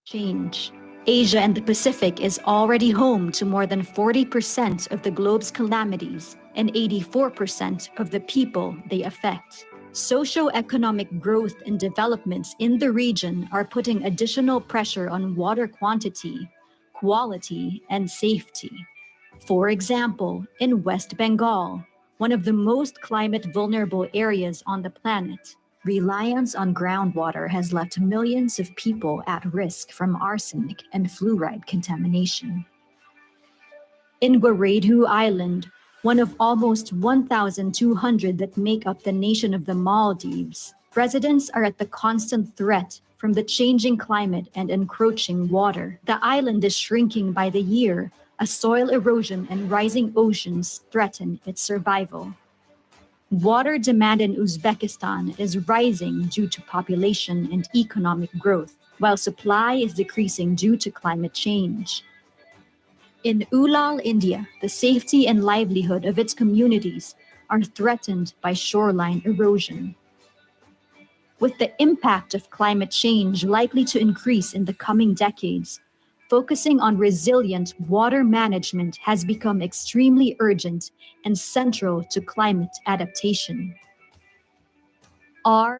change. Asia and the Pacific is already home to more than 40% of the globe's calamities and 84% of the people they affect. Socio-economic growth and developments in the region are putting additional pressure on water quantity, quality, and safety. For example, in West Bengal, one of the most climate-vulnerable areas on the planet, reliance on groundwater has left millions of people at risk from arsenic and fluoride contamination. In Guaredu Island, one of almost 1,200 that make up the nation of the Maldives, residents are at the constant threat from the changing climate and encroaching water. The island is shrinking by the year as soil erosion and rising oceans threaten its survival. Water demand in Uzbekistan is rising due to population and economic growth, while supply is decreasing due to climate change. In Ulal, India, the safety and livelihood of its communities are threatened by shoreline erosion. With the impact of climate change likely to increase in the coming decades, focusing on resilient water management has become extremely urgent and central to climate adaptation. Our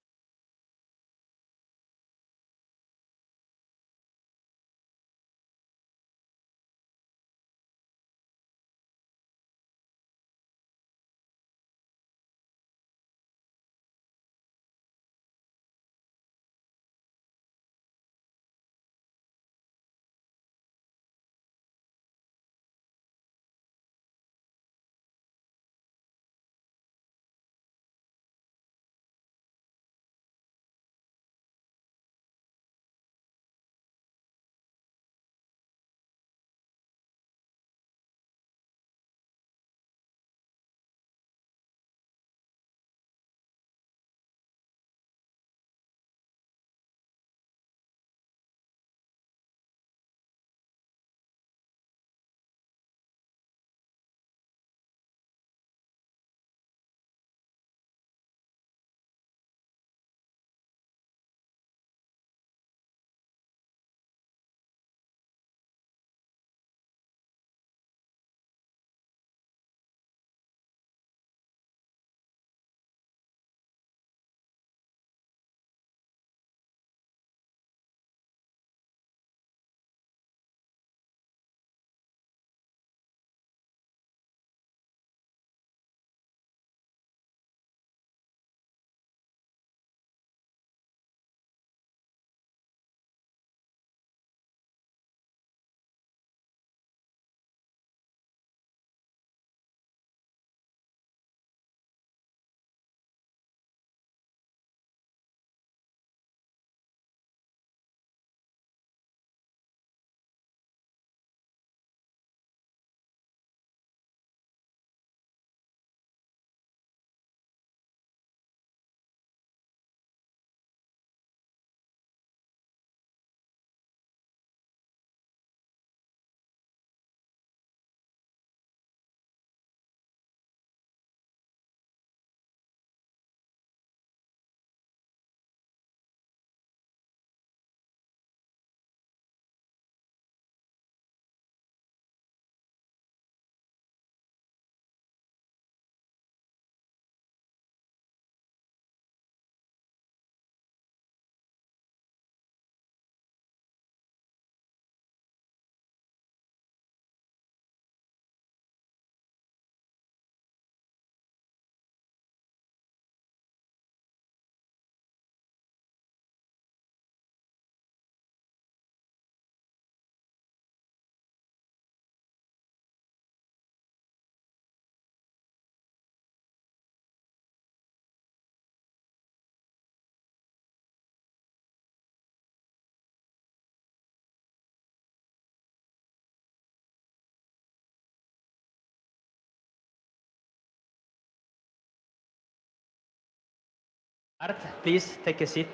Please take a seat.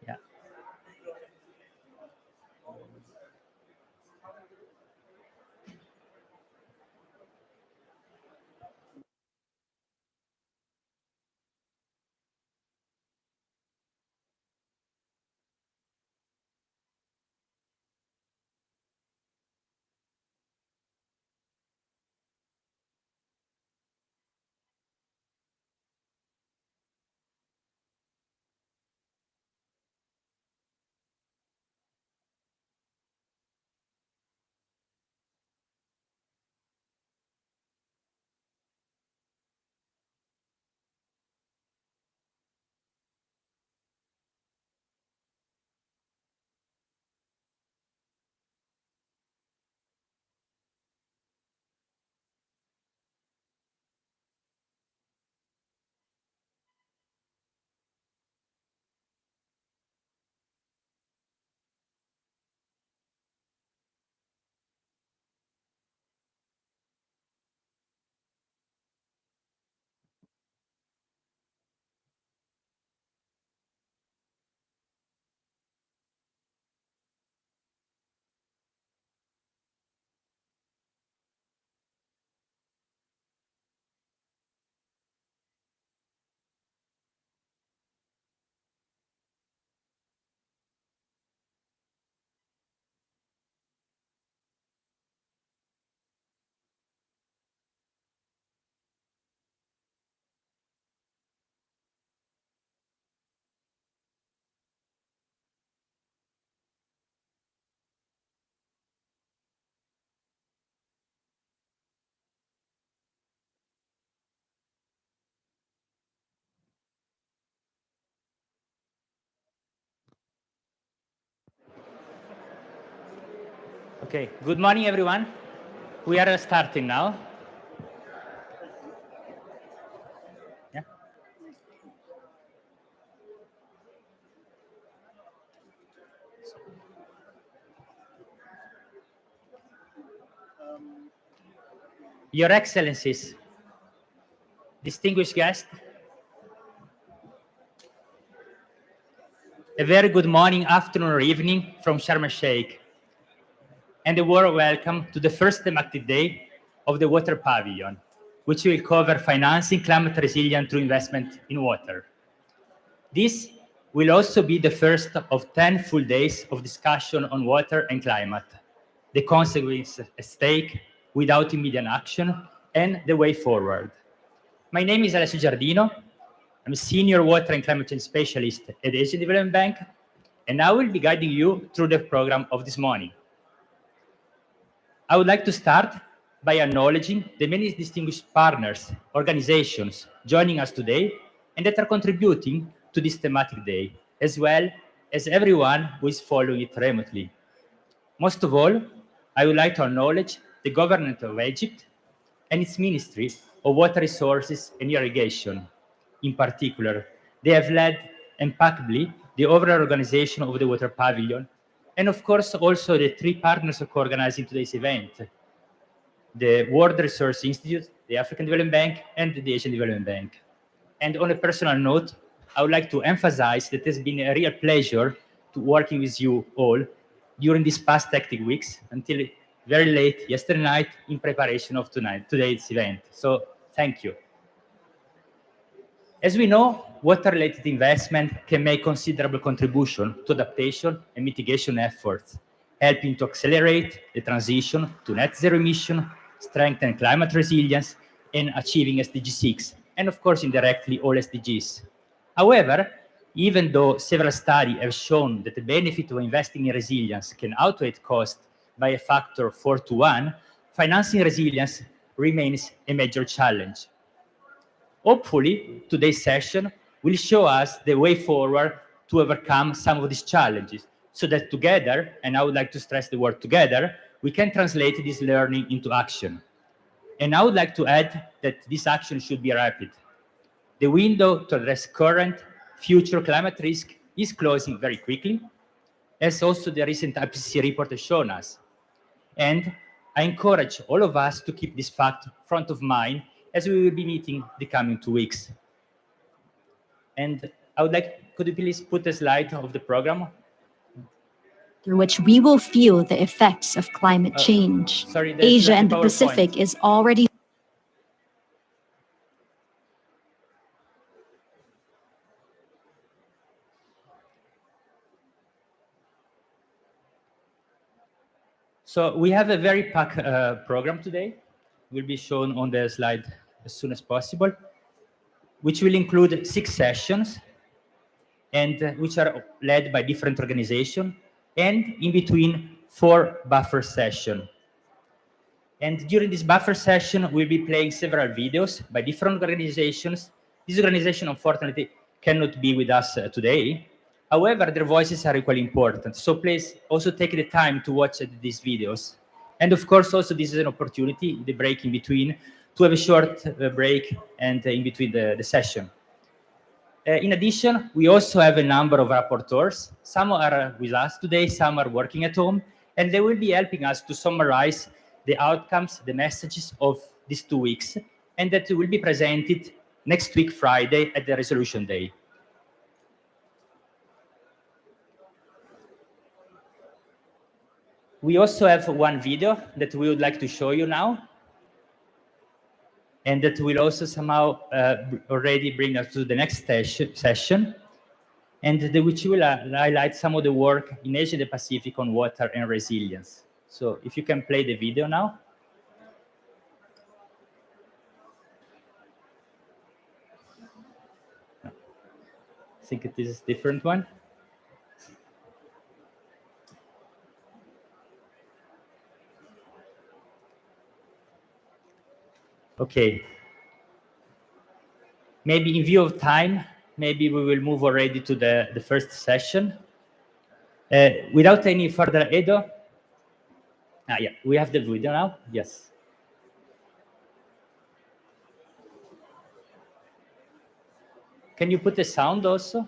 Yeah. Okay, good morning, everyone. We are starting now. Yeah. Your Excellencies, distinguished guests, a very good morning, afternoon, or evening from Sharm el-Sheikh, and a warm welcome to the first thematic day of the Water Pavilion, which will cover financing climate resilient through investment in water. This will also be the first of 10 full days of discussion on water and climate, the consequences at stake without immediate action, and the way forward. My name is Alessio Giardino. I'm a senior water and climate change specialist at the Asian Development Bank, and I will be guiding you through the program of this morning. I would like to start by acknowledging the many distinguished partners, organizations joining us today and that are contributing to this thematic day, as well as everyone who is following it remotely. Most of all, I would like to acknowledge the government of Egypt and its Ministry of Water Resources and Irrigation. In particular, they have led impeccably the overall organization of the Water Pavilion, and of course also the three partners co-organizing today's event, the World Resource Institute, the African Development Bank, and the Asian Development Bank. And on a personal note, I would like to emphasize that it has been a real pleasure to working with you all during these past hectic weeks until very late yesterday night in preparation of today's event. So thank you. As we know, water-related investment can make considerable contribution to adaptation and mitigation efforts, helping to accelerate the transition to net zero emission, strengthen climate resilience, and achieving SDG 6, and of course, indirectly, all SDGs. However, even though several studies have shown that the benefit of investing in resilience can outweigh cost by a factor of 4 to 1, financing resilience remains a major challenge. Hopefully, today's session will show us the way forward to overcome some of these challenges, so that together, and I would like to stress the word together, we can translate this learning into action. And I would like to add that this action should be rapid. The window to address current, future climate risk is closing very quickly, as also the recent IPCC report has shown us. And I encourage all of us to keep this fact front of mind as we will be meeting the coming 2 weeks. And I would like, could you please put a slide of the program? Through which we will feel the effects of climate change. Asia and the Pacific is already. So we have a very packed program today. Will be shown on the slide as soon as possible, which will include 6 sessions, and which are led by different organizations, and in between 4 buffer sessions. And during this buffer session, we'll be playing several videos by different organizations. This organization, unfortunately, cannot be with us today. However, their voices are equally important. So please also take the time to watch these videos. And of course, also this is an opportunity, the break in between, to have a short break and in between the session. In addition, we also have a number of rapporteurs. Some are with us today, some are working at home, and they will be helping us to summarize the outcomes, the messages of these 2 weeks, and that will be presented next week, Friday, at the Resolution Day. We also have one video that we would like to show you now, and that will also somehow already bring us to the next session, and which will highlight some of the work in Asia and the Pacific on water and resilience. So if you can play the video now. I think this is a different one. Okay. Maybe in view of time, maybe we will move already to the first session. Without any further ado, Yeah, we have the video now. Yes. Can you put the sound also?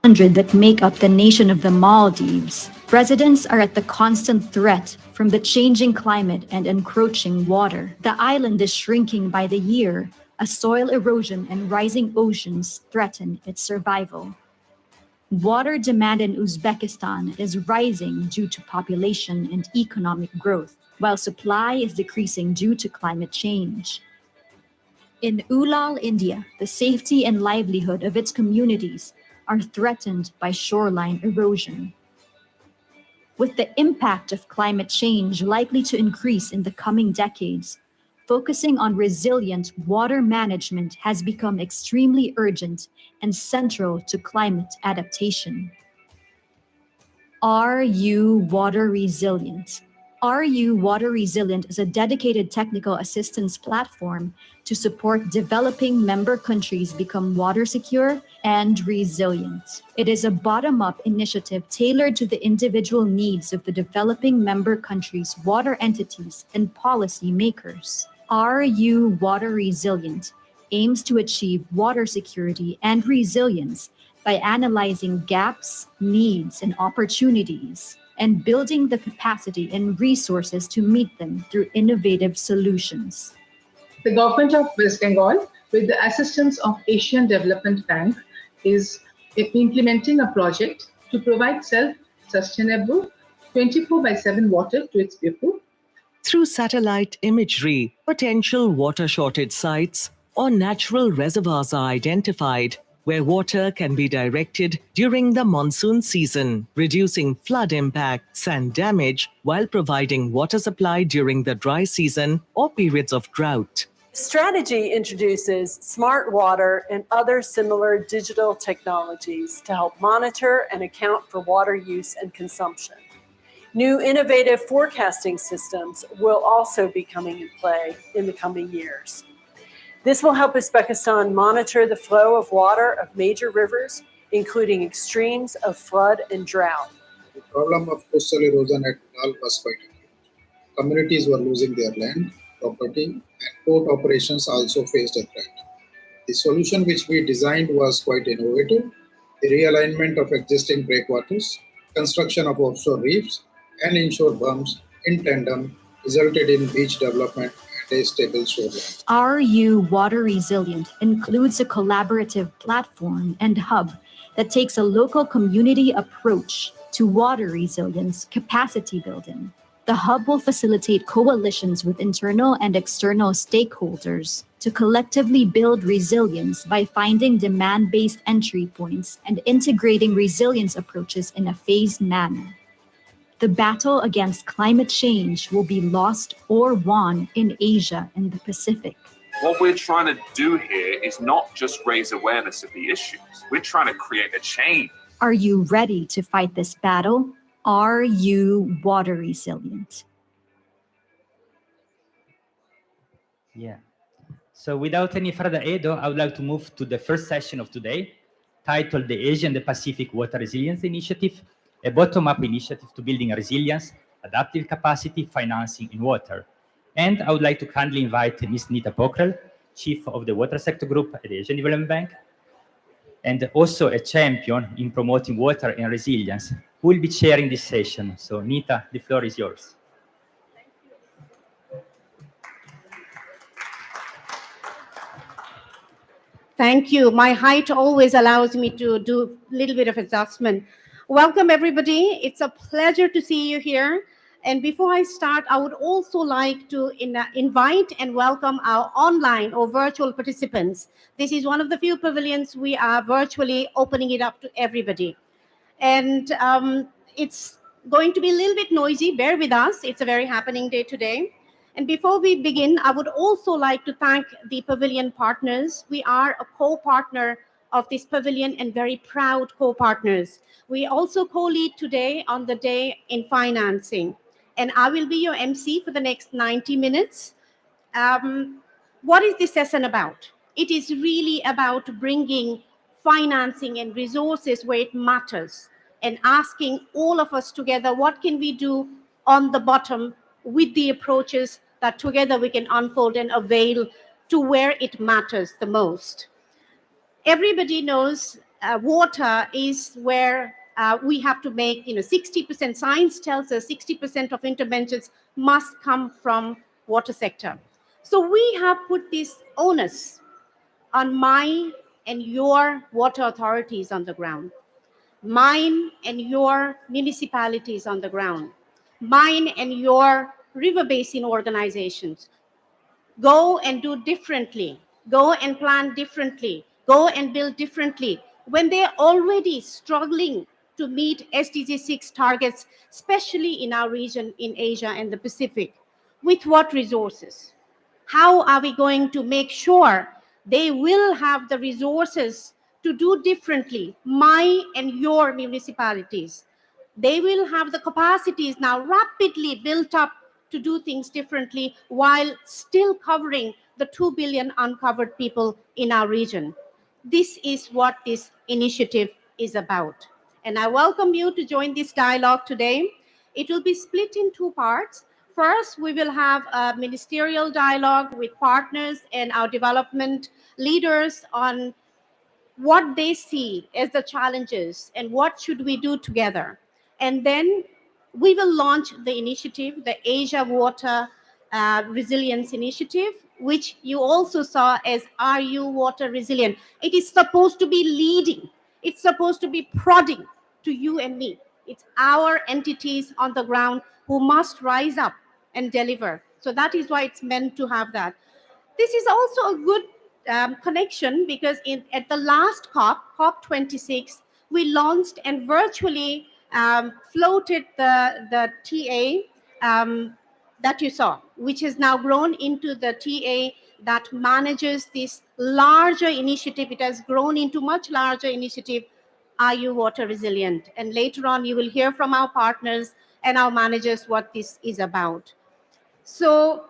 That make up the nation of the Maldives, residents are at the constant threat from the changing climate and encroaching water. The island is shrinking by the year as soil erosion and rising oceans threaten its survival. Water demand in Uzbekistan is rising due to population and economic growth, while supply is decreasing due to climate change. In Ulal, India, the safety and livelihood of its communities are threatened by shoreline erosion. With the impact of climate change likely to increase in the coming decades, focusing on resilient water management has become extremely urgent and central to climate adaptation. Are you water resilient? Are You Water Resilient is a dedicated technical assistance platform to support developing member countries become water secure and resilient. It is a bottom-up initiative tailored to the individual needs of the developing member countries' water entities and policy makers. Are You Water Resilient aims to achieve water security and resilience by analyzing gaps, needs, and opportunities, and building the capacity and resources to meet them through innovative solutions. The government of West Bengal, with the assistance of Asian Development Bank, is implementing a project to provide self-sustainable 24/7 water to its people. Through satellite imagery, potential water shortage sites or natural reservoirs are identified where water can be directed during the monsoon season, reducing flood impacts and damage while providing water supply during the dry season or periods of drought. Strategy introduces smart water and other similar digital technologies to help monitor and account for water use and consumption. New innovative forecasting systems will also be coming in play in the coming years. This will help Uzbekistan monitor the flow of water of major rivers, including extremes of flood and drought. The problem of coastal erosion at Nile was quite acute. Communities were losing their land, property, and port operations also faced a threat. The solution which we designed was quite innovative. The realignment of existing breakwaters, construction of offshore reefs, and inshore berms in tandem resulted in beach development and a stable shoreline. Are You Water Resilient includes a collaborative platform and hub that takes a local community approach to water resilience capacity building. The hub will facilitate coalitions with internal and external stakeholders to collectively build resilience by finding demand-based entry points and integrating resilience approaches in a phased manner. The battle against climate change will be lost or won in Asia and the Pacific. What we're trying to do here is not just raise awareness of the issues. We're trying to create a change. Are you ready to fight this battle? Are you water resilient? Yeah. So without any further ado, I would like to move to the first session of today, titled the Asia and the Pacific Water Resilience Initiative, a bottom-up initiative to building resilience, adaptive capacity, financing in water. And I would like to kindly invite Ms. Nita Pokral, Chief of the Water Sector Group at the Asian Development Bank, and also a champion in promoting water and resilience, who will be chairing this session. So Nita, the floor is yours. Thank you. My height always allows me to do a little bit of adjustment. Welcome, everybody. It's a pleasure to see you here. And before I start, I would also like to invite and welcome our online or virtual participants. This is one of the few pavilions we are virtually opening it up to everybody. And it's going to be a little bit noisy. Bear with us. It's a very happening day today. And before we begin, I would also like to thank the Pavilion partners. We are a co-partner of this Pavilion and very proud co-partners. We also co-lead today on the day in financing. And I will be your MC for the next 90 minutes. What is this session about? It is really about bringing financing and resources where it matters and asking all of us together, what can we do on the bottom with the approaches that together we can unfold and avail to where it matters the most. Everybody knows water is where we have to make, 60%, science tells us 60% of interventions must come from water sector. So we have put this onus on my and your water authorities on the ground, mine and your municipalities on the ground, mine and your river basin organizations. Go and do differently. Go and plan differently. Go and build differently. When they're already struggling to meet SDG 6 targets, especially in our region in Asia and the Pacific, with what resources? How are we going to make sure they will have the resources to do differently, my and your municipalities? They will have the capacities now rapidly built up to do things differently while still covering the 2 billion uncovered people in our region. This is what this initiative is about. And I welcome you to join this dialogue today. It will be split in two parts. First, we will have a ministerial dialogue with partners and our development leaders on what they see as the challenges and what should we do together. And then we will launch the initiative, the Asia Water Resilience Initiative, which you also saw as Are You Water Resilient? It is supposed to be leading. It's supposed to be prodding to you and me. It's our entities on the ground who must rise up and deliver. So that is why it's meant to have that. This is also a good connection because at the last COP26, we launched and virtually floated the TA that you saw, which has now grown into the TA that manages this larger initiative. It has grown into much larger initiative, Are You Water Resilient? And later on, you will hear from our partners and our managers what this is about. So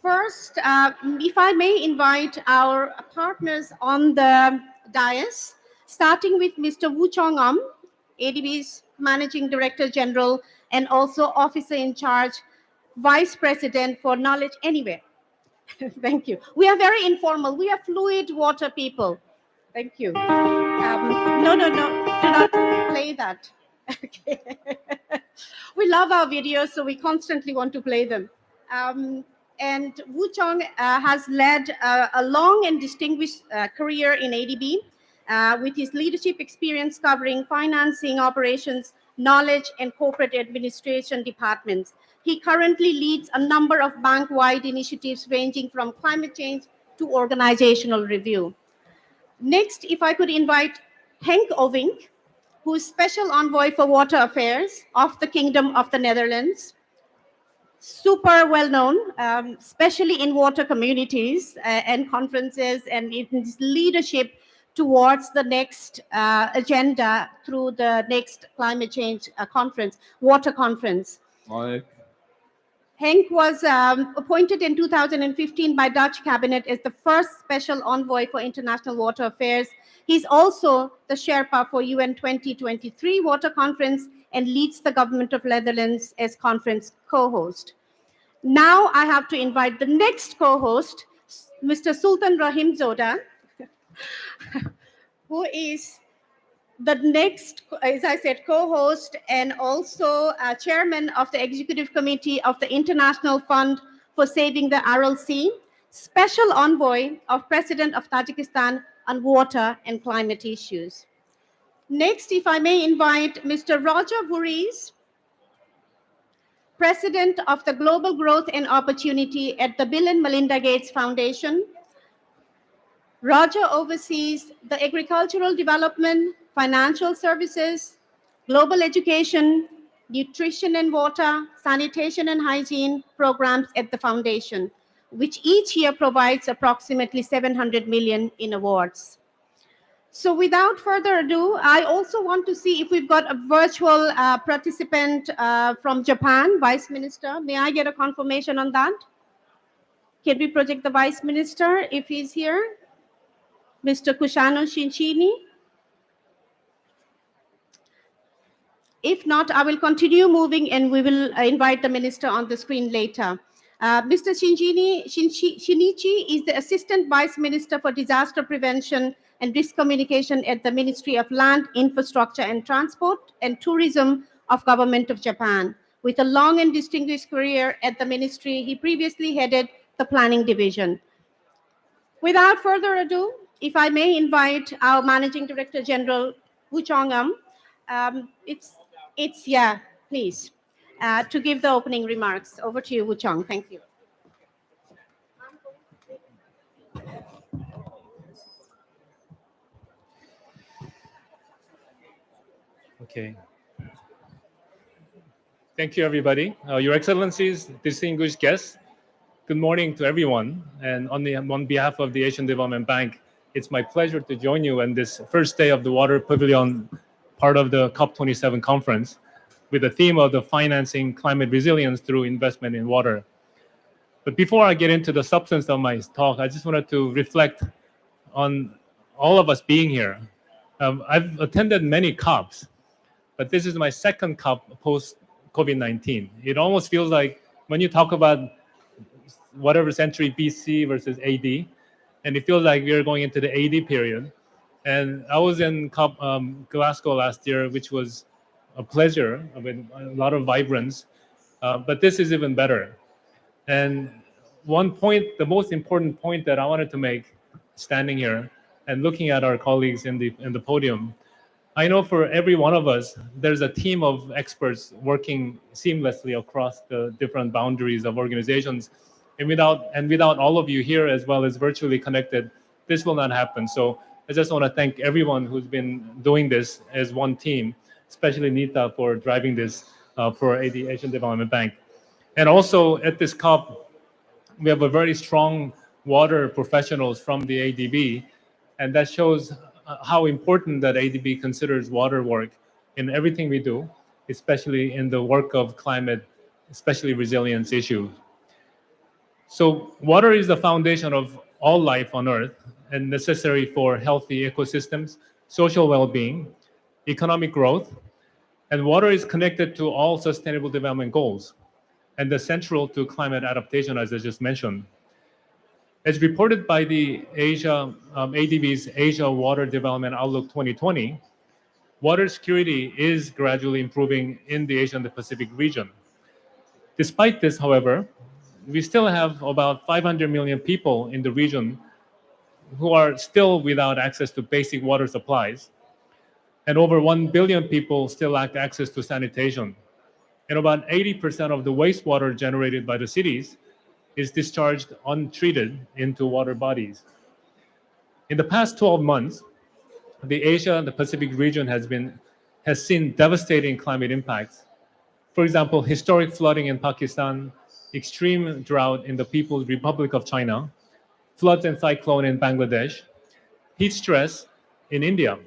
first, if I may invite our partners on the dais, starting with Mr. Wu Chong-am, ADB's Managing Director General and also Officer in Charge, Vice President for Knowledge Anywhere. Thank you. We are very informal. We are fluid water people. Thank you. No, do not play that. Okay. We love our videos, so we constantly want to play them. And Wu Chong has led a long and distinguished career in ADB with his leadership experience covering financing, operations, knowledge, and corporate administration departments. He currently leads a number of bank-wide initiatives ranging from climate change to organizational review. Next, if I could invite Henk Ovink, who is Special Envoy for Water Affairs of the Kingdom of the Netherlands. Super well known, especially in water communities and conferences, and in his leadership towards the next agenda through the next climate change conference, water conference. Mike. Henk was appointed in 2015 by Dutch cabinet as the first special envoy for international water affairs. He's also the Sherpa for UN 2023 water conference and leads the government of Netherlands as conference co-host. Now I have to invite the next co-host, Mr. Sultan Rahim Zoda, who is the next, as I said, co-host and also chairman of the executive committee of the International Fund for Saving the Aral Sea, special envoy of President of Tajikistan on water and climate issues. Next, if I may invite Mr. Roger Voorhees, President of the Global Growth and Opportunity at the Bill and Melinda Gates Foundation. Roger oversees the agricultural development, financial services, global education, nutrition and water, sanitation and hygiene programs at the foundation, which each year provides approximately 700 million in awards. So without further ado, I also want to see if we've got a virtual participant from Japan, Vice Minister. May I get a confirmation on that? Can we project the Vice Minister if he's here? Mr. Kushano Shinchini? If not, I will continue moving and we will invite the Minister on the screen later. Mr. Shinichi is the Assistant Vice Minister for Disaster Prevention and Risk Communication at the Ministry of Land, Infrastructure and Transport and Tourism of Government of Japan. With a long and distinguished career at the ministry, he previously headed the Planning Division. Without further ado, if I may invite our Managing Director General, Wu Chongam, please, to give the opening remarks. Over to you, Wu Chong. Thank you. Okay. Thank you, everybody. Your Excellencies, distinguished guests, good morning to everyone. And on behalf of the Asian Development Bank, it's my pleasure to join you on this first day of the Water Pavilion, part of the COP27 conference, with the theme of the financing climate resilience through investment in water. But before I get into the substance of my talk, I just wanted to reflect on all of us being here. I've attended many COPs, but this is my second COP post-COVID-19. It almost feels like when you talk about whatever century BC versus AD, and it feels like we're going into the AD period. And I was in COP Glasgow last year, which was a pleasure, with a lot of vibrance, but this is even better. And one point, the most important point that I wanted to make standing here and looking at our colleagues in the podium, I know for every one of us, there's a team of experts working seamlessly across the different boundaries of organizations. And without all of you here, as well as virtually connected, this will not happen. So I just want to thank everyone who's been doing this as one team, especially Nita for driving this for the Asian Development Bank. And also at this COP, we have a very strong water professionals from the ADB, and that shows how important that ADB considers water work in everything we do, especially in the work of climate, especially resilience issues. So water is the foundation of all life on Earth and necessary for healthy ecosystems, social well-being, economic growth, and water is connected to all sustainable development goals and is central to climate adaptation, as I just mentioned. As reported by the ADB's Asia Water Development Outlook 2020, water security is gradually improving in the Asia and the Pacific region. Despite this, however, we still have about 500 million people in the region who are still without access to basic water supplies. And over 1 billion people still lack access to sanitation. And about 80% of the wastewater generated by the cities is discharged untreated into water bodies. In the past 12 months, the Asia and the Pacific region has seen devastating climate impacts. For example, historic flooding in Pakistan, extreme drought in the People's Republic of China, floods and cyclone in Bangladesh, heat stress in India,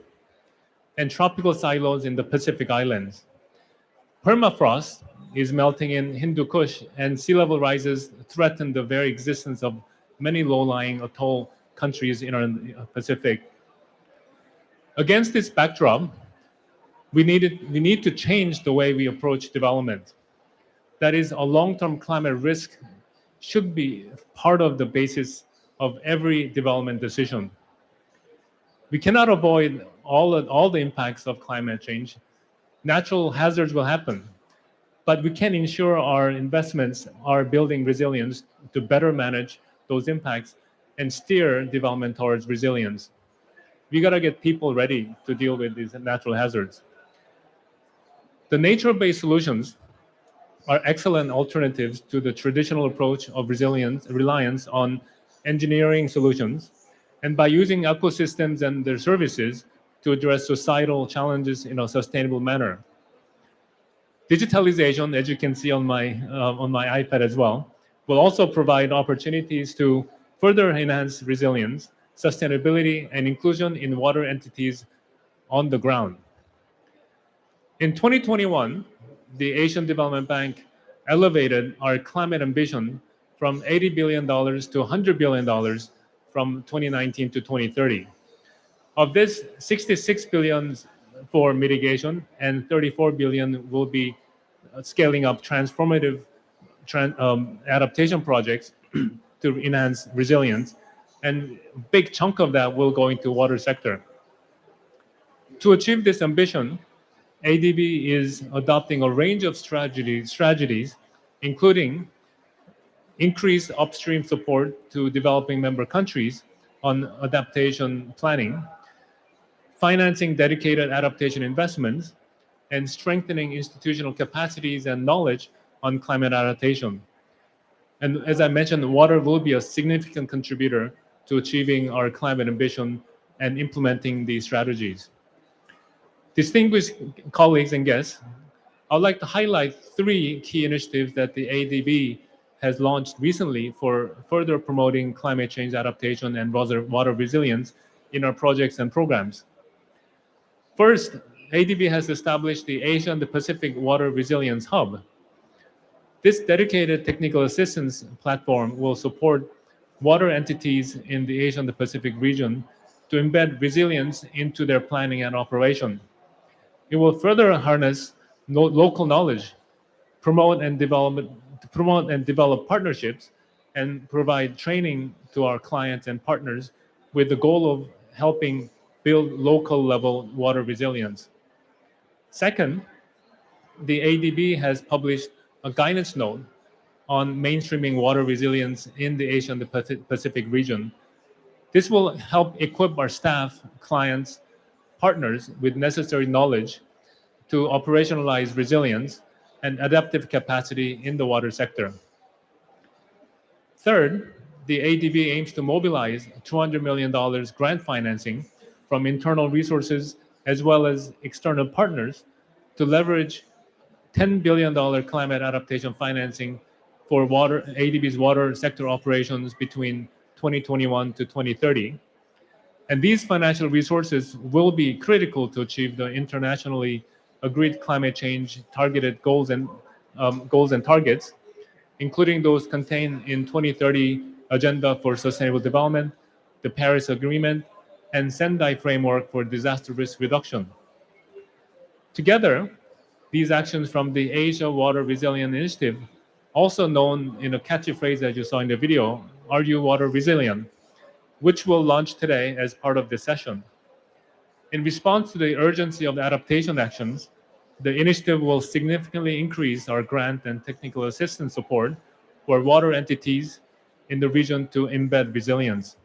and tropical cyclones in the Pacific Islands. Permafrost is melting in Hindu Kush, and sea level rises threaten the very existence of many low-lying atoll countries in our Pacific. Against this backdrop, we need to change the way we approach development. That is, a long-term climate risk should be part of the basis of every development decision. We cannot avoid all the impacts of climate change. Natural hazards will happen, but we can ensure our investments are building resilience to better manage those impacts and steer development towards resilience. We gotta get people ready to deal with these natural hazards. The nature-based solutions are excellent alternatives to the traditional approach of reliance on engineering solutions, and by using ecosystems and their services to address societal challenges in a sustainable manner. Digitalization, as you can see on my iPad as well, will also provide opportunities to further enhance resilience, sustainability, and inclusion in water entities on the ground. In 2021, the Asian Development Bank elevated our climate ambition from $80 billion to $100 billion from 2019 to 2030. Of this, 66 billion for mitigation and 34 billion will be scaling up transformative adaptation projects to enhance resilience, and a big chunk of that will go into water sector. To achieve this ambition, ADB is adopting a range of strategies, including increased upstream support to developing member countries on adaptation planning, financing dedicated adaptation investments, and strengthening institutional capacities and knowledge on climate adaptation. And as I mentioned, water will be a significant contributor to achieving our climate ambition and implementing these strategies. Distinguished colleagues and guests, I would like to highlight 3 key initiatives that the ADB has launched recently for further promoting climate change adaptation and water resilience in our projects and programs. First, ADB has established the Asia and the Pacific Water Resilience Hub. This dedicated technical assistance platform will support water entities in the Asia and the Pacific region to embed resilience into their planning and operation. It will further harness local knowledge, promote and develop partnerships, and provide training to our clients and partners with the goal of helping build local level water resilience. Second, the ADB has published a guidance note on mainstreaming water resilience in the Asia and the Pacific region. This will help equip our staff, clients, partners with necessary knowledge to operationalize resilience and adaptive capacity in the water sector. Third, the ADB aims to mobilize $200 million grant financing from internal resources as well as external partners to leverage $10 billion climate adaptation financing for ADB's water sector operations between 2021 to 2030. And these financial resources will be critical to achieve the internationally agreed climate change targeted goals and targets, including those contained in 2030 Agenda for Sustainable Development, the Paris Agreement, and Sendai Framework for Disaster Risk Reduction. Together, these actions from the Asia Water Resilience Initiative, also known in a catchy phrase as you saw in the video, Are You Water Resilient?, which will launch today as part of this session. In response to the urgency of the adaptation actions, the initiative will significantly increase our grant and technical assistance support for water entities in the region to embed resilience.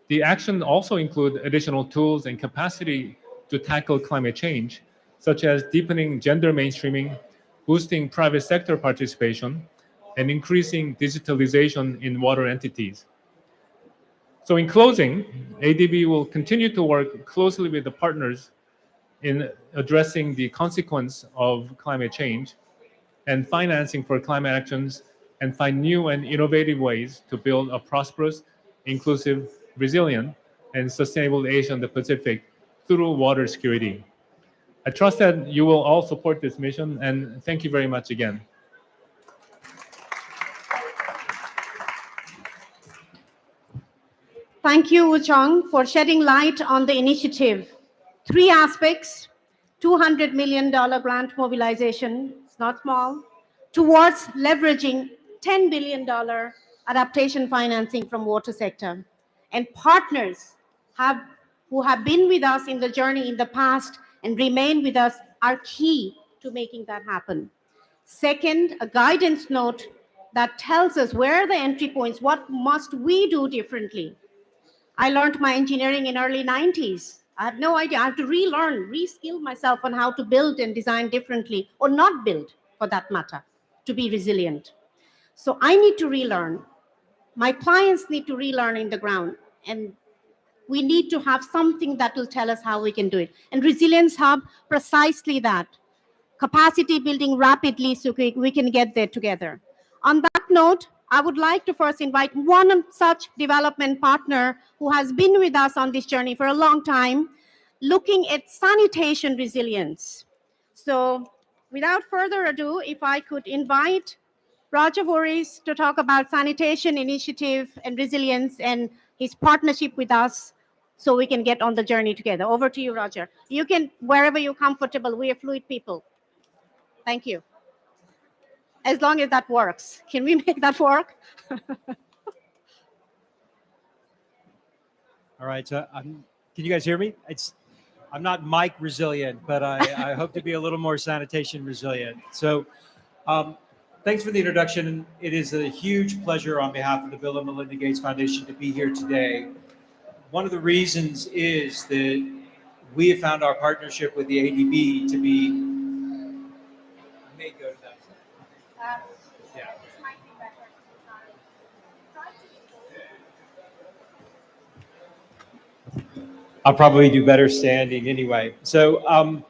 The action also include additional tools and capacity to tackle climate change, such as deepening gender mainstreaming, boosting private sector participation, and increasing digitalization in water entities. So in closing, ADB will continue to work closely with the partners in addressing the consequence of climate change and financing for climate actions, and find new and innovative ways to build a prosperous, inclusive, resilient, and sustainable Asia and the Pacific through water security. I trust that you will all support this mission, and thank you very much again. Thank you, Woo Chong, for shedding light on the initiative. 3 aspects: $200 million grant mobilization, it's not small, towards leveraging $10 billion adaptation financing from water sector. And partners who have been with us in the journey in the past and remain with us are key to making that happen. Second, a guidance note that tells us where are the entry points, what must we do differently. I learned my engineering in early 90s. I have no idea. I have to relearn, reskill myself on how to build and design differently, or not build for that matter, to be resilient. So I need to relearn. My clients need to relearn in the ground. And we need to have something that will tell us how we can do it. And Resilience Hub, precisely that. capacity building rapidly so we can get there together. On that note, I would like to first invite one such development partner who has been with us on this journey for a long time, looking at sanitation resilience. So without further ado, if I could invite Roger Voorhees to talk about sanitation initiative and resilience and his partnership with us so we can get on the journey together. Over to you, Roger. You can, wherever you're comfortable, we are fluid people. Thank you. As long as that works. Can we make that work? All right, so can you guys hear me? I'm not mic resilient, but I hope to be a little more sanitation resilient. So thanks for the introduction. It is a huge pleasure on behalf of the Bill and Melinda Gates Foundation to be here today. One of the reasons is that we have found our partnership with the ADB to be, I may go to that. Yeah. I'll probably do better standing anyway. So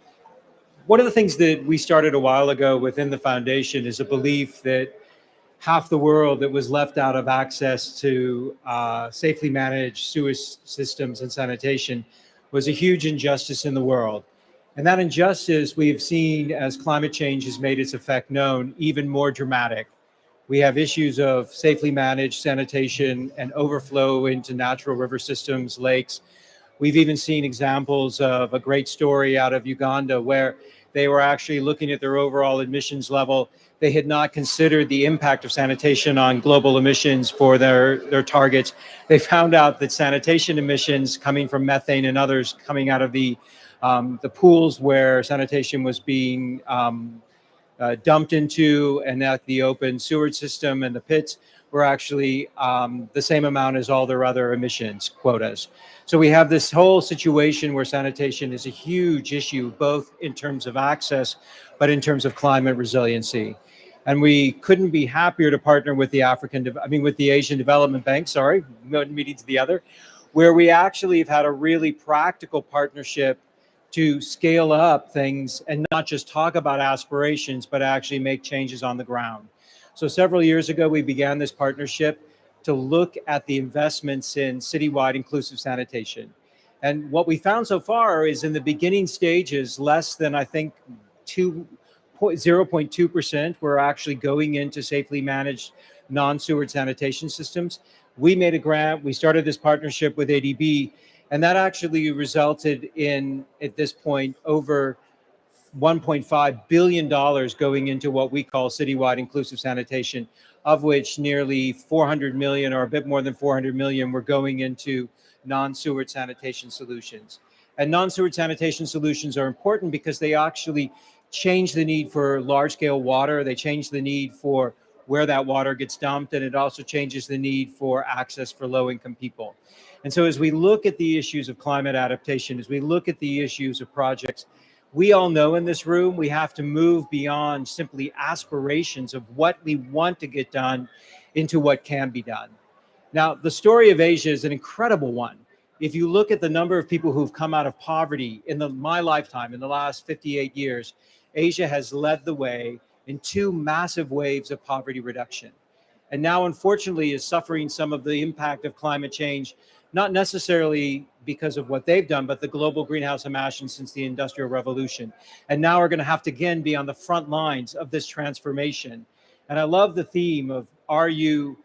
one of the things that we started a while ago within the foundation is a belief that half the world that was left out of access to safely managed sewage systems and sanitation was a huge injustice in the world. And that injustice we've seen as climate change has made its effect known even more dramatic. We have issues of safely managed sanitation and overflow into natural river systems, lakes. We've even seen examples of a great story out of Uganda where they were actually looking at their overall emissions level. They had not considered the impact of sanitation on global emissions for their targets. They found out that sanitation emissions coming from methane and others coming out of the pools where sanitation was being dumped into, and at the open sewage system and the pits were actually the same amount as all their other emissions quotas. So we have this whole situation where sanitation is a huge issue, both in terms of access, but in terms of climate resiliency. And we couldn't be happier to partner with the Asian Development Bank, sorry, one meeting to the other, where we actually have had a really practical partnership to scale up things and not just talk about aspirations, but actually make changes on the ground. So several years ago, we began this partnership to look at the investments in citywide inclusive sanitation. And what we found so far is in the beginning stages, less than, I think, 0.2% were actually going into safely managed non-sewer sanitation systems. We made a grant, we started this partnership with ADB, and that actually resulted in, at this point, over $1.5 billion going into what we call citywide inclusive sanitation, of which nearly 400 million or a bit more than 400 million were going into non-sewer sanitation solutions. And non-sewer sanitation solutions are important because they actually change the need for large-scale water. They change the need for where that water gets dumped, and it also changes the need for access for low-income people. And so as we look at the issues of climate adaptation, as we look at the issues of projects, we all know in this room, we have to move beyond simply aspirations of what we want to get done into what can be done. Now, the story of Asia is an incredible one. If you look at the number of people who've come out of poverty in my lifetime, in the last 58 years, Asia has led the way in two massive waves of poverty reduction. And now, unfortunately, is suffering some of the impact of climate change, not necessarily because of what they've done, but the global greenhouse emissions since the Industrial Revolution. And now we're going to have to, again, be on the front lines of this transformation. And I love the theme of, are you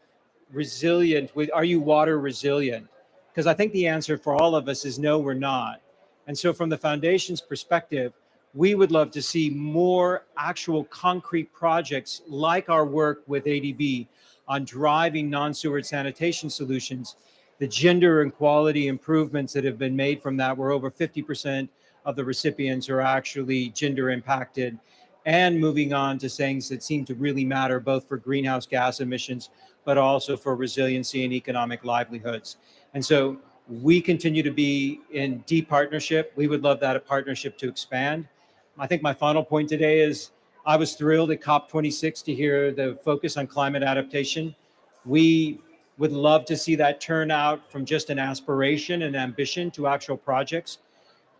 resilient? Are you water resilient? Because I think the answer for all of us is no, we're not. And so from the foundation's perspective, we would love to see more actual concrete projects like our work with ADB on driving non-sewer sanitation solutions. The gender and quality improvements that have been made from that, where over 50% of the recipients are actually gender impacted, and moving on to things that seem to really matter both for greenhouse gas emissions, but also for resiliency and economic livelihoods. And so we continue to be in deep partnership. We would love that partnership to expand. I think my final point today is I was thrilled at COP26 to hear the focus on climate adaptation. We would love to see that turn out from just an aspiration and ambition to actual projects,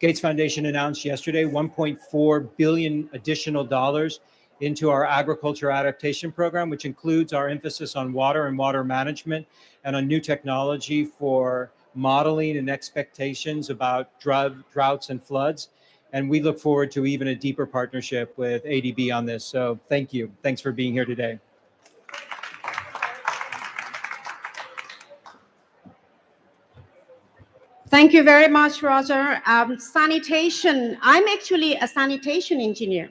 Gates Foundation announced yesterday $1.4 billion additional dollars into our agriculture adaptation program, which includes our emphasis on water and water management and on new technology for modeling and expectations about droughts and floods. And we look forward to even a deeper partnership with ADB on this. So thank you. Thanks for being here today. Thank you very much, Roger. Sanitation. I'm actually a sanitation engineer.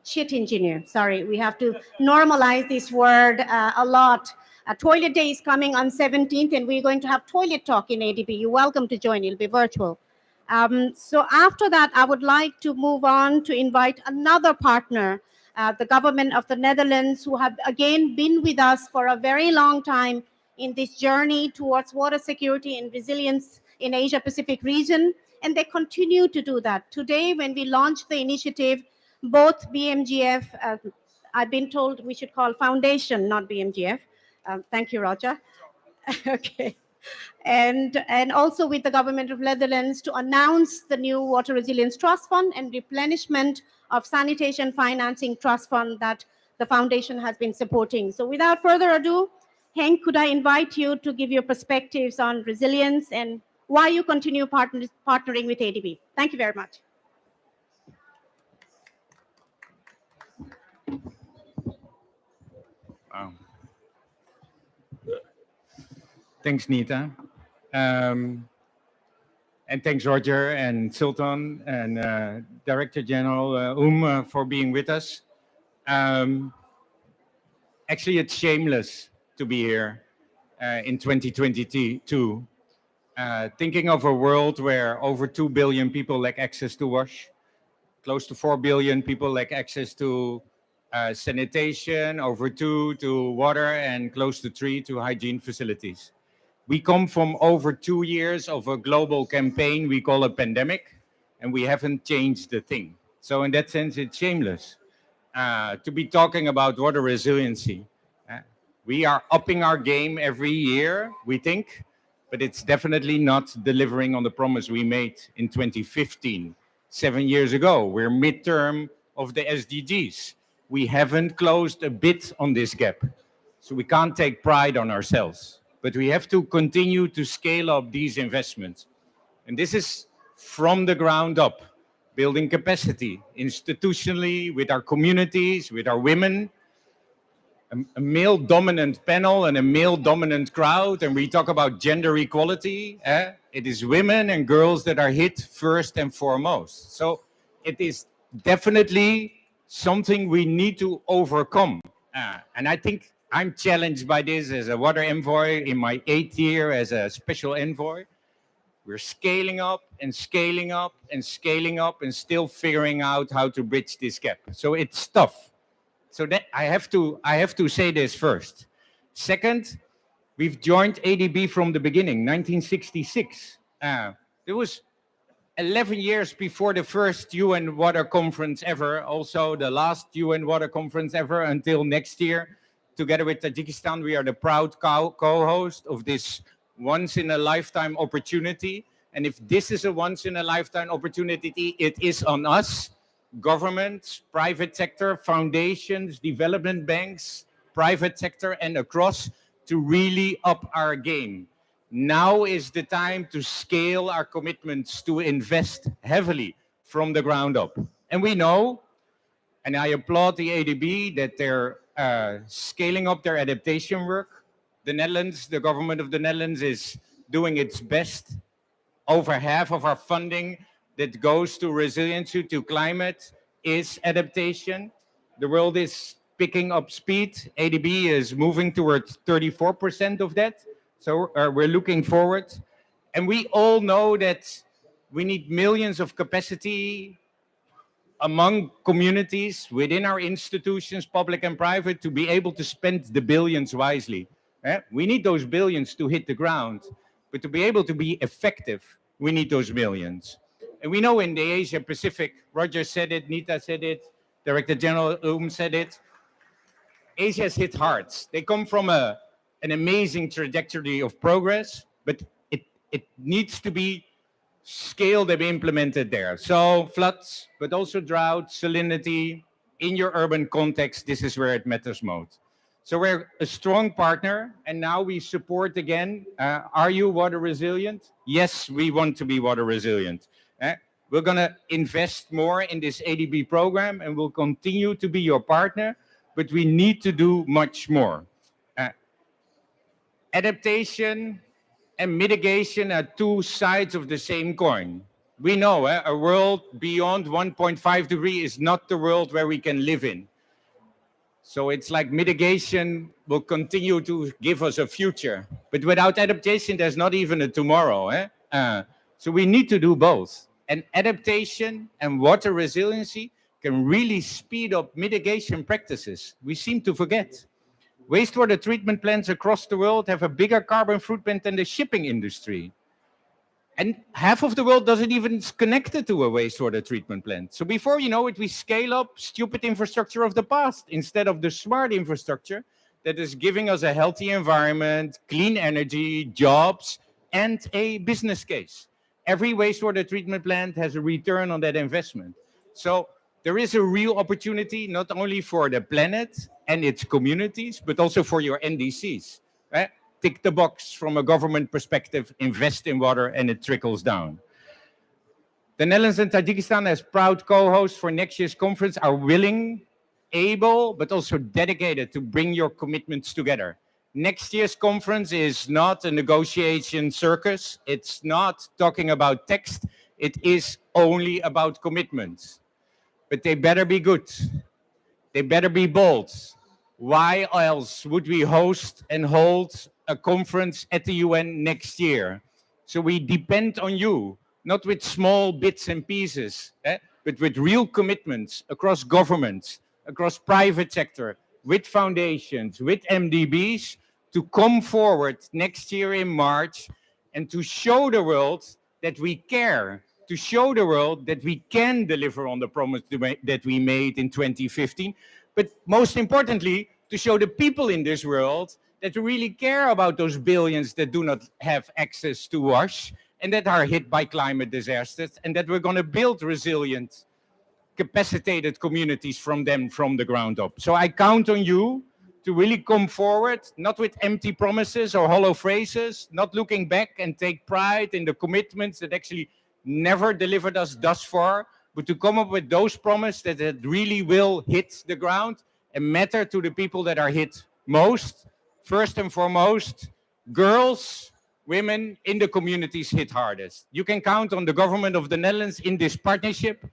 Shit engineer. Sorry, we have to normalize this word a lot. Toilet Day is coming on 17th, and we're going to have toilet talk in ADB. You're welcome to join. It'll be virtual. So after that, I would like to move on to invite another partner, the government of the Netherlands, who have again been with us for a very long time in this journey towards water security and resilience in Asia Pacific region, and they continue to do that. Today, when we launched the initiative, both BMGF, I've been told we should call foundation, not BMGF. Thank you, Roger. Okay. And also with the government of Netherlands to announce the new Water Resilience Trust Fund and replenishment of Sanitation Financing Trust Fund that the foundation has been supporting. So without further ado, Henk, could I invite you to give your perspectives on resilience and why you continue partnering with ADB? Thank you very much. Thanks, Nita. And thanks, Roger and Sultan and Director General for being with us. Actually, it's shameless to be here in 2022, thinking of a world where over 2 billion people lack access to wash, close to 4 billion people lack access to sanitation, over 2 to water, and close to 3 to hygiene facilities. We come from over 2 years of a global campaign we call a pandemic, and we haven't changed a thing. So in that sense, it's shameless to be talking about water resiliency. We are upping our game every year, we think, but it's definitely not delivering on the promise we made in 2015, 7 years ago. We're midterm of the SDGs. We haven't closed a bit on this gap, so we can't take pride on ourselves. But we have to continue to scale up these investments. And this is from the ground up, building capacity institutionally with our communities, with our women, a male-dominant panel and a male-dominant crowd. And we talk about gender equality. It is women and girls that are hit first and foremost. So it is definitely something we need to overcome. And I think I'm challenged by this as a water envoy in my 8th year as a special envoy. We're scaling up and scaling up and scaling up and still figuring out how to bridge this gap. So it's tough. So that I have to say this first. Second, we've joined ADB from the beginning, 1966. It was 11 years before the first UN Water Conference ever, also the last UN Water Conference ever until next year. Together with Tajikistan, we are the proud co-host of this once-in-a-lifetime opportunity. And if this is a once-in-a-lifetime opportunity, it is on us, governments, private sector, foundations, development banks, private sector, and across to really up our game. Now is the time to scale our commitments to invest heavily from the ground up. And we know, and I applaud the ADB, that they're scaling up their adaptation work. The Netherlands, the government of the Netherlands is doing its best. Over half of our funding that goes to resiliency, to climate, is adaptation. The world is picking up speed. ADB is moving towards 34% of that. So we're looking forward. And we all know that we need millions of capacity among communities, within our institutions, public and private, to be able to spend the billions wisely. We need those billions to hit the ground, but to be able to be effective, we need those millions. And we know in the Asia Pacific, Roger said it, Nita said it, Director General said it, Asia's hit hard. They come from an amazing trajectory of progress, but it needs to be scale them implemented there. So floods, but also drought, salinity, in your urban context, this is where it matters most. So we're a strong partner, and now we support again. Are you water resilient? Yes, we want to be water resilient. We're going to invest more in this ADB program, and we'll continue to be your partner, but we need to do much more. Adaptation and mitigation are two sides of the same coin. We know a world beyond 1.5 degrees is not the world where we can live in. So it's like mitigation will continue to give us a future. But without adaptation, there's not even a tomorrow. So we need to do both. And adaptation and water resiliency can really speed up mitigation practices. We seem to forget. Wastewater treatment plants across the world have a bigger carbon footprint than the shipping industry. And half of the world doesn't even connected to a wastewater treatment plant. So before you know it, we scale up stupid infrastructure of the past instead of the smart infrastructure that is giving us a healthy environment, clean energy, jobs, and a business case. Every wastewater treatment plant has a return on that investment. So there is a real opportunity, not only for the planet and its communities, but also for your NDCs. Right? Tick the box from a government perspective, invest in water, and it trickles down. The Netherlands and Tajikistan, as proud co-hosts for next year's conference, are willing, able, but also dedicated to bring your commitments together. Next year's conference is not a negotiation circus. It's not talking about text. It is only about commitments. But they better be good. They better be bold. Why else would we host and hold a conference at the UN next year? So we depend on you, not with small bits and pieces, but with real commitments across governments, across private sector, with foundations, with MDBs, to come forward next year in March and to show the world that we care, to show the world that we can deliver on the promise that we made in 2015, but most importantly, to show the people in this world that we really care about those billions that do not have access to wash and that are hit by climate disasters, and that we're going to build resilient, capacitated communities from the ground up. So I count on you to really come forward, not with empty promises or hollow phrases, not looking back and take pride in the commitments that actually never delivered us thus far, but to come up with those promises that it really will hit the ground and matter to the people that are hit most. First and foremost, girls, women in the communities hit hardest. You can count on the government of the Netherlands in this partnership,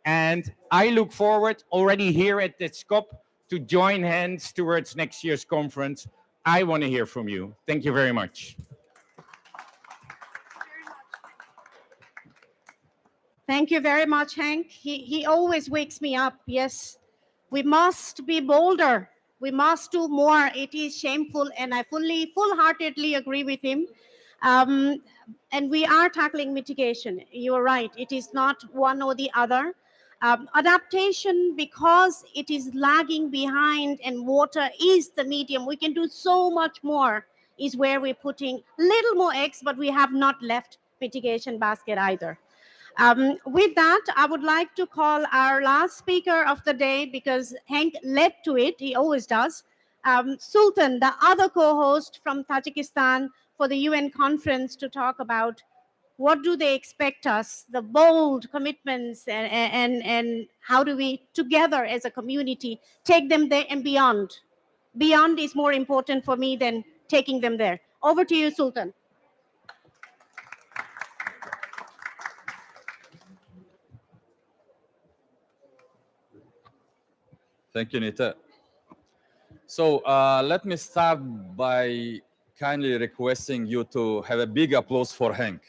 and I look forward already here at this COP to join hands towards next year's conference. I want to hear from you. Thank you very much. Thank you very much, Hank. He always wakes me up. Yes, we must be bolder. We must do more. It is shameful, and I full-heartedly agree with him. And we are tackling mitigation. You're right. It is not one or the other. Adaptation, because it is lagging behind and water is the medium, we can do so much more, is where we're putting little more eggs, but we have not left mitigation basket either. With that, I would like to call our last speaker of the day, because Henk led to it, he always does, Sultan, the other co-host from Tajikistan for the UN conference, to talk about what do they expect us, the bold commitments, and how do we, together as a community, take them there and beyond. Beyond is more important for me than taking them there. Over to you, Sultan. Thank you, Nita. So let me start by kindly requesting you to have a big applause for Henk.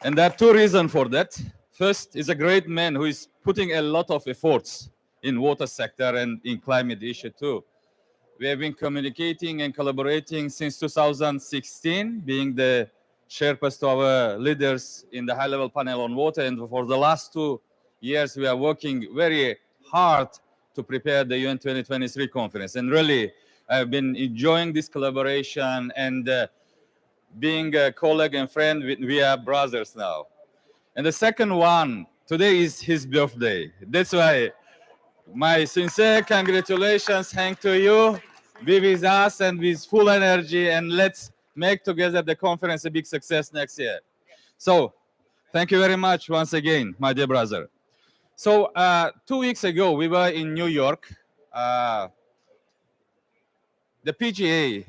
And there are two reasons for that. First, he's a great man who is putting a lot of efforts in water sector and in climate issue too. We have been communicating and collaborating since 2016, being the Sherpas to our leaders in the high-level panel on water. And for the last 2 years, we are working very hard to prepare the UN 2023 conference. And really, I've been enjoying this collaboration. And being a colleague and friend, we are brothers now. And the second one, today is his birthday. That's why my sincere congratulations hang to you. Be with us and with full energy, and let's make together the conference a big success next year. So thank you very much once again, my dear brother. So 2 weeks ago, we were in New York. The PGA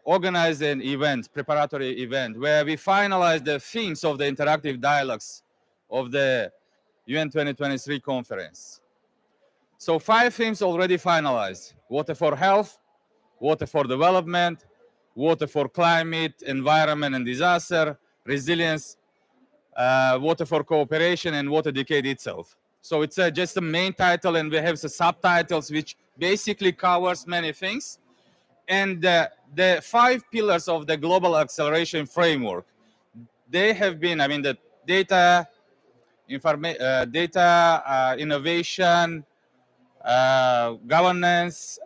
organized an event, preparatory event, where we finalized the themes of the interactive dialogues of the UN 2023 conference. So 5 themes already finalized: water for health, water for development, water for climate, environment and disaster, resilience, water for cooperation, and water decade itself. So it's just the main title, and we have the subtitles, which basically covers many things. And the 5 pillars of the global acceleration framework, they have been, I mean, the data, innovation, governance,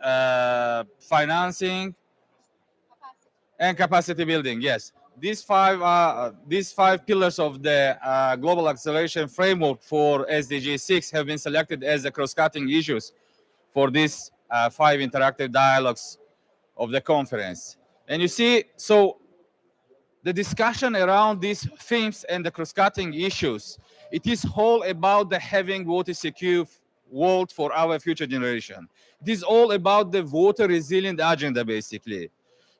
financing, and capacity building. Yes, these 5 pillars of the global acceleration framework for SDG 6 have been selected as the cross-cutting issues for these 5 interactive dialogues of the conference. And you see, so the discussion around these themes and the cross-cutting issues, it is all about the having water secure world for our future generation. It is all about the water resilient agenda, basically.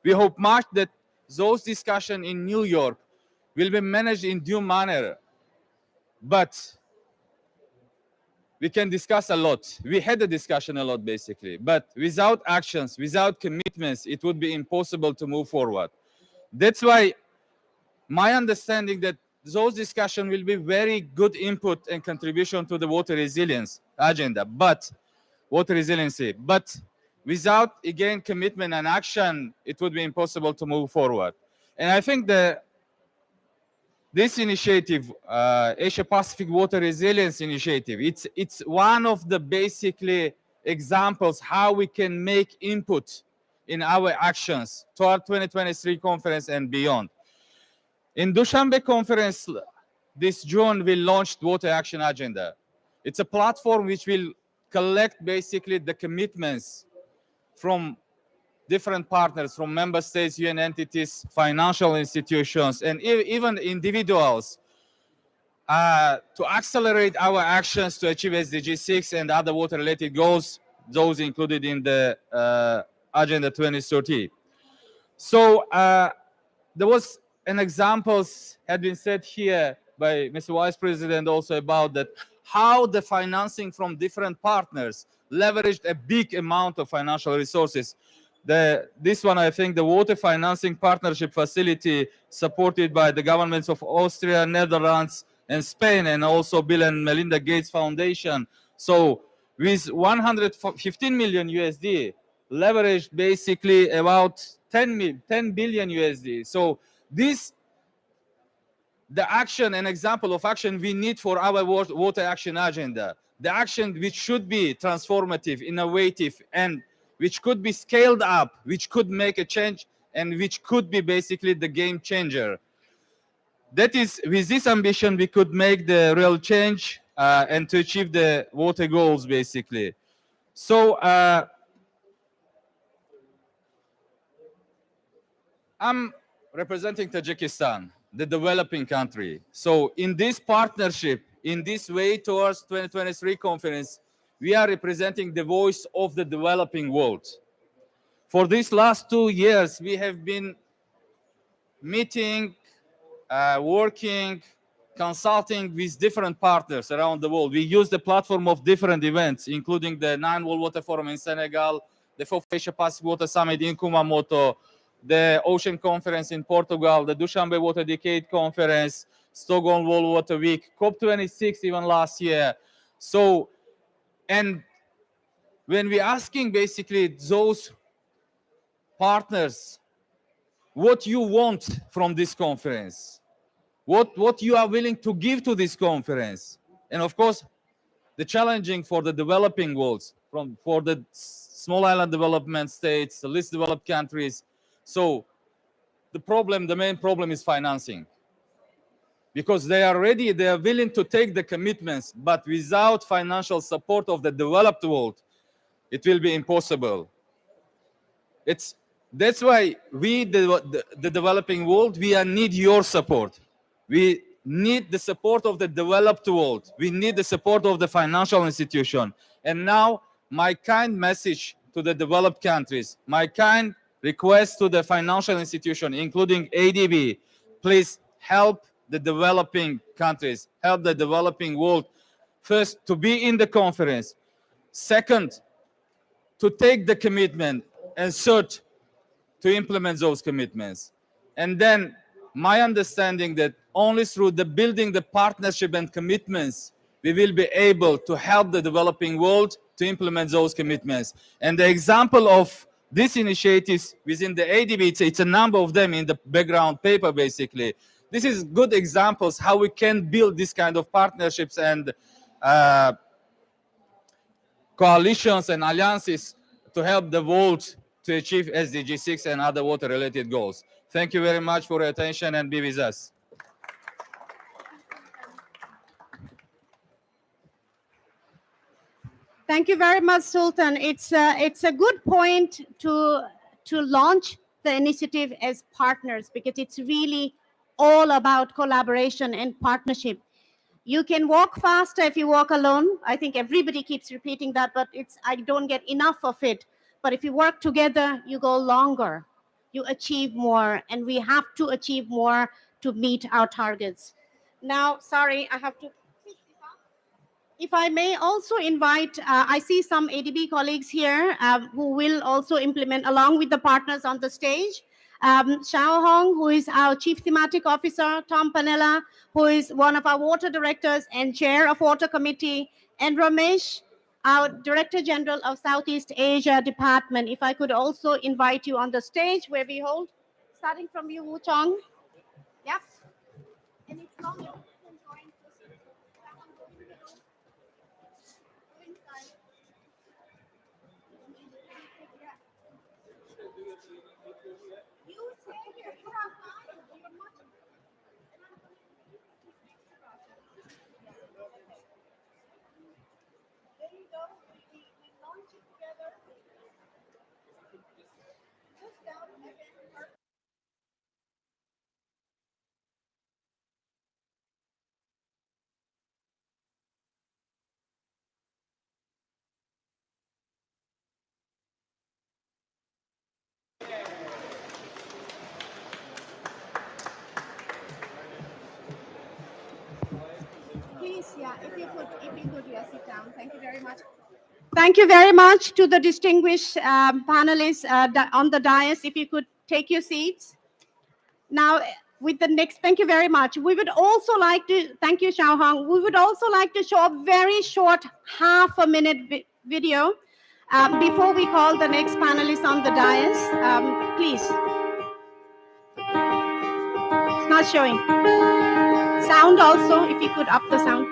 We hope much that those discussions in New York will be managed in due manner, but we can discuss a lot. We had a discussion a lot, basically, but without actions, without commitments, it would be impossible to move forward. That's why my understanding that those discussions will be very good input and contribution to the water resilience agenda, but water resiliency. But without, again, commitment and action, it would be impossible to move forward. And I think this initiative, Asia Pacific Water Resilience Initiative, it's one of the basically examples how we can make input in our actions toward 2023 conference and beyond. In Dushanbe conference this June, we launched Water Action Agenda. It's a platform which will collect basically the commitments from different partners, from member states, UN entities, financial institutions, and even individuals to accelerate our actions to achieve SDG 6 and other water-related goals, those included in the Agenda 2030. So there was an examples had been said here by Mr. Vice President also about that how the financing from different partners leveraged a big amount of financial resources. This one, I think, the Water Financing Partnership Facility supported by the governments of Austria, Netherlands, and Spain, and also Bill and Melinda Gates Foundation. So with 115 million USD, leveraged basically about 10 billion USD. So this, the action, an example of action we need for our water action agenda. The action which should be transformative, innovative, and which could be scaled up, which could make a change, and which could be basically the game changer. That is, with this ambition, we could make the real change and to achieve the water goals, basically. So I'm representing Tajikistan, the developing country. So in this partnership, in this way towards 2023 conference, we are representing the voice of the developing world. For these last 2 years, we have been meeting, working, consulting with different partners around the world. We use the platform of different events, including the 9 World Water Forum in Senegal, the 4th Asia Pacific Water Summit in Kumamoto, the Ocean Conference in Portugal, the Dushanbe Water Decade Conference, Stockholm World Water Week, COP26 even last year. So, and when we're asking basically those partners what you want from this conference, what you are willing to give to this conference, and of course, the challenging for the developing worlds, for the small island development states, the least developed countries. So the main problem is financing. Because they are ready, they are willing to take the commitments, but without financial support of the developed world, it will be impossible. That's why we, the developing world, we need your support. We need the support of the developed world. We need the support of the financial institution. And now, my kind message to the developed countries, my kind request to the financial institution, including ADB, please help the developing countries, help the developing world, first, to be in the conference. Second, to take the commitment. And third, to implement those commitments. And then my understanding that only through the building the partnership and commitments, we will be able to help the developing world to implement those commitments. And the example of these initiatives within the ADB, it's a number of them in the background paper, basically. This is good examples how we can build this kind of partnerships and coalitions and alliances to help the world to achieve SDG 6 and other water-related goals. Thank you very much for your attention, and be with us. Thank you very much, Sultan. It's a good point to launch the initiative as partners, because it's really all about collaboration and partnership. You can walk faster if you walk alone. I think everybody keeps repeating that, but I don't get enough of it. But if you work together, you go longer, you achieve more, and we have to achieve more to meet our targets. Now, sorry, I have to. If I may also invite, I see some ADB colleagues here who will also implement along with the partners on the stage. Xiao Hong, who is our Chief Thematic Officer, Tom Panella, who is one of our water directors and chair of Water Committee, and Ramesh, our Director General of Southeast Asia Department. If I could also invite you on the stage where we hold, starting from you, Wu Chong. Yep. And it's long. Please, yeah, if you could, yeah, sit down. Thank you very much. Thank you very much to the distinguished panelists on the dais. If you could take your seats. Now, with the next, thank you very much. We would also like to, thank you, Xiao Hong. We would also like to show a very short half-a-minute video before we call the next panelist on the dais. Please. It's not showing. Sound also, if you could up the sound.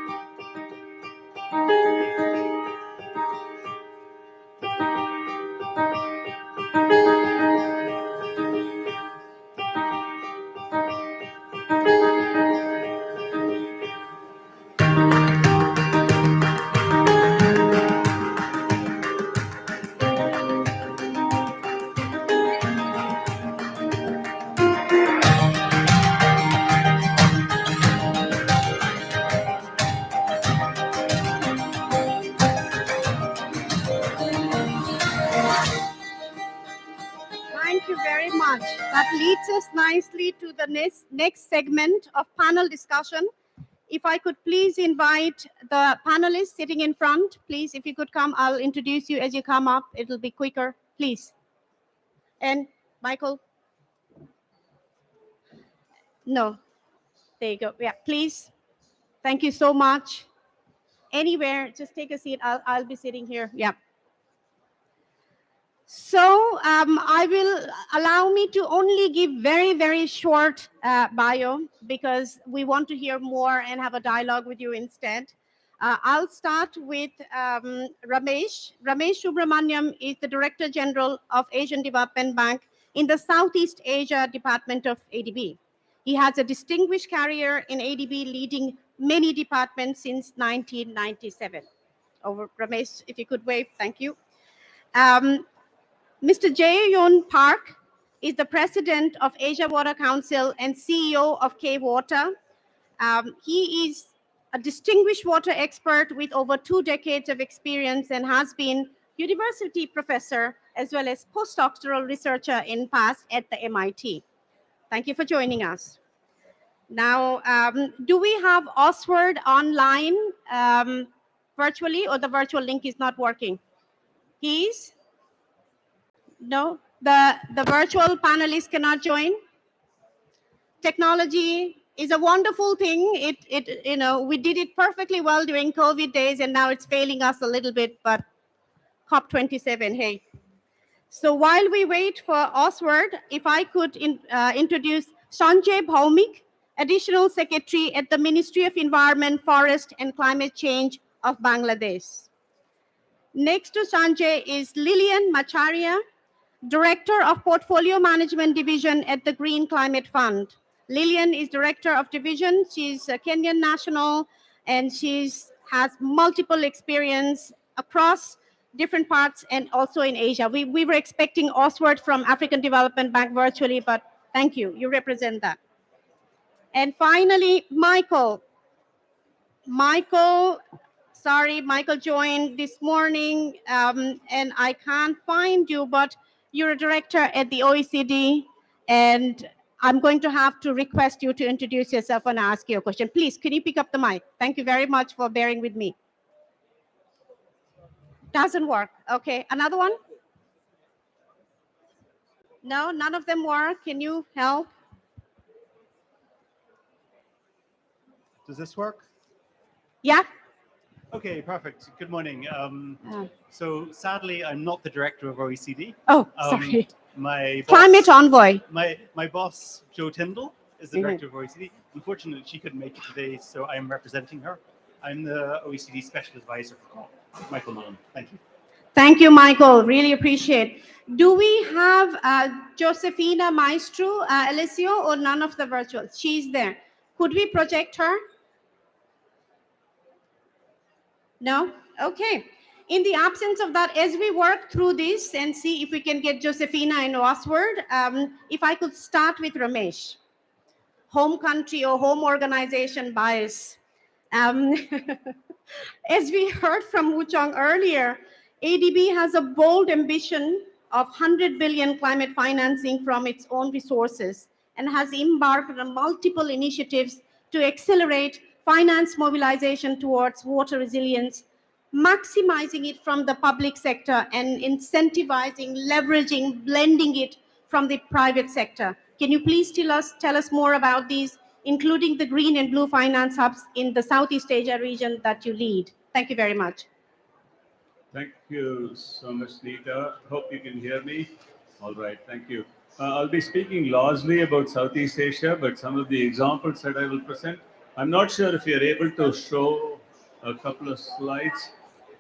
Thank you very much. That leads us nicely to the next segment of panel discussion. If I could please invite the panelists sitting in front, please, if you could come, I'll introduce you as you come up. It'll be quicker, please. And Michael? No. There you go. Yeah, please. Thank you so much. Anywhere, just take a seat. I'll be sitting here. Yeah. So I will allow me to only give very, very short bio, because we want to hear more and have a dialogue with you instead. I'll start with Ramesh. Ramesh Subramaniam is the Director General of Asian Development Bank, in the Southeast Asia Department of ADB. He has a distinguished career in ADB, leading many departments since 1997. Over, Ramesh, if you could wave, thank you. Mr. Jae-Yoon Park is the president of Asia Water Council and CEO of K-Water. He is a distinguished water expert with over 2 decades of experience and has been university professor as well as postdoctoral researcher in past at the MIT. Thank you for joining us. Now, do we have Oswald online virtually, or the virtual link is not working? He's? No, the virtual panelists cannot join. Technology is a wonderful thing. We did it perfectly well during COVID days, and now it's failing us a little bit, but COP27, hey. So while we wait for Oswald, if I could introduce Sanjay Bhaumik, Additional Secretary at the Ministry of Environment, Forest and Climate Change of Bangladesh. Next to Sanjay is Lilian Macharia, Director of Portfolio Management Division at the Green Climate Fund. Lilian is Director of Division. She's a Kenyan national, and she has multiple experience across different parts and also in Asia. We were expecting Oswald from African Development Bank virtually, but thank you. You represent that. And finally, Michael. Michael joined this morning, and I can't find you, but you're a director at the OECD, and I'm going to have to request you to introduce yourself and ask you a question. Please, can you pick up the mic? Thank you very much for bearing with me. Doesn't work. Okay, another one? No, none of them work. Can you help? Does this work? Yeah. Okay, perfect. Good morning. So sadly, I'm not the director of OECD. Oh, sorry. My boss, Climate Envoy. My boss, Joe Tyndall, is the director of OECD. Unfortunately, she couldn't make it today, so I'm representing her. I'm the OECD Special Advisor for COP, Michael Nolan. Thank you. Thank you, Michael. Really appreciate. Do we have Josefina Maestro, Alessio, or none of the virtual? She's there. Could we project her? No? Okay. In the absence of that, as we work through this and see if we can get Josefina and Oswald, if I could start with Ramesh. Home country or home organization bias. As we heard from Wuchong earlier, ADB has a bold ambition of 100 billion climate financing from its own resources and has embarked on multiple initiatives to accelerate finance mobilization towards water resilience, maximizing it from the public sector and incentivizing, leveraging, blending it from the private sector. Can you please tell us more about these, including the green and blue finance hubs in the Southeast Asia region that you lead? Thank you very much. Thank you so much, Nita. Hope you can hear me. All right, thank you. I'll be speaking largely about Southeast Asia, but some of the examples that I will present, I'm not sure if you're able to show a couple of slides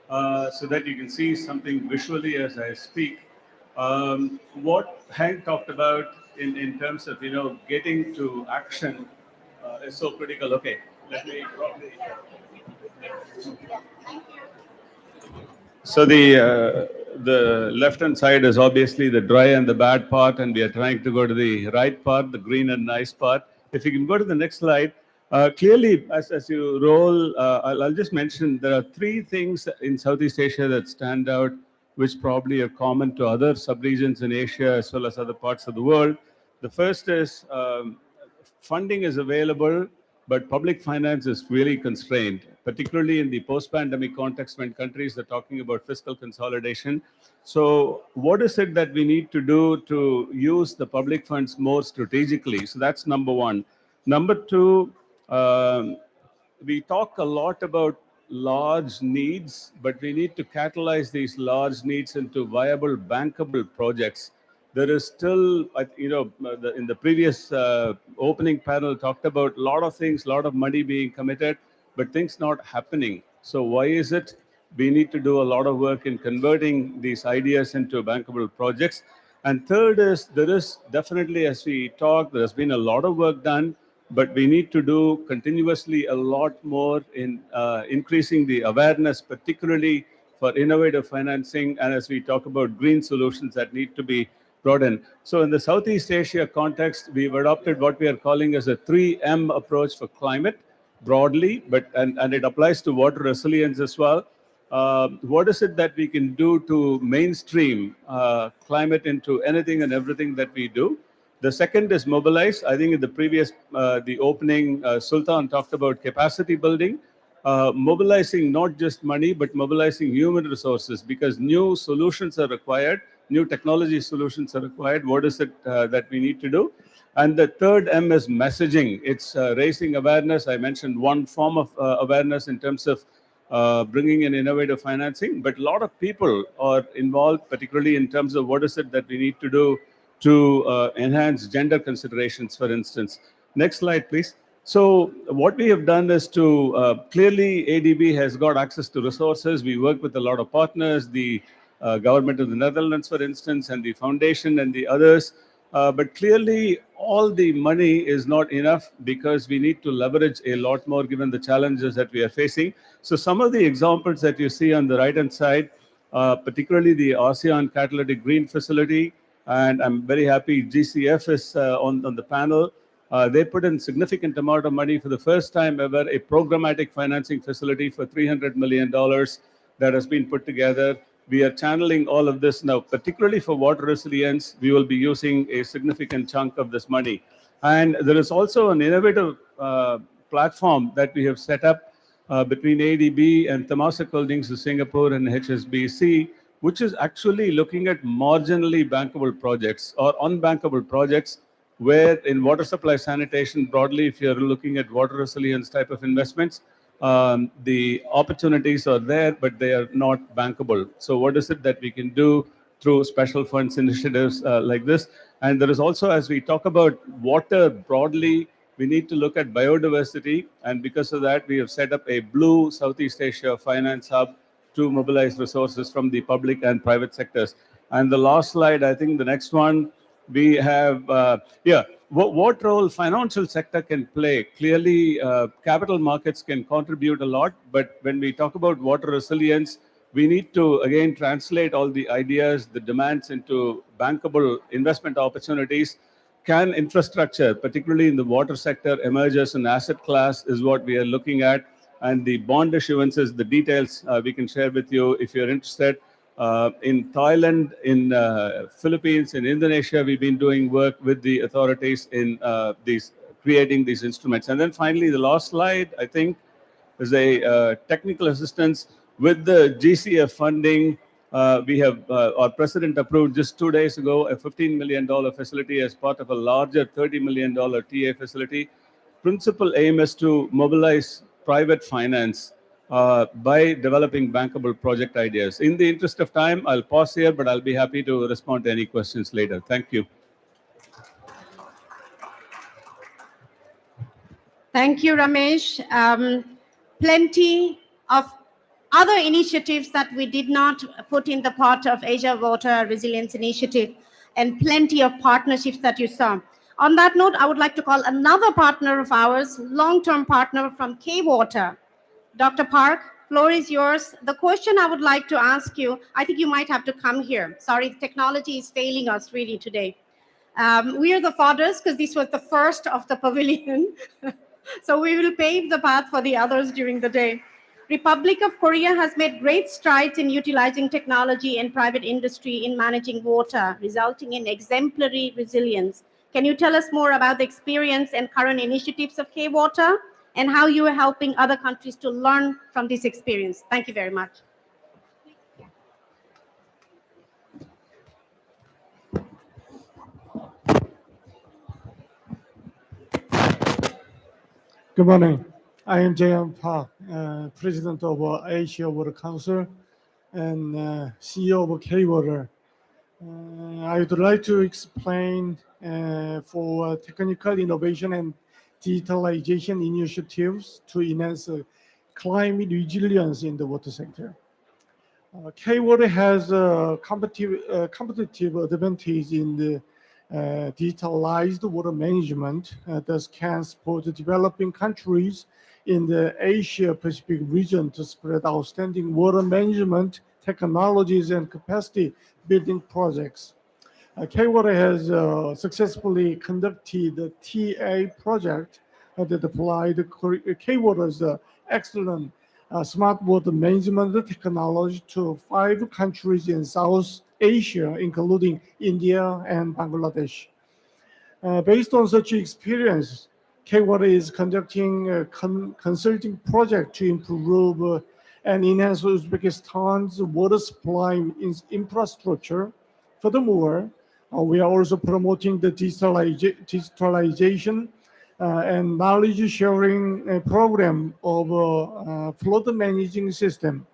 so that you can see something visually as I speak. What Hank talked about in terms of, getting to action is so critical. Okay, let me probably... So the left-hand side is obviously the dry and the bad part, and we are trying to go to the right part, the green and nice part. If you can go to the next slide. Clearly, as you roll, I'll just mention there are 3 things in Southeast Asia that stand out, which probably are common to other subregions in Asia as well as other parts of the world. The first is funding is available, but public finance is really constrained, particularly in the post-pandemic context when countries are talking about fiscal consolidation. So what is it that we need to do to use the public funds more strategically? So that's number one. Number two, we talk a lot about large needs, but we need to catalyze these large needs into viable, bankable projects. There is still, in the previous opening panel talked about a lot of things, a lot of money being committed, but things not happening. So why is it? We need to do a lot of work in converting these ideas into bankable projects. And third is there is definitely, as we talk, there's been a lot of work done, but we need to do continuously a lot more in increasing the awareness, particularly for innovative financing, and as we talk about green solutions that need to be brought in. So in the Southeast Asia context, we've adopted what we are calling as a 3M approach for climate broadly, but and it applies to water resilience as well. What is it that we can do to mainstream climate into anything and everything that we do? The second is mobilize. I think in the previous, the opening, Sultan talked about capacity building, mobilizing not just money, but mobilizing human resources, because new solutions are required, new technology solutions are required. What is it that we need to do? And the third M is messaging. It's raising awareness. I mentioned one form of awareness in terms of bringing in innovative financing, but a lot of people are involved, particularly in terms of what is it that we need to do to enhance gender considerations, for instance. Next slide, please. So what we have done is to clearly ADB has got access to resources. We work with a lot of partners, the government of the Netherlands, for instance, and the foundation and the others. But clearly, all the money is not enough because we need to leverage a lot more given the challenges that we are facing. So some of the examples that you see on the right-hand side, particularly the ASEAN Catalytic Green Facility, and I'm very happy GCF is on the panel. They put in significant amount of money for the first time ever, a programmatic financing facility for $300 million that has been put together. We are channeling all of this now, particularly for water resilience. We will be using a significant chunk of this money. And there is also an innovative platform that we have set up between ADB and Temasek Holdings of Singapore and HSBC, which is actually looking at marginally bankable projects or unbankable projects, where in water supply sanitation broadly, if you're looking at water resilience type of investments, the opportunities are there, but they are not bankable. So what is it that we can do through special funds initiatives like this? And there is also, as we talk about water broadly, we need to look at biodiversity. And because of that, we have set up a Blue Southeast Asia Finance Hub to mobilize resources from the public and private sectors. And the last slide, I think the next one, we have, what role financial sector can play? Clearly, capital markets can contribute a lot, but when we talk about water resilience, we need to, again, translate all the ideas, the demands into bankable investment opportunities. Can infrastructure, particularly in the water sector, emerge as an asset class is what we are looking at. And the bond issuances, the details we can share with you if you're interested. In Thailand, in Philippines, in Indonesia, we've been doing work with the authorities in creating these instruments. And then finally, the last slide, I think, is a technical assistance with the GCF funding. We have, our president approved just 2 days ago, a $15 million facility as part of a larger $30 million TA facility. Principal aim is to mobilize private finance by developing bankable project ideas. In the interest of time, I'll pause here, but I'll be happy to respond to any questions later. Thank you. Thank you, Ramesh. Plenty of other initiatives that we did not put in the pot of Asia Water Resilience Initiative, and plenty of partnerships that you saw. On that note, I would like to call another partner of ours, long-term partner from K-Water. Dr. Park, floor is yours. The question I would like to ask you, I think you might have to come here. Sorry, technology is failing us really today. We are the fathers because this was the first of the pavilion. So we will pave the path for the others during the day. Republic of Korea has made great strides in utilizing technology and private industry in managing water, resulting in exemplary resilience. Can you tell us more about the experience and current initiatives of K-Water and how you are helping other countries to learn from this experience? Thank you very much. Good morning. I am Jayan Park, President of Asia Water Council and CEO of K-Water. I would like to explain for technical innovation and digitalization initiatives to enhance climate resilience in the water sector. K-Water has a competitive advantage in the digitalized water management, thus can support the developing countries in the Asia-Pacific region to spread outstanding water management technologies and capacity building projects. K-Water has successfully conducted the TA project that applied K-Water's excellent smart water management technology to 5 countries in South Asia, including India and Bangladesh. Based on such experience, K-Water is conducting a consulting project to improve and enhance Uzbekistan's water supply infrastructure. Furthermore, we are also promoting the digitalization and knowledge sharing program of flood managing system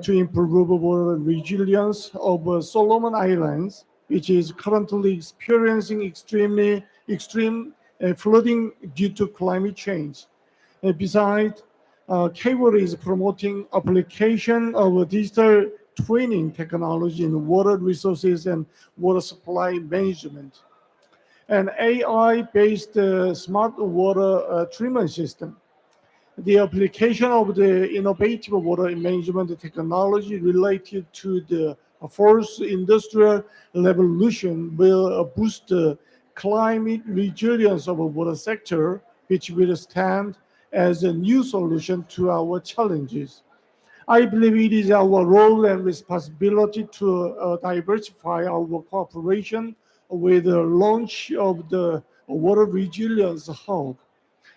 to improve water resilience of Solomon Islands, which is currently experiencing extreme flooding due to climate change. Besides, K-Water is promoting application of digital twinning technology in water resources and water supply management. An AI-based smart water treatment system. The application of the innovative water management technology related to the fourth industrial revolution will boost the climate resilience of the water sector, which will stand as a new solution to our challenges. I believe it is our role and responsibility to diversify our cooperation with the launch of the Water Resilience Hub.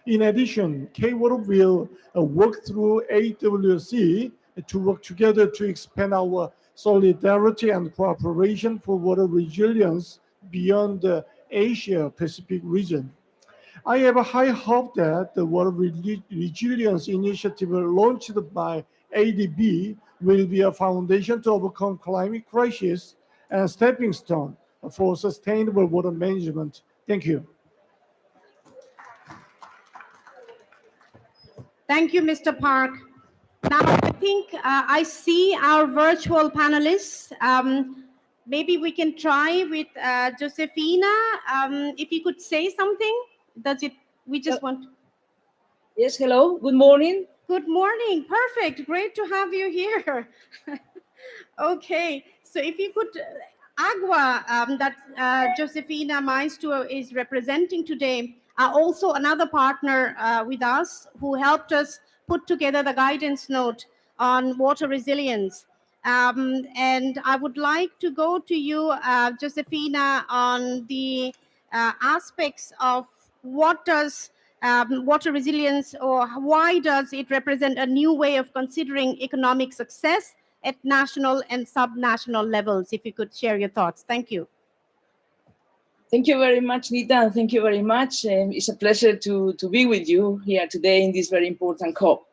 In addition, K-Water will work through AWC to work together to expand our solidarity and cooperation for water resilience beyond the Asia-Pacific region. I have a high hope that the Water Resilience Initiative launched by AfDB will be a foundation to overcome climate crisis and a stepping stone for sustainable water management. Thank you. Thank you, Mr. Park. Now, I think I see our virtual panelists. Maybe we can try with Josefina. If you could say something, we just want. Yes, hello, good morning. Good morning, perfect, great to have you here. Okay, so if you could, Aqua, that Josefina Maestro is representing today, are also another partner with us who helped us put together the guidance note on water resilience. And I would like to go to you, Josefina, on the aspects of what does water resilience, or why does it represent a new way of considering economic success at national and subnational levels? If you could share your thoughts. Thank you. Thank you very much, Nita, and thank you very much. It's a pleasure to be with you here today in this very important COP.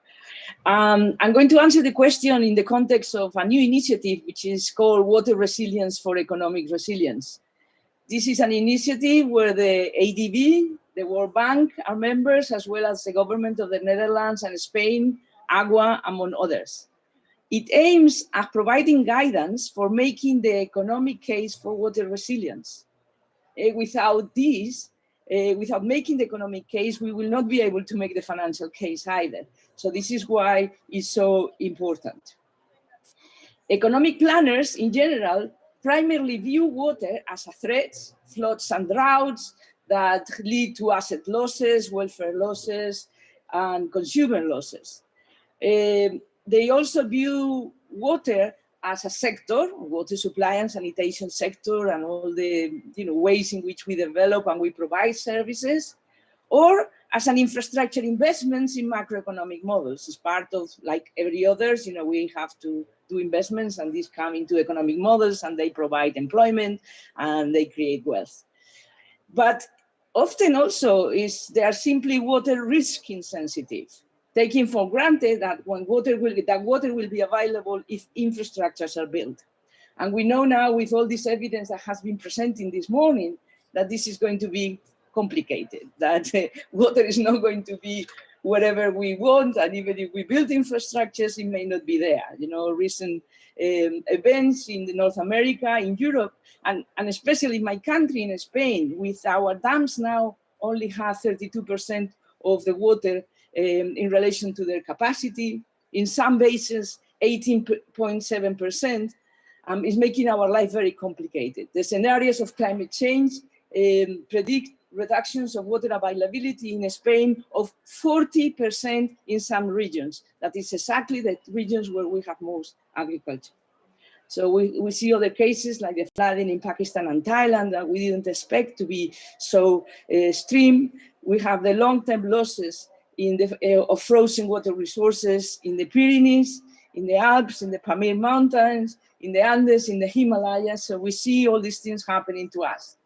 I'm going to answer the question in the context of a new initiative, which is called Water Resilience for Economic Resilience. This is an initiative where the AfDB, the World Bank are members, as well as the government of the Netherlands and Spain, Aqua, among others. It aims at providing guidance for making the economic case for water resilience. Without this, without making the economic case, we will not be able to make the financial case either. So this is why it's so important. Economic planners in general primarily view water as a threat, floods and droughts that lead to asset losses, welfare losses, and consumer losses. They also view water as a sector, water supply and sanitation sector, and all the ways in which we develop and we provide services, or as an infrastructure investments in macroeconomic models. As part of, like every others, we have to do investments, and these come into economic models, and they provide employment and they create wealth. But often also they are simply water risk insensitive, taking for granted that water will be available if infrastructures are built. And we know now, with all this evidence that has been presented this morning, that this is going to be complicated, that water is not going to be wherever we want, and even if we build infrastructures, it may not be there. You know, recent events in North America, in Europe, and especially my country, in Spain, with our dams now only have 32% of the water in relation to their capacity. In some basins, 18.7%, is making our life very complicated. The scenarios of climate change predict reductions of water availability in Spain of 40% in some regions. That is exactly the regions where we have most agriculture. So we see other cases like the flooding in Pakistan and Thailand that we didn't expect to be so extreme. We have the long-term losses in the, of frozen water resources in the Pyrenees, in the Alps, in the Pamir Mountains, in the Andes, in the Himalayas. So we see all these things happening to us.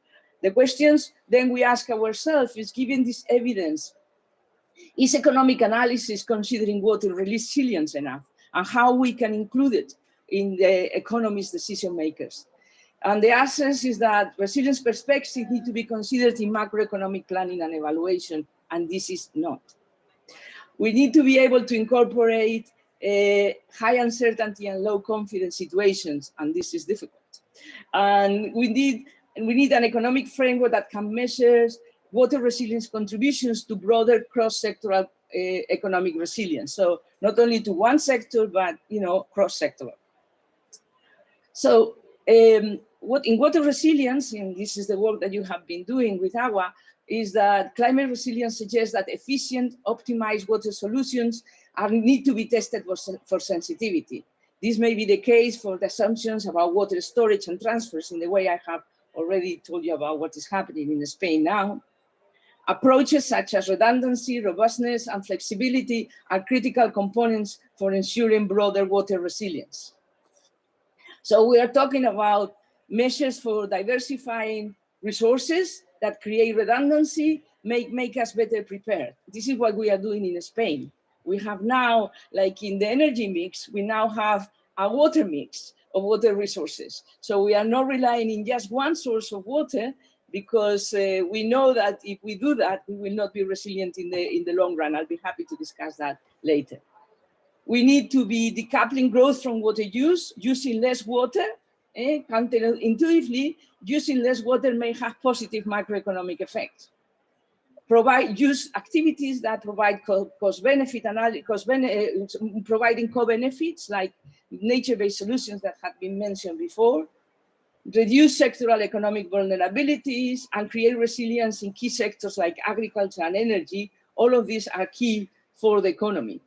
The questions then we ask ourselves is, given this evidence, is economic analysis considering water resilience enough, and how we can include it in the economy's decision makers? And the answer is that resilience perspectives need to be considered in macroeconomic planning and evaluation, and this is not. We need to be able to incorporate high uncertainty and low confidence situations, and this is difficult. And we need an economic framework that can measure water resilience contributions to broader cross-sectoral economic resilience. So not only to one sector, but cross-sectoral. So in water resilience, and this is the work that you have been doing with Aqua, is that climate resilience suggests that efficient, optimized water solutions need to be tested for sensitivity. This may be the case for the assumptions about water storage and transfers in the way I have already told you about what is happening in Spain now. Approaches such as redundancy, robustness, and flexibility are critical components for ensuring broader water resilience. So we are talking about measures for diversifying resources that create redundancy, make us better prepared. This is what we are doing in Spain. We have now, like in the energy mix, we now have a water mix of water resources. So we are not relying on just one source of water, because we know that if we do that, we will not be resilient in the long run. I'll be happy to discuss that later. We need to be decoupling growth from water use, using less water. Counterintuitively, using less water may have positive macroeconomic effects. Use activities that provide cost-benefit analysis, providing co-benefits like nature-based solutions that have been mentioned before. Reduce sectoral economic vulnerabilities and create resilience in key sectors like agriculture and energy. All of these are key for the economy.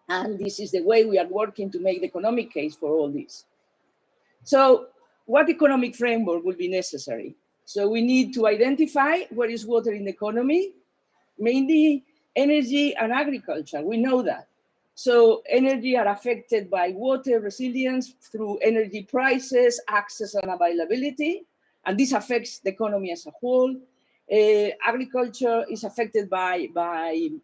And this is the way we are working to make the economic case for all this. So what economic framework will be necessary? So we need to identify what is water in the economy, mainly energy and agriculture. We know that. So energy are affected by water resilience through energy prices, access and availability, and this affects the economy as a whole. Agriculture is affected by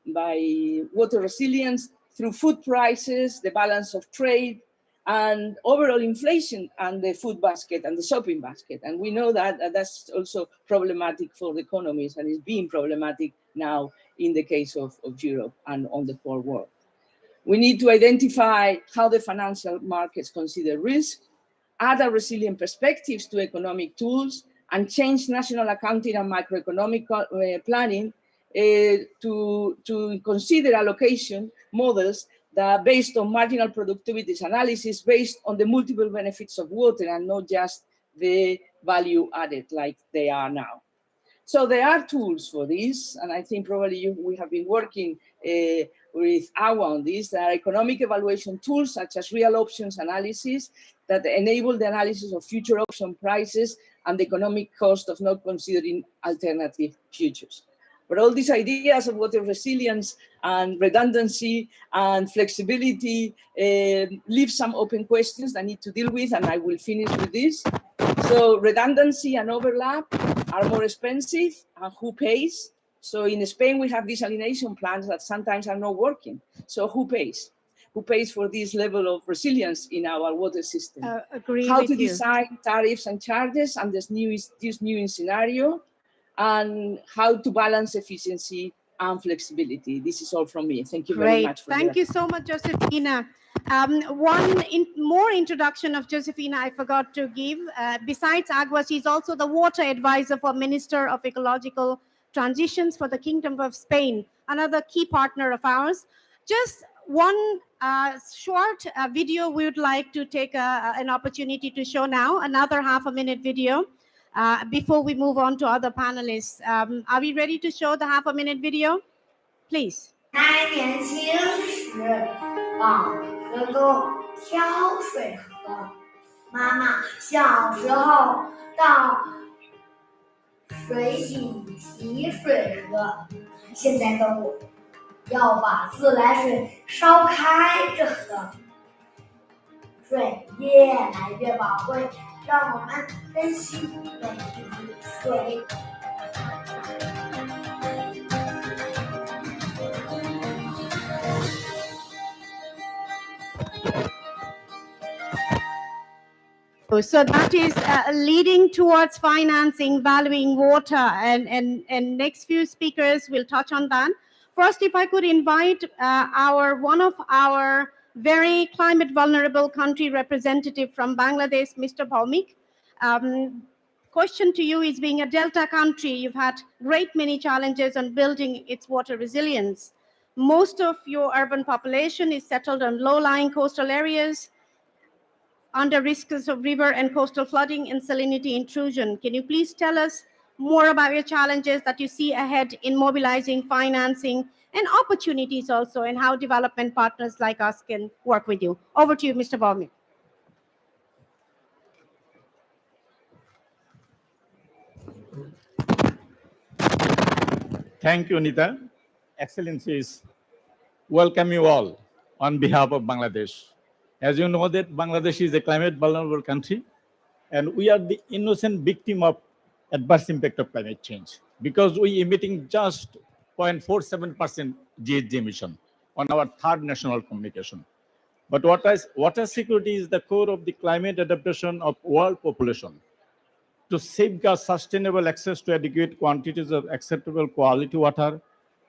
water resilience through food prices, the balance of trade, and overall inflation and the food basket and the shopping basket. And we know that that's also problematic for the economies, and is being problematic now in the case of Europe and on the whole world. We need to identify how the financial markets consider risk, add a resilient perspectives to economic tools, and change national accounting and macroeconomic planning to consider allocation models that are based on marginal productivities analysis, based on the multiple benefits of water and not just the value added like they are now. So there are tools for this, and I think probably we have been working with Aqua on this. There are economic evaluation tools such as real options analysis that enable the analysis of future option prices and the economic cost of not considering alternative futures. But all these ideas of water resilience and redundancy and flexibility leave some open questions that need to deal with, and I will finish with this. So redundancy and overlap are more expensive, and who pays? So in Spain, we have desalination plants that sometimes are not working. So who pays? Who pays for this level of resilience in our water system? How to design tariffs and charges and this new scenario, and how to balance efficiency and flexibility. This is all from me. Thank you very much. Thank you so much, Josefina. More introduction of Josefina I forgot to give. Besides Agua, she's also the water advisor for Minister of Ecological Transitions for the Kingdom of Spain, another key partner of ours. Just one short video we would like to take an opportunity to show now, another half-a-minute video before we move on to other panelists. Are we ready to show the half-a-minute video? Please. 年轻时，绑着狗挑水喝。妈妈小时候到水井提水喝，现在的我要把自来水烧开着喝。水越来越宝贵，让我们珍惜每一滴水。So that is leading towards financing, valuing water, and next few speakers will touch on that. First, if I could invite one of our very climate vulnerable country representative from Bangladesh, Mr. Bhaumik. Question to you is, being a delta country, you've had great many challenges on building its water resilience. Most of your urban population is settled on low-lying coastal areas, under risks of river and coastal flooding and salinity intrusion. Can you please tell us more about your challenges that you see ahead in mobilizing financing and opportunities also, and how development partners like us can work with you? Over to you, Mr. Bhaumik. Thank you, Nita. Excellencies, welcome you all on behalf of Bangladesh. As you know that Bangladesh is a climate vulnerable country, and we are the innocent victim of adverse impact of climate change, because we emitting just 0.47% GHG emission on our third national communication. But water security is the core of the climate adaptation of world population. To safeguard sustainable access to adequate quantities of acceptable quality water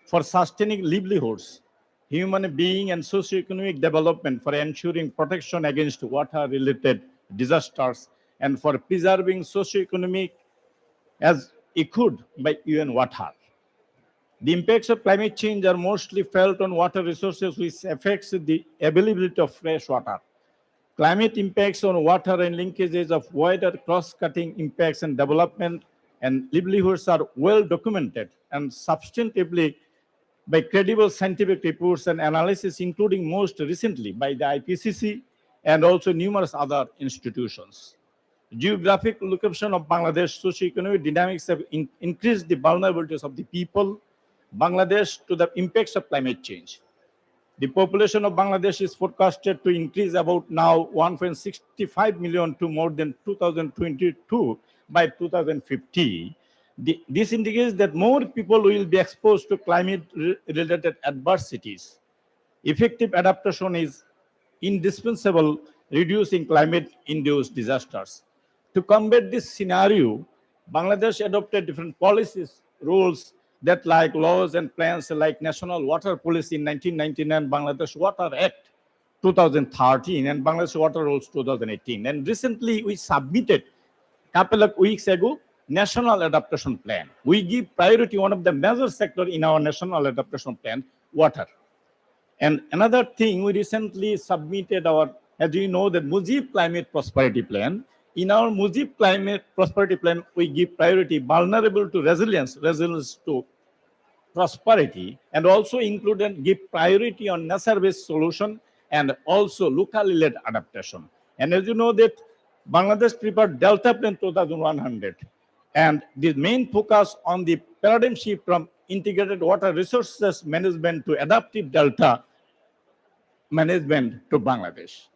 for sustaining livelihoods, human being and socio-economic development, for ensuring protection against water-related disasters, and for preserving socio-economic as echoed by UN Water. The impacts of climate change are mostly felt on water resources, which affects the availability of fresh water. Climate impacts on water and linkages of wider cross-cutting impacts and development and livelihoods are well documented and substantively by credible scientific reports and analysis, including most recently by the IPCC and also numerous other institutions. Geographic location of Bangladesh socio-economic dynamics have increased the vulnerabilities of the people Bangladesh to the impacts of climate change. The population of Bangladesh is forecasted to increase about now 1.65 million to more than 2022 by 2050. This indicates that more people will be exposed to climate-related adversities. Effective adaptation is indispensable, reducing climate-induced disasters. To combat this scenario, Bangladesh adopted different policies, rules that like laws and plans like National Water Policy in 1999, Bangladesh Water Act 2013, and Bangladesh Water Rules 2018. And recently we submitted a couple of weeks ago National Adaptation Plan. We give priority, one of the major sector in our National Adaptation Plan, water. And another thing, we recently submitted our, as you know, the Mujib Climate Prosperity Plan. In our Mujib Climate Prosperity Plan, we give priority vulnerable to resilience, resilience to prosperity, and also include and give priority on nature-based solution and also locally led adaptation. And as you know that Bangladesh prepared Delta Plan 2100, and the main focus on the paradigm shift from integrated water resources management to adaptive delta management to Bangladesh.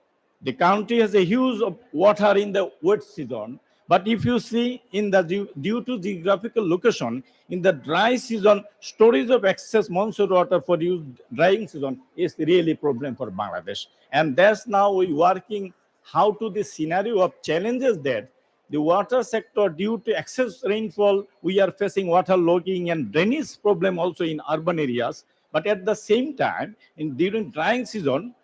The country has a huge of water in the wet season, but if you see in the due to geographical location, in the dry season, storage of excess monsoon water for use drying season is really a problem for Bangladesh. And that's now we working how to this scenario of challenges that The water sector, due to excess rainfall, we are facing water logging and drainage problem also in urban areas. But at the same time, during drying season,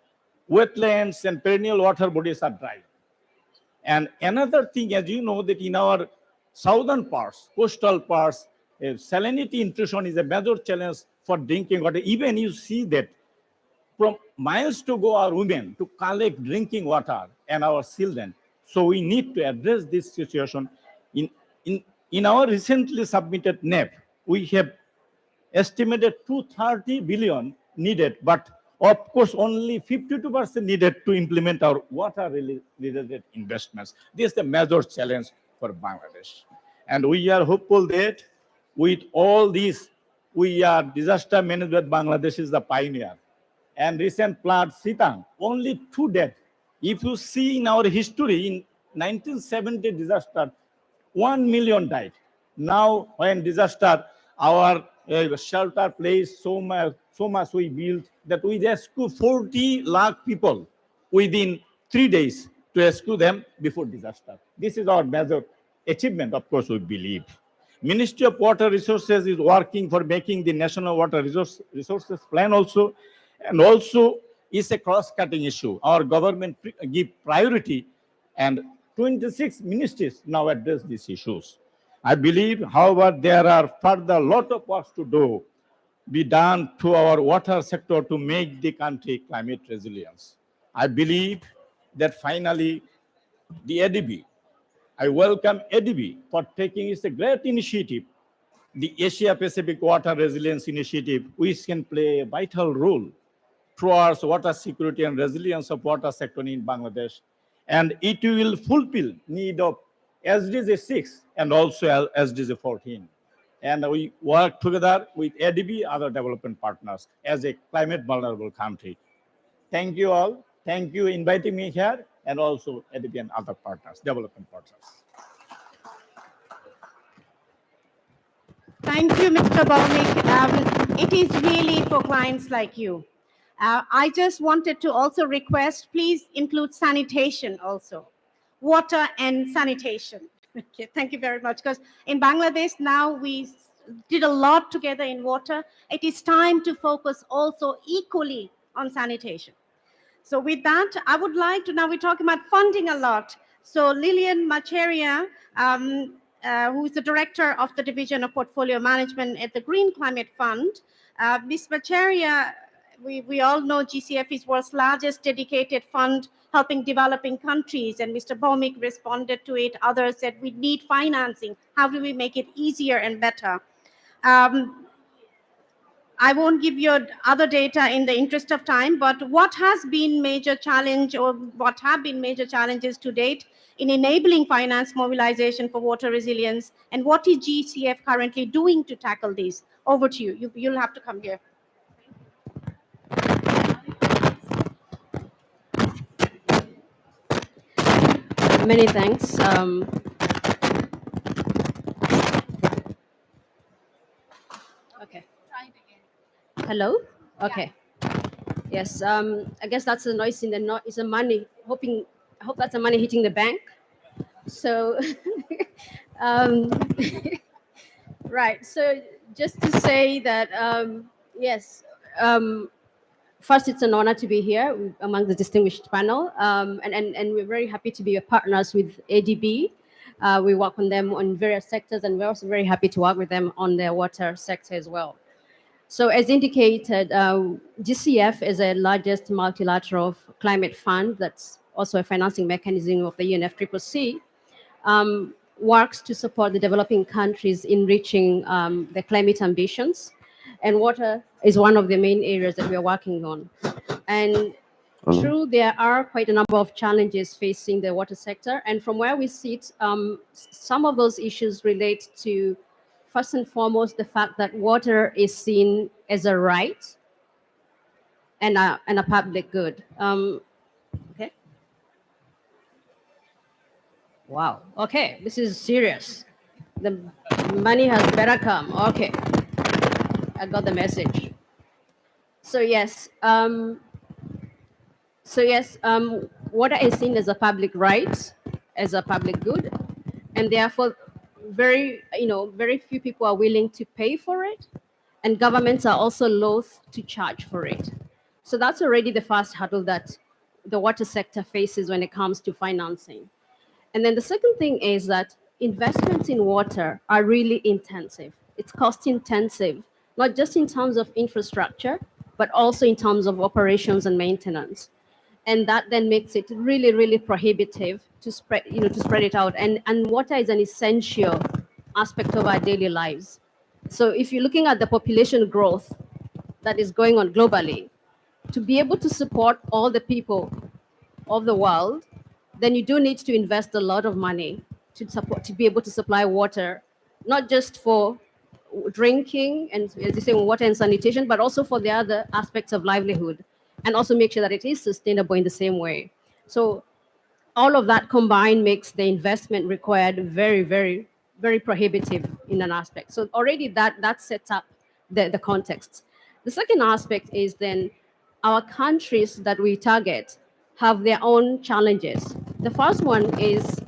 wetlands and perennial water bodies are dry. And another thing, as you know, that in our southern parts, coastal parts, salinity intrusion is a major challenge for drinking water. Even you see that from miles to go are women to collect drinking water and our children. So we need to address this situation. In our recently submitted NEP, we have estimated 230 billion needed, but of course only 52% needed to implement our water-related investments. This is the major challenge for Bangladesh. And we are hopeful that with all these, disaster management Bangladesh is the pioneer. And recent flood, Sitang, only 2 dead. If you see in our history, in 1970 disaster, 1 million died. Now, when disaster, our shelter place so much we built that we rescue 40 lakh people within 3 days to rescue them before disaster. This is our major achievement, of course, we believe. Ministry of Water Resources is working for making the National Water Resources Plan also, and also is a cross-cutting issue. Our government give priority, and 26 ministries now address these issues. I believe, however, there are further lot of work to be done to our water sector to make the country climate resilience. I believe that finally the ADB, I welcome ADB for taking a great initiative, the Asia Pacific Water Resilience Initiative, which can play a vital role towards water security and resilience of water sector in Bangladesh. And it will fulfill need of SDG 6 and also SDG 14. And we work together with ADB, other development partners, as a climate vulnerable country. Thank you all. Thank you for inviting me here, and also ADB and other partners, development partners. Thank you, Mr. Bhaumik. It is really for clients like you. I just wanted to also request, please include sanitation also. Water and sanitation. Okay, thank you very much. Because in Bangladesh now we did a lot together in water. It is time to focus also equally on sanitation. So with that, I would like to, now we're talking about funding a lot. So Lilian Macharia, who is the director of the Division of Portfolio Management at the Green Climate Fund. Ms. Macharia, we all know GCF is world's largest dedicated fund helping developing countries, and Mr. Bhaumik responded to it. Others said we need financing. How do we make it easier and better? I won't give you other data in the interest of time, but what has been major challenge, or what have been major challenges to date in enabling finance mobilization for water resilience, and what is GCF currently doing to tackle these? Over to you. You'll have to come here. Many thanks. Okay. Hello. Okay. Yes. I guess that's the noise in the is the money. I hope that's the money hitting the bank. So, right. So just to say that yes. First, it's an honor to be here among the distinguished panel, and we're very happy to be partners with ADB. We work on them on various sectors, and we're also very happy to work with them on their water sector as well. So as indicated, GCF is the largest multilateral climate fund that's also a financing mechanism of the UNFCCC, works to support the developing countries in reaching their climate ambitions. And water is one of the main areas that we are working on. And true, there are quite a number of challenges facing the water sector. And from where we sit, some of those issues relate to, first and foremost, the fact that water is seen as a right and a public good. Okay. Wow. Okay, this is serious. The money has better come. Okay. I got the message. So yes, water is seen as a public right, as a public good, and therefore very few people are willing to pay for it, and governments are also loath to charge for it. So that's already the first hurdle that the water sector faces when it comes to financing. And then the second thing is that investments in water are really intensive. It's cost intensive, not just in terms of infrastructure, but also in terms of operations and maintenance. And that then makes it really, really prohibitive to spread it out. And water is an essential aspect of our daily lives. So if you're looking at the population growth that is going on globally, to be able to support all the people of the world, then you do need to invest a lot of money to be able to supply water, not just for drinking and, as you say, water and sanitation, but also for the other aspects of livelihood, and also make sure that it is sustainable in the same way. So all of that combined makes the investment required very, very, very prohibitive in an aspect. So already that sets up the context. The second aspect is then our countries that we target have their own challenges. The first one is,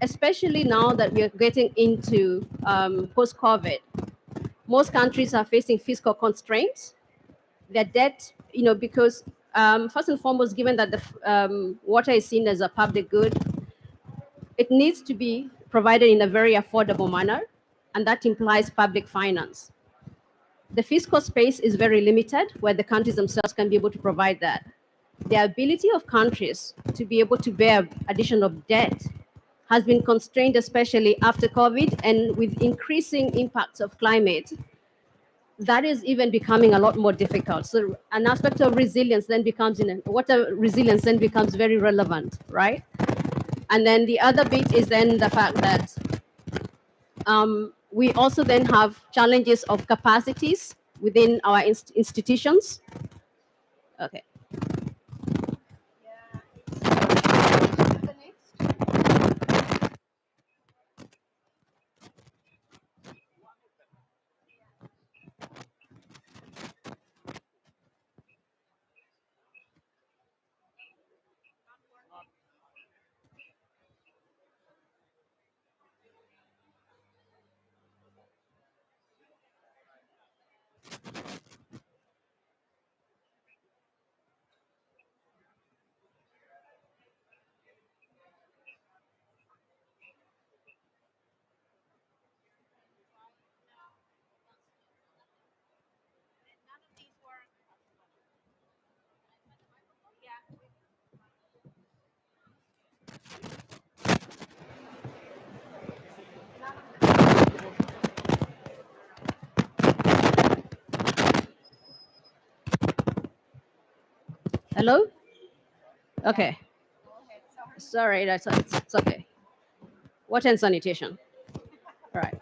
especially now that we are getting into post-COVID, most countries are facing fiscal constraints. Their debt, because first and foremost, given that the water is seen as a public good, it needs to be provided in a very affordable manner, and that implies public finance. The fiscal space is very limited, where the countries themselves can be able to provide that. The ability of countries to be able to bear additional debt has been constrained, especially after COVID and with increasing impacts of climate. That is even becoming a lot more difficult. So an aspect of resilience then becomes, water resilience then becomes very relevant, right? And then the other bit is then the fact that we also then have challenges of capacities within our institutions. Okay. Hello? Okay. Sorry, it's okay. Water and sanitation. All right.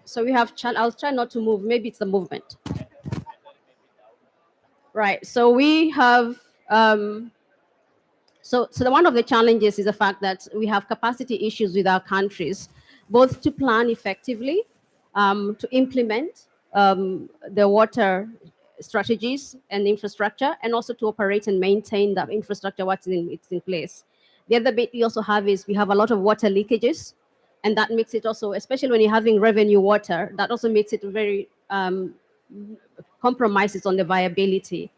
So we have, I'll try not to move. Maybe it's the movement. Right. So we have, so one of the challenges is the fact that we have capacity issues with our countries, both to plan effectively, to implement the water strategies and infrastructure, and also to operate and maintain the infrastructure once it's in place. The other bit we also have is we have a lot of water leakages, and that makes it also, especially when you're having revenue water, that also makes it very compromises on the viability.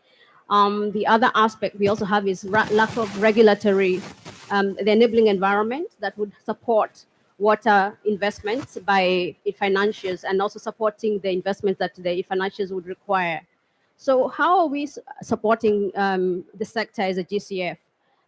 The other aspect we also have is lack of regulatory, the enabling environment that would support water investments by financiers, and also supporting the investments that the financiers would require. So how are we supporting the sector as a GCF?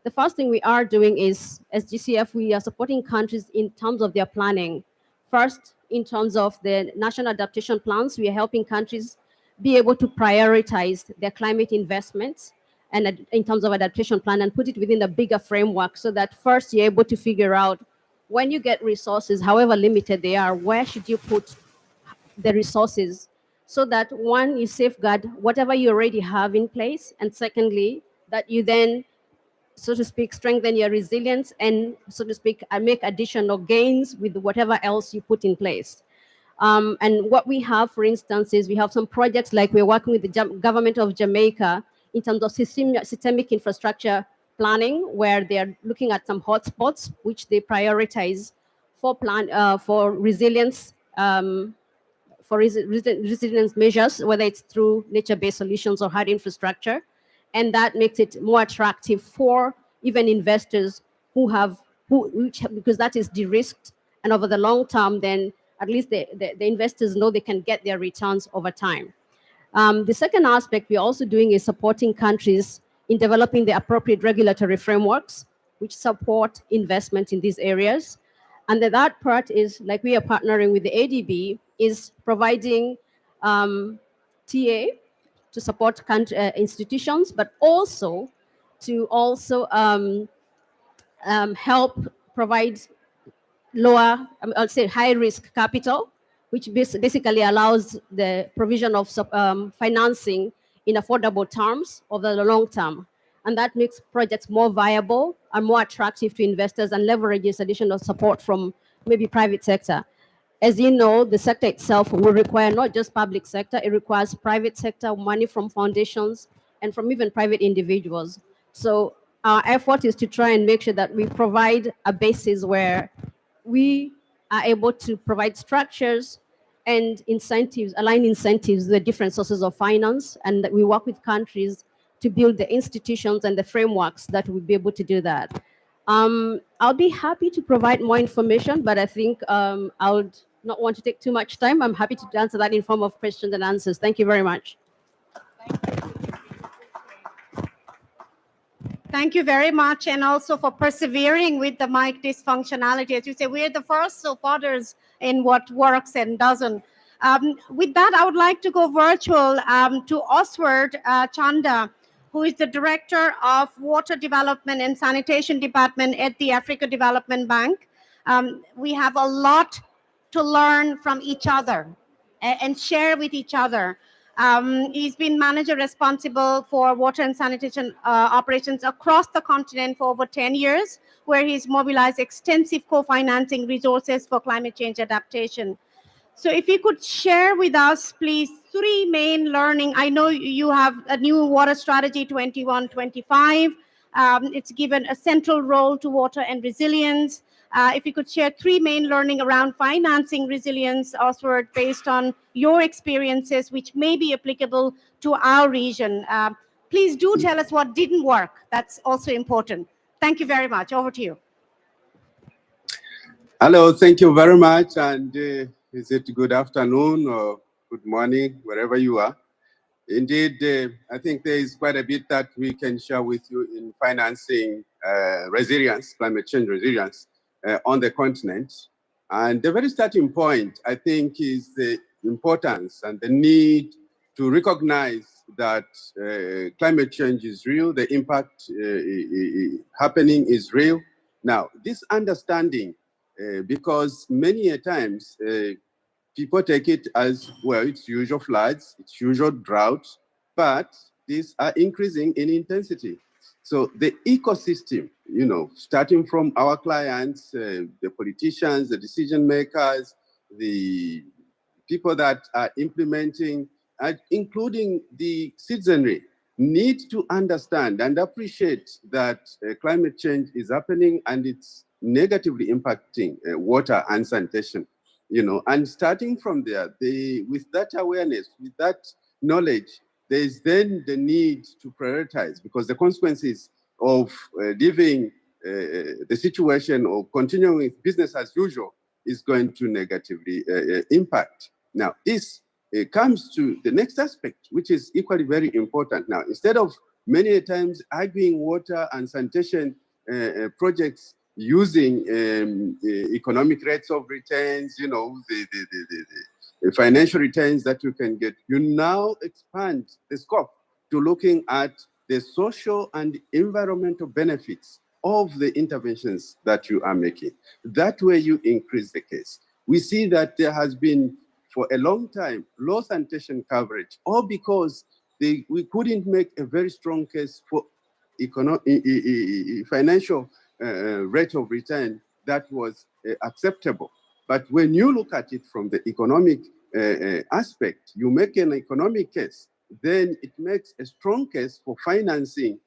The first thing we are doing is, as GCF, we are supporting countries in terms of their planning. First, in terms of the national adaptation plans, we are helping countries be able to prioritize their climate investments and in terms of adaptation plan, and put it within a bigger framework, so that first you're able to figure out, when you get resources, however limited they are, where should you put the resources, so that one, you safeguard whatever you already have in place, and secondly, that you then, so to speak, strengthen your resilience and, so to speak, make additional gains with whatever else you put in place. And what we have, for instance, is we have some projects like we're working with the government of Jamaica in terms of systemic infrastructure planning where they are looking at some hotspots, which they prioritize for resilience, resilience measures, whether it's through nature-based solutions or hard infrastructure. And that makes it more attractive for even investors because that is de-risked, and over the long term, then at least the investors know they can get their returns over time. The second aspect we're also doing is supporting countries in developing the appropriate regulatory frameworks which support investment in these areas. And the third part is, like we are partnering with the ADB, is providing TA to support institutions, but also to help provide lower, I'll say high-risk capital, which basically allows the provision of financing in affordable terms over the long term. And that makes projects more viable and more attractive to investors and leverages additional support from maybe private sector. As you know, the sector itself will require not just public sector, it requires private sector money from foundations and from even private individuals. So our effort is to try and make sure that we provide a basis where we are able to provide structures and incentives, align incentives with the different sources of finance, and that we work with countries to build the institutions and the frameworks that will be able to do that. I'll be happy to provide more information, but I think I would not want to take too much time. I'm happy to answer that in form of questions and answers. Thank you very much. Thank you very much, and also for persevering with the mic dysfunctionality. As you say, we're the first supporters in what works and doesn't. With that, I would like to go virtual to Oswald Chanda, who is the Director of Water Development and Sanitation Department at the Africa Development Bank. We have a lot to learn from each other and share with each other. He's been manager responsible for water and sanitation operations across the continent for over 10 years, where he's mobilized extensive co-financing resources for climate change adaptation. So if you could share with us, please, 3 main learning. I know you have a new water strategy 21-25. It's given a central role to water and resilience. If you could share 3 main learning around financing resilience, Oswald, based on your experiences, which may be applicable to our region. Please do tell us what didn't work. That's also important. Thank you very much. Over to you. Hello, thank you very much. And is it good afternoon or good morning, wherever you are? Indeed, I think there is quite a bit that we can share with you in financing resilience, climate change resilience on the continent. And the very starting point, I think, is the importance and the need to recognize that climate change is real, the impact happening is real. Now, this understanding, because many a times people take it as, well, it's usual floods, it's usual droughts, but these are increasing in intensity. So the ecosystem, you know, starting from our clients, the politicians, the decision makers, the people that are implementing, including the citizenry, need to understand and appreciate that climate change is happening and it's negatively impacting water and sanitation. You know, and starting from there, with that awareness, with that knowledge, there is then the need to prioritize, because the consequences of leaving the situation or continuing with business as usual is going to negatively impact. Now, this comes to the next aspect, which is equally very important. Now, instead of many times arguing water and sanitation projects using economic rates of returns, you know, the financial returns that you can get, you now expand the scope to looking at the social and environmental benefits of the interventions that you are making. That way you increase the case. We see that there has been, for a long time, low sanitation coverage, all because we couldn't make a very strong case for financial rate of return that was acceptable. But when you look at it from the economic aspect, you make an economic case, then it makes a strong case for financing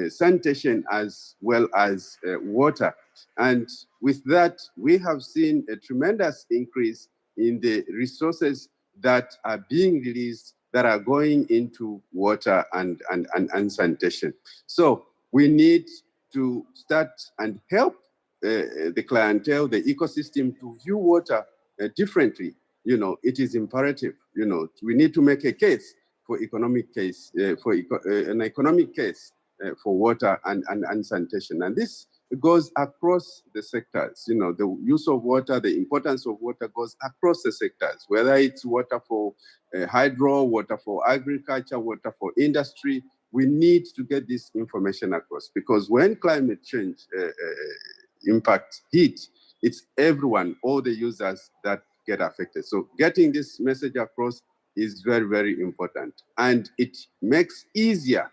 sanitation as well as water. And with that, we have seen a tremendous increase in the resources that are being released that are going into water and sanitation. So we need to start and help the clientele, the ecosystem to view water differently. You know, it is imperative. You know, we need to make a case for economic case, an economic case for water and sanitation. And this goes across the sectors. You know, the use of water, the importance of water goes across the sectors, whether it's water for hydro, water for agriculture, water for industry. We need to get this information across, because when climate change impact hit, it's everyone, all the users that get affected. So getting this message across is very, very important. And it makes easier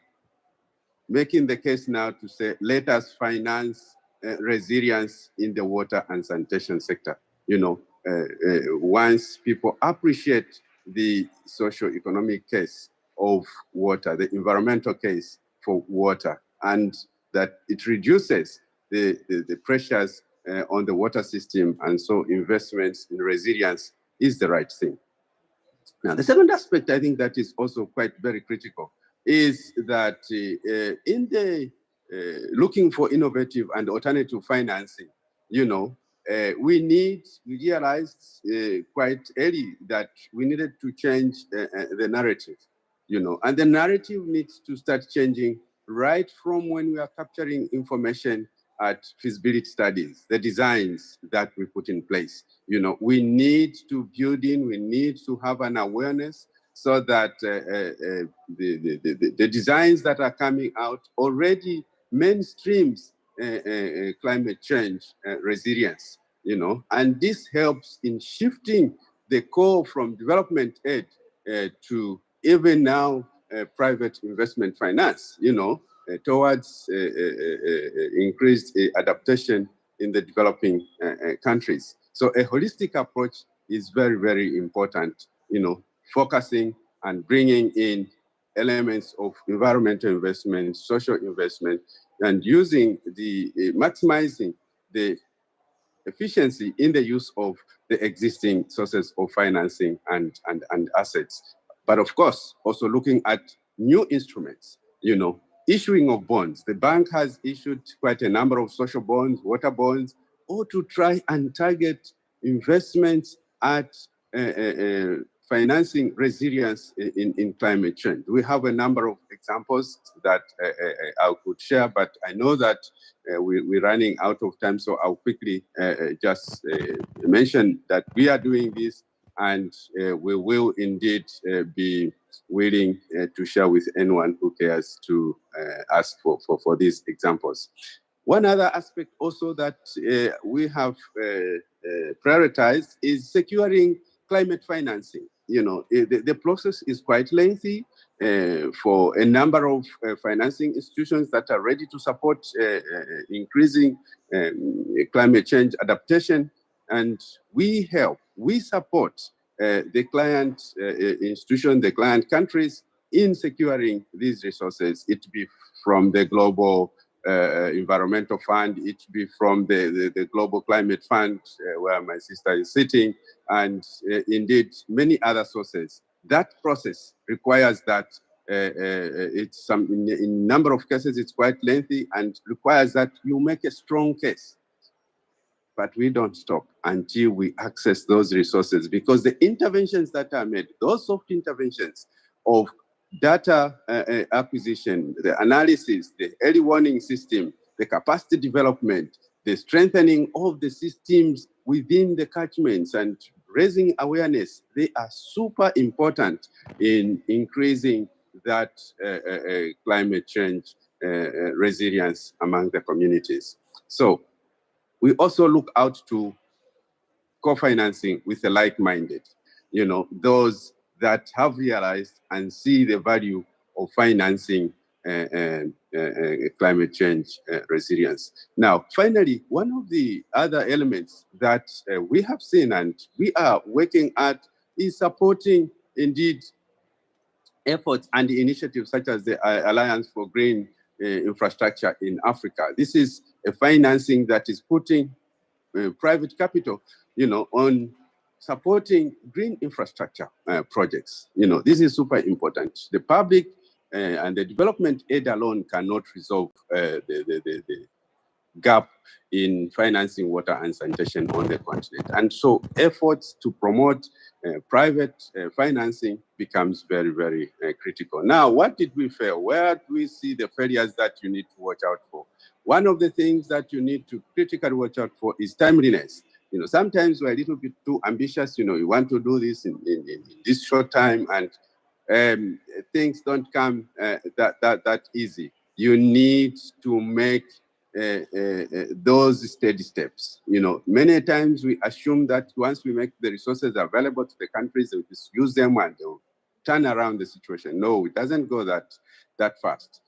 making the case now to say, let us finance resilience in the water and sanitation sector. You know, once people appreciate the socio-economic case of water, the environmental case for water, and that it reduces the pressures on the water system, and so investments in resilience is the right thing. Now, the second aspect I think that is also quite very critical is that in the looking for innovative and alternative financing, you know, we realized quite early that we needed to change the narrative, you know, and the narrative needs to start changing right from when we are capturing information at feasibility studies, the designs that we put in place. You know, we need to build in, we need to have an awareness so that the designs that are coming out already mainstreams climate change resilience, you know, and this helps in shifting the core from development aid to even now private investment finance, you know, towards increased adaptation in the developing countries. So a holistic approach is very, very important, you know, focusing and bringing in elements of environmental investment, social investment, and using maximizing the efficiency in the use of the existing sources of financing and assets. But of course, also looking at new instruments, you know, issuing of bonds. The bank has issued quite a number of social bonds, water bonds, or to try and target investments at financing resilience in climate change. We have a number of examples that I could share, but I know that we're running out of time, so I'll quickly just mention that we are doing this, and we will indeed be willing to share with anyone who cares to ask for these examples. One other aspect also that we have prioritized is securing climate financing. You know, the process is quite lengthy for a number of financing institutions that are ready to support increasing climate change adaptation. And we support the client institution, the client countries in securing these resources. It be from the Global Environmental Fund, it be from the Global Climate Fund, where my sister is sitting, and indeed many other sources. That process requires that it's in a number of cases it's quite lengthy and requires that you make a strong case. But we don't stop until we access those resources, because the interventions that are made, those soft interventions of data acquisition, the analysis, the early warning system, the capacity development, the strengthening of the systems within the catchments and raising awareness, they are super important in increasing that climate change resilience among the communities. So we also look out to co-financing with the like-minded, you know, those that have realized and see the value of financing climate change resilience. Now, finally, one of the other elements that we have seen and we are working at is supporting, indeed, efforts and initiatives such as the Alliance for Green infrastructure in Africa. This is a financing that is putting private capital, on supporting green infrastructure projects. This is super important. The public and the development aid alone cannot resolve the gap in financing water and sanitation on the continent. And so efforts to promote private financing becomes very, very critical. Now, what did we fail? Where do we see the failures that you need to watch out for? One of the things that you need to critically watch out for is timeliness. Sometimes we're a little bit too ambitious. You want to do this in this short time, and things don't come that easy. You need to make those steady steps. Many times we assume that once we make the resources available to the countries, they'll just use them and they'll turn around the situation. No, it doesn't go that fast.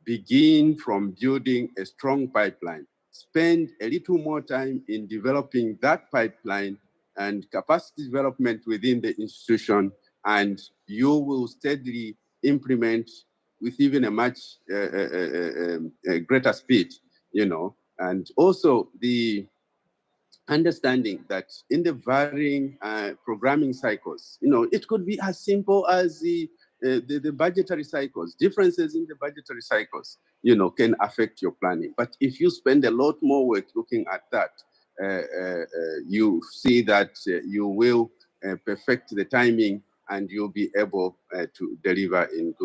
Begin from building a strong pipeline. Spend a little more time in developing that pipeline and capacity development within the institution, and you will steadily implement with even a much greater speed, and also the understanding that in the varying programming cycles, it could be as simple as the budgetary cycles. Differences in the budgetary cycles, can affect your planning. But if you spend a lot more work looking at that, you see that you will perfect the timing and you'll be able to deliver in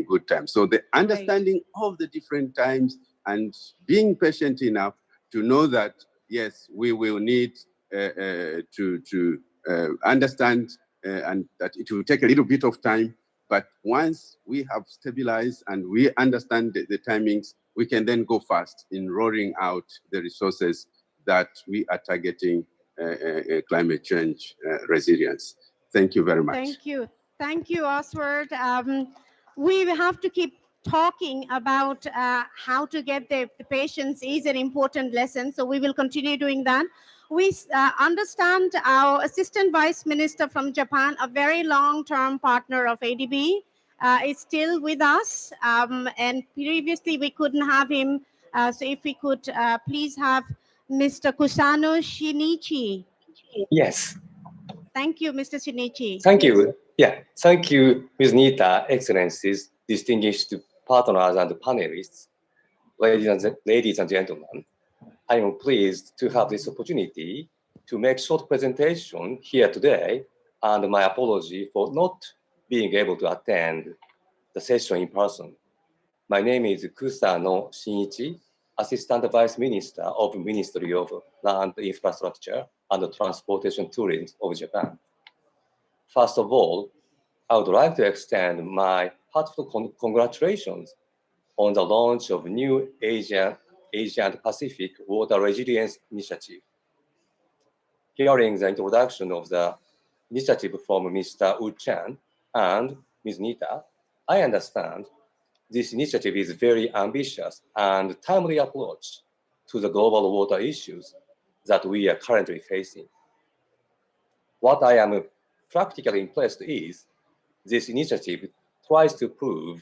good time. So the understanding of the different times and being patient enough to know that, yes, we will need to understand and that it will take a little bit of time. But once we have stabilized and we understand the timings, we can then go fast in rolling out the resources that we are targeting climate change resilience. Thank you very much. Thank you, Oswald. We have to keep talking about how to get the patients is an important lesson. So we will continue doing that. We understand our Assistant Vice Minister from Japan, a very long-term partner of ADB, is still with us. And previously we couldn't have him. So if we could please have Mr. Kusano Shinichi. Yes. Thank you, Mr. Shinichi. Thank you. Yeah, thank you, Ms. Nita, Excellencies, distinguished partners and panelists, ladies and gentlemen. I am pleased to have this opportunity to make short presentation here today, and my apology for not being able to attend the session in person. My name is Kusano Shinichi, Assistant Vice Minister of Ministry of Land Infrastructure and Transportation Tourism of Japan. First of all, I would like to extend my heartfelt congratulations on the launch of new Asia and Pacific Water Resilience Initiative. Hearing the introduction of the initiative from Mr. Wu Chen and Ms. Nita, I understand this initiative is a very ambitious and timely approach to the global water issues that we are currently facing. What I am practically impressed is this initiative tries to prove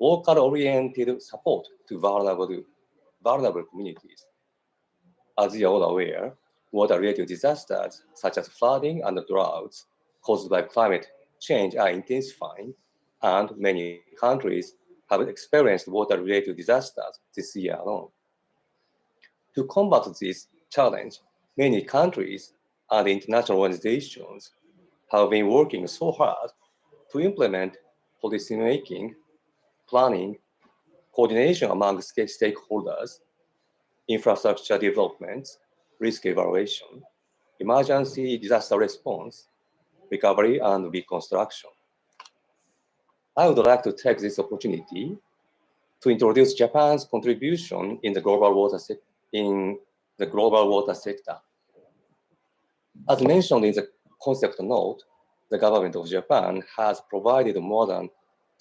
local-oriented support to vulnerable communities. As you are all aware, water-related disasters such as flooding and droughts caused by climate change are intensifying, and many countries have experienced water-related disasters this year alone. To combat this challenge, many countries and international organizations have been working so hard to implement policymaking, planning, coordination among stakeholders, infrastructure development, risk evaluation, emergency disaster response, recovery, and reconstruction. I would like to take this opportunity to introduce Japan's contribution in the global water sector. As mentioned in the concept note, the government of Japan has provided more than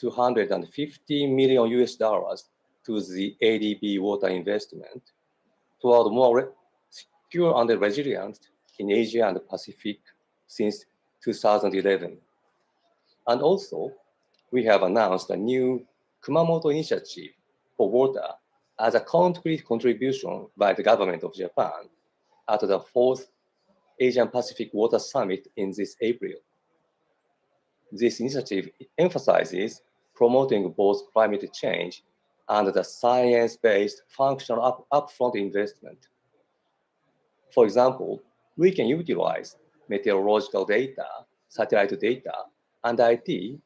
$250 million to the ADB water investment toward more secure and resilient in Asia and Pacific since 2011. And also, we have announced a new Kumamoto Initiative for Water as a concrete contribution by the government of Japan at the 4th Asian Pacific Water Summit in this April. This initiative emphasizes promoting both climate change and the science-based functional upfront investment. For example, we can utilize meteorological data, satellite data, and IT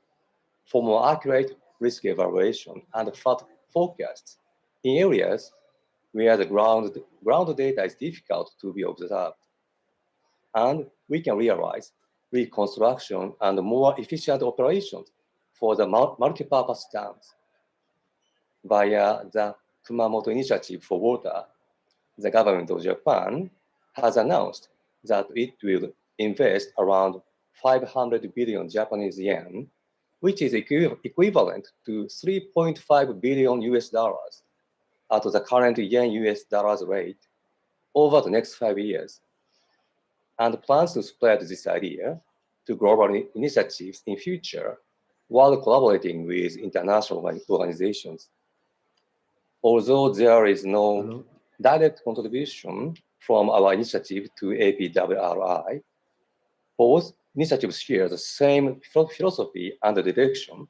for more accurate risk evaluation and flood forecasts in areas where the ground data is difficult to be observed. And we can realize reconstruction and more efficient operations for the multi-purpose dams. Via the Kumamoto Initiative for Water, the government of Japan has announced that it will invest around 500 billion Japanese yen, which is equivalent to 3.5 billion US dollars at the current yen US dollars rate over the next 5 years, and plans to spread this idea to global initiatives in future while collaborating with international organizations. Although there is no direct contribution from our initiative to APWRI, both initiatives share the same philosophy and direction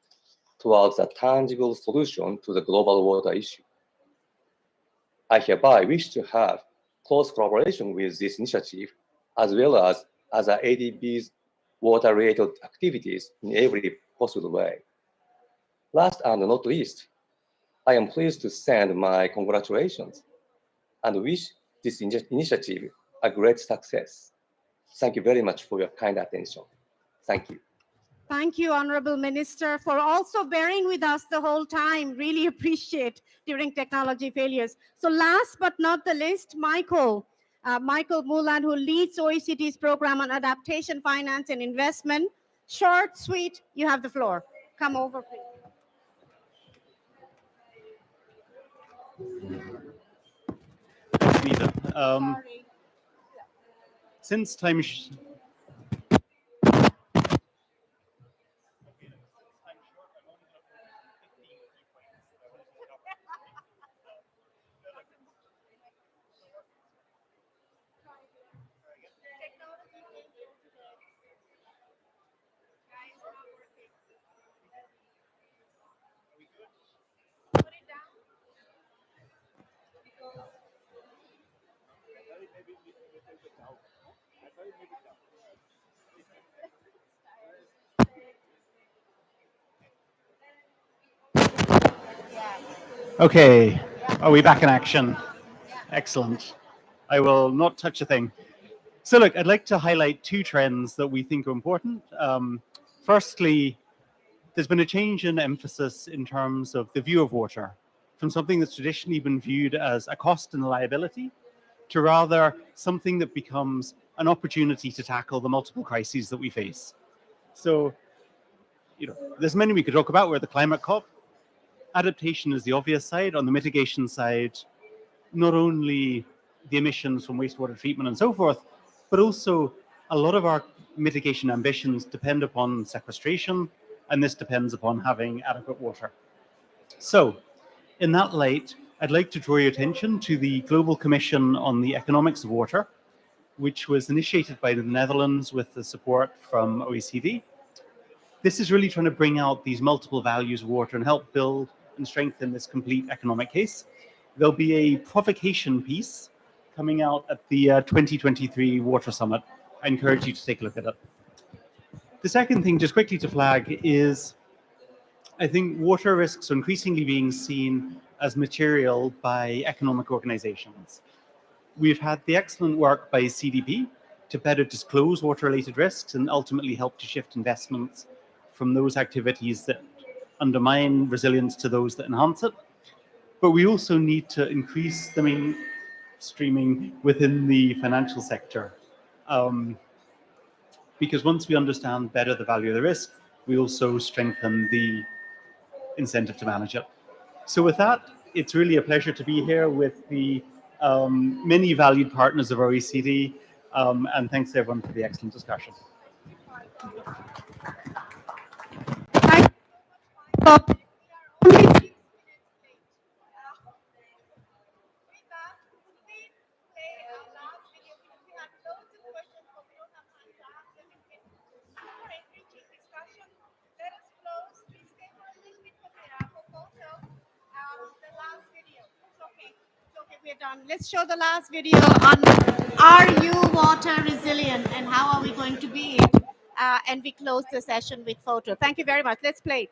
towards a tangible solution to the global water issue. I hereby wish to have close collaboration with this initiative as well as other ADB's water-related activities in every possible way. Last and not least, I am pleased to send my congratulations and wish this initiative a great success. Thank you very much for your kind attention. Thank you. Thank you, Honorable Minister, for also bearing with us the whole time. Really appreciate during technology failures. So last but not the least, Michael Mulan, who leads OECD's program on adaptation, finance, and investment. Short, sweet, you have the floor. Come over, please. Nita. Since time Okay, are we back in action? Excellent. I will not touch a thing. So look, I'd like to highlight two trends that we think are important. Firstly, there's been a change in emphasis in terms of the view of water from something that's traditionally been viewed as a cost and a liability to rather something that becomes an opportunity to tackle the multiple crises that we face. So, there's many we could talk about. We're the climate COP. Adaptation is the obvious side. On the mitigation side, not only the emissions from wastewater treatment and so forth, but also a lot of our mitigation ambitions depend upon sequestration, and this depends upon having adequate water. So, in that light, I'd like to draw your attention to the Global Commission on the Economics of Water, which was initiated by the Netherlands with the support from OECD. This is really trying to bring out these multiple values of water and help build and strengthen this complete economic case. There'll be a provocation piece coming out at the 2023 Water Summit. I encourage you to take a look at it. The second thing, just quickly to flag, is I think water risks are increasingly being seen as material by economic organizations. We've had the excellent work by CDP to better disclose water-related risks and ultimately help to shift investments from those activities that undermine resilience to those that enhance it. But we also need to increase the mainstreaming within the financial sector. Because once we understand better the value of the risk, we also strengthen the incentive to manage it. So with that, it's really a pleasure to be here with the many valued partners of OECD, and thanks everyone for the excellent discussion. Only we're done. Let's show the last video on are you water resilient and how are we going to be it? And we close the session with photo. Thank you very much. Let's play it.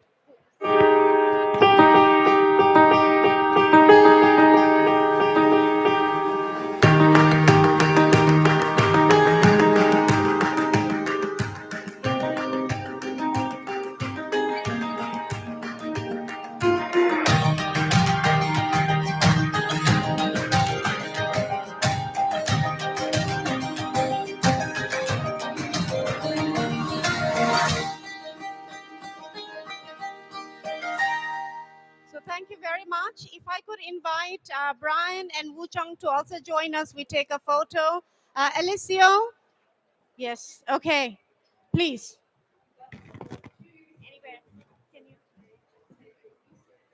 So thank you very much. If I could invite Brian and Wu Chung to also join us, we take a photo. Alicio? Yes, okay, please. Anywhere. Can you?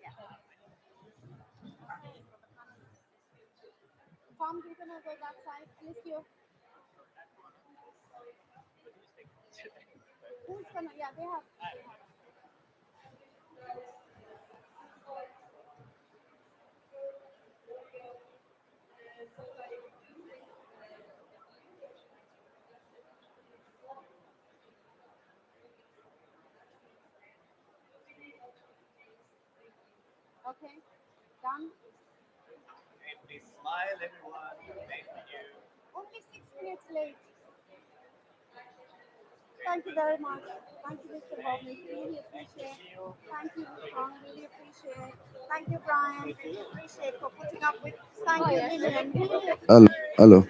Yeah. Tom, you're gonna go that side. Alicio? Who's gonna, yeah, they have. Okay, done. Okay, please smile, everyone. Thank you. Only 6 minutes late. Thank you very much. Thank you, Mr. Bobby. Really appreciate it. Thank you, Tom. Really appreciate it. Thank you, Brian. Really appreciate for putting up with. Thank you, Lillian. Really Hello.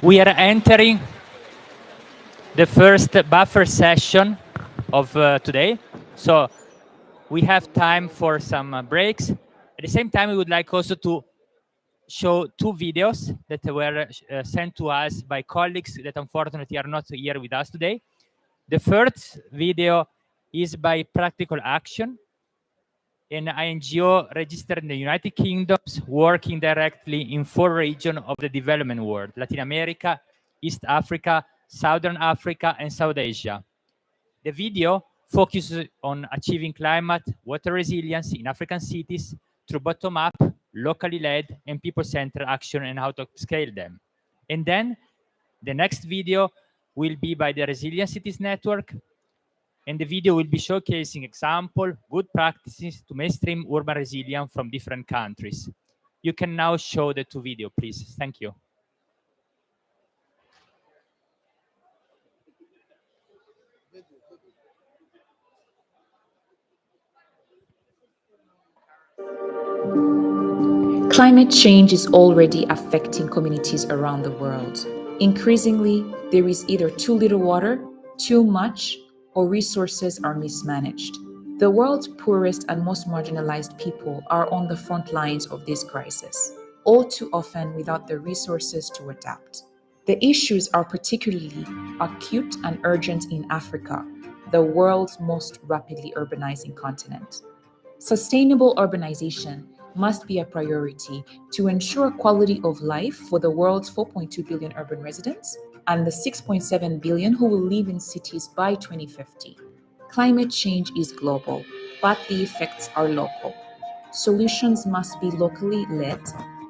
We are entering the first buffer session of today. So we have time for some breaks. At the same time, we would like also to show 2 videos that were sent to us by colleagues that unfortunately are not here with us today. The first video is by Practical Action, an NGO registered in the United Kingdom, working directly in 4 regions of the development world: Latin America, East Africa, Southern Africa, and South Asia. The video focuses on achieving climate water resilience in African cities through bottom-up, locally led, and people-centered action and how to scale them. And then the next video will be by the Resilient Cities Network, and the video will be showcasing example, good practices to mainstream urban resilience from different countries. You can now show the 2 videos, please. Thank you. Climate change is already affecting communities around the world. Increasingly, there is either too little water, too much, or resources are mismanaged. The world's poorest and most marginalized people are on the front lines of this crisis, all too often without the resources to adapt. The issues are particularly acute and urgent in Africa, the world's most rapidly urbanizing continent. Sustainable urbanization must be a priority to ensure quality of life for the world's 4.2 billion urban residents and the 6.7 billion who will live in cities by 2050. Climate change is global, but the effects are local. Solutions must be locally led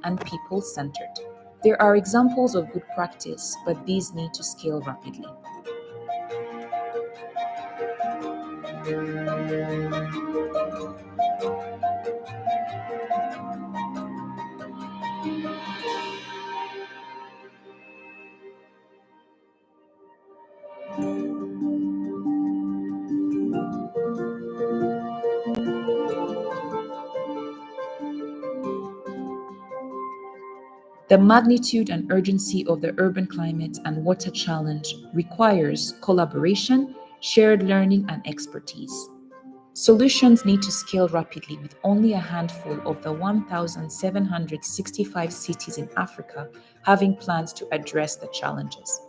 and people-centered. There are examples of good practice, but these need to scale rapidly. The magnitude and urgency of the urban climate and water challenge requires collaboration, shared learning, and expertise. Solutions need to scale rapidly, with only a handful of the 1,765 cities in Africa having plans to address the challenges.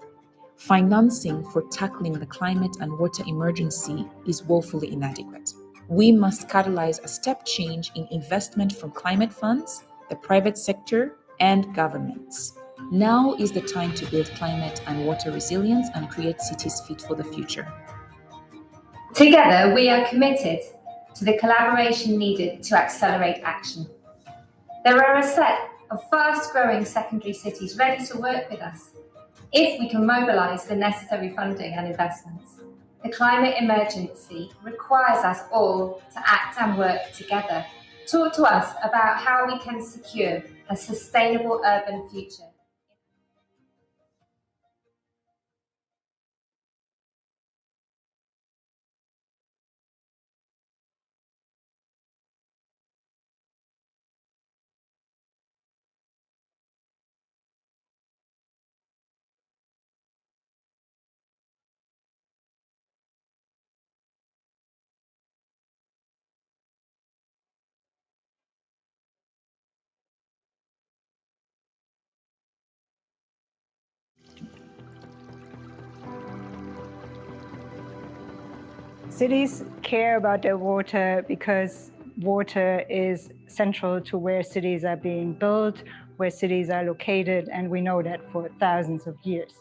Financing for tackling the climate and water emergency is woefully inadequate. We must catalyze a step change in investment from climate funds, the private sector, and governments. Now is the time to build climate and water resilience and create cities fit for the future. Together, we are committed to the collaboration needed to accelerate action. There are a set of fast-growing secondary cities ready to work with us if we can mobilise the necessary funding and investments. The climate emergency requires us all to act and work together. Talk to us about how we can secure a sustainable urban future. Cities care about their water because water is central to where cities are being built, where cities are located, and we know that for thousands of years.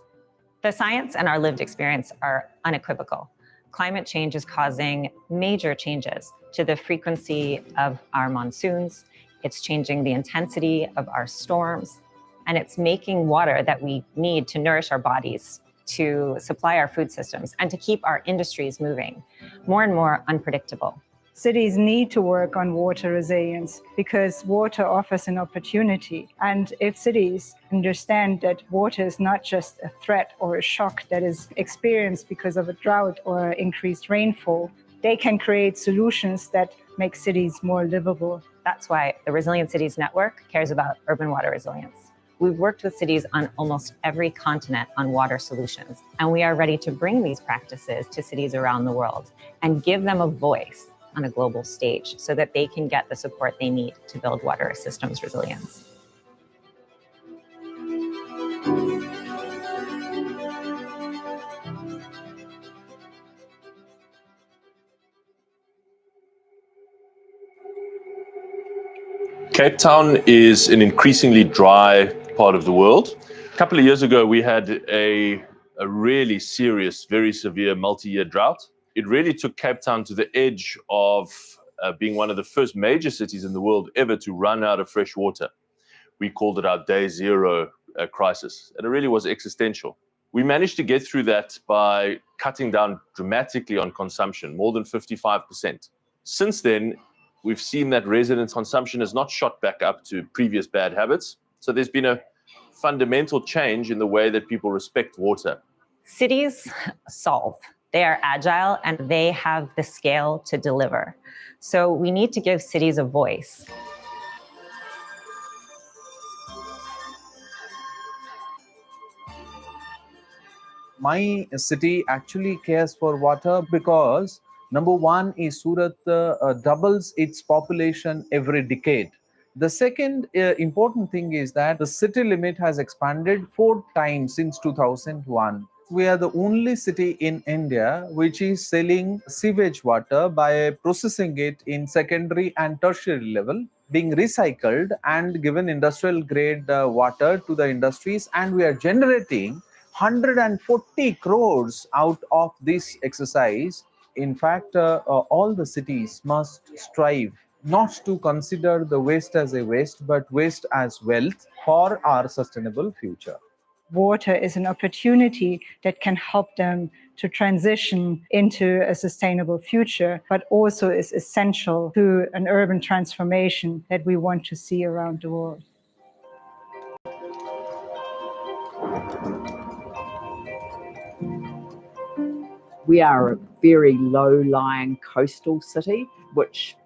The science and our lived experience are unequivocal. Climate change is causing major changes to the frequency of our monsoons. It's changing the intensity of our storms, and it's making water that we need to nourish our bodies, to supply our food systems, and to keep our industries moving more and more unpredictable. Cities need to work on water resilience because water offers an opportunity. And if cities understand that water is not just a threat or a shock that is experienced because of a drought or increased rainfall, they can create solutions that make cities more livable. That's why the Resilient Cities Network cares about urban water resilience. We've worked with cities on almost every continent on water solutions, and we are ready to bring these practices to cities around the world and give them a voice on a global stage so that they can get the support they need to build water systems resilience. Cape Town is an increasingly dry part of the world. A couple of years ago, we had a really serious, very severe multi-year drought. It really took Cape Town to the edge of being one of the first major cities in the world ever to run out of fresh water. We called it our day zero crisis, and it really was existential. We managed to get through that by cutting down dramatically on consumption, more than 55%. Since then, we've seen that resident consumption has not shot back up to previous bad habits. So there's been a fundamental change in the way that people respect water. Cities solve. They are agile and they have the scale to deliver. So we need to give cities a voice. My city actually cares for water because number one is Surat doubles its population every decade. The second important thing is that the city limit has expanded 4 times since 2001. We are the only city in India which is selling sewage water by processing it in secondary and tertiary level, being recycled and given industrial grade water to the industries, and we are generating 140 crores out of this exercise. In fact, all the cities must strive not to consider the waste as a waste, but waste as wealth for our sustainable future. Water is an opportunity that can help them to transition into a sustainable future, but also is essential to an urban transformation that we want to see around the world. We are a very low-lying coastal city, which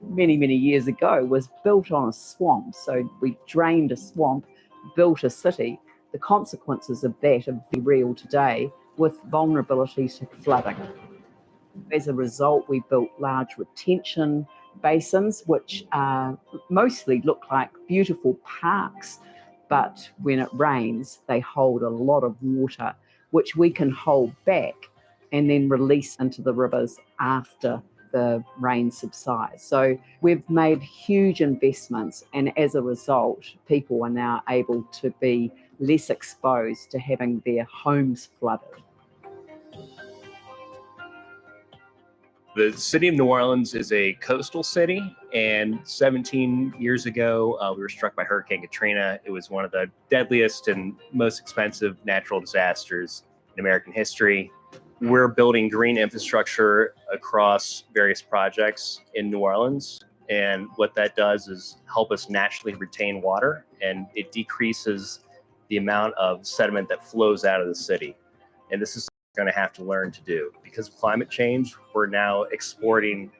many, many years ago was built on a swamp. So we drained a swamp built a city, the consequences of that are very real today with vulnerability to flooding. As a result, we built large retention basins, which mostly look like beautiful parks, but when it rains, they hold a lot of water, which we can hold back and then release into the rivers after the rain subsides. So we've made huge investments, and as a result, people are now able to be less exposed to having their homes flooded. The city of New Orleans is a coastal city, and 17 years ago, we were struck by Hurricane Katrina. It was one of the deadliest and most expensive natural disasters in American history. We're building green infrastructure across various projects in New Orleans, and what that does is help us naturally retain water, and it decreases the amount of sediment that flows out of the city. And this is going to have to learn to do. Because of climate change, we're now exporting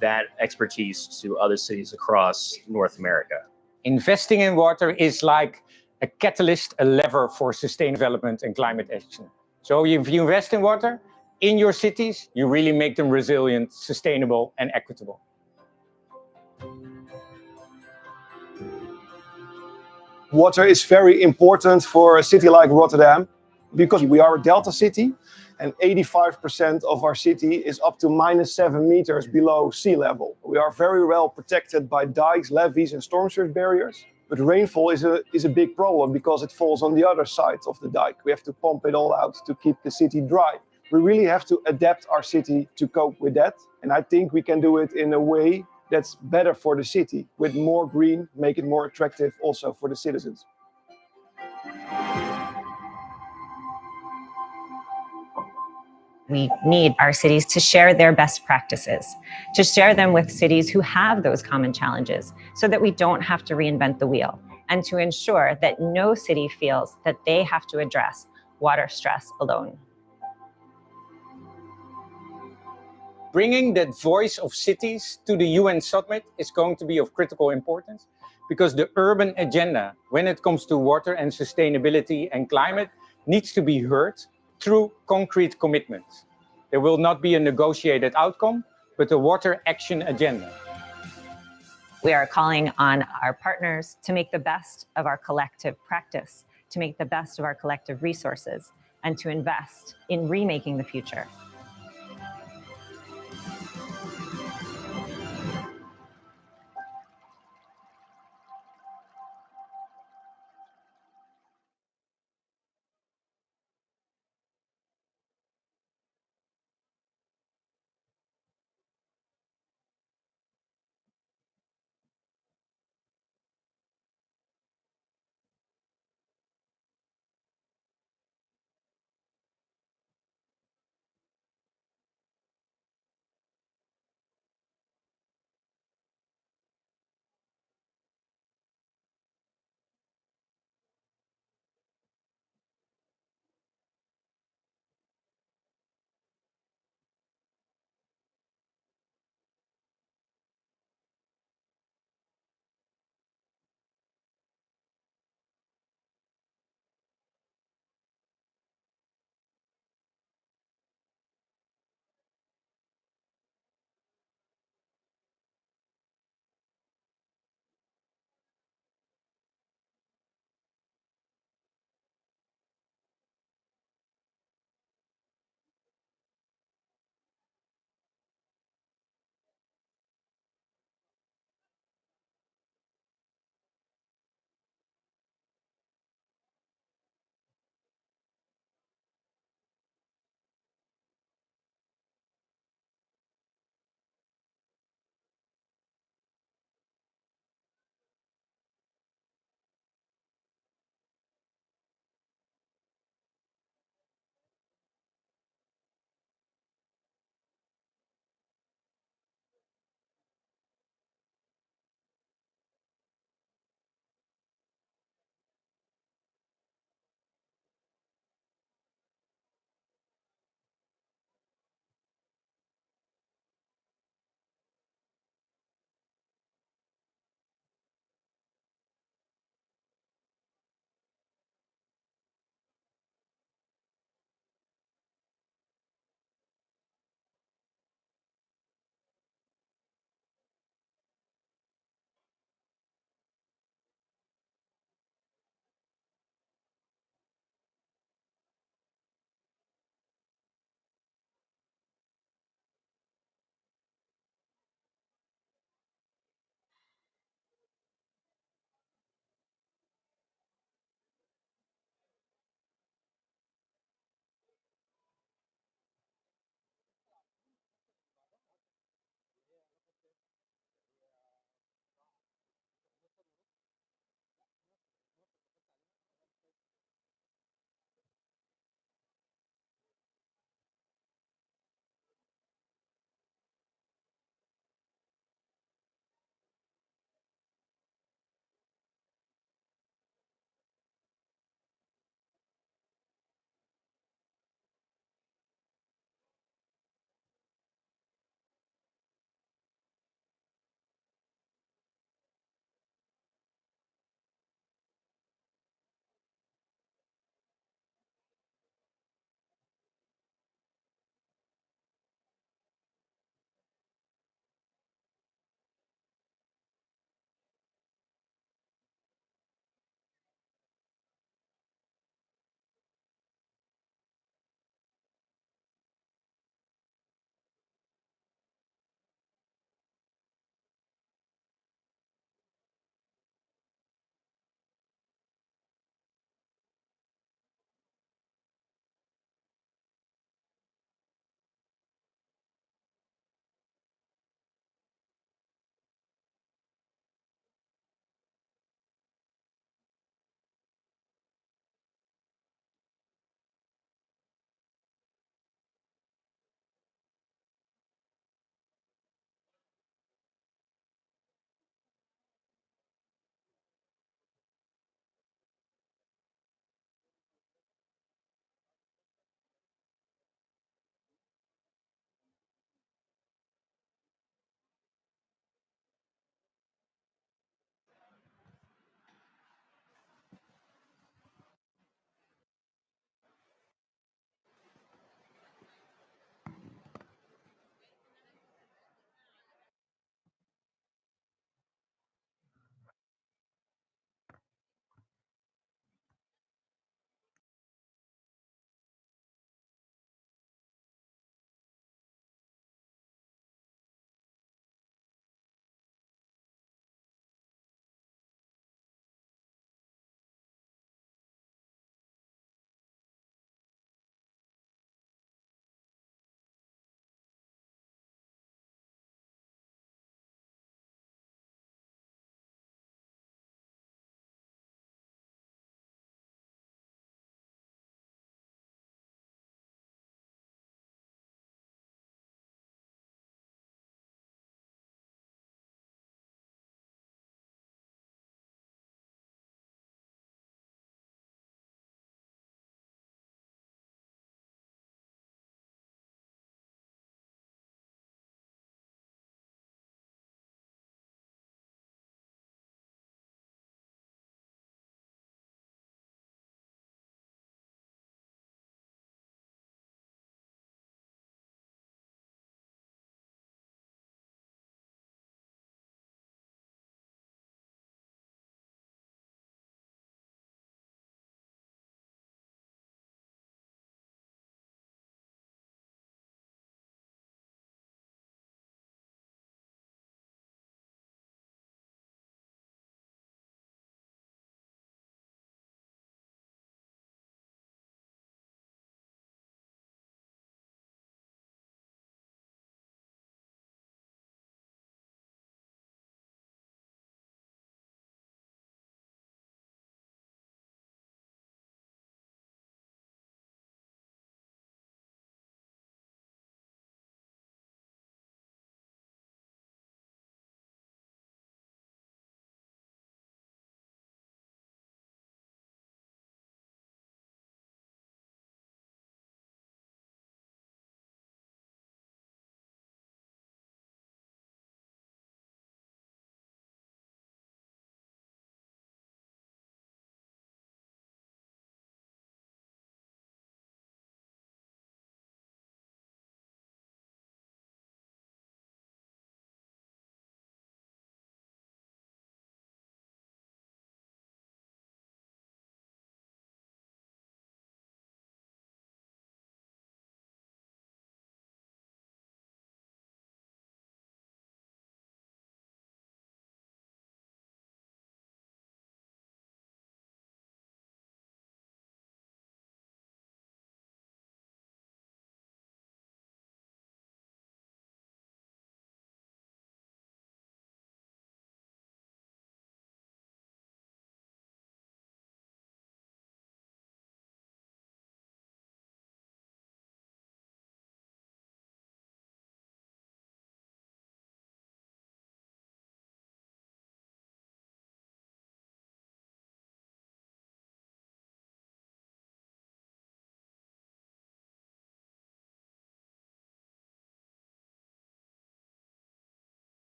that expertise to other cities across North America. Investing in water is like a catalyst, a lever for sustainable development and climate action. So if you invest in water in your cities, you really make them resilient, sustainable, and equitable. Water is very important for a city like Rotterdam because we are a delta city and 85% of our city is up to -7 meters below sea level. We are very well protected by dikes, levees and storm surge barriers. But rainfall is a big problem because it falls on the other side of the dike. We have to pump it all out to keep the city dry. We really have to adapt our city to cope with that. And I think we can do it in a way that's better for the city, with more green, make it more attractive also for the citizens. We need our cities to share their best practices, to share them with cities who have those common challenges so that we don't have to reinvent the wheel, and to ensure that no city feels that they have to address water stress alone. Bringing that voice of cities to the UN summit is going to be of critical importance because the urban agenda, when it comes to water and sustainability and climate, needs to be heard through concrete commitments. There will not be a negotiated outcome, but a water action agenda. We are calling on our partners to make the best of our collective practice, to make the best of our collective resources, and to invest in remaking the future.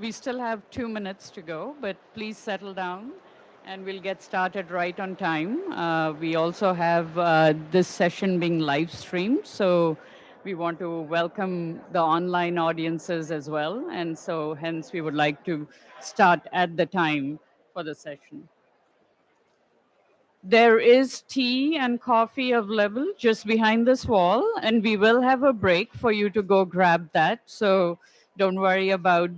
we still have 2 minutes to go, but please settle down and we'll get started right on time. We also have this session being live streamed, so we want to welcome the online audiences as well. And so hence we would like to start at the time for the session. There is tea and coffee available just behind this wall, and we will have a break for you to go grab that. So don't worry about,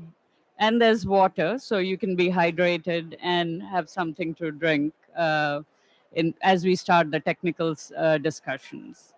and there's water, so you can be hydrated and have something to drink as we start the technical discussions.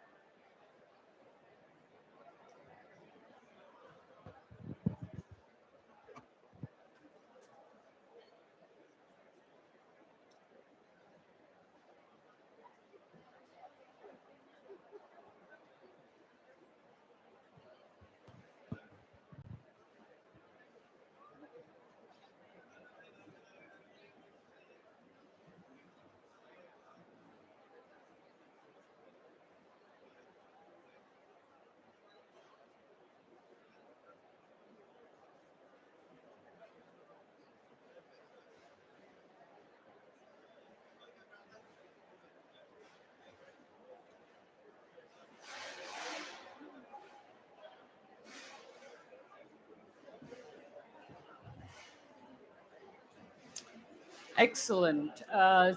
Excellent.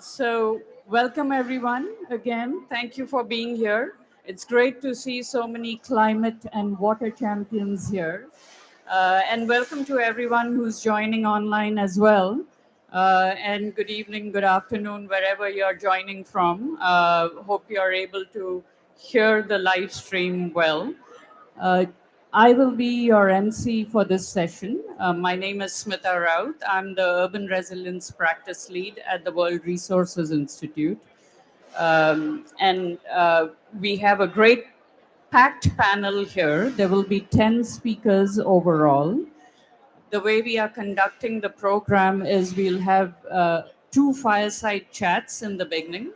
So welcome everyone again. Thank you for being here. It's great to see so many climate and water champions here. And welcome to everyone who's joining online as well. And good evening, good afternoon, wherever you're joining from. Hope you're able to hear the live stream well. I will be your MC for this session. My name is Smita Raut. I'm the Urban Resilience Practice Lead at the World Resources Institute. We have a great packed panel here. There will be 10 speakers overall. The way we are conducting the program is we'll have 2 fireside chats in the beginning,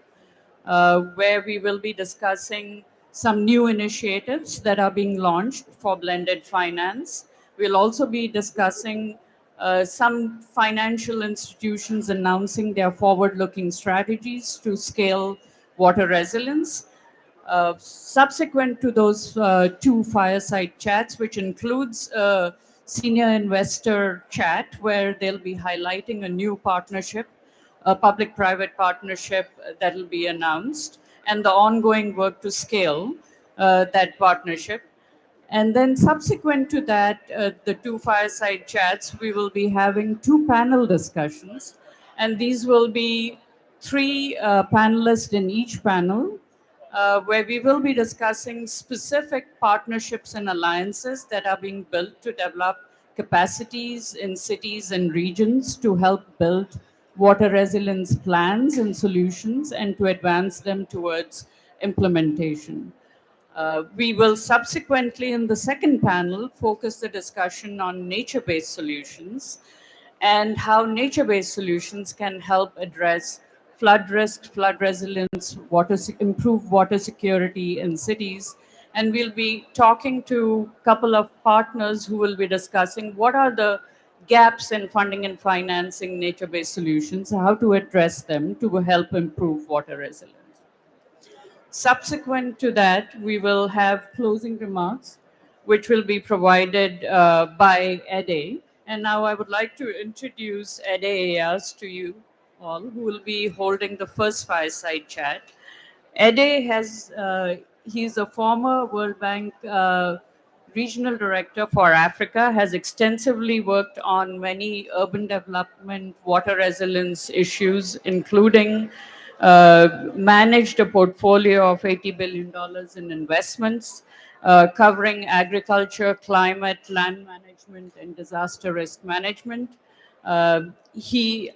where we will be discussing some new initiatives that are being launched for blended finance. We'll also be discussing some financial institutions announcing their forward-looking strategies to scale water resilience. Subsequent to those 2 fireside chats, which includes a senior investor chat where they'll be highlighting a new partnership, a public-private partnership that will be announced, and the ongoing work to scale that partnership. And then subsequent to that, the 2 fireside chats, we will be having 2 panel discussions. And these will be 3 panelists in each panel, where we will be discussing specific partnerships and alliances that are being built to develop capacities in cities and regions to help build water resilience plans and solutions and to advance them towards implementation. We will subsequently, in the second panel, focus the discussion on nature-based solutions and how nature-based solutions can help address flood risk, flood resilience, improve water security in cities. And we'll be talking to a couple of partners who will be discussing what are the gaps in funding and financing nature-based solutions, how to address them to help improve water resilience. Subsequent to that, we will have closing remarks, which will be provided by Ede. And now I would like to introduce Ede Ayas to you all, who will be holding the first fireside chat. Ede he's a former World Bank regional director for Africa, has extensively worked on many urban development, water resilience issues, including managed a portfolio of $80 billion in investments, covering agriculture, climate, land management, and disaster risk management. He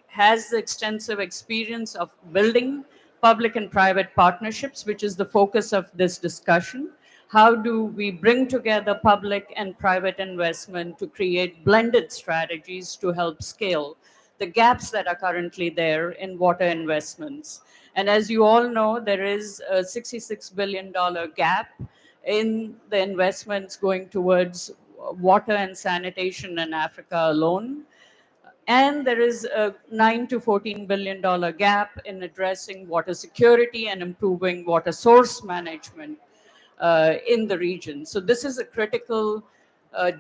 has extensive experience of building public and private partnerships, which is the focus of this discussion. How do we bring together public and private investment to create blended strategies to help scale the gaps that are currently there in water investments? And as you all know, there is a $66 billion gap in the investments going towards water and sanitation in Africa alone. And there is a $9 to $14 billion gap in addressing water security and improving water source management in the region. So this is a critical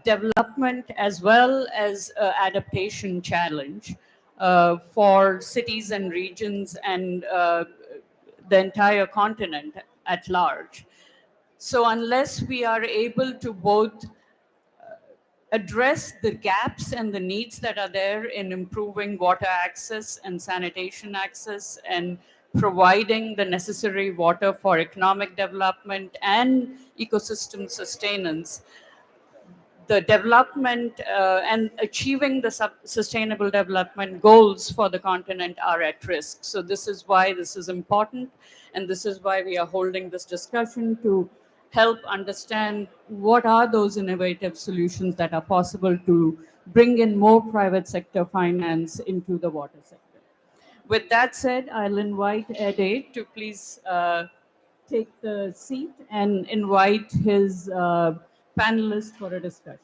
development as well as adaptation challenge for cities and regions and the entire continent at large. So unless we are able to both address the gaps and the needs that are there in improving water access and sanitation access and providing the necessary water for economic development and ecosystem sustenance, the development and achieving the sustainable development goals for the continent are at risk. So this is why this is important, and this is why we are holding this discussion to help understand what are those innovative solutions that are possible to bring in more private sector finance into the water sector. With that said, I'll invite Ede to please take the seat and invite his panelists for a discussion.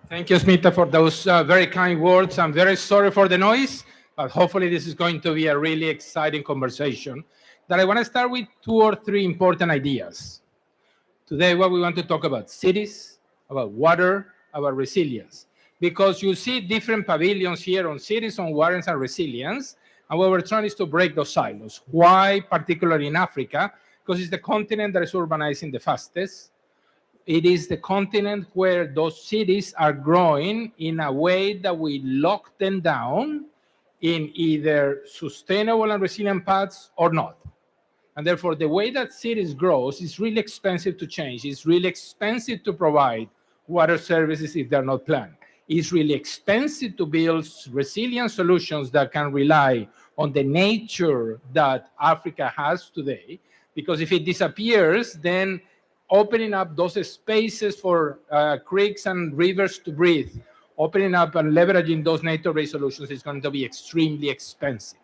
Thank you, Smita, for those very kind words. I'm very sorry for the noise, but hopefully this is going to be a really exciting conversation. That I want to start with 2 or 3 important ideas. Today, what we want to talk about cities, about water, about resilience. Because you see different pavilions here on cities, on water, and resilience. And what we're trying is to break those silos. Why, particularly in Africa? Because it's the continent that is urbanizing the fastest. It is the continent where those cities are growing in a way that we lock them down in either sustainable and resilient paths or not. And therefore, the way that cities grow is really expensive to change. It's really expensive to provide water services if they're not planned. It's really expensive to build resilient solutions that can rely on the nature that Africa has today. Because if it disappears, then opening up those spaces for creeks and rivers to breathe, opening up and leveraging those nature-based solutions is going to be extremely expensive.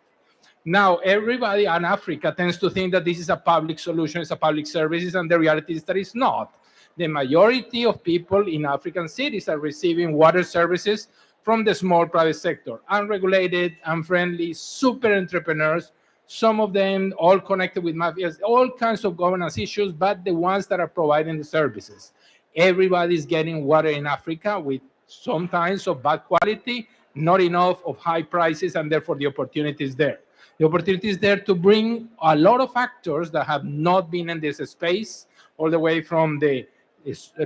Now, everybody in Africa tends to think that this is a public solution, it's a public services, and the reality is that it's not. The majority of people in African cities are receiving water services from the small private sector, unregulated, unfriendly, super entrepreneurs, some of them all connected with mafias, all kinds of governance issues, but the ones that are providing the services. Everybody's getting water in Africa with sometimes of bad quality, not enough of high prices, and therefore the opportunity is there. The opportunity is there to bring a lot of actors that have not been in this space, all the way from the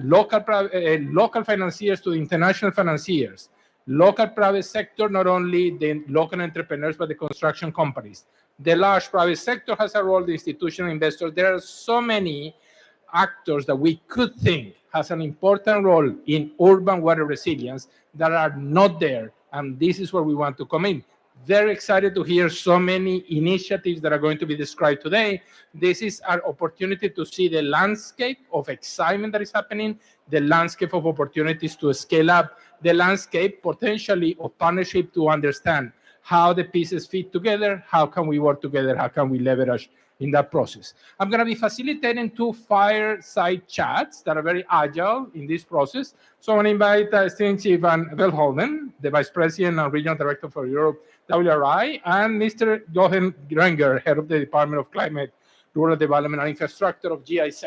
local financiers to the international financiers, local private sector, not only the local entrepreneurs, but the construction companies. The large private sector has a role, the institutional investors. There are so many actors that we could think has an important role in urban water resilience that are not there, and this is where we want to come in. Very excited to hear so many initiatives that are going to be described today. This is our opportunity to see the landscape of excitement that is happening, the landscape of opportunities to scale up, the landscape potentially of partnership to understand how the pieces fit together, how can we work together, how can we leverage in that process. I'm going to be facilitating 2 fireside chats that are very agile in this process. So I want to invite Steven Chief Van Velholden, the Vice President and Regional Director for Europe, WRI, and Mr. Jochen Grenger, Head of the Department of Climate, Rural Development and Infrastructure of GIZ.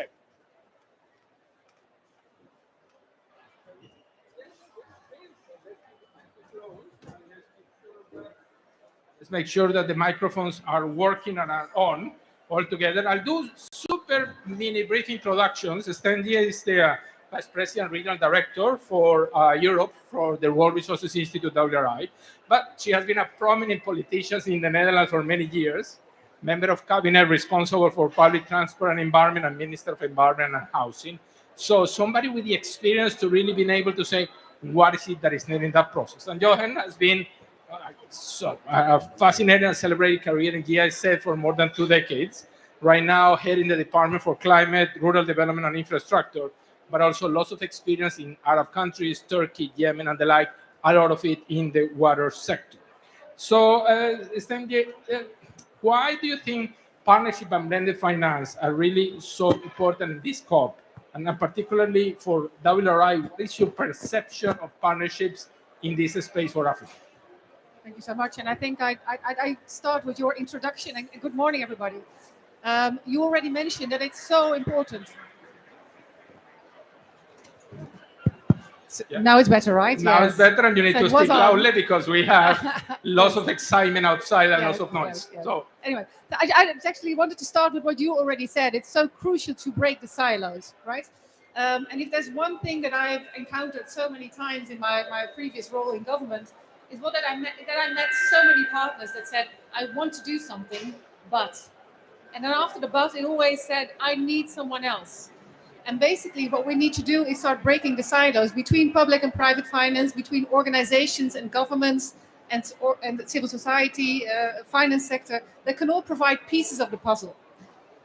Let's make sure that the microphones are working and are on all together. I'll do super mini brief introductions. Stendia is the Vice President and Regional Director for Europe for the World Resources Institute, WRI. But she has been a prominent politician in the Netherlands for many years, member of cabinet responsible for public transport and environment, and Minister of Environment and Housing. So somebody with the experience to really be able to say, what is it that is needed in that process? And Jochen has been a fascinating and celebrated career in GIZ for more than 2 decades. Right now, heading the Department for Climate, Rural Development and Infrastructure, but also lots of experience in Arab countries, Turkey, Yemen, and the like, a lot of it in the water sector. So, Stendia, why do you think partnership and blended finance are really so important in this COP And particularly for WRI, what is your perception of partnerships in this space for Africa? Thank you so much. And I think I start with your introduction. And good morning, everybody. You already mentioned that it's so important. Yeah. Now it's better, right? Now Yes. it's better, and you need So to it was speak on. loudly because we have lots of excitement outside and Yes, lots of noise. yes. So Anyway, I actually wanted to start with what you already said. It's so crucial to break the silos, right? And if there's one thing that I've encountered so many times in my previous role in government, is that I met so many partners that said, I want to do something, but. And then after the but, it always said, I need someone else. And basically what we need to do is start breaking the silos between public and private finance, between organizations and governments and the civil society, finance sector, that can all provide pieces of the puzzle.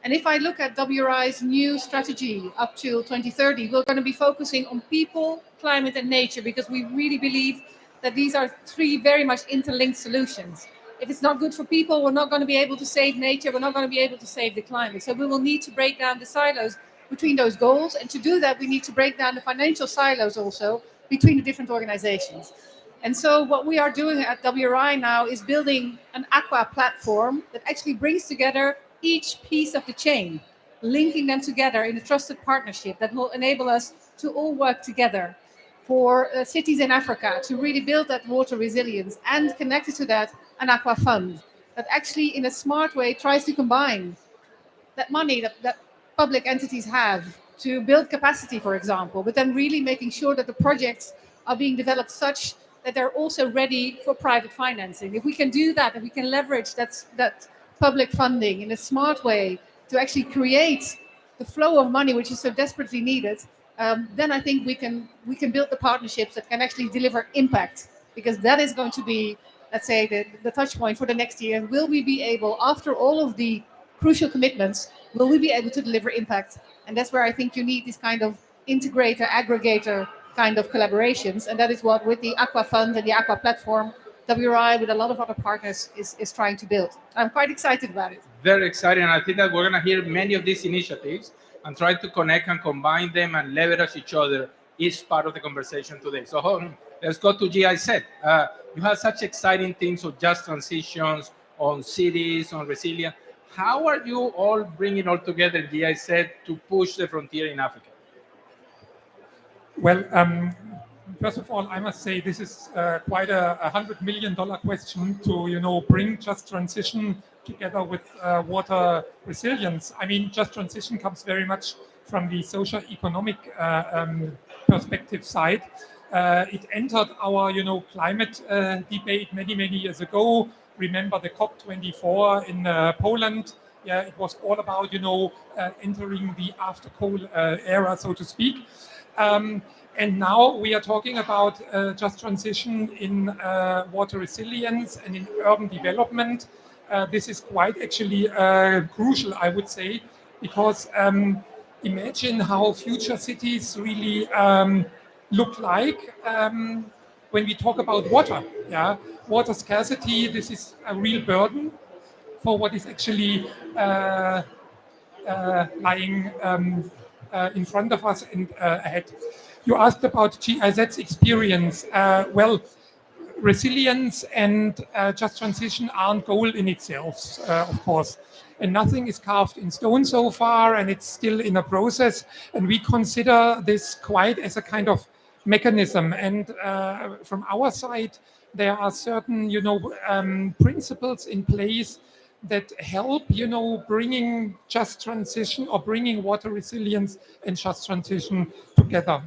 And if I look at WRI's new strategy up till 2030, we're going to be focusing on people, climate and nature, because we really believe that these are three very much interlinked solutions. If it's not good for people, we're not going to be able to save nature, we're not going to be able to save the climate. So we will need to break down the silos between those goals. And to do that, we need to break down the financial silos also between the different organizations. And so what we are doing at WRI now is building an Aqua platform that actually brings together each piece of the chain, linking them together in a trusted partnership that will enable us to all work together for cities in Africa to really build that water resilience, and connected to that, an Aqua fund that actually in a smart way tries to combine that money that public entities have to build capacity, for example, but then really making sure that the projects are being developed such that they're also ready for private financing. If we can do that, and we can leverage that public funding in a smart way to actually create the flow of money which is so desperately needed, then I think we can build the partnerships that can actually deliver impact, because that is going to be, let's say, the touch point for the next year. Will we be able, after all of the crucial commitments, will we be able to deliver impact? And that's where I think you need this kind of integrator, aggregator kind of collaborations. And that is what, with the Aqua Fund and the Aqua platform, WRI with a lot of other partners is trying to build. I'm quite excited about it. very exciting, and I think that we're going to hear many of these initiatives and try to connect and combine them and leverage each other is part of the conversation today. So let's go to GIZ. You have such exciting things on just transitions, on cities, on resilience. How are you all bringing all together in GIZ to push the frontier in Africa? Well, first of all, I must say this is quite a $100 million question to, bring just transition together with water resilience. I mean, just transition comes very much from the socio-economic perspective side. It entered our, climate debate many, many years ago. Remember the COP24 in Poland. Yeah, it was all about, entering the after coal era, so to speak. And now we are talking about just transition in water resilience and in urban development. This is quite actually crucial, I would say, because imagine how future cities really look like when we talk about water. Yeah, water scarcity, this is a real burden for what is actually lying in front of us and ahead. You asked about GIZ's experience. Well, resilience and just transition aren't goal in itself, of course. And nothing is carved in stone so far, and it's still in a process. And we consider this quite as a kind of mechanism. And from our side, there are certain, principles in place that help, bringing just transition or bringing water resilience and just transition together.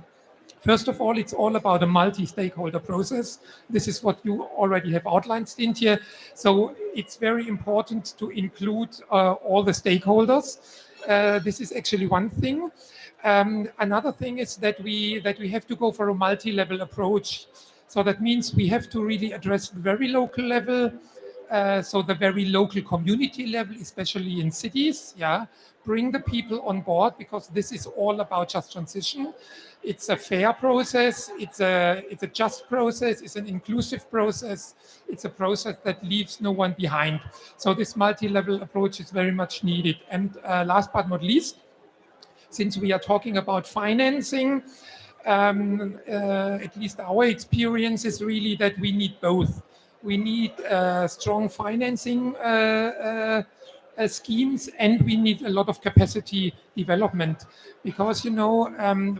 First of all, it's all about a multi-stakeholder process. This is what you already have outlined, Cynthia. So it's very important to include all the stakeholders. This is actually one thing. Another thing is that we have to go for a multi-level approach. So that means we have to really address the very local level, so the very local community level, especially in cities, yeah, bring the people on board, because this is all about just transition. It's a fair process, it's a just process, it's an inclusive process, it's a process that leaves no one behind. So this multi-level approach is very much needed. And last but not least, since we are talking about financing, at least our experience is really that we need both. We need strong financing schemes, and we need a lot of capacity development, because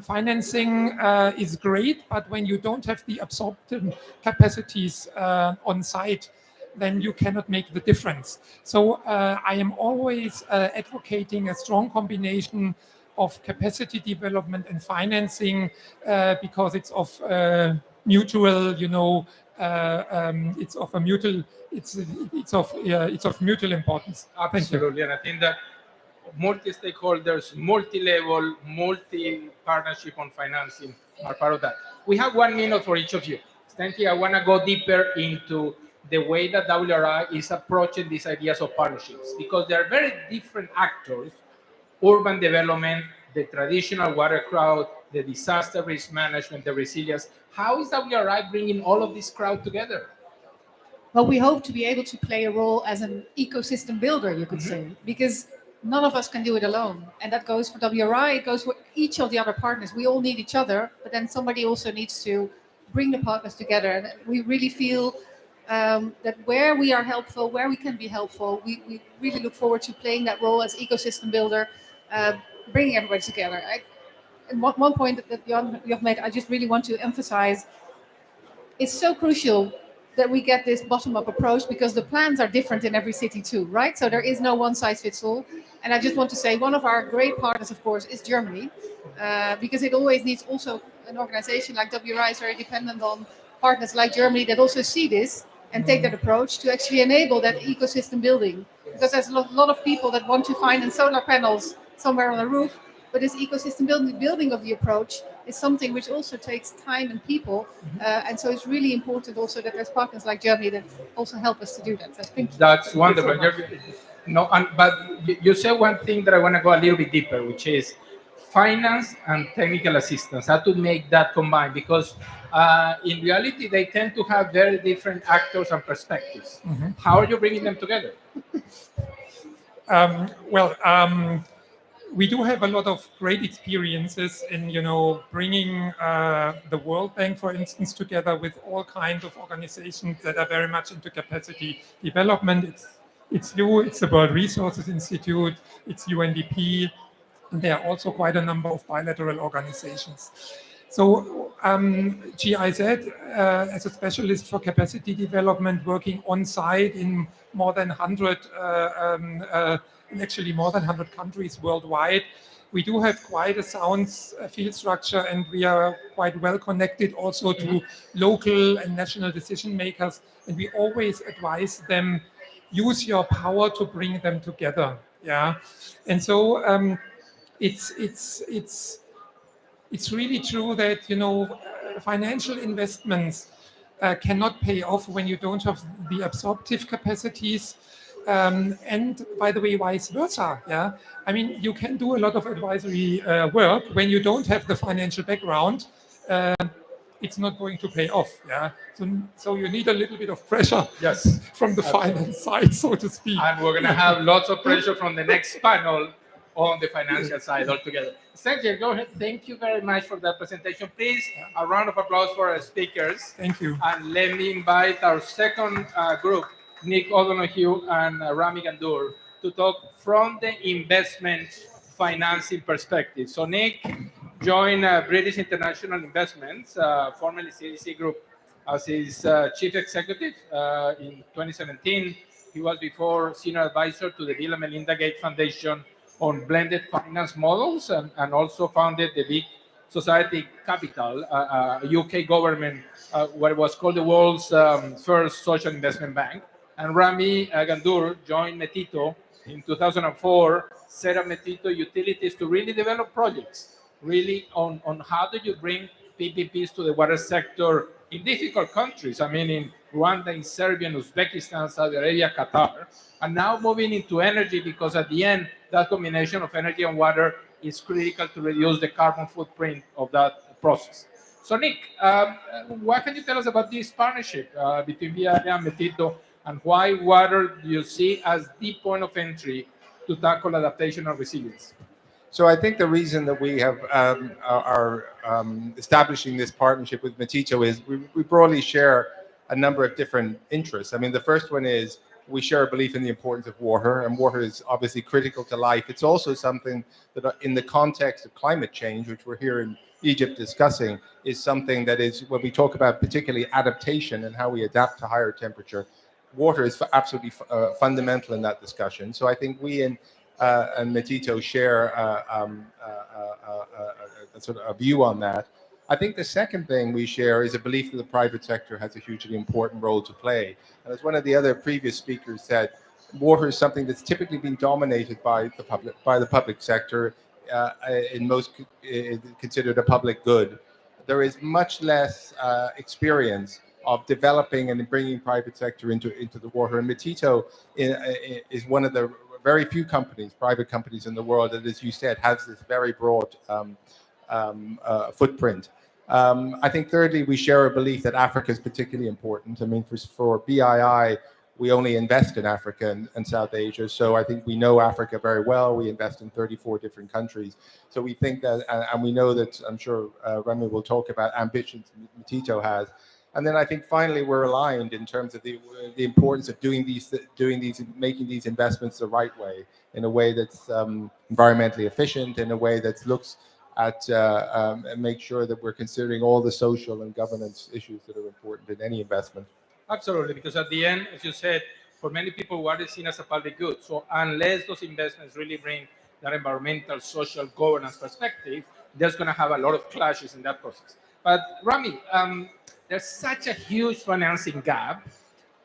financing is great, but when you don't have the absorption capacities on site, then you cannot make the difference. So I am always advocating a strong combination of capacity development and financing, because it's of mutual, it's of a mutual, it's of mutual importance. Thank you. Absolutely, and I think that multi-stakeholders, multi-level, multi-partnership on financing are part of that. We have 1 minute for each of you. Stanley, I want to go deeper into the way that WRI is approaching these ideas of partnerships, because there are very different actors: urban development, the traditional water crowd, the disaster risk management, the resilience. How is WRI bringing all of this crowd together? Well, we hope to be able to play a role as an ecosystem builder, you could say, because none of us can do it alone. And that goes for WRI, it goes for each of the other partners. We all need each other, but then somebody also needs to bring the partners together. And we really feel that where we are helpful, where we can be helpful, we really look forward to playing that role as ecosystem builder, bringing everybody together. And one point that you have made, I just really want to emphasize, it's so crucial that we get this bottom-up approach, because the plans are different in every city too, right? So there is no one-size-fits-all. And I just want to say, one of our great partners, of course, is Germany, because it always needs also an organization like WRI is very dependent on partners like Germany that also see this and take that approach to actually enable that ecosystem building. Because there's a lot of people that want to finance solar panels somewhere on a roof, but this ecosystem building of the approach is something which also takes time and people, and so it's really important also that there's partners like Germany that also help us to do that. So thank you. That's Thank wonderful. you so much. No, but you said one thing that I want to go a little bit deeper, which is finance and technical assistance. How to make that combine, because in reality they tend to have very different actors and perspectives. How are you bringing them together? We do have a lot of great experiences in, bringing the World Bank, for instance, together with all kinds of organizations that are very much into capacity development. It's you, it's the World Resources Institute, it's UNDP, and there are also quite a number of bilateral organizations. So GIZ, as a specialist for capacity development, working on site in more than 100 actually more than 100 countries worldwide. We do have quite a sound field structure, and we are quite well connected also to local and national decision makers. And we always advise them, use your power to bring them together. Yeah, and so it's really true that financial investments cannot pay off when you don't have the absorptive capacities. And by the way, vice versa. Yeah, I mean, you can do a lot of advisory work when you don't have the financial background. It's not going to pay off. Yeah, so you need a little bit of pressure. Yes, from the finance side, so to speak. And we're going to have lots of pressure from the next panel on the financial side altogether. Sergio, go ahead. Thank you very much for that presentation. Please, a round of applause for our speakers. Thank you. And let me invite our second group, Nick O'Donoghue and Rami Gandour, to talk from the investment financing perspective. So Nick joined British International Investments, formerly CDC Group, as his chief executive in 2017. He was before senior advisor to the Bill and Melinda Gates Foundation on blended finance models, and also founded the Big Society Capital, a UK government, what was called the world's first social investment bank. And Rami Gandour joined Metito in 2004, set up Metito Utilities to really develop projects, really on how do you bring PPPs to the water sector in difficult countries. I mean, in Rwanda, in Serbia, in Uzbekistan, Saudi Arabia, Qatar, and now moving into energy, because at the end, that combination of energy and water is critical to reduce the carbon footprint of that process. So Nick, what can you tell us about this partnership between VIA and Metito, and why water do you see as the point of entry to tackle adaptation and resilience? So I think the reason that we have are establishing this partnership with Matito is we broadly share a number of different interests. I mean, the first one is we share a belief in the importance of water, and water is obviously critical to life. It's also something that in the context of climate change, which we're here in Egypt discussing, is something that is, when we talk about particularly adaptation and how we adapt to higher temperature, water is absolutely fundamental in that discussion. So I think we and Matito share a sort of a view on that. I think the second thing we share is a belief that the private sector has a hugely important role to play. And as one of the other previous speakers said, water is something that's typically been dominated by the public sector, in most considered a public good. There is much less experience of developing and bringing private sector into the water. And Matito is one of the very few companies, private companies in the world that, as you said, has this very broad footprint. I think thirdly, we share a belief that Africa is particularly important. I mean, for BII, we only invest in Africa and South Asia. So I think we know Africa very well. We invest in 34 different countries. So we think that, and we know that, I'm sure Remy will talk about ambitions Matito has. And then I think finally we're aligned in terms of the importance of making these investments the right way, in a way that's environmentally efficient, in a way that looks at and make sure that we're considering all the social and governance issues that are important in any investment. Absolutely, because at the end, as you said, for many people, water is seen as a public good. So unless those investments really bring that environmental, social, governance perspective, there's going to have a lot of clashes in that process. But Rami, there's such a huge financing gap.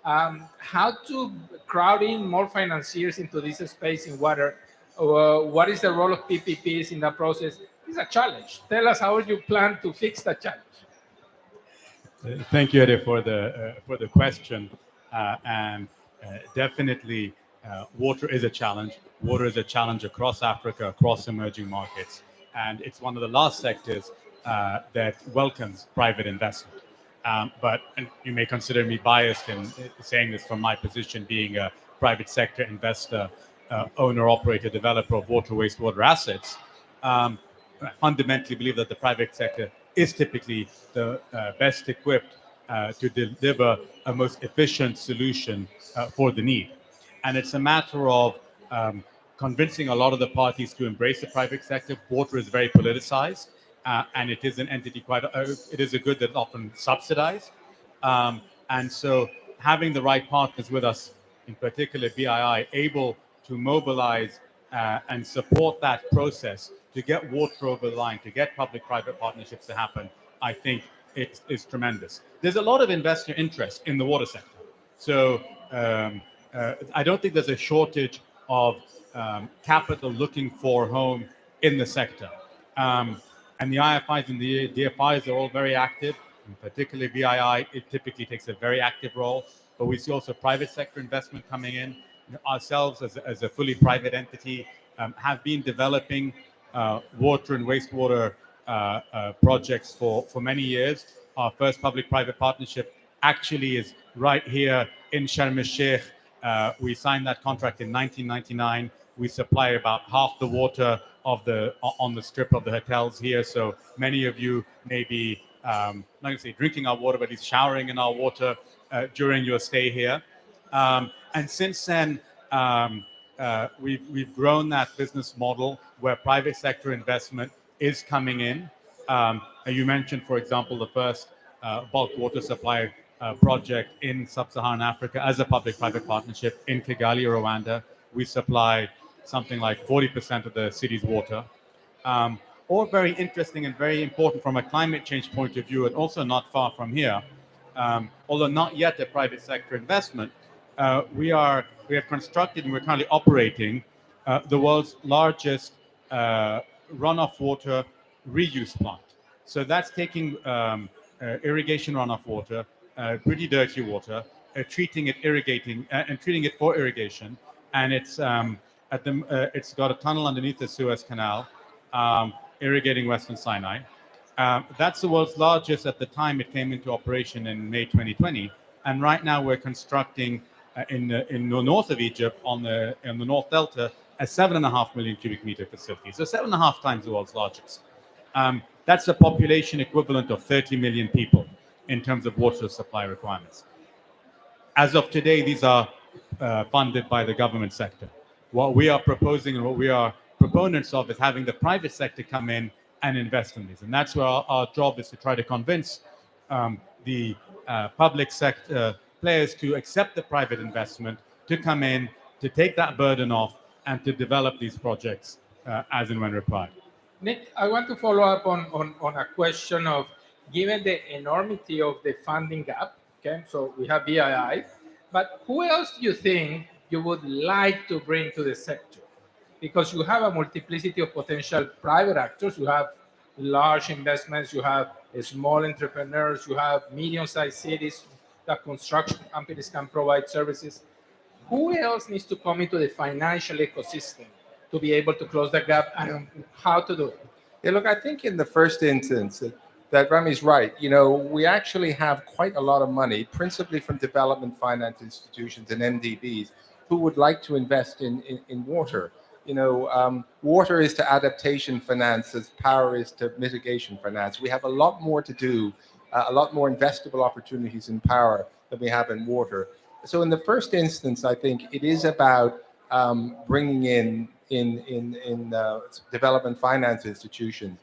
How to crowd in more financiers into this space in water? What is the role of PPPs in that process? It's a challenge. Tell us how you plan to fix that challenge. Thank you, Ede, for the question. Definitely, water is a challenge. Water is a challenge across Africa, across emerging markets, and it's one of the last sectors that welcomes private investment. But and you may consider me biased in saying this from my position, being a private sector investor, owner, operator, developer of water, wastewater assets. I fundamentally believe that the private sector is typically the best equipped to deliver a most efficient solution for the need. And it's a matter of convincing a lot of the parties to embrace the private sector. Water is very politicized, and it is an entity it is a good that's often subsidized. And so having the right partners with us, in particular BII, able to mobilize and support that process to get water over the line, to get public-private partnerships to happen, I think it is tremendous. There's a lot of investor interest in the water sector. So I don't think there's a shortage of capital looking for a home in the sector. And the IFIs and the DFIs are all very active, and particularly BII, it typically takes a very active role. But we see also private sector investment coming in. Ourselves, as a fully private entity, have been developing water and wastewater projects for many years. Our first public-private partnership actually is right here in Sharm el-Sheikh. We signed that contract in 1999. We supply about half the water on the strip of the hotels here. So many of you may be, not going to say drinking our water, but at least showering in our water during your stay here. And since then, we've grown that business model where private sector investment is coming in. You mentioned, for example, the first bulk water supply project in sub-Saharan Africa as a public-private partnership in Kigali, Rwanda. We supply something like 40% of the city's water. All very interesting and very important from a climate change point of view, and also not far from here. Although not yet a private sector investment, we have constructed and we're currently operating the world's largest runoff water reuse plant. So that's taking irrigation runoff water, pretty dirty water, treating it, irrigating, and treating it for irrigation. And it's got a tunnel underneath the Suez Canal, irrigating Western Sinai. That's the world's largest at the time it came into operation in May 2020. And right now we're constructing in the north of Egypt, in the North Delta, a 7.5 million cubic meter facility. So 7.5 times the world's largest. That's a population equivalent of 30 million people in terms of water supply requirements. As of today, these are funded by the government sector. What we are proposing and what we are proponents of is having the private sector come in and invest in these. And that's where our job is to try to convince the public sector players to accept the private investment, to come in, to take that burden off, and to develop these projects as and when required. Nick, I want to follow up on a question of, given the enormity of the funding gap, okay, so we have VII, but who else do you think you would like to bring to the sector? Because you have a multiplicity of potential private actors, you have large investments, you have small entrepreneurs, you have medium-sized cities that construction companies can provide services. Who else needs to come into the financial ecosystem to be able to close the gap, and how to do it? Yeah, look, I think in the first instance that Rami's right. You know, we actually have quite a lot of money, principally from development finance institutions and MDBs, who would like to invest in water. You know, water is to adaptation finance as power is to mitigation finance. We have a lot more to do, a lot more investable opportunities in power than we have in water. So in the first instance, I think it is about bringing in development finance institutions.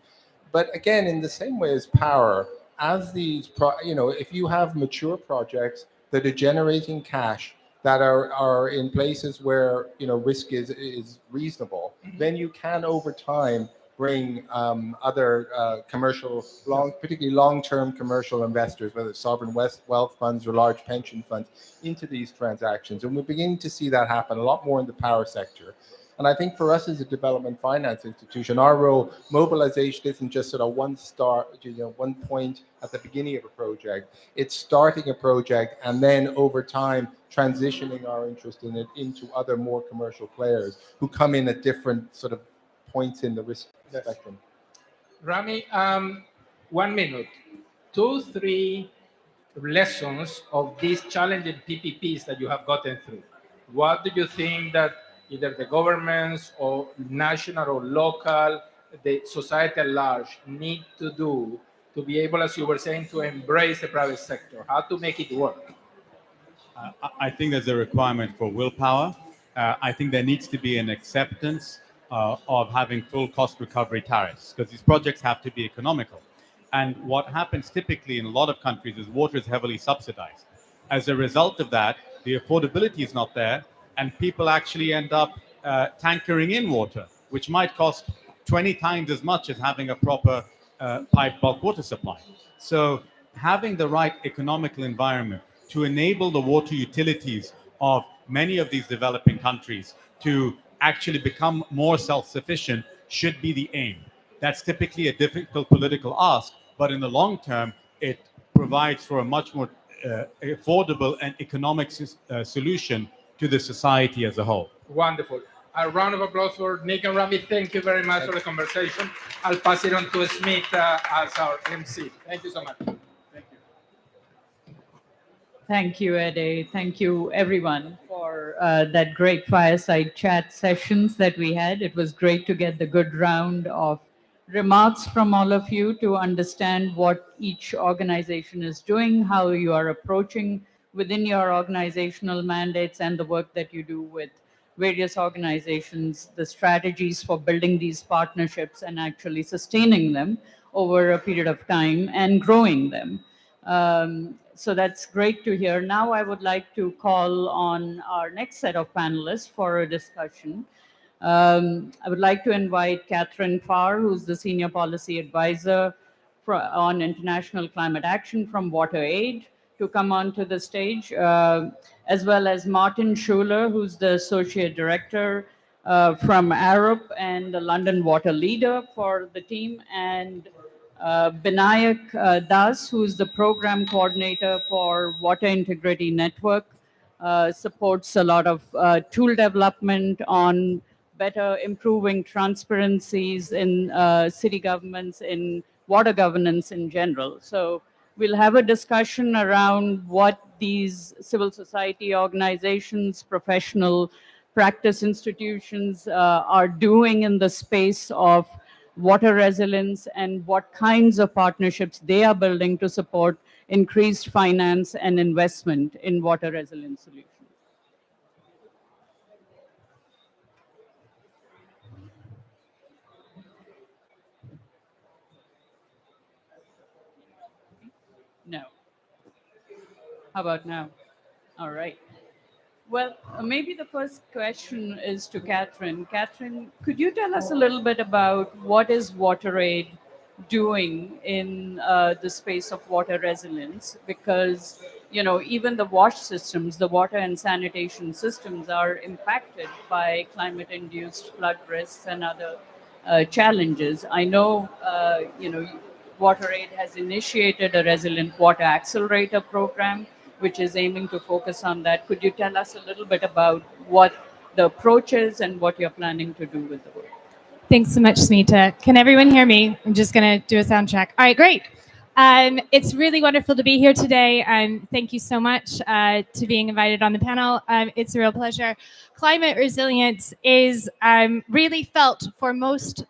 But again, in the same way as power, as these, if you have mature projects that are generating cash, that are in places where risk is reasonable, then you can over time bring other commercial, particularly long-term commercial investors, whether it's sovereign wealth funds or large pension funds, into these transactions. And we're beginning to see that happen a lot more in the power sector. And I think for us as a development finance institution, our role, mobilization isn't just at a one point at the beginning of a project. It's starting a project and then over time transitioning our interest in it into other more commercial players who come in at different sort of points in the risk spectrum. Rami, 1 minute. 2, 3 lessons of these challenging PPPs that you have gotten through. What do you think that either the governments or national or local, the society at large need to do to be able, as you were saying, to embrace the private sector? How to make it work? I think there's a requirement for willpower. I think there needs to be an acceptance of having full cost recovery tariffs, because these projects have to be economical. And what happens typically in a lot of countries is water is heavily subsidized. As a result of that, the affordability is not there, and people actually end up tankering in water, which might cost 20 times as much as having a proper pipe bulk water supply. So having the right economical environment to enable the water utilities of many of these developing countries to actually become more self-sufficient should be the aim. That's typically a difficult political ask, but in the long term, it provides for a much more affordable and economic solution to the society as a whole. Wonderful. A round of applause for Nick and Rami. Thank you very much for the conversation. I'll pass it on to Smith as our MC. Thank you so much. Thank you. Thank you, Ede. Thank you, everyone, for that great fireside chat sessions that we had. It was great to get the good round of remarks from all of you to understand what each organization is doing, how you are approaching within your organizational mandates and the work that you do with various organizations, the strategies for building these partnerships and actually sustaining them over a period of time and growing them. So that's great to hear. Now I would like to call on our next set of panelists for a discussion. I would like to invite Catherine Farr, who's the Senior Policy Advisor on International Climate Action from WaterAid, to come onto the stage, as well as Martin Schuler, who's the Associate Director from Arup and the London Water Leader for the team, and Binayak Das, who's the Program Coordinator for Water Integrity Network, supports a lot of tool development on better improving transparencies in city governments, in water governance in general. So we'll have a discussion around what these civil society organizations, professional practice institutions are doing in the space of water resilience and what kinds of partnerships they are building to support increased finance and investment in water resilience solutions. No. How about now? All right. Well, maybe the first question is to Catherine. Catherine, could you tell us a little bit about what is WaterAid doing in the space of water resilience? Because, you know, even the wash systems, the water and sanitation systems are impacted by climate-induced flood risks and other challenges. I know, you know, WaterAid has initiated a Resilient Water Accelerator program, which is aiming to focus on that. Could you tell us a little bit about what the approach is and what you're planning to do with the work? Thanks so much, Smita. Can everyone hear me? I'm just going to do a sound check. All right, great. It's really wonderful to be here today. Thank you so much to being invited on the panel. It's a real pleasure. Climate resilience is really felt for most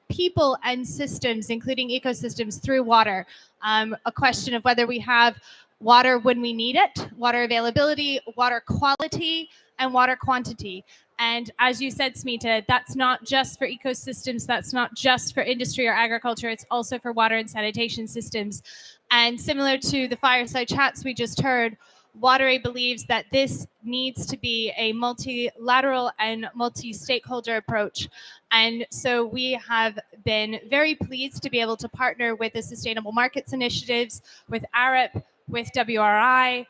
people and systems, including ecosystems, through water. A question of whether we have water when we need it, water availability, water quality, and water quantity. And as you said, Smita, that's not just for ecosystems, that's not just for industry or agriculture, it's also for water and sanitation systems. And similar to the fireside chats we just heard, WaterAid believes that this needs to be a multilateral and multi-stakeholder approach. And so we have been very pleased to be able to partner with the Sustainable Markets Initiatives, with ARIP, with WRI,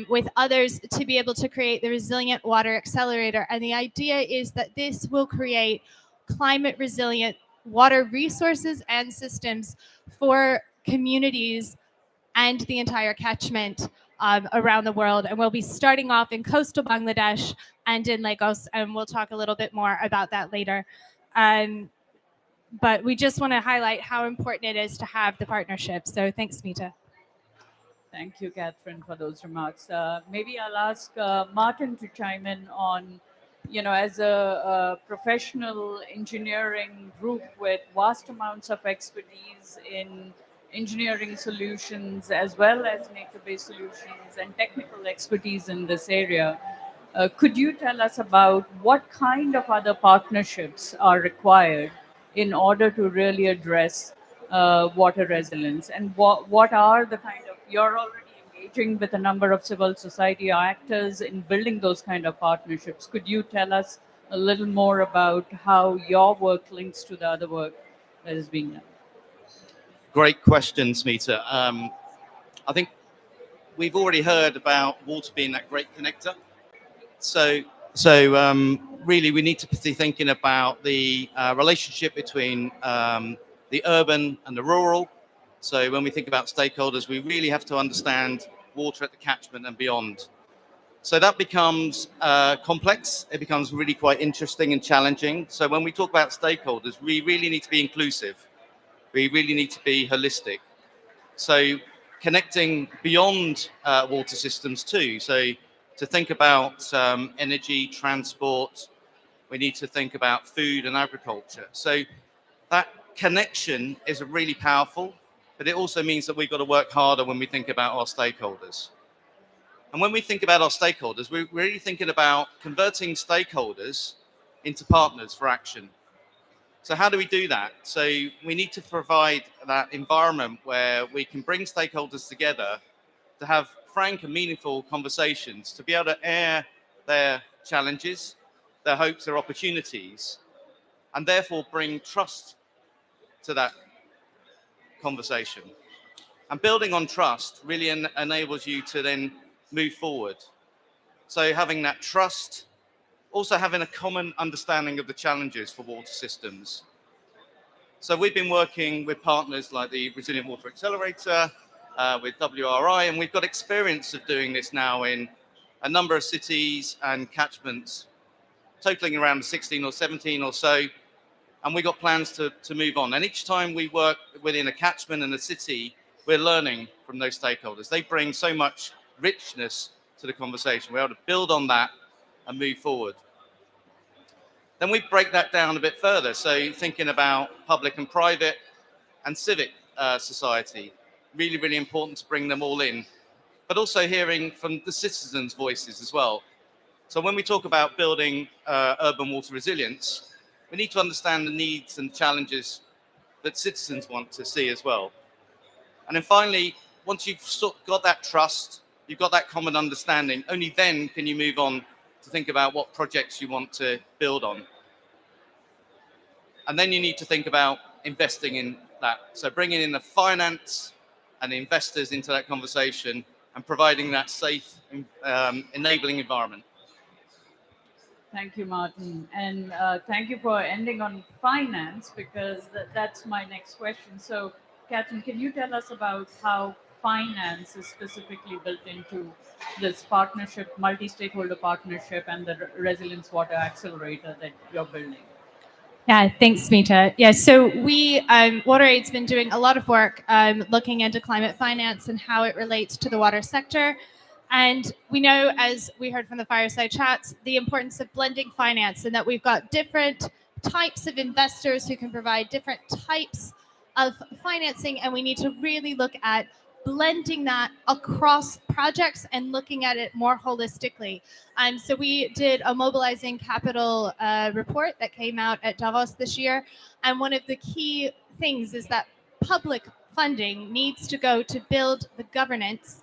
with others to be able to create the Resilient Water Accelerator. And the idea is that this will create climate resilient water resources and systems for communities and the entire catchment around the world. And we'll be starting off in coastal Bangladesh and in Lagos, and we'll talk a little bit more about that later. But we just want to highlight how important it is to have the partnership. So thanks, Smita. Thank you, Catherine, for those remarks. Maybe I'll ask Martin to chime in on, you know, as a professional engineering group with vast amounts of expertise in engineering solutions as well as nature-based solutions and technical expertise in this area. Could you tell us about what kind of other partnerships are required in order to really address water resilience, and what are the kind of, you're already engaging with a number of civil society actors in building those kind of partnerships. Could you tell us a little more about how your work links to the other work that is being done? Great question, Smita. I think we've already heard about water being that great connector. So really we need to be thinking about the relationship between the urban and the rural. So when we think about stakeholders, we really have to understand water at the catchment and beyond. So that becomes complex. It becomes really quite interesting and challenging. So when we talk about stakeholders, we really need to be inclusive. We really need to be holistic. So connecting beyond water systems too. So to think about energy, transport, we need to think about food and agriculture. So that connection is really powerful, but it also means that we've got to work harder when we think about our stakeholders. And when we think about our stakeholders, we're really thinking about converting stakeholders into partners for action. So how do we do that? So we need to provide that environment where we can bring stakeholders together to have frank and meaningful conversations, to be able to air their challenges, their hopes, their opportunities, and therefore bring trust to that conversation. And building on trust really enables you to then move forward. So having that trust, also having a common understanding of the challenges for water systems. So we've been working with partners like the Resilient Water Accelerator, with WRI, and we've got experience of doing this now in a number of cities and catchments, totaling around 16 or 17 or so. And we've got plans to move on. And each time we work within a catchment and a city, we're learning from those stakeholders. They bring so much richness to the conversation. We're able to build on that and move forward. Then we break that down a bit further. So thinking about public and private and civic society, really, really important to bring them all in, but also hearing from the citizens' voices as well. So when we talk about building urban water resilience, we need to understand the needs and challenges that citizens want to see as well. And then finally, once you've got that trust, you've got that common understanding, only then can you move on to think about what projects you want to build on. And then you need to think about investing in that. So bringing in the finance and the investors into that conversation and providing that safe, enabling environment. Thank you, Martin. And thank you for ending on finance, because that's my next question. So, Catherine, can you tell us about how finance is specifically built into this partnership, multi-stakeholder partnership, and the Resilience Water Accelerator that you're building? Yeah, thanks, Smita. Yeah, so we, WaterAid's been doing a lot of work looking into climate finance and how it relates to the water sector. And we know, as we heard from the fireside chats, the importance of blending finance, and that we've got different types of investors who can provide different types of financing, and we need to really look at blending that across projects and looking at it more holistically. So we did a mobilizing capital report that came out at Davos this year. And one of the key things is that public funding needs to go to build the governance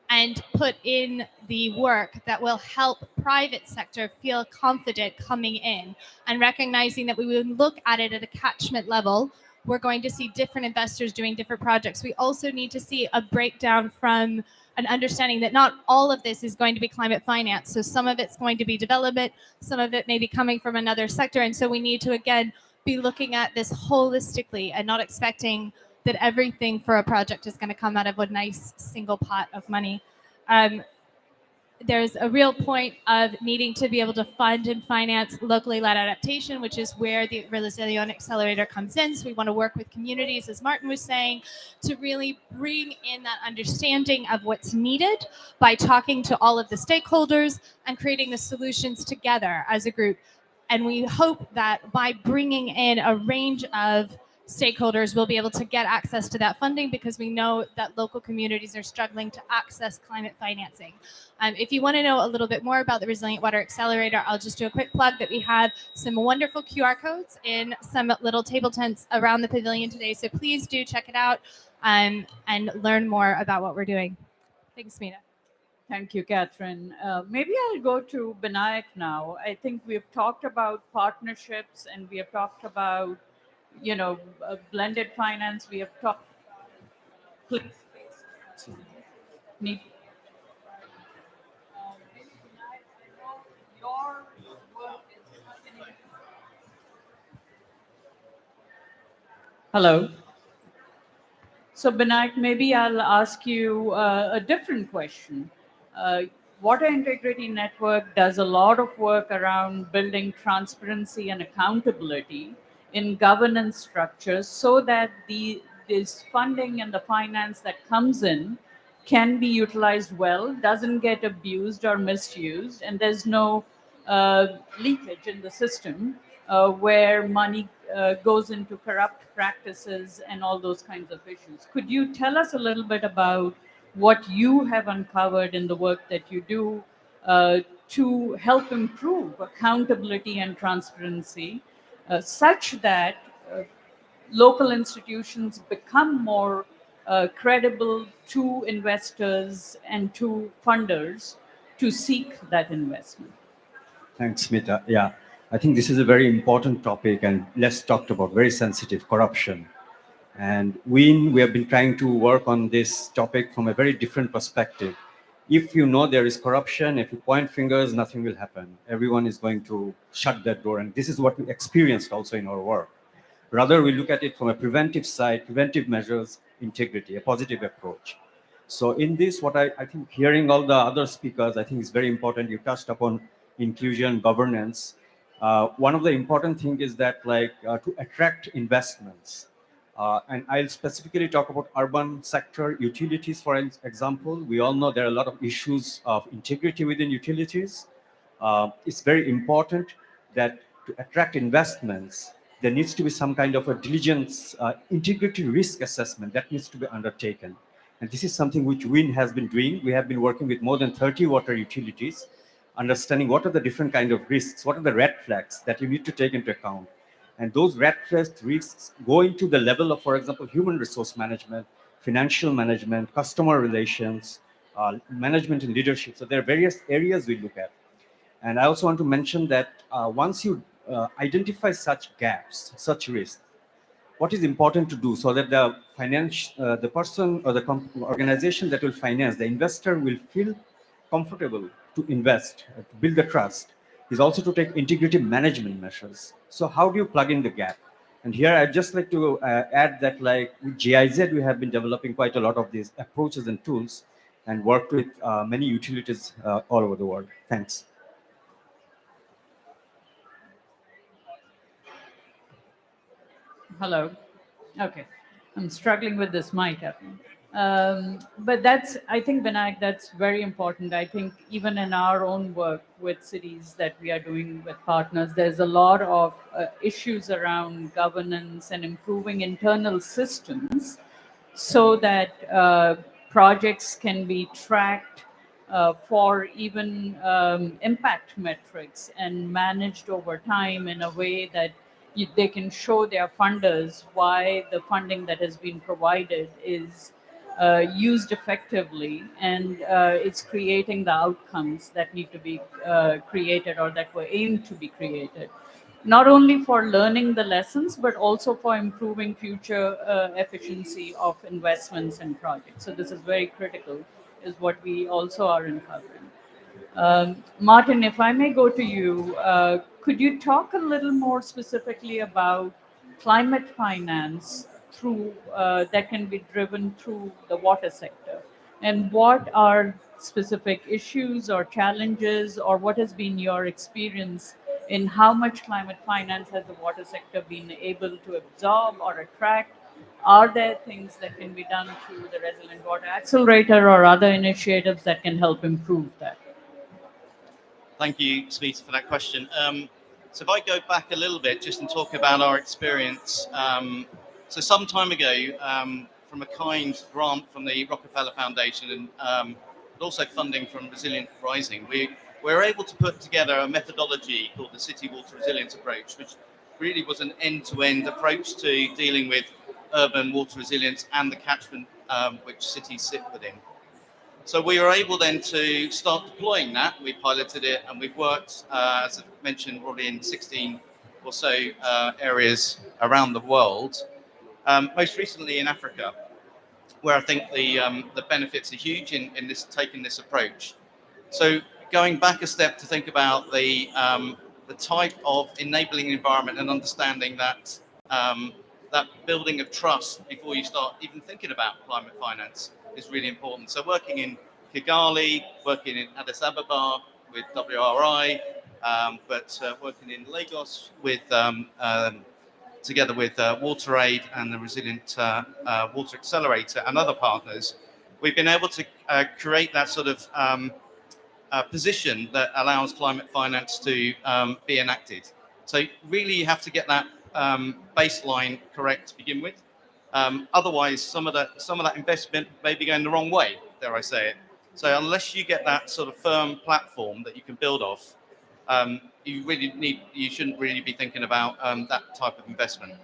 and put in the work that will help private sector feel confident coming in, and recognizing that we would look at it at a catchment level. We're going to see different investors doing different projects. We also need to see a breakdown from an understanding that not all of this is going to be climate finance. So some of it's going to be development, some of it may be coming from another sector. And so we need to, again, be looking at this holistically and not expecting that everything for a project is going to come out of a nice single pot of money. There's a real point of needing to be able to fund and finance locally led adaptation, which is where the Resilience Accelerator comes in. So we want to work with communities, as Martin was saying, to really bring in that understanding of what's needed by talking to all of the stakeholders and creating the solutions together as a group. And we hope that by bringing in a range of stakeholders, we'll be able to get access to that funding, because we know that local communities are struggling to access climate financing. If you want to know a little bit more about the Resilient Water Accelerator, I'll just do a quick plug that we have some wonderful QR codes in some little table tents around the pavilion today. So please do check it out and learn more about what we're doing. Thanks, Smita. Thank you, Catherine. Maybe I'll go to Binayak now. I think we've talked about partnerships, and we have talked about blended finance. We have talked. Need. Hello. So Binayak, maybe I'll ask you a different question. Water Integrity Network does a lot of work around building transparency and accountability in governance structures, so that this funding and the finance that comes in can be utilized well, doesn't get abused or misused, and there's no leakage in the system where money goes into corrupt practices and all those kinds of issues. Could you tell us a little bit about what you have uncovered in the work that you do to help improve accountability and transparency, such that local institutions become more credible to investors and to funders to seek that investment? Thanks, Smita. Yeah, I think this is a very important topic and less talked about, very sensitive, corruption. And we have been trying to work on this topic from a very different perspective. If you know there is corruption, if you point fingers, nothing will happen. Everyone is going to shut that door. And this is what we experienced also in our work. Rather, we look at it from a preventive side, preventive measures, integrity, a positive approach. So in this, what I think hearing all the other speakers, I think is very important. You touched upon inclusion, governance. One of the important things is that to attract investments, and I'll specifically talk about urban sector utilities, for example. We all know there are a lot of issues of integrity within utilities. It's very important that to attract investments, there needs to be some kind of a diligence, integrated risk assessment that needs to be undertaken. And this is something which WIN has been doing. We have been working with more than 30 water utilities, understanding what are the different kind of risks, what are the red flags that you need to take into account. And those red flag risks go into the level of, for example, human resource management, financial management, customer relations, management and leadership. So there are various areas we look at. And I also want to mention that once you identify such gaps, such risks, what is important to do so that the person or the organization that will finance, the investor will feel comfortable to invest, to build the trust, is also to take integrative management measures. So how do you plug in the gap? And here I'd just like to add that, like with GIZ, we have been developing quite a lot of these approaches and tools and worked with many utilities all over the world. Thanks. Hello. Okay. I'm struggling with this mic. But that's, I think, Vinayak, that's very important. I think even in our own work with cities that we are doing with partners, there's a lot of issues around governance and improving internal systems so that projects can be tracked for even impact metrics and managed over time in a way that they can show their funders why the funding that has been provided is used effectively, and it's creating the outcomes that need to be created or that were aimed to be created. Not only for learning the lessons, but also for improving future efficiency of investments and projects. So this is very critical, is what we also are uncovering. Martin, if I may go to you, could you talk a little more specifically about climate finance through that can be driven through the water sector? And what are specific issues or challenges, or what has been your experience in how much climate finance has the water sector been able to absorb or attract? Are there things that can be done through the Resilient Water Accelerator or other initiatives that can help improve that? Thank you, Smita, for that question. So if I go back a little bit just and talk about our experience. So some time ago, from a kind grant from the Rockefeller Foundation and also funding from Resilient Rising, we were able to put together a methodology called the City Water Resilience Approach, which really was an end-to-end approach to dealing with urban water resilience and the catchment which cities sit within. So we were able then to start deploying that. We piloted it and we've worked, as I mentioned, already in 16 or so areas around the world. Most recently in Africa, where I think the benefits are huge in this taking this approach. So going back a step to think about the type of enabling environment and understanding that that building of trust before you start even thinking about climate finance is really important. So working in Kigali, working in Addis Ababa with WRI, but working in Lagos with together with WaterAid and the Resilient Water Accelerator and other partners, we've been able to create that sort of position that allows climate finance to be enacted. So really you have to get that baseline correct to begin with. Otherwise, some of that investment may be going the wrong way, dare I say it. So unless you get that sort of firm platform that you can build off, you shouldn't really be thinking about that type of investment.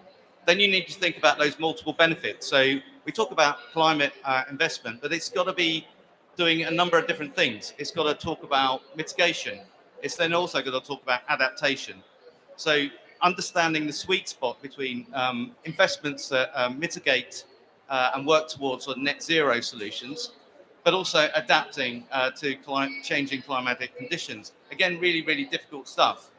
Then you need to think about those multiple benefits. So we talk about climate investment, but it's got to be doing a number of different things. It's got to talk about mitigation. It's then also got to talk about adaptation. So understanding the sweet spot between investments that mitigate and work towards sort of net zero solutions, but also adapting to changing climatic conditions. Again, really, really difficult stuff.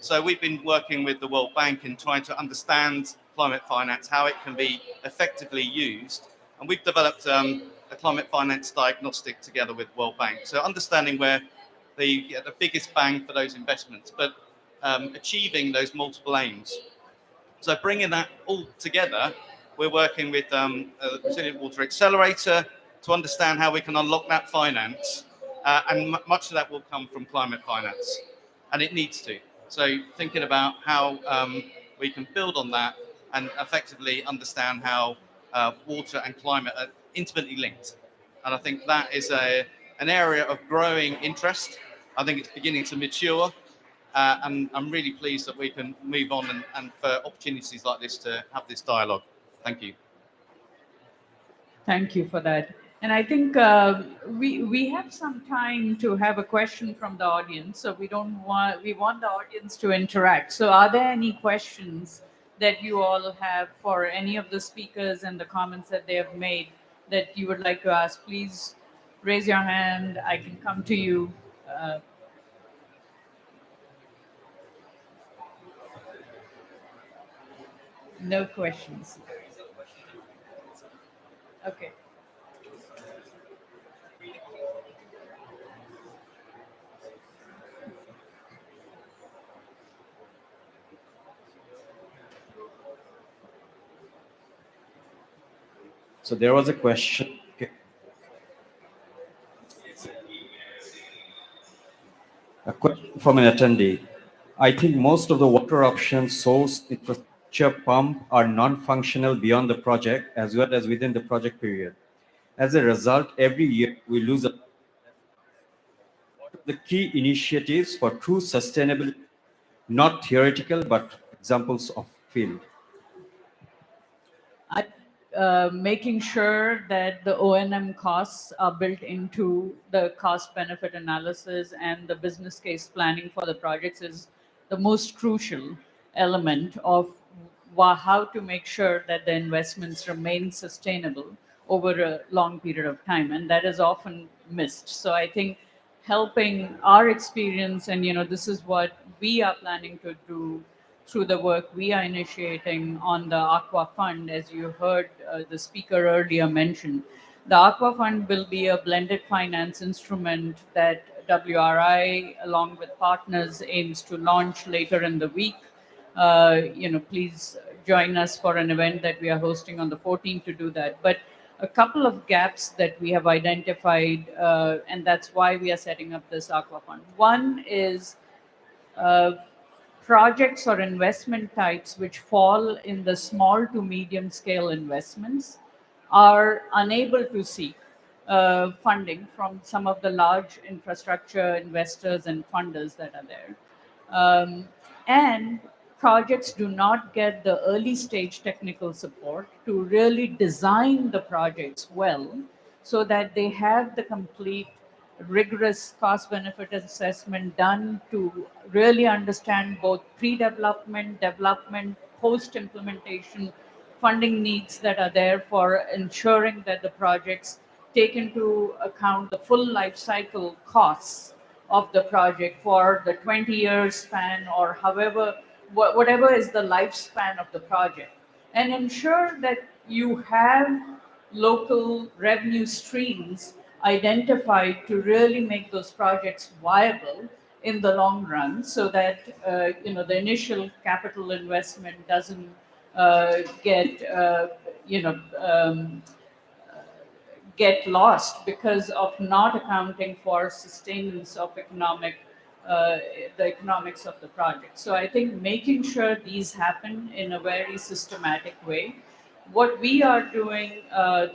So we've been working with the World Bank in trying to understand climate finance, how it can be effectively used. And we've developed a climate finance diagnostic together with World Bank. So understanding where they get the biggest bang for those investments, but achieving those multiple aims. So bringing that all together, we're working with the Resilient Water Accelerator to understand how we can unlock that finance, and much of that will come from climate finance, and it needs to. So thinking about how we can build on that and effectively understand how water and climate are intimately linked. And I think that is an area of growing interest. I think it's beginning to mature. And I'm really pleased that we can move on and for opportunities like this to have this dialogue. Thank you. Thank you for that. And I think we have some time to have a question from the audience. So we want the audience to interact. So are there any questions that you all have for any of the speakers and the comments that they have made that you would like to ask? Please raise your hand. I can come to you. No questions. Okay. So there was a question. A question from an attendee. I think most of the water options, source, infrastructure, pump are non-functional beyond the project as well as within the project period. As a result, every year we lose a What are the key initiatives for true sustainability, not theoretical, but examples of field? Making sure that the O&M costs are built into the cost benefit analysis and the business case planning for the projects is the most crucial element of how to make sure that the investments remain sustainable over a long period of time. And that is often missed. So I think helping our experience, and this is what we are planning to do through the work we are initiating on the Aqua Fund, as you heard the speaker earlier mention. The Aqua Fund will be a blended finance instrument that WRI, along with partners, aims to launch later in the week. Please join us for an event that we are hosting on the 14th to do that. But a couple of gaps that we have identified, and that's why we are setting up this Aqua Fund. One is projects or investment types which fall in the small to medium scale investments are unable to seek funding from some of the large infrastructure investors and funders that are there. And projects do not get the early stage technical support to really design the projects well so that they have the complete rigorous cost benefit assessment done to really understand both pre-development, development, post-implementation funding needs that are there for ensuring that the projects take into account the full life cycle costs of the project for the 20-year span or however, whatever is the lifespan of the project, and ensure that you have local revenue streams identified to really make those projects viable in the long run, so that the initial capital investment doesn't get lost because of not accounting for sustenance of the economics of the project. So I think making sure these happen in a very systematic way. What we are doing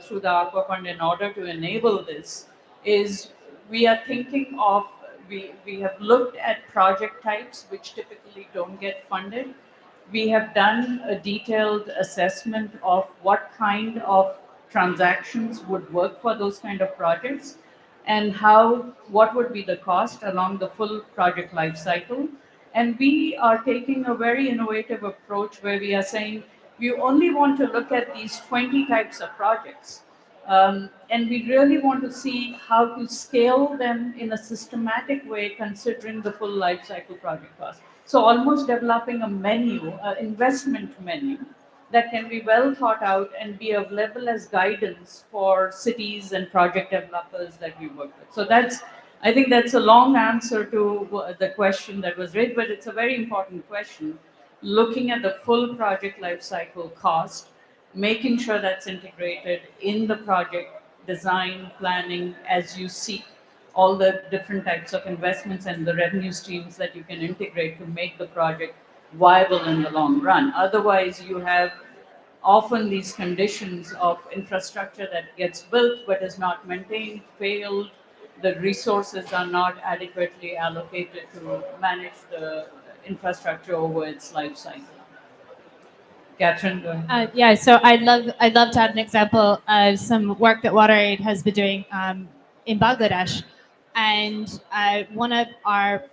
through the Aqua Fund in order to enable this is we are thinking of, we have looked at project types which typically don't get funded. We have done a detailed assessment of what kind of transactions would work for those kind of projects and what would be the cost along the full project life cycle. And we are taking a very innovative approach where we are saying, we only want to look at these 20 types of projects. And we really want to see how to scale them in a systematic way, considering the full life cycle project cost. So almost developing a menu, an investment menu that can be well thought out and be available as guidance for cities and project developers that we work with. So I think that's a long answer to the question that was raised, but it's a very important question. Looking at the full project life cycle cost, making sure that's integrated in the project design planning as you seek all the different types of investments and the revenue streams that you can integrate to make the project viable in the long run. Otherwise, you have often these conditions of infrastructure that gets built but is not maintained, failed, the resources are not adequately allocated to manage the infrastructure over its life cycle. Catherine, go ahead. Yeah, so I'd love to add an example of some work that WaterAid has been doing in Bangladesh, and one of our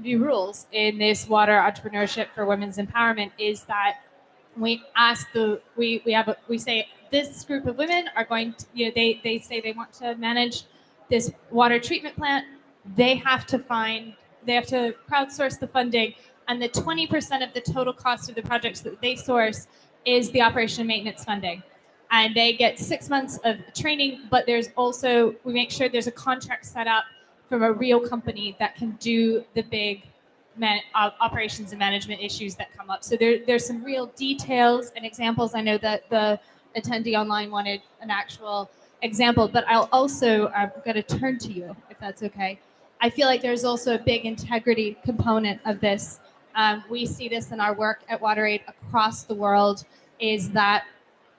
new rules in this water entrepreneurship for women's empowerment is that we ask we say this group of women are going to, they say they want to manage this water treatment plant. They have to crowdsource the funding, and the 20% of the total cost of the projects that they source is the operation and maintenance funding. And they get 6 months of training, but there's also, we make sure there's a contract set up from a real company that can do the big operations and management issues that come up. So there's some real details and examples. I know that the attendee online wanted an actual example, but I'm going to turn to you, if that's okay. I feel like there's also a big integrity component of this. We see this in our work at WaterAid across the world, is that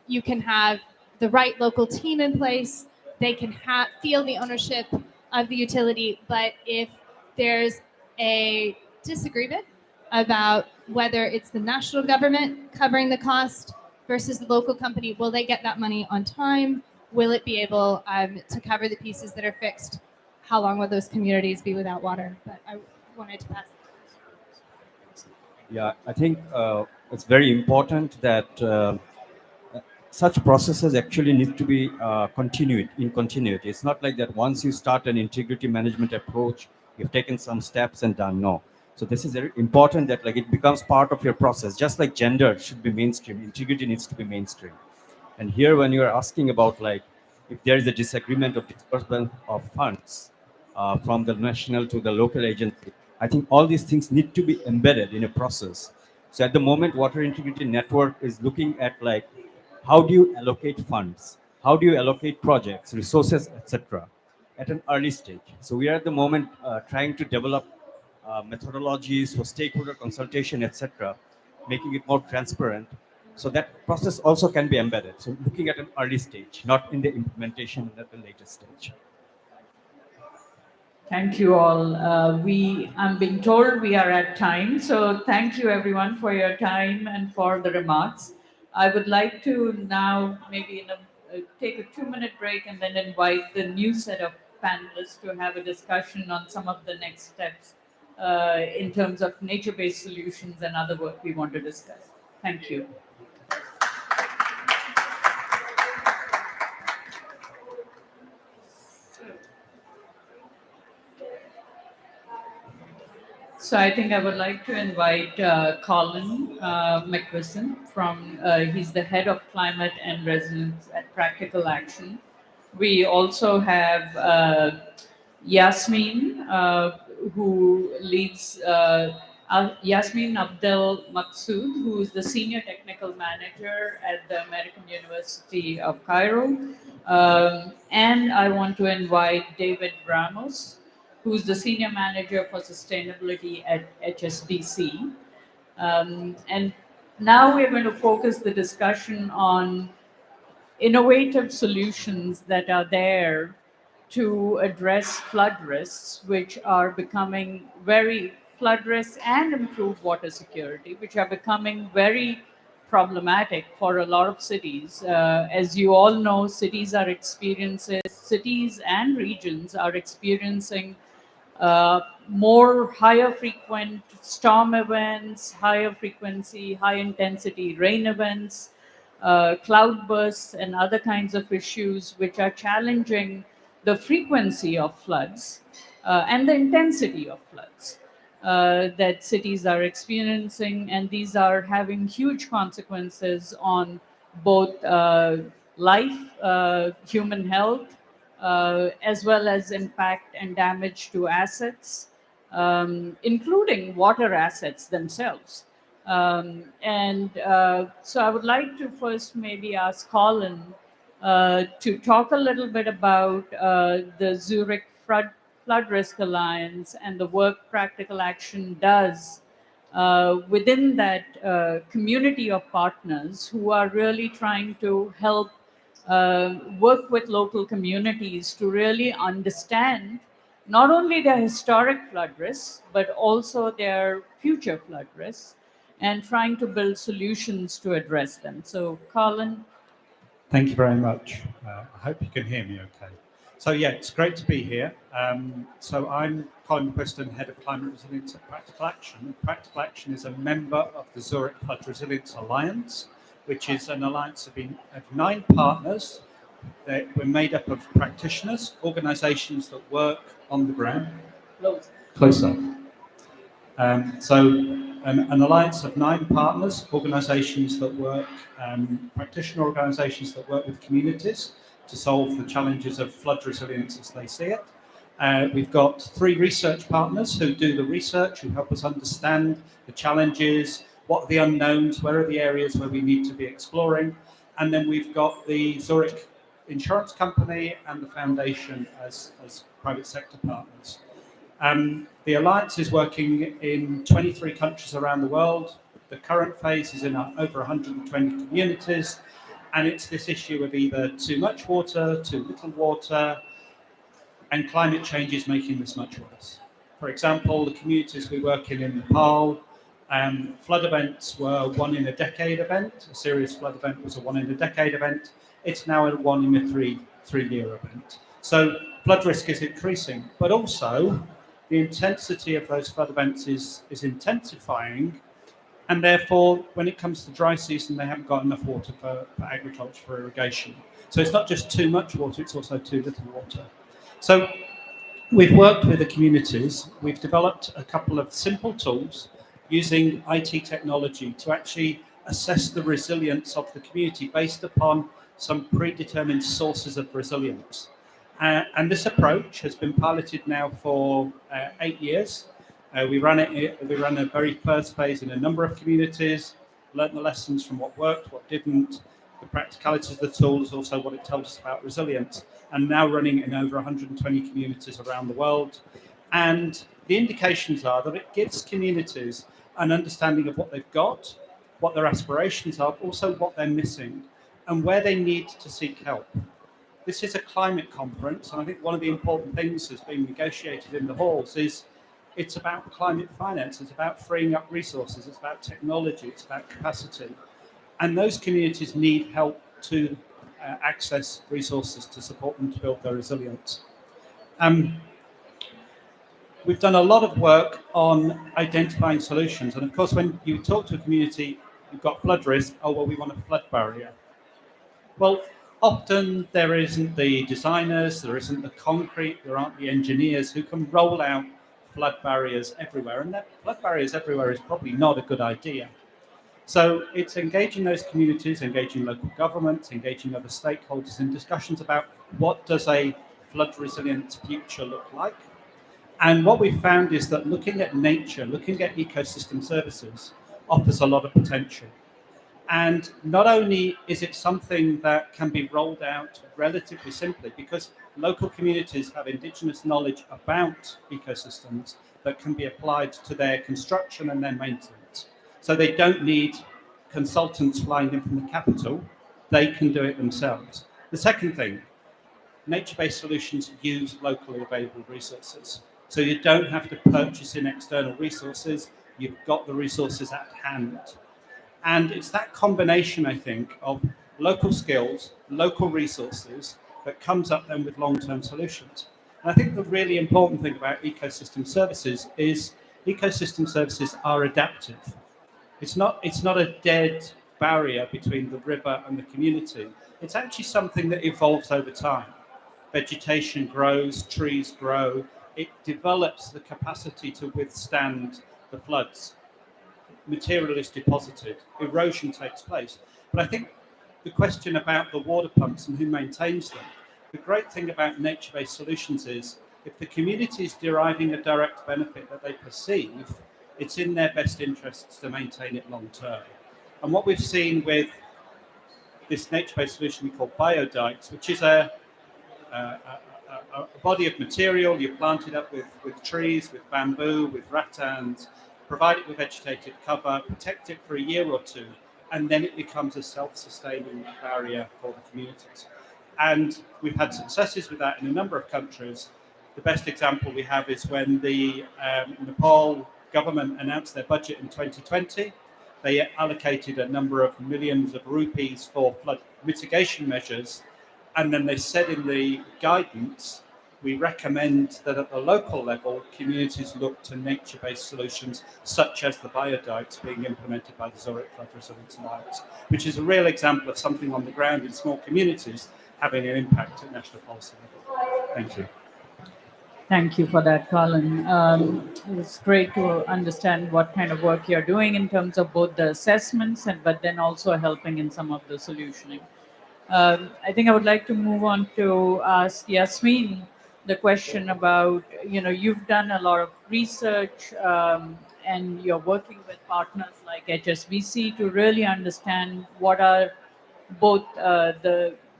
you can have the right local team in place, they can feel the ownership of the utility, but if there's a disagreement about whether it's the national government covering the cost versus the local company, will they get that money on time? Will it be able to cover the pieces that are fixed? How long will those communities be without water? But I wanted to pass. Yeah, I think it's very important that such processes actually need to be continued in continuity. It's not like that once you start an integrity management approach, you've taken some steps and done. No. So this is very important that like it becomes part of your process. Just like gender should be mainstream, integrity needs to be mainstream. And here, when you're asking about like if there is a disagreement of disbursement of funds from the national to the local agency, I think all these things need to be embedded in a process. So at the moment, Water Integrity Network is looking at like how do you allocate funds, how do you allocate projects, resources, etc. at an early stage. So we are at the moment trying to develop methodologies for stakeholder consultation, etc., making it more transparent. So that process also can be embedded. So looking at an early stage, not in the implementation at the later stage. Thank you all. I'm being told we are at time. So thank you everyone for your time and for the remarks. I would like to now maybe take a 2-minute break and then invite the new set of panelists to have a discussion on some of the next steps in terms of nature-based solutions and other work we want to discuss. Thank you. So I think I would like to invite Colin McWhiston he's the head of climate and resilience at Practical Action. We also have Yasmin, who leads Yasmin Abdel Maqsood, who is the senior technical manager at the American University of Cairo. And I want to invite David Ramos, who's the Senior Manager for Sustainability at HSBC. And now we're going to focus the discussion on innovative solutions that are there to address flood risks, which are becoming flood risks and improve water security, which are becoming very problematic for a lot of cities. As you all know, cities and regions are experiencing more higher frequent storm events, higher frequency, high intensity rain events, cloud bursts, and other kinds of issues which are challenging the frequency of floods and the intensity of floods that cities are experiencing. And these are having huge consequences on both life, human health, as well as impact and damage to assets, including water assets themselves. So I would like to first maybe ask Colin to talk a little bit about the Zurich Flood Risk Alliance and the work Practical Action does within that community of partners who are really trying to help work with local communities to really understand not only their historic flood risks, but also their future flood risks, and trying to build solutions to address them. So, Colin. Thank you very much. I hope you can hear me okay. So yeah, it's great to be here. So I'm Colin Preston, Head of Climate Resilience at Practical Action. Practical Action is a member of the Zurich Flood Resilience Alliance, which is an alliance of 9 partners. We're made up of practitioners, organisations that work on the ground. Close up. So an alliance of 9 partners, organisations that work, practitioner organisations that work with communities to solve the challenges of flood resilience as they see it. We've got 3 research partners who do the research, who help us understand the challenges, what are the unknowns, where are the areas where we need to be exploring. And then we've got the Zurich Insurance Company and the Foundation as private sector partners. The Alliance is working in 23 countries around the world. The current phase is in over 120 communities, and it's this issue of either too much water, too little water, and climate change is making this much worse. For example, the communities we work in Nepal, flood events were 1 in a decade event. A serious flood event was a 1 in a decade event. It's now a 1 in a three-year event. So flood risk is increasing, but also the intensity of those flood events is intensifying, and therefore, when it comes to dry season, they haven't got enough water for agriculture, for irrigation. So it's not just too much water, it's also too little water. So we've worked with the communities. We've developed a couple of simple tools using IT technology to actually assess the resilience of the community based upon some predetermined sources of resilience. And this approach has been piloted now for 8 years. We ran a very first phase in a number of communities, learned the lessons from what worked, what didn't, the practicalities of the tools, also what it tells us about resilience, and now running in over 120 communities around the world. And the indications are that it gives communities an understanding of what they've got, what their aspirations are, but also what they're missing, and where they need to seek help. This is a climate conference, and I think one of the important things that's being negotiated in the halls is it's about climate finance, it's about freeing up resources, it's about technology, it's about capacity. And those communities need help to access resources to support them to build their resilience. We've done a lot of work on identifying solutions. And of course, when you talk to a community, you've got flood risk, oh, well, we want a flood barrier. Well, often there isn't the designers, there isn't the concrete, there aren't the engineers who can roll out flood barriers everywhere. And that flood barriers everywhere is probably not a good idea. So it's engaging those communities, engaging local governments, engaging other stakeholders in discussions about what does a flood resilient future look like. And what we found is that looking at nature, looking at ecosystem services offers a lot of potential. And not only is it something that can be rolled out relatively simply, because local communities have indigenous knowledge about ecosystems that can be applied to their construction and their maintenance. So they don't need consultants flying in from the capital, they can do it themselves. The second thing, nature-based solutions use locally available resources. So you don't have to purchase in external resources, you've got the resources at hand. And it's that combination, I think, of local skills, local resources that comes up then with long-term solutions. And I think the really important thing about ecosystem services is ecosystem services are adaptive. It's not a dead barrier between the river and the community. It's actually something that evolves over time. Vegetation grows, trees grow, it develops the capacity to withstand the floods. Material is deposited, erosion takes place. But I think the question about the water pumps and who maintains them, the great thing about nature-based solutions is if the community is deriving a direct benefit that they perceive, it's in their best interests to maintain it long term. And what we've seen with this nature-based solution we call biodikes, which is a body of material, you plant it up with trees, with bamboo, with rattans, provide it with vegetated cover, protect it for a year or two, and then it becomes a self-sustaining barrier for the communities. And we've had successes with that in a number of countries. The best example we have is when the Nepal government announced their budget in 2020. They allocated a number of millions of rupees for flood mitigation measures. And then they said in the guidance, we recommend that at the local level, communities look to nature-based solutions, such as the biodikes being implemented by the Zurich Flood Resilience Alliance, which is a real example of something on the ground in small communities having an impact at national policy level. Thank you. Thank you for that, Colin. It's great to understand what kind of work you're doing in terms of both the assessments but then also helping in some of the solutioning. I think I would like to move on to ask Yasmin the question about, you've done a lot of research and you're working with partners like HSBC to really understand what are both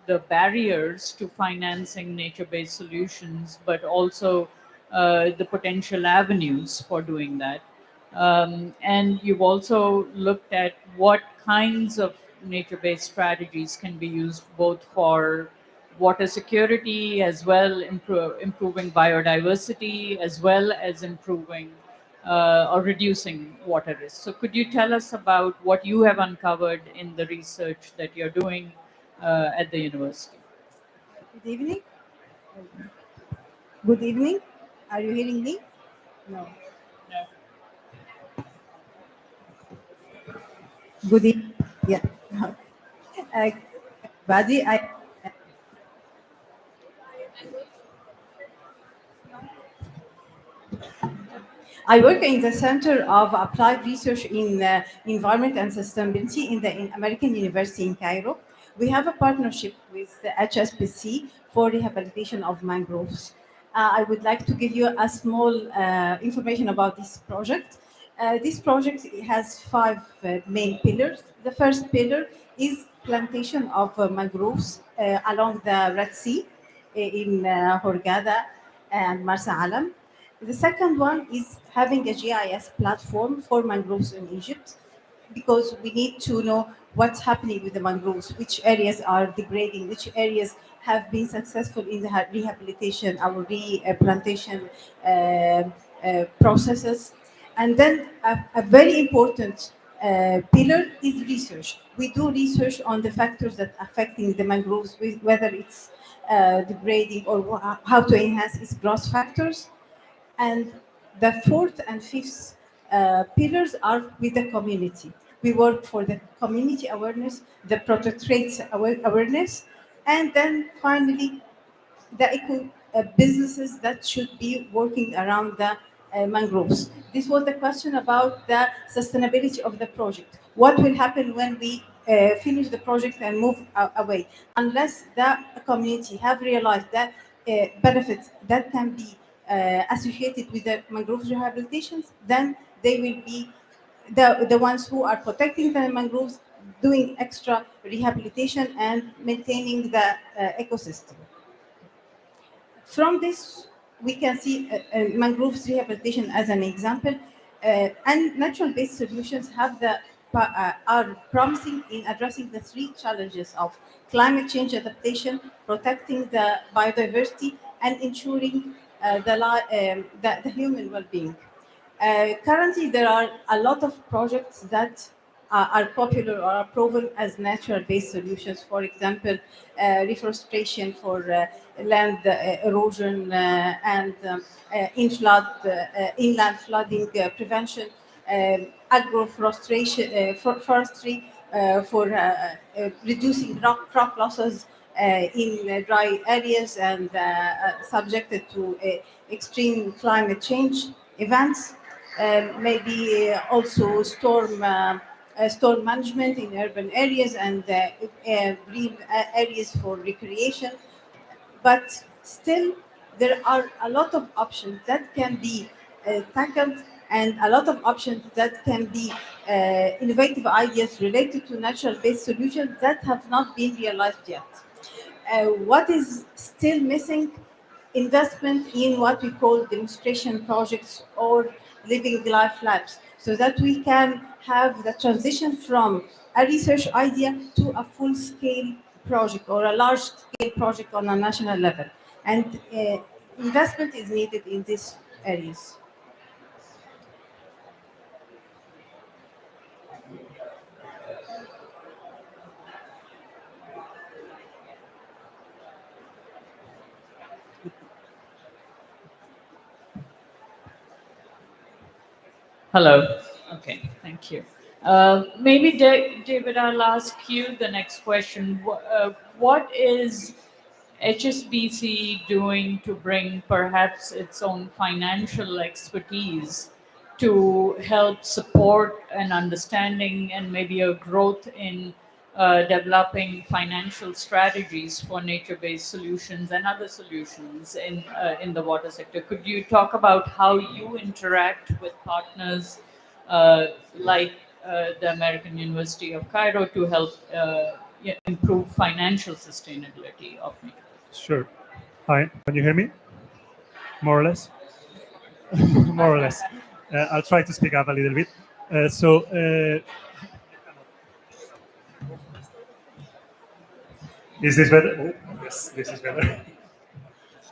the barriers to financing nature-based solutions, but also the potential avenues for doing that. And you've also looked at what kinds of nature-based strategies can be used both for water security as well, improving biodiversity, as well as improving or reducing water risk. So could you tell us about what you have uncovered in the research that you're doing at the university? Good evening. Good evening. Are you hearing me? No. Good evening. Yeah. Buddy, I work in the Center of Applied Research in Environment and Sustainability in the American University in Cairo. We have a partnership with the HSBC for rehabilitation of mangroves. I would like to give you a small information about this project. This project has 5 main pillars. The first pillar is plantation of mangroves along the Red Sea in Hurghada and Marsa Alam. The second one is having a GIS platform for mangroves in Egypt, because we need to know what's happening with the mangroves, which areas are degrading, which areas have been successful in the rehabilitation, our replantation processes. And then a very important pillar is research. We do research on the factors that are affecting the mangroves, whether it's degrading or how to enhance its growth factors. And the 4th and 5th pillars are with the community. We work for the community awareness, the protectorate's awareness, and then finally the eco businesses that should be working around the mangroves. This was the question about the sustainability of the project. What will happen when we finish the project and move away? Unless the community have realized that benefits that can be associated with the mangrove rehabilitations, then they will be the ones who are protecting the mangroves, doing extra rehabilitation and maintaining the ecosystem. From this, we can see mangroves rehabilitation as an example, and natural-based solutions are promising in addressing the 3 challenges of climate change adaptation, protecting the biodiversity, and ensuring the human well-being. Currently, there are a lot of projects that are popular or are proven as natural-based solutions. For example, reforestation for land erosion and inland flooding prevention, agroforestry for reducing crop losses in dry areas and subjected to extreme climate change events. Maybe also storm management in urban areas and green areas for recreation. But still, there are a lot of options that can be tackled, and a lot of options that can be innovative ideas related to natural-based solutions that have not been realized yet. What is still missing investment in what we call demonstration projects or living life labs, so that we can have the transition from a research idea to a full-scale project or a large-scale project on a national level. And investment is needed in these areas. Hello. Okay, thank you. Maybe David, I'll ask you the next question. What is HSBC doing to bring perhaps its own financial expertise to help support an understanding and maybe a growth in developing financial strategies for nature-based solutions and other solutions in the water sector? Could you talk about how you interact with partners like the American University of Cairo to help improve financial sustainability of nature? Sure. Hi, can you hear me? More or less? More or less. I'll try to speak up a little bit. Is this better? Oh, yes, this is better.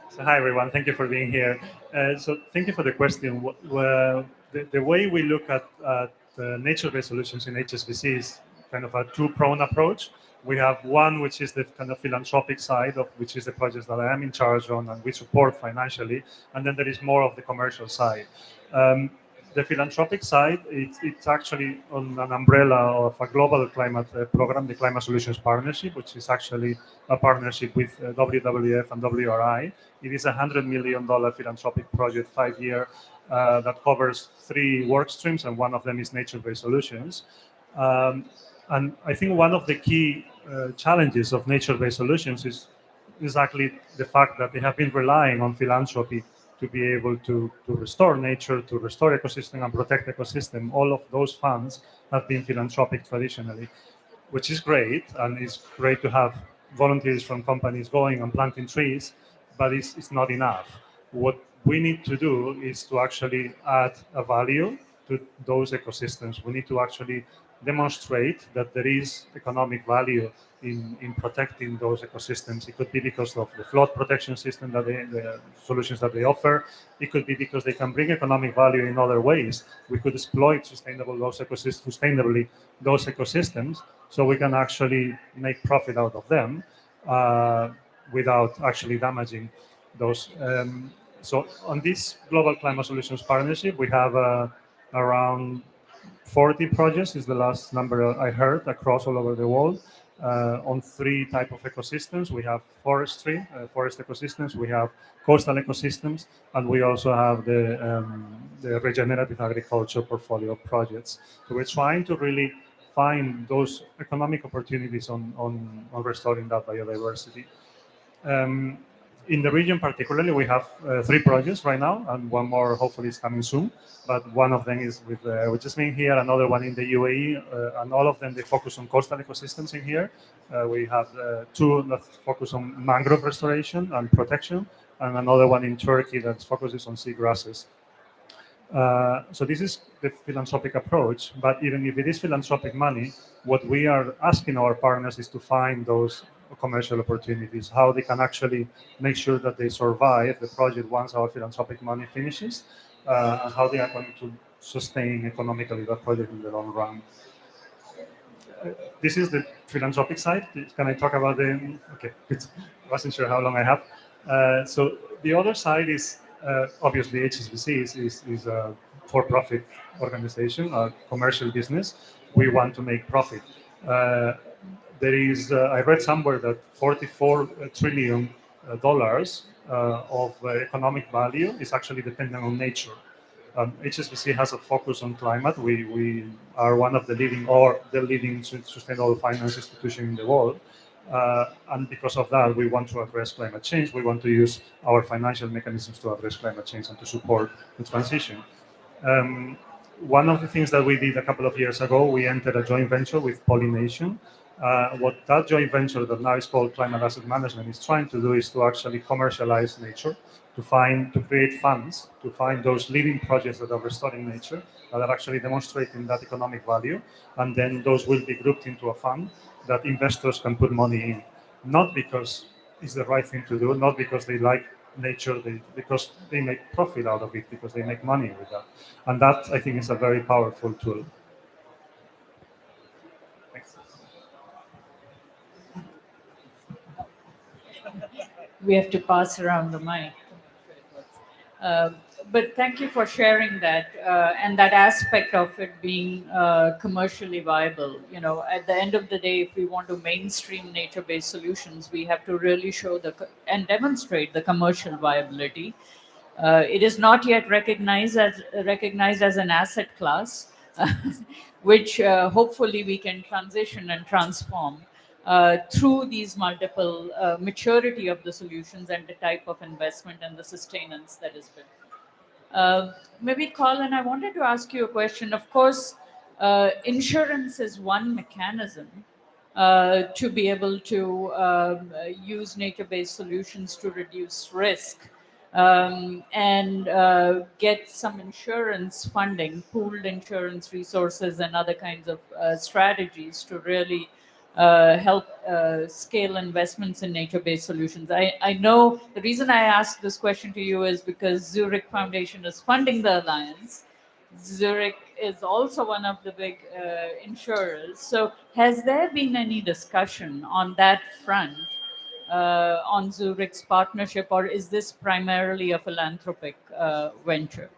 So hi, everyone. Thank you for being here. So thank you for the question. The way we look at nature-based solutions in HSBC is kind of a two-pronged approach. We have one, which is the kind of philanthropic side, of which is the projects that I am in charge on and we support financially. And then there is more of the commercial side. The philanthropic side, it's actually on an umbrella of a global climate program, the Climate Solutions Partnership, which is actually a partnership with WWF and WRI. It is a $100 million philanthropic project, 5-year, that covers 3 work streams, and one of them is nature-based solutions. And I think one of the key challenges of nature-based solutions is exactly the fact that they have been relying on philanthropy to be able to restore nature, to restore ecosystem and protect ecosystem. All of those funds have been philanthropic traditionally, which is great, and it's great to have volunteers from companies going and planting trees, but it's not enough. What we need to do is to actually add a value to those ecosystems. We need to actually demonstrate that there is economic value in protecting those ecosystems. It could be because of the flood protection system that the solutions that they offer. It could be because they can bring economic value in other ways. We could exploit sustainably those ecosystems, so we can actually make profit out of them without actually damaging those. So on this Global Climate Solutions Partnership, we have around 40 projects is the last number I heard across all over the world on 3 types of ecosystems. We have forestry, forest ecosystems, we have coastal ecosystems, and we also have the regenerative agriculture portfolio of projects. So we're trying to really find those economic opportunities on restoring that biodiversity. In the region particularly, we have 3 projects right now, and one more hopefully is coming soon. But one of them is with Jasmine here, another one in the UAE, and all of them, they focus on coastal ecosystems in here. We have 2 that focus on mangrove restoration and protection, and another one in Turkey that focuses on seagrasses. So this is the philanthropic approach, but even if it is philanthropic money, what we are asking our partners is to find those commercial opportunities, how they can actually make sure that they survive the project once our philanthropic money finishes, and how they are going to sustain economically that project in the long run. This is the philanthropic side. Can I talk about the, okay, I wasn't sure how long I have. So the other side is, obviously HSBC is a for-profit organization, a commercial business. We want to make profit. There is, I read somewhere that $44 trillion of economic value is actually dependent on nature. HSBC has a focus on climate. We are one of the leading or the leading sustainable finance institution in the world. And because of that, we want to address climate change. We want to use our financial mechanisms to address climate change and to support the transition. One of the things that we did a couple of years ago, we entered a joint venture with Pollination. What that joint venture that now is called Climate Asset Management is trying to do is to actually commercialize nature, to create funds, to find those leading projects that are restoring nature, that are actually demonstrating that economic value, and then those will be grouped into a fund that investors can put money in, not because it's the right thing to do, not because they like nature, because they make profit out of it, because they make money with that. And that, I think, is a very powerful tool. Thanks. We have to pass around the mic. But thank you for sharing that and that aspect of it being commercially viable. You know, at the end of the day, if we want to mainstream nature-based solutions, we have to really show and demonstrate the commercial viability. It is not yet recognized as an asset class, which hopefully we can transition and transform through these multiple maturity of the solutions and the type of investment and the sustenance that is built. Maybe Colin, I wanted to ask you a question. Of course, insurance is one mechanism to be able to use nature-based solutions to reduce risk and get some insurance funding, pooled insurance resources and other kinds of strategies to really help scale investments in nature-based solutions. I know the reason I asked this question to you is because Zurich Foundation is funding the alliance. Zurich is also one of the big insurers. So has there been any discussion on that front on Zurich's partnership, or is this primarily a philanthropic venture?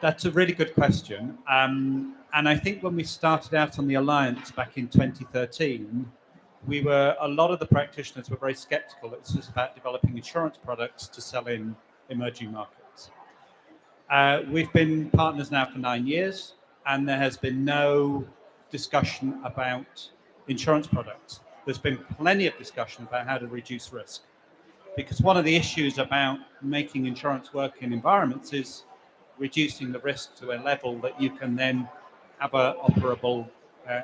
That's a really good question. And I think when we started out on the Alliance back in 2013, a lot of the practitioners were very skeptical that this was about developing insurance products to sell in emerging markets. We've been partners now for 9 years, and there has been no discussion about insurance products. There's been plenty of discussion about how to reduce risk. Because one of the issues about making insurance work in environments is reducing the risk to a level that you can then have an operable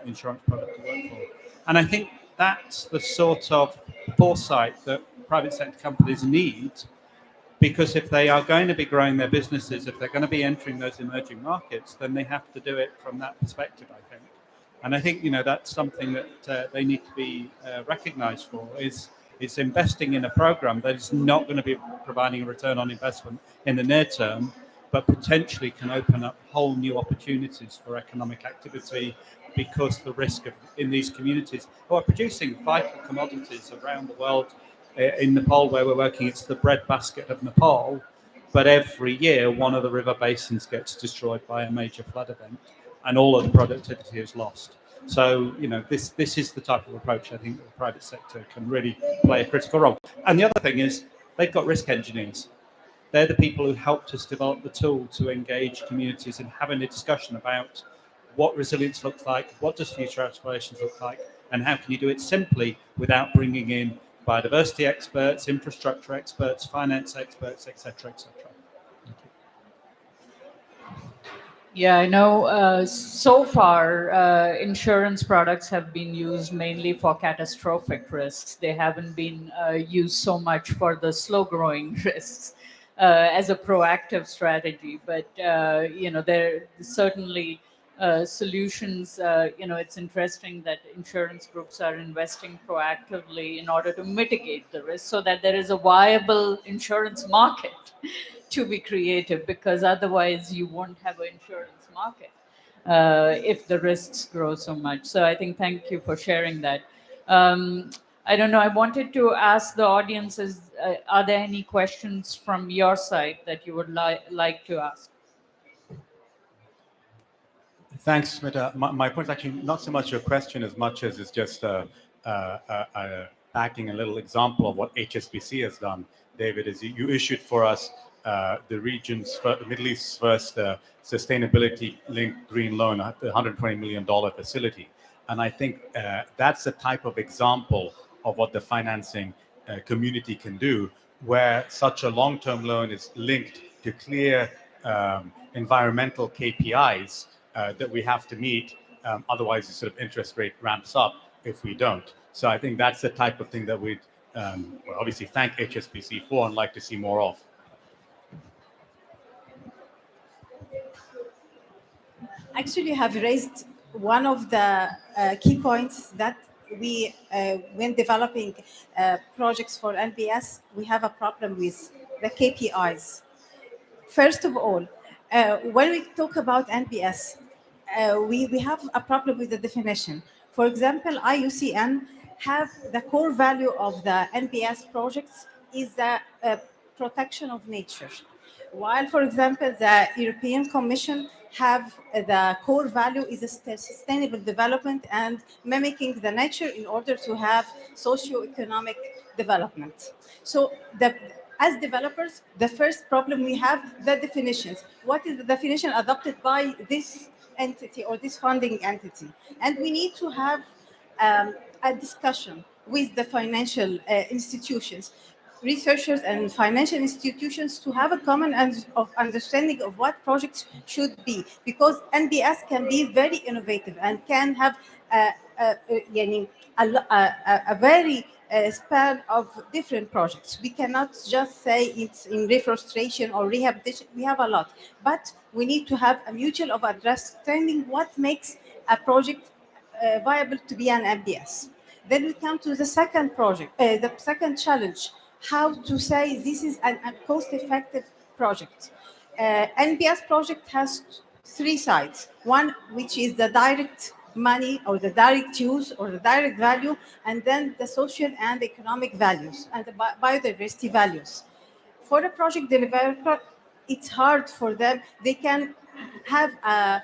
insurance product to work for. And I think that's the sort of foresight that private sector companies need, because if they are going to be growing their businesses, if they're going to be entering those emerging markets, then they have to do it from that perspective, I think. And I think, that's something that they need to be recognized for, is investing in a program that is not going to be providing a return on investment in the near term, but potentially can open up whole new opportunities for economic activity, because the risk in these communities who are producing vital commodities around the world. In Nepal, where we're working, it's the breadbasket of Nepal, but every year one of the river basins gets destroyed by a major flood event, and all of the productivity is lost. So, this is the type of approach I think that the private sector can really play a critical role. And the other thing is, they've got risk engineers. They're the people who helped us develop the tool to engage communities in having a discussion about what resilience looks like, what does future aspirations look like, and how can you do it simply without bringing in biodiversity experts, infrastructure experts, finance experts, etc., etc. Yeah, I know so far insurance products have been used mainly for catastrophic risks. They haven't been used so much for the slow-growing risks as a proactive strategy. But, there certainly solutions, it's interesting that insurance groups are investing proactively in order to mitigate the risk so that there is a viable insurance market to be created, because otherwise you won't have an insurance market if the risks grow so much. So I think thank you for sharing that. I don't know, I wanted to ask the audiences, are there any questions from your side that you would like to ask? Thanks, Smita. My point is actually not so much your question as much as it's just backing a little example of what HSBC has done. David, is you issued for us the Middle East's first sustainability-linked green loan, the $120 million facility. And I think that's the type of example of what the financing community can do, where such a long-term loan is linked to clear environmental KPIs that we have to meet, Otherwise, the sort of interest rate ramps up if we don't. So I think that's the type of thing that we'd well, obviously thank HSBC for and like to see more of. Actually, you have raised one of the key points that we, when developing projects for NBS, we have a problem with the KPIs. First of all, when we talk about NBS, we have a problem with the definition. For example, IUCN have the core value of the NBS projects is the protection of nature. While, for example, the European Commission have the core value is a sustainable development and mimicking the nature in order to have socio-economic development. So as developers, the first problem we have the definitions. What is the definition adopted by this entity or this funding entity? And we need to have a discussion with the financial institutions, researchers and financial institutions to have a common understanding of what projects should be, because NBS can be very innovative and can have a very span of different projects. We cannot just say it's in reforestation or rehabilitation. We have a lot, but we need to have a mutual of understanding what makes a project viable to be an NBS. Then we come to the second project, the second challenge, how to say this is a cost-effective project. NBS project has three sides. One, which is the direct money or the direct use or the direct value, and then the social and economic values and the biodiversity values. For the project developer, it's hard for them. They can have a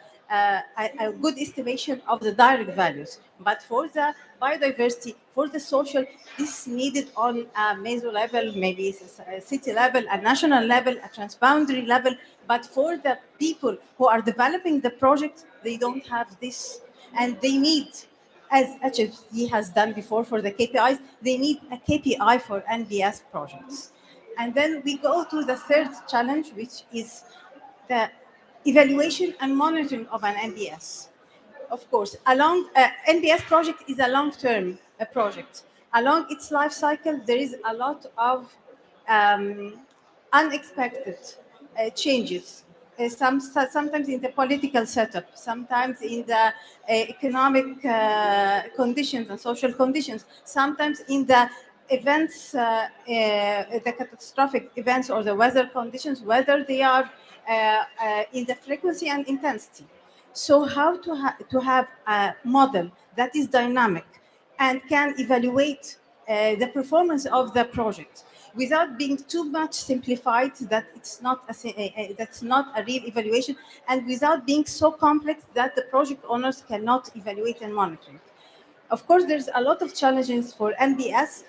good estimation of the direct values, but for the biodiversity, for the social, this is needed on a meso level, maybe a city level, a national level, a transboundary level. But for the people who are developing the project, they don't have this, and they need, as HFC has done before for the KPIs, they need a KPI for NBS projects. And then we go to the third challenge, which is the evaluation and monitoring of an NBS. Of course, NBS project is a long-term project. Along its life cycle, there is a lot of unexpected changes. Sometimes in the political setup, sometimes in the economic conditions and social conditions, sometimes in the events, the catastrophic events or the weather conditions, whether they are in the frequency and intensity. So how to have a model that is dynamic and can evaluate the performance of the project without being too much simplified that that's not a real evaluation, and without being so complex that the project owners cannot evaluate and monitor. Of course, there's a lot of challenges for NBS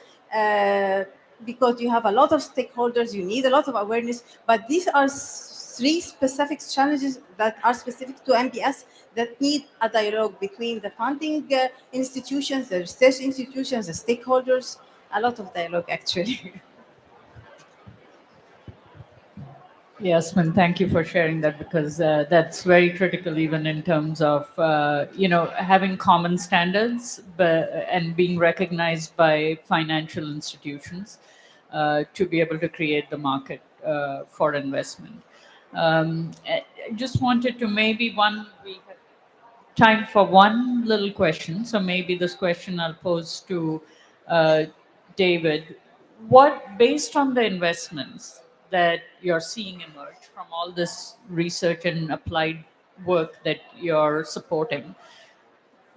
because you have a lot of stakeholders, you need a lot of awareness, but these are three specific challenges that are specific to NBS that need a dialogue between the funding institutions, the research institutions, the stakeholders, a lot of dialogue actually. Yasmin, thank you for sharing that, because that's very critical, even in terms of having common standards and being recognized by financial institutions to be able to create the market for investment. I just wanted to we have time for one little question. So maybe this question I'll pose to David. Based on the investments that you're seeing emerge from all this research and applied work that you're supporting,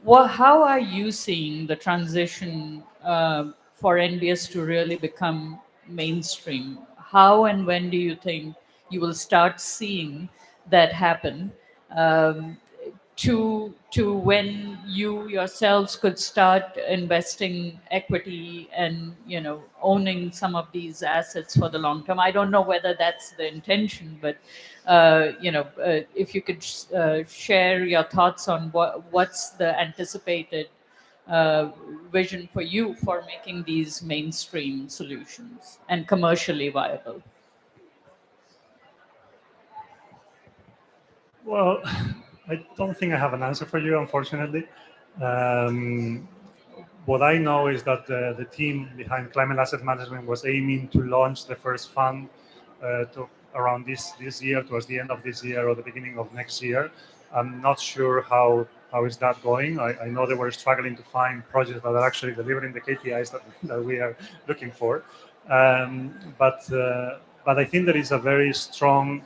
how are you seeing the transition for NBS to really become mainstream? How and when do you think you will start seeing that happen to when you yourselves could start investing equity and owning some of these assets for the long term? I don't know whether that's the intention, but if you could share your thoughts on what's the anticipated vision for you for making these mainstream solutions and commercially viable. Well, I don't think I have an answer for you, unfortunately. What I know is that the team behind climate asset management was aiming to launch the first fund around this year, towards the end of this year or the beginning of next year. I'm not sure how is that going. I know they were struggling to find projects that are actually delivering the KPIs that we are looking for. But I think there is a very strong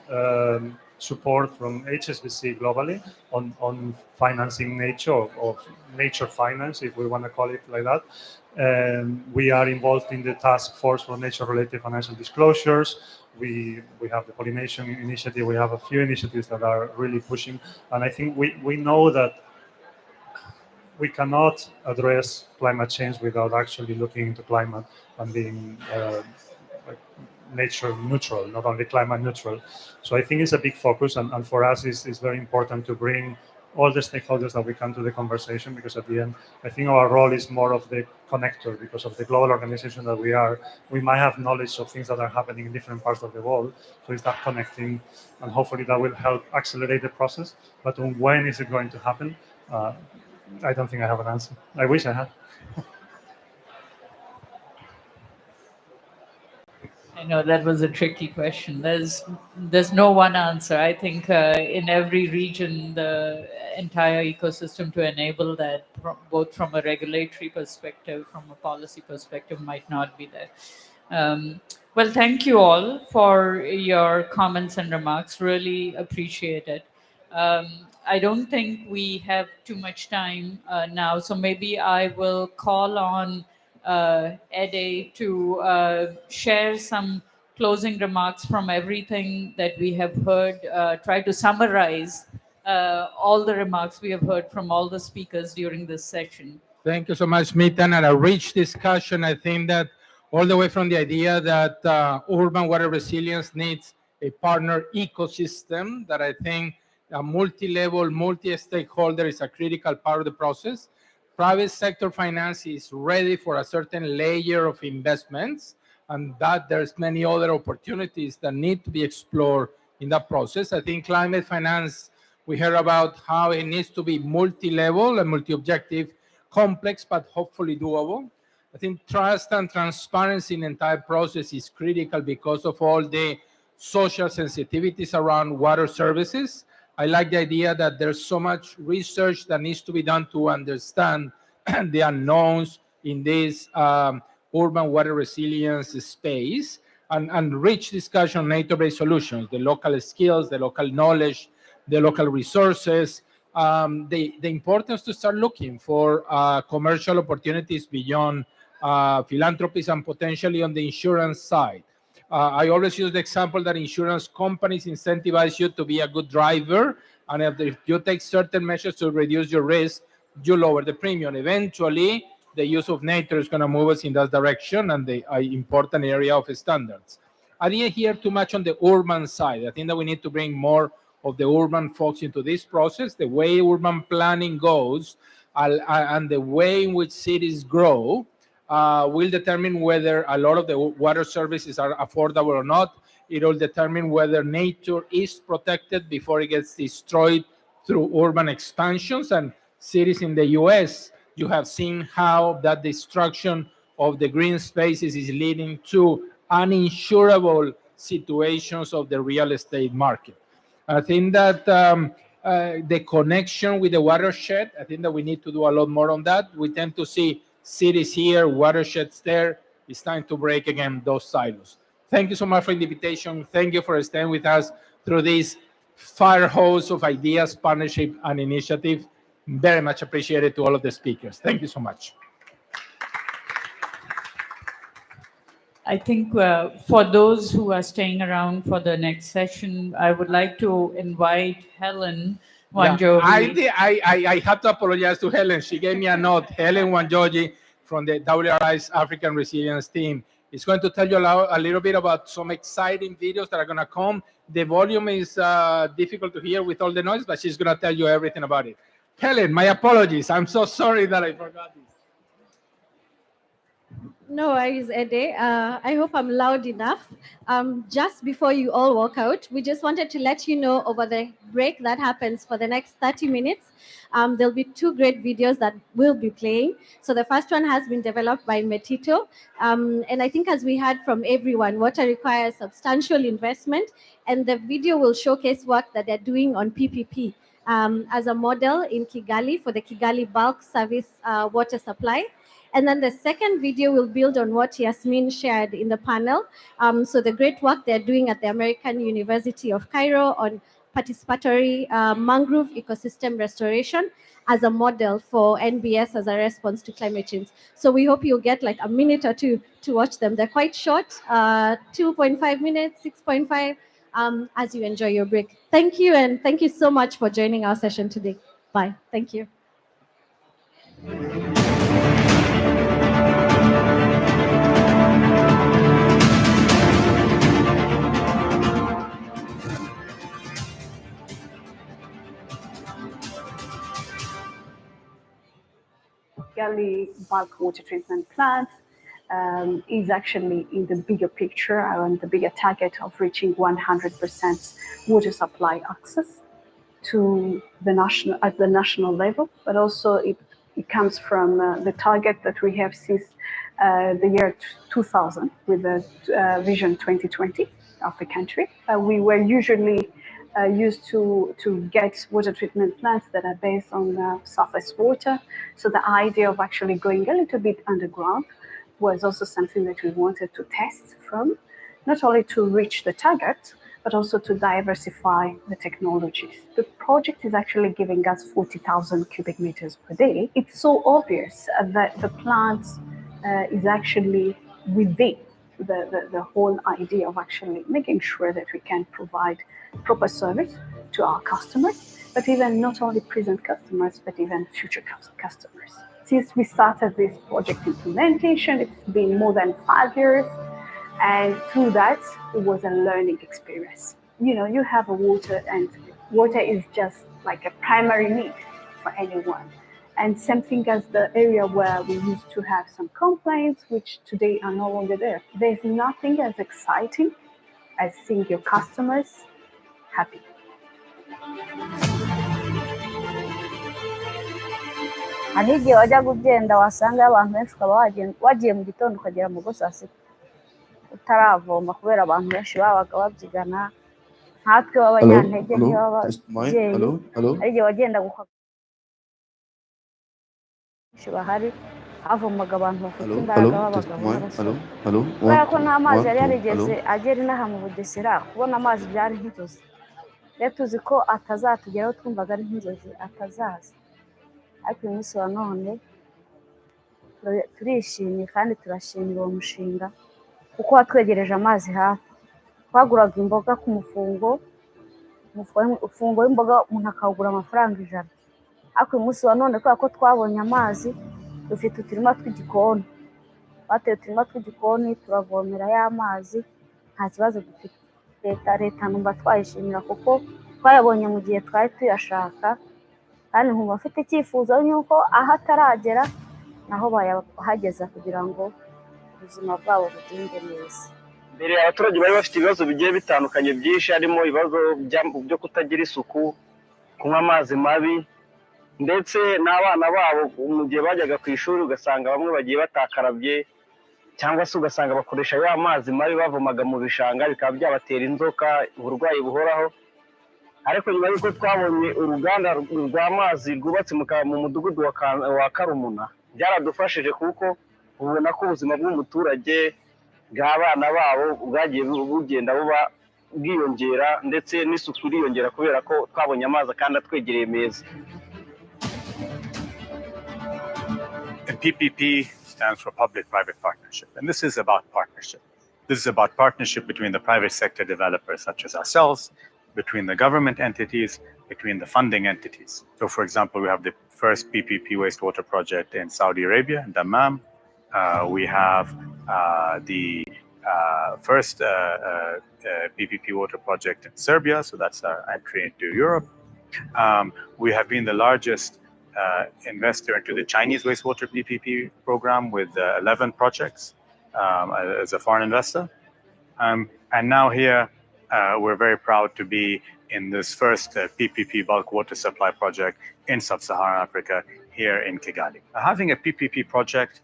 support from HSBC globally on financing nature, or nature finance, if we want to call it like that. We are involved in the task force for nature-related financial disclosures. We have the pollination initiative. We have a few initiatives that are really pushing. And I think we know that we cannot address climate change without actually looking into climate and being nature neutral, not only climate neutral. So I think it's a big focus, and for us it's very important to bring all the stakeholders that we can to the conversation, because at the end, I think our role is more of the connector. Because of the global organization that we are, we might have knowledge of things that are happening in different parts of the world. So it's that connecting, and hopefully that will help accelerate the process. But on when is it going to happen? I don't think I have an answer. I wish I had. I know that was a tricky question. There's no one answer. I think in every region, the entire ecosystem to enable that, both from a regulatory perspective, from a policy perspective, might not be there. Well, thank you all for your comments and remarks. Really appreciate it. I don't think we have too much time now, so maybe I will call on Ede to share some closing remarks from everything that we have heard, try to summarize all the remarks we have heard from all the speakers during this session. Thank you so much, Smita, and a rich discussion. I think that all the way from the idea that urban water resilience needs a partner ecosystem, that I think a multi-level, multi-stakeholder is a critical part of the process. Private sector finance is ready for a certain layer of investments, and that there's many other opportunities that need to be explored in that process. I think climate finance, we heard about how it needs to be multi-level and multi-objective, complex, but hopefully doable. I think trust and transparency in the entire process is critical because of all the social sensitivities around water services. I like the idea that there's so much research that needs to be done to understand the unknowns in this urban water resilience space, and rich discussion on nature-based solutions, the local skills, the local knowledge, the local resources, the importance to start looking for commercial opportunities beyond philanthropies, and potentially on the insurance side. I always use the example that insurance companies incentivize you to be a good driver, and if you take certain measures to reduce your risk, you lower the premium. Eventually, the use of nature is going to move us in that direction, and the important area of standards. I didn't hear too much on the urban side. I think that we need to bring more of the urban folks into this process. The way urban planning goes and the way in which cities grow will determine whether a lot of the water services are affordable or not. It will determine whether nature is protected before it gets destroyed through urban expansions. And cities in the US, you have seen how that destruction of the green spaces is leading to uninsurable situations of the real estate market. I think that the connection with the watershed, I think that we need to do a lot more on that. We tend to see cities here, watersheds there. It's time to break again those silos. Thank you so much for the invitation. Thank you for staying with us through this fire hose of ideas, partnership, and initiative. Very much appreciated to all of the speakers. Thank you so much. I think for those who are staying around for the next session, I would like to invite Helen Wanjogi. Yeah, I have to apologize to Helen. She gave me a note. Helen Wanjogi from the WRI's African Resilience team is going to tell you a little bit about some exciting videos that are going to come. The volume is difficult to hear with all the noise, but she's going to tell you everything about it. Helen, my apologies. I'm so sorry that I forgot this. No worries, Ede. I hope I'm loud enough. Just before you all walk out, we just wanted to let you know over the break that happens for the next 30 minutes, there'll be two great videos that will be playing. So the first one has been developed by Metito. And I think as we heard from everyone, water requires substantial investment. And the video will showcase work that they're doing on PPP as a model in Kigali for the Kigali bulk service water supply. And then the second video will build on what Yasmin shared in the panel. So the great work they're doing at the American University of Cairo on participatory mangrove ecosystem restoration as a model for NBS as a response to climate change. So we hope you'll get like a minute or two to watch them. They're quite short, 2.5 minutes, 6.5, as you enjoy your break. Thank you, and thank you so much for joining our session today. Bye. Thank you. Kigali bulk water treatment plant is actually in the bigger picture and the bigger target of reaching 100% water supply access to the national level, but also it comes from the target that we have since the year 2000 with the Vision 2020 of the country. We were usually used to get water treatment plants that are based on surface water. So the idea of actually going a little bit underground was also something that we wanted to test from, not only to reach the target, but also to diversify the technologies. The project is actually giving us 40,000 cubic meters per day. It's so obvious that the plant is actually within the whole idea of actually making sure that we can provide proper service to our customers, but even not only present customers, but even future customers. Since we started this project implementation, it's been more than 5 years. And through that, it was a learning experience. You know, you have a water, and water is just like a primary need for anyone. And something as the area where we used to have some complaints, which today are no longer there. There's nothing as exciting as seeing your customers happy. hari igihe wajya kugenda wasanga abantu benshi ukaba wagiye mu gitondo ukagera mu rugo saa sita utaravoma kubera abantu benshi babaga babyigana nkatwe b'abanyantege nk'ababyeyi hari igihe wagenda bahari havomaga abantu bafite imbaraga b'abagabo n'abasore kubera ko nta mazi yari yarigeze agera inaha mu Bugesera kubona amazi byari nk'inzozi rero tuzi ko atazatugeraho twumvaga ari nk'inzozi atazaza ariko uyu munsi wa none turishimye kandi turashimira uwo mushinga kuko watwegereje amazi hafi twaguraga imboga ku mufungo w'imboga umuntu akawugura amafaranga 100 ariko uyu munsi wa none kubera ko twabonye amazi dufite uturima tw'igikoni bateye uturima tw'igikoni turavomera y'amazi nta kibazo dufite leta numva twayishimira kuko twayabonye mu gihe twari tuyashaka kandi nkumva afite icyifuzo yuko aho ataragera naho bayahageza kugira ngo ubuzima bwabo bugende neza. Mbere abaturage bari bafite ibibazo bigiye bitandukanye byinshi, harimo ibibazo byo kutagira isuku, kunywa amazi mabi, ndetse n'abana babo mu gihe bajyaga ku ishuri ugasanga bamwe bagiye batakarabye cyangwa se ugasanga bakoresha ya mazi mabi bavomaga mu bishanga bikaba byabatera inzoka, uburwayi buhoraho. Ariko nyuma y'uko twabonye uruganda rw'amazi rwubatse mu mudugudu wa Karumuna, byaradufashije kuko ubona ko ubuzima bw'umuturage bw'abana babo bwagiye bugenda buba bwiyongera, ndetse n'isuku iriyongera kubera ko twabonye amazi kandi atwegereye meza. PPP stands for public-private partnership, and this is about partnership. This is about partnership between the private sector developers such as ourselves, between the government entities, between the funding entities. So for example, we have the first PPP wastewater project in Saudi Arabia, in Dammam. We have the first PPP water project in Serbia, so that's our entry into Europe. We have been the largest investor into the Chinese wastewater PPP program with 11 projects as a foreign investor. And now here, we're very proud to be in this first PPP bulk water supply project in sub-Saharan Africa here in Kigali. Having a PPP project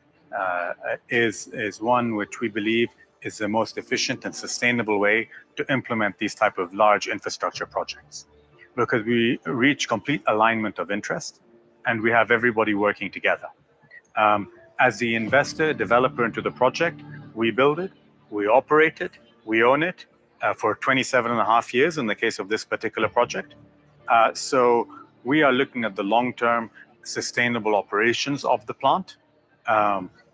is one which we believe is the most efficient and sustainable way to implement these type of large infrastructure projects, because we reach complete alignment of interest and we have everybody working together. As the investor, developer into the project, we build it, we operate it, we own it for 27 and a half years in the case of this particular project. So we are looking at the long-term sustainable operations of the plant.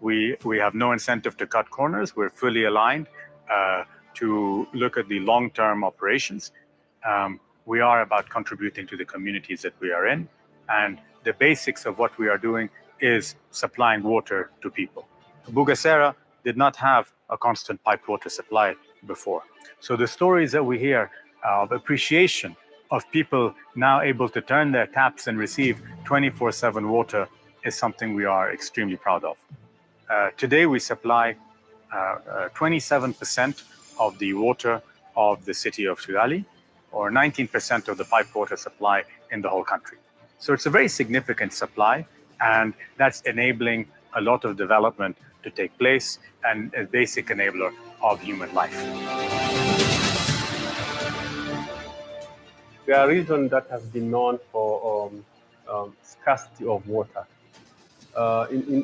We have no incentive to cut corners. We're fully aligned to look at the long-term operations. We are about contributing to the communities that we are in, and the basics of what we are doing is supplying water to people. Bugesera did not have a constant piped water supply before. So the stories that we hear of appreciation of people now able to turn their taps and receive 24/7 water is something we are extremely proud of. Today we supply 27% of the water of the city of Kigali, or 19% of the piped water supply in the whole country. So it's a very significant supply, and that's enabling a lot of development to take place and a basic enabler of human life. We are a region that has been known for scarcity of water.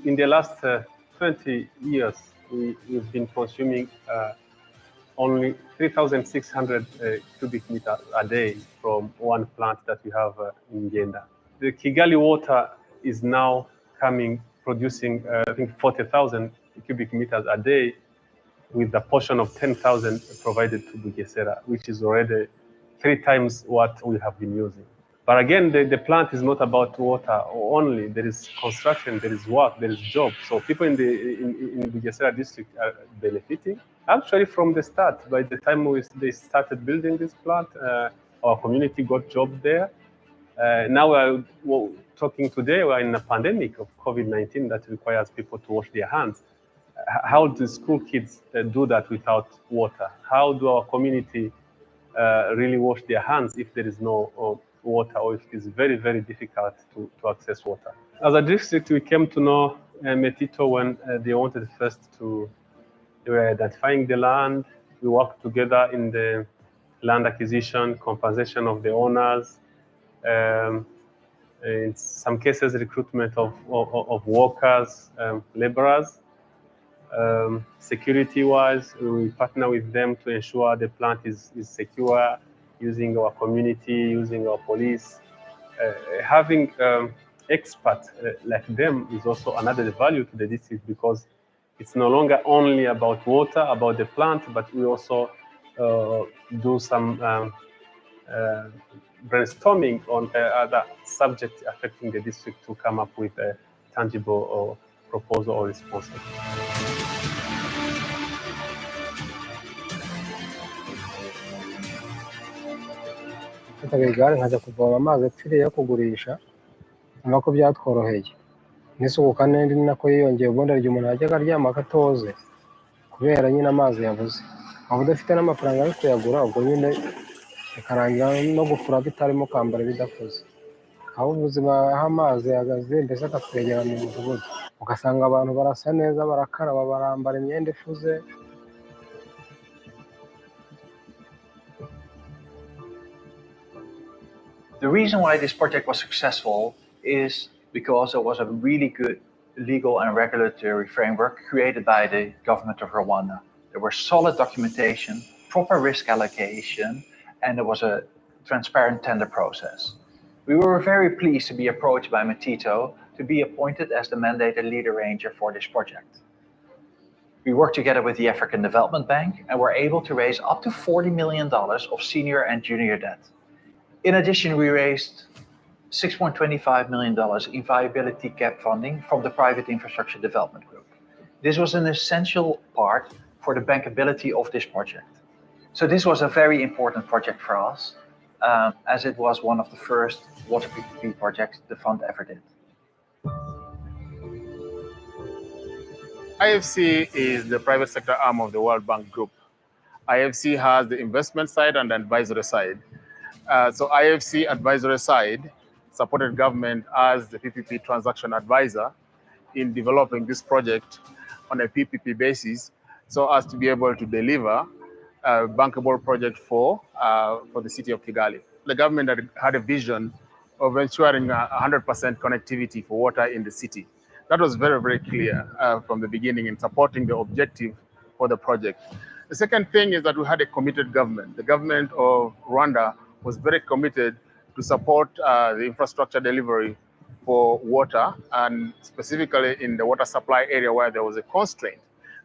In the last 20 years, we've been consuming only 3,600 cubic meters a day from one plant that we have in Genda. The Kigali water is now producing, I think, 40,000 cubic meters a day, with a portion of 10,000 provided to Bugesera, which is already 3 times what we have been using. But again, the plant is not about water only. There is construction, there is work, there is job. So people in the Bugesera district are benefiting. Actually, from the start, by the time they started building this plant, our community got jobs there. Now we're talking today, we're in a pandemic of COVID-19 that requires people to wash their hands. How do school kids do that without water? How do our community really wash their hands if there is no water, or if it's very, very difficult to access water? As a district, we came to know Metito when they wanted first they were identifying the land. We worked together in the land acquisition, compensation of the owners, in some cases, recruitment of workers, laborers. Security-wise, we partner with them to ensure the plant is secure, using our community, using our police. Having experts like them is also another value to the district, because it's no longer only about water, about the plant, but we also do some brainstorming on other subjects affecting the district to come up with a tangible proposal or response. mfataga igare nkajya kuvoma amazi apfiriye yo kugurisha, nyuma ko byatworoheye n'isuku kandi ni nako yiyongeye. Ubundi igihe umuntu yajyaga aryama akatoze kubera nyine amazi yabuze, waba udafite n'amafaranga yo kuyagura, ubwo nyine bikarangira no gufura bitarimo, kwambara bidakoze. Aho ubuzima aho amazi yahagaze, mbese akatwegera mu mudugudu, ugasanga abantu barasa neza, barakaraba, barambara imyenda ifuze. The reason why this project was successful is because there was a really good legal and regulatory framework created by the government of Rwanda. There was solid documentation, proper risk allocation, and there was a transparent tender process. We were very pleased to be approached by Metito to be appointed as the mandated lead arranger for this project. We worked together with the African Development Bank and were able to raise up to $40 million of senior and junior debt. In addition, we raised $6.25 million in viability gap funding from the Private Infrastructure Development Group. This was an essential part for the bankability of this project. So this was a very important project for us, as it was one of the first water PPP projects the fund ever did. IFC is the private sector arm of the World Bank Group. IFC has the investment side and the advisory side. So IFC advisory side supported government as the PPP transaction advisor in developing this project on a PPP basis so as to be able to deliver a bankable project for the city of Kigali. The government had a vision of ensuring 100% connectivity for water in the city. That was very, very clear from the beginning in supporting the objective for the project. The second thing is that we had a committed government. The government of Rwanda was very committed to support the infrastructure delivery for water, and specifically in the water supply area where there was a constraint.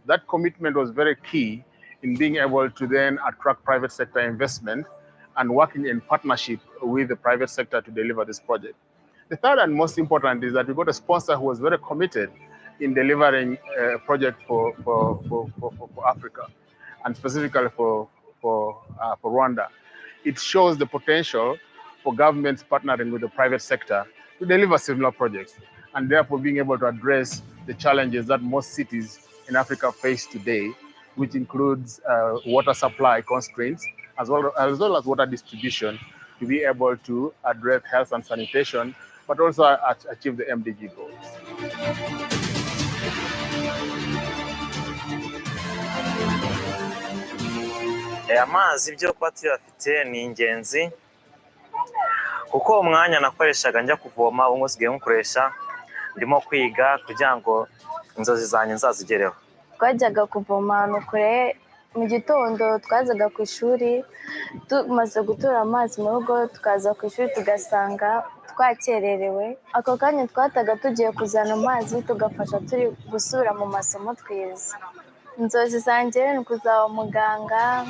That commitment was very key in being able to then attract private sector investment and working in partnership with the private sector to deliver this project. The third and most important is that we got a sponsor who was very committed in delivering a project for Africa, and specifically for Rwanda. It shows the potential for governments partnering with the private sector to deliver similar projects, and therefore being able to address the challenges that most cities in Africa face today, which includes water supply constraints, as well as water distribution, to be able to address health and sanitation, but also achieve the MDG goals. Amazi byo kuba tuyafite ni ingenzi kuko umwanya nakoreshaga njya kuvoma ubu ngusigaye nkukoresha ndimo kwiga kugira ngo inzozi zanjye nzazigereho. Twajyaga kuvoma ahantu kure mu gitondo, twazaga ku ishuri tumaze gutura amazi mu rugo, tukaza ku ishuri tugasanga twakererewe. Ako kanya twataga tugiye kuzana amazi tugafasha turi gusubira mu masomo twize. Inzozi zanjye ni kuzaba umuganga.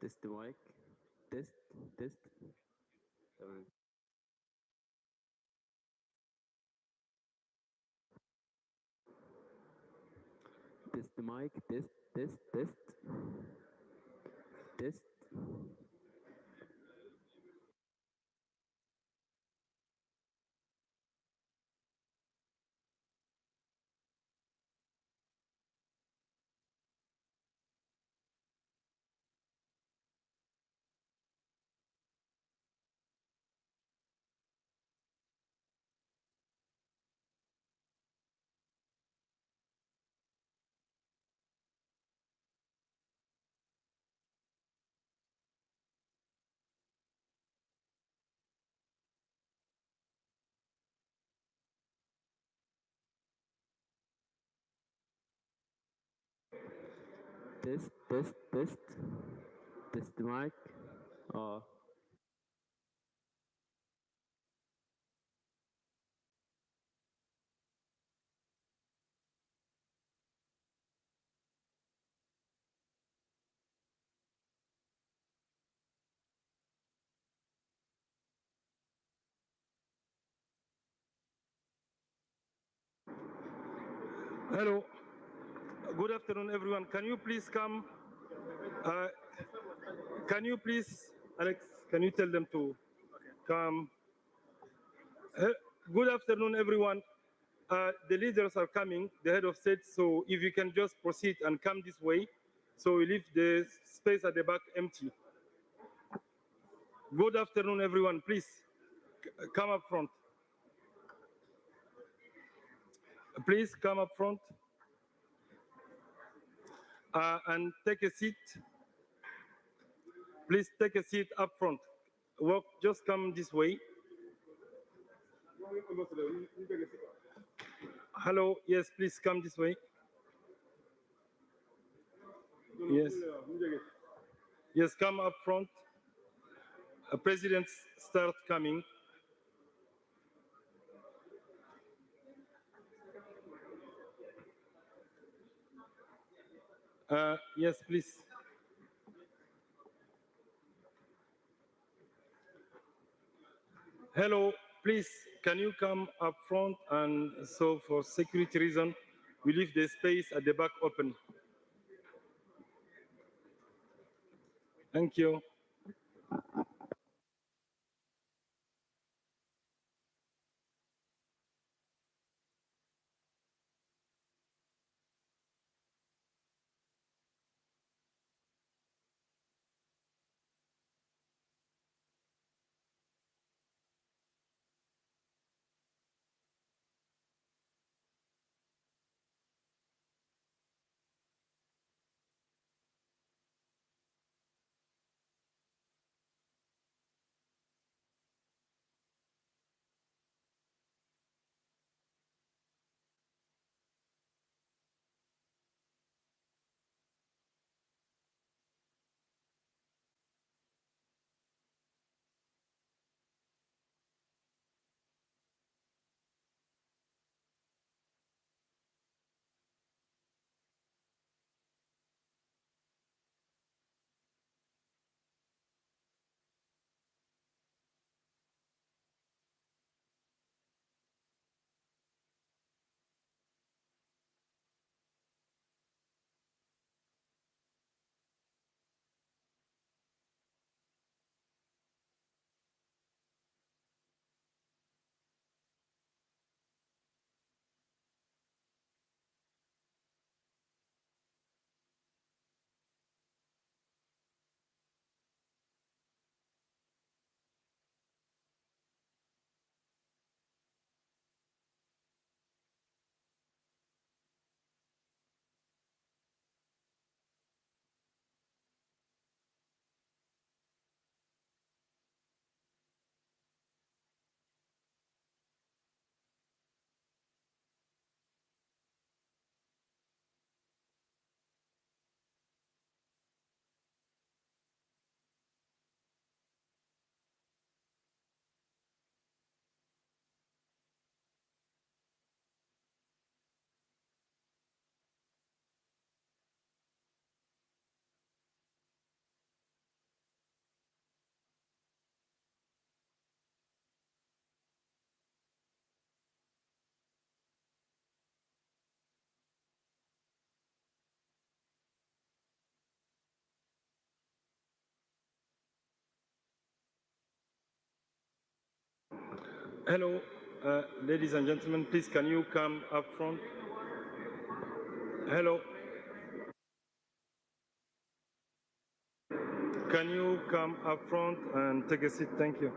Test the mic. Test. Tamam. Test the mic. Test. Test. Test. Test the mic. Hello. Good afternoon, everyone. Can you please come? Can you please, Alex, can you tell them to come? Good afternoon, everyone. The leaders are coming, the head of state, so if you can just proceed and come this way, so we leave the space at the back empty. Good afternoon, everyone. Please come up front. Please come up front and take a seat. Please take a seat up front. Walk, just come this way. Hello, yes, please come this way. Yes. Yes, come up front. Presidents start coming. Yes, please. Hello, please, can you come up front? And so for security reason, we leave the space at the back open. Thank you. Hello, ladies and gentlemen, please can you come up front? Hello. Can you come up front and take a seat? Thank you.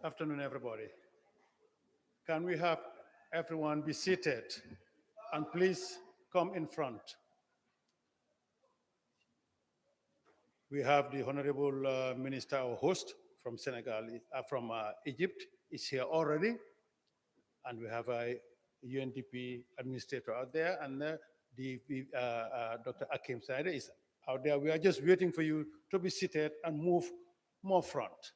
afternoon, everybody. Can we have everyone be seated? And please come in front. We have the Honorable Minister or host from Senegal, from Egypt, is here already. And we have a UNDP administrator out there, and Dr. Akim Saide is out there. We are just waiting for you to be seated and move more front.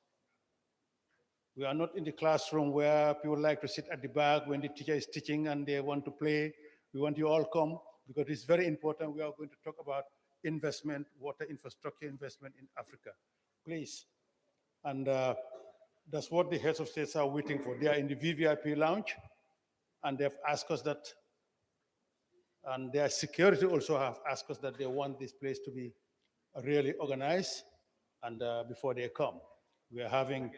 We are not in the classroom where people like to sit at the back when the teacher is teaching and they want to play. We want you all come because it's very important. We are going to talk about investment, water infrastructure investment in Africa. Please. And that's what the heads of states are waiting for. They are in the VVIP lounge, and they've asked us that, and their security also have asked us that they want this place to be really organized, and before they come. We are having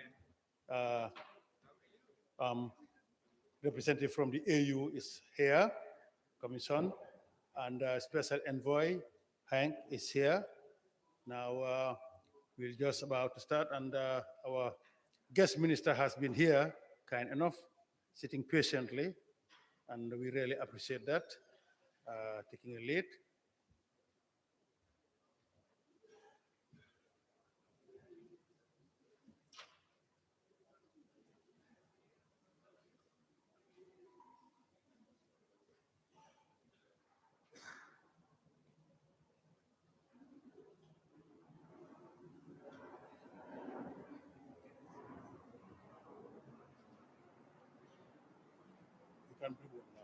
representative from the AU is here, Commission, and Special Envoy Hank is here. Now we're just about to start, and our guest minister has been here, kind enough, sitting patiently, and we really appreciate that, taking a lead. You can bring one now.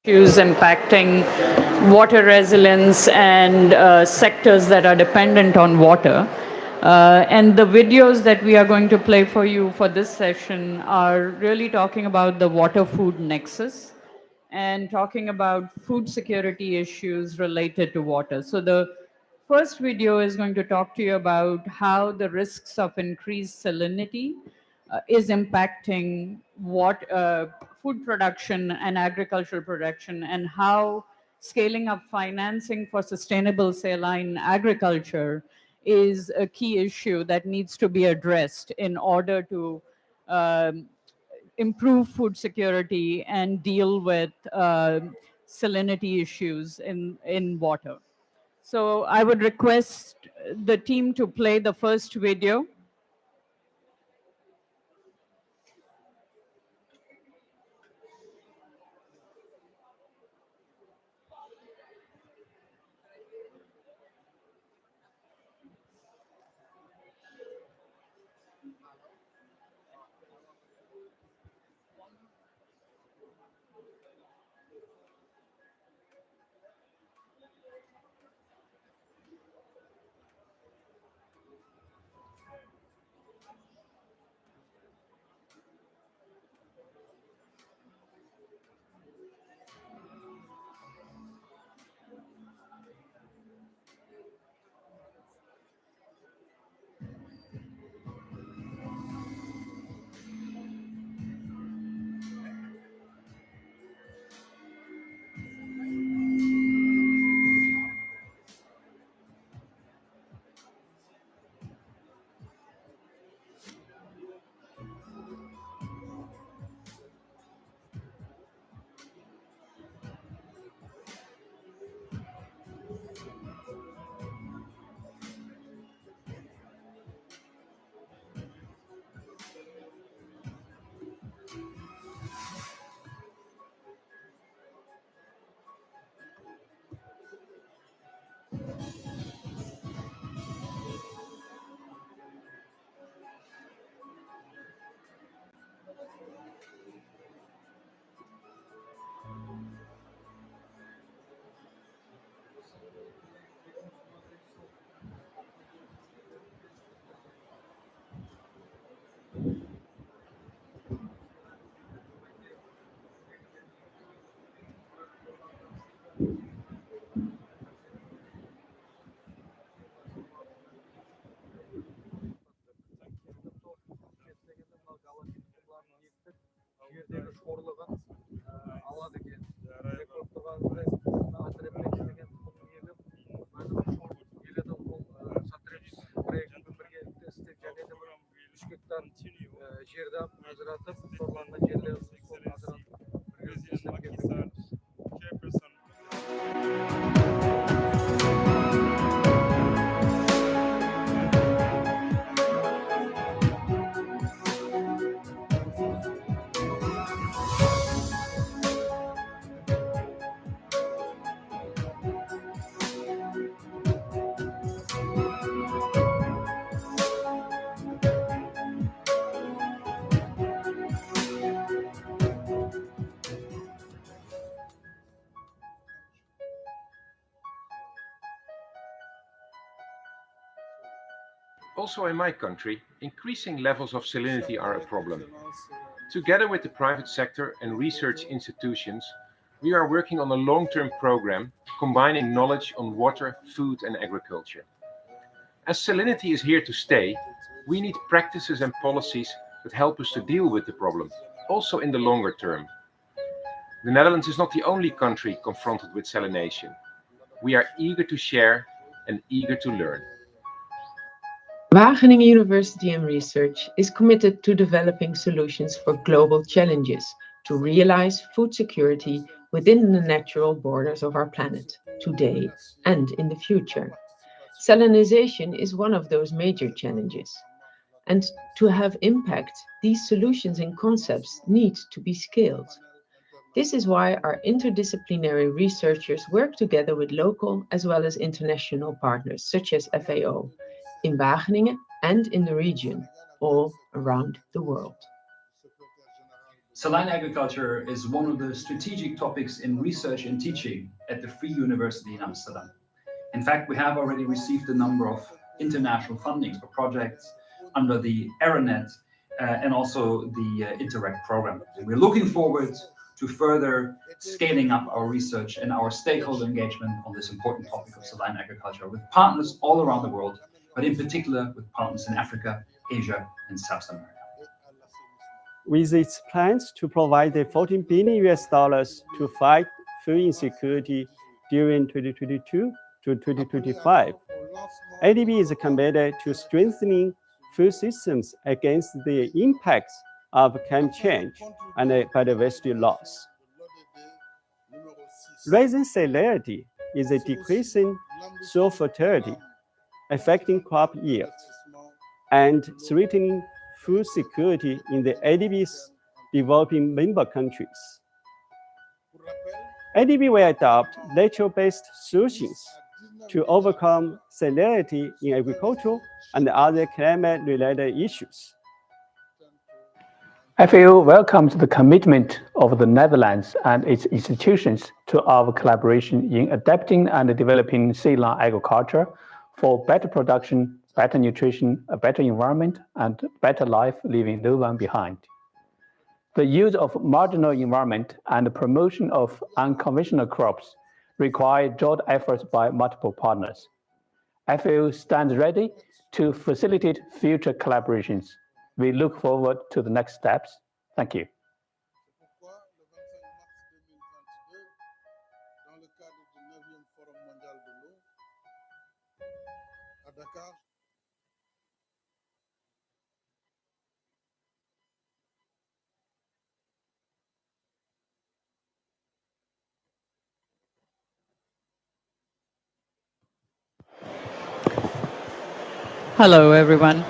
issues impacting water resilience and sectors that are dependent on water. And the videos that we are going to play for you for this session are really talking about the water-food nexus and talking about food security issues related to water. So the first video is going to talk to you about how the risks of increased salinity is impacting food production and agricultural production, and how scaling up financing for sustainable saline agriculture is a key issue that needs to be addressed in order to improve food security and deal with salinity issues in water. So I would request the team to play the first video. Also in my country, increasing levels of salinity are a problem. Together with the private sector and research institutions, we are working on a long-term program combining knowledge on water, food and agriculture. As salinity is here to stay, we need practices and policies that help us to deal with the problem, also in the longer term. The Netherlands is not the only country confronted with salination. We are eager to share and eager to learn. Wageningen University and Research is committed to developing solutions for global challenges to realize food security within the natural borders of our planet, today and in the future. Salinization is one of those major challenges. And to have impact, these solutions and concepts need to be scaled. This is why our interdisciplinary researchers work together with local as well as international partners, such as FAO, in Wageningen and in the region, all around the world. Saline agriculture is one of the strategic topics in research and teaching at the Free University in Amsterdam. In fact, we have already received a number of international fundings for projects under the ARANET and also the Interact program. We're looking forward to further scaling up our research and our stakeholder engagement on this important topic of saline agriculture with partners all around the world, but in particular with partners in Africa, Asia, and South America. With its plans to provide the $14 billion to fight food insecurity during 2022 to 2025, AfDB is committed to strengthening food systems against the impacts of climate change and biodiversity loss. Rising salinity is a decreasing soil fertility, affecting crop yields, and threatening food security in the AfDB's developing member countries. AfDB will adopt nature-based solutions to overcome salinity in agriculture and other climate-related issues. FAO welcomes the commitment of the Netherlands and its institutions to our collaboration in adapting and developing saline agriculture for better production, better nutrition, a better environment, and better life, leaving no one behind. The use of marginal environment and the promotion of unconventional crops require joint efforts by multiple partners. FAO stands ready to facilitate future collaborations. We look forward to the next steps. Thank you. Hello, everyone.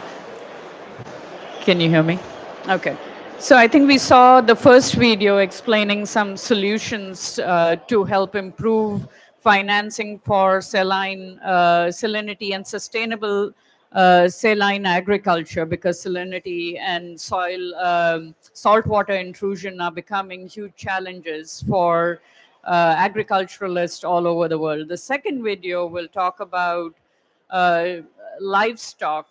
Can you hear me? Okay. So I think we saw the first video explaining some solutions to help improve financing for salinity and sustainable saline agriculture, because salinity and saltwater intrusion are becoming huge challenges for agriculturalists all over the world. The second video will talk about livestock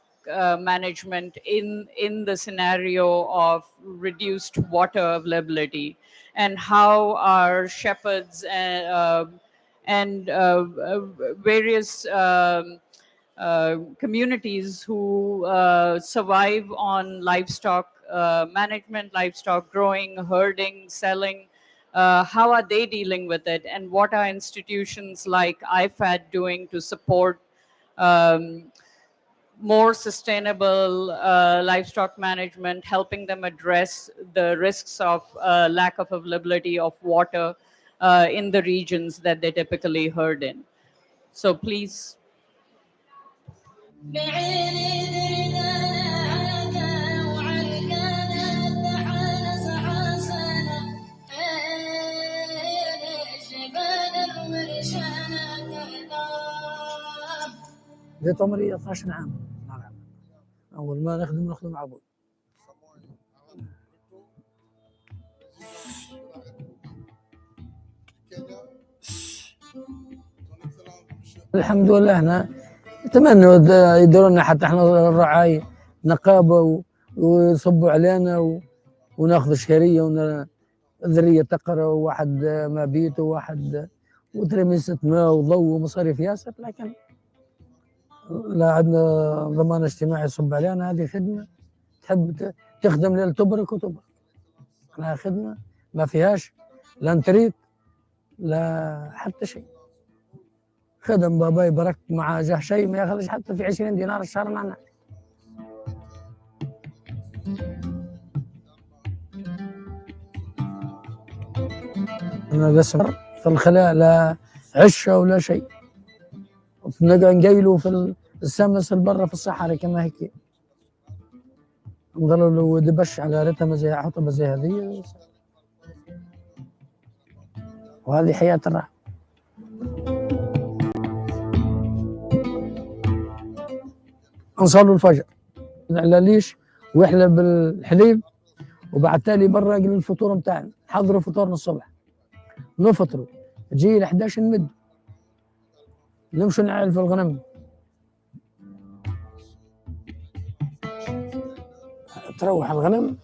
management in the scenario of reduced water availability, and how our shepherds and various communities who survive on livestock management, livestock growing, herding, selling, how are they dealing with it, and what are institutions like IFAD doing to support more sustainable livestock management, helping them address the risks of lack of availability of water in the regions that they typically herd in. So please. جيت عمري 12 عام. أول ما نخدم عبود. الحمد لله احنا نتمنى يديروا لنا حتى احنا الرعاية نقابة ويصبوا علينا وناخذ شهرية ذرية تقرا وواحد مبيت وواحد وترميسة ماء وضوء ومصاريف ياسر، لكن لا عندنا ضمان اجتماعي يصب علينا. هذه خدمة تحب تخدم ليل تبرك وتبرك. احنا خدمة ما فيهاش لا نتريد لا حتى شيء. خدم باباي برك مع جاه شيء ما ياخذش حتى في 20 دينار الشهر معنا. أنا لسه في الخلاء لا عشة ولا شيء. نقعد نقيلوا في السمس برا في الصحراء كما هيك. نضلوا لو دبش على رتمة زي حطبة زي هذه. وهذه حياة الراحة. نصلوا الفجر على ليش ويحلب الحليب وبعد تالي برا قبل الفطور بتاعنا حضروا فطورنا الصبح نفطروا تجي ل 11 نمد نمشوا نعال في الغنم تروح الغنم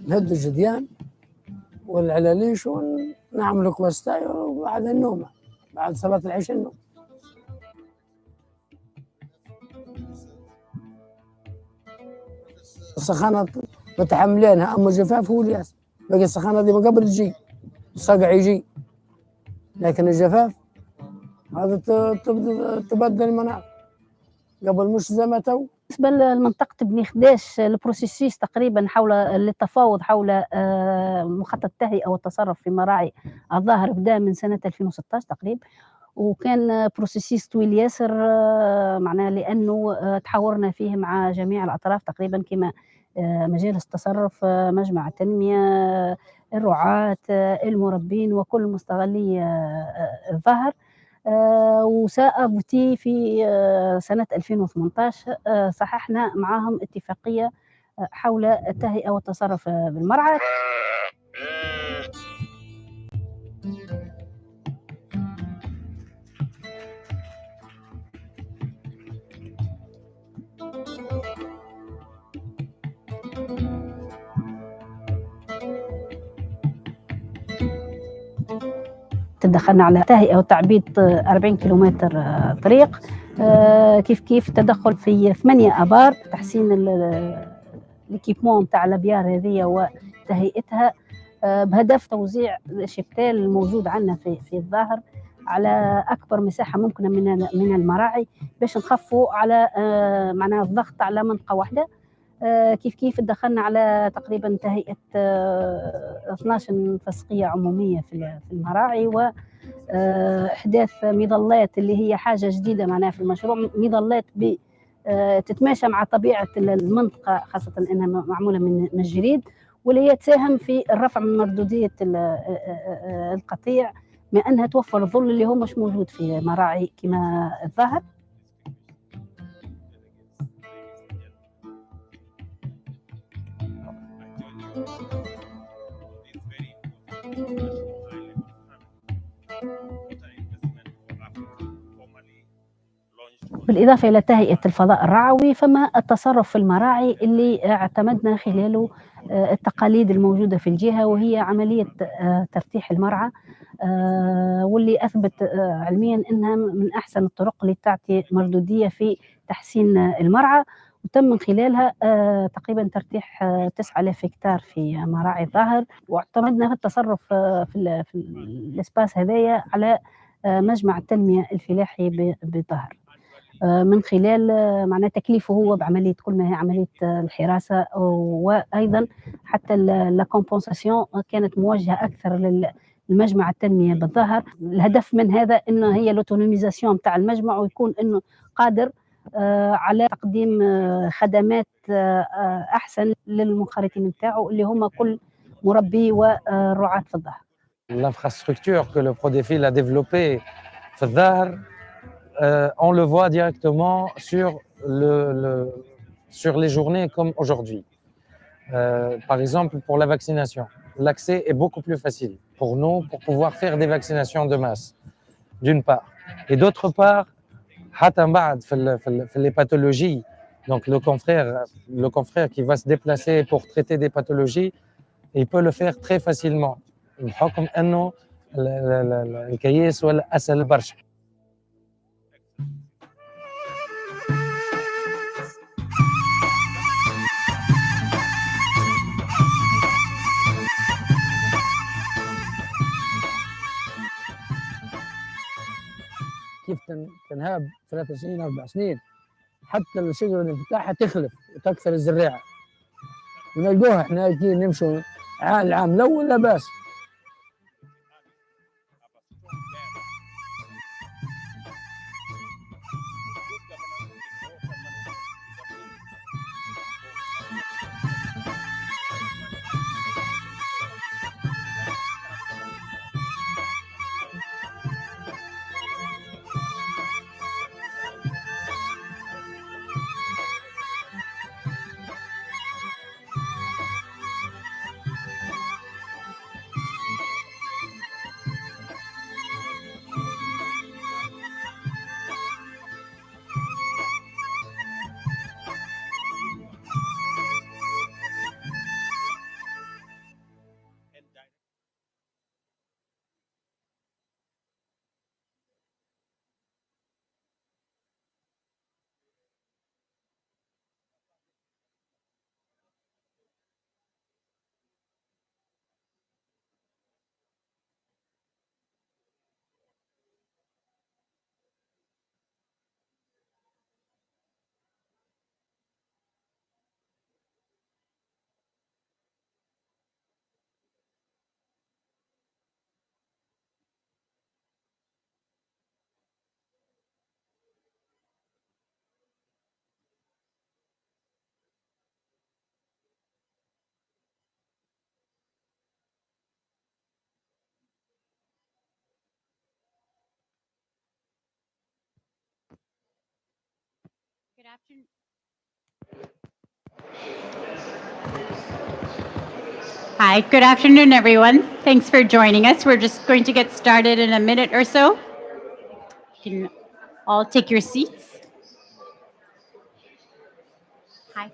نهد الجديان والعلاليش ونعملوا كواستاي وبعد النوم بعد صلاة العشاء النوم. السخانة متحملينها أما الجفاف هو الياس باقي السخانة دي من قبل تجي الصقع يجي لكن الجفاف هذا تبدل المناخ قبل مش زي ما تو. بالنسبة لمنطقة بني خداش البروسيسيس تقريبا حول للتفاوض حول مخطط التهيئة والتصرف في مراعي الظاهر بدأ من سنة 2016 تقريبا وكان بروسيسيس طويل ياسر معناه لأنه تحاورنا فيه مع جميع الأطراف تقريبا كما مجالس التصرف مجمع التنمية الرعاة المربين وكل مستغلي الظهر وسأبتي في سنة 2018 صححنا معهم اتفاقية حول التهيئة والتصرف بالمرعى. تدخلنا على تهيئة وتعبيد 40 كيلومتر طريق كيف تدخل في 8 آبار تحسين الكيبمون تاع الأبيار هذه وتهيئتها بهدف توزيع الشبتال الموجود عندنا في الظاهر على أكبر مساحة ممكنة من المراعي باش نخفوا على معناها الضغط على منطقة واحدة. كيف دخلنا على تقريبا تهيئة 12 فسقية عمومية في المراعي وإحداث مظلات اللي هي حاجة جديدة معناها في المشروع مظلات تتماشى مع طبيعة المنطقة خاصة أنها معمولة من الجريد واللي هي تساهم في الرفع من مردودية القطيع ما أنها توفر الظل اللي هو مش موجود في مراعي كما الظاهر. بالإضافة إلى تهيئة الفضاء الرعوي فما التصرف في المراعي اللي اعتمدنا خلاله التقاليد الموجودة في الجهة وهي عملية ترتيح المرعى واللي أثبت علميا أنها من أحسن الطرق اللي تعطي مردودية في تحسين المرعى وتم من خلالها تقريبا ترتيح 9000 هكتار في مراعي الظاهر واعتمدنا في التصرف في الاسباس هذايا على مجمع التنمية الفلاحي بالظاهر من خلال معناه تكليفه هو بعملية كل ما هي عملية الحراسة وأيضا حتى لا كومبونساسيون كانت موجهة أكثر للمجمع التنمية بالظهر. الهدف من هذا إنه هي لوتونوميزاسيون تاع المجمع ويكون إنه قادر على تقديم خدمات أحسن للمنخرطين نتاعو اللي هما كل مربي ورعاة في الظهر. L'infrastructure que le Prodefil a développée في الظهر on le voit directement sur les journées comme aujourd'hui. Par exemple, pour la vaccination, l'accès est beaucoup plus facile pour nous pour pouvoir faire des vaccinations de masse, d'une part. Et d'autre part, les pathologies, donc le confrère qui va se déplacer pour traiter des pathologies, il peut le faire très facilement. بحكم أنه الكيس ولا أسهل برشا. كيف تنهاب 3 سنين 4 سنين حتى الشجرة اللي بتاعها تخلف وتكثر الزراعة ونلقوها احنا نمشوا العام الأول لا بأس. afternoon. Hi, good afternoon, everyone. Thanks for joining us. We're just going to get started in a minute or so. You can all take your seats. Hi.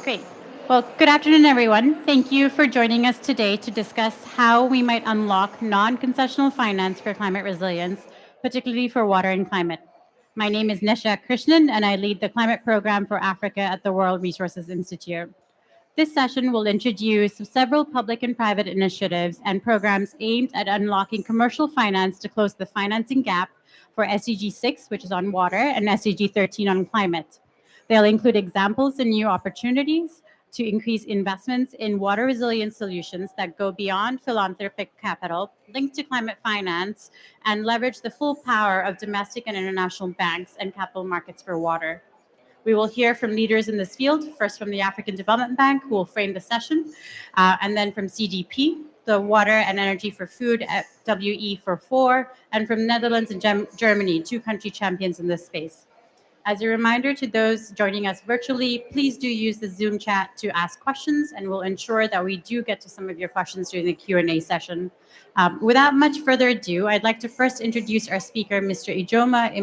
Great. Well, good afternoon, everyone. Thank you for joining us today to discuss how we might unlock non-concessional finance for climate resilience, particularly for water and climate. My name is Nisha Krishnan, and I lead the climate program for Africa at the World Resources Institute. This session will introduce several public and private initiatives and programs aimed at unlocking commercial finance to close the financing gap for SDG 6, which is on water, and SDG 13 on climate. They'll include examples and new opportunities to increase investments in water resilience solutions that go beyond philanthropic capital, linked to climate finance, and leverage the full power of domestic and international banks and capital markets for water. We will hear from leaders in this field, first from the African Development Bank, who will frame the session, and then from CDP, the Water and Energy for Food at WE44, and from Netherlands and Germany, two country champions in this space. As a reminder to those joining us virtually, please do use the Zoom chat to ask questions, and we'll ensure that we do get to some of your questions during the Q&A session. Without much further ado, I'd like to first introduce our speaker, Mr. Ijoma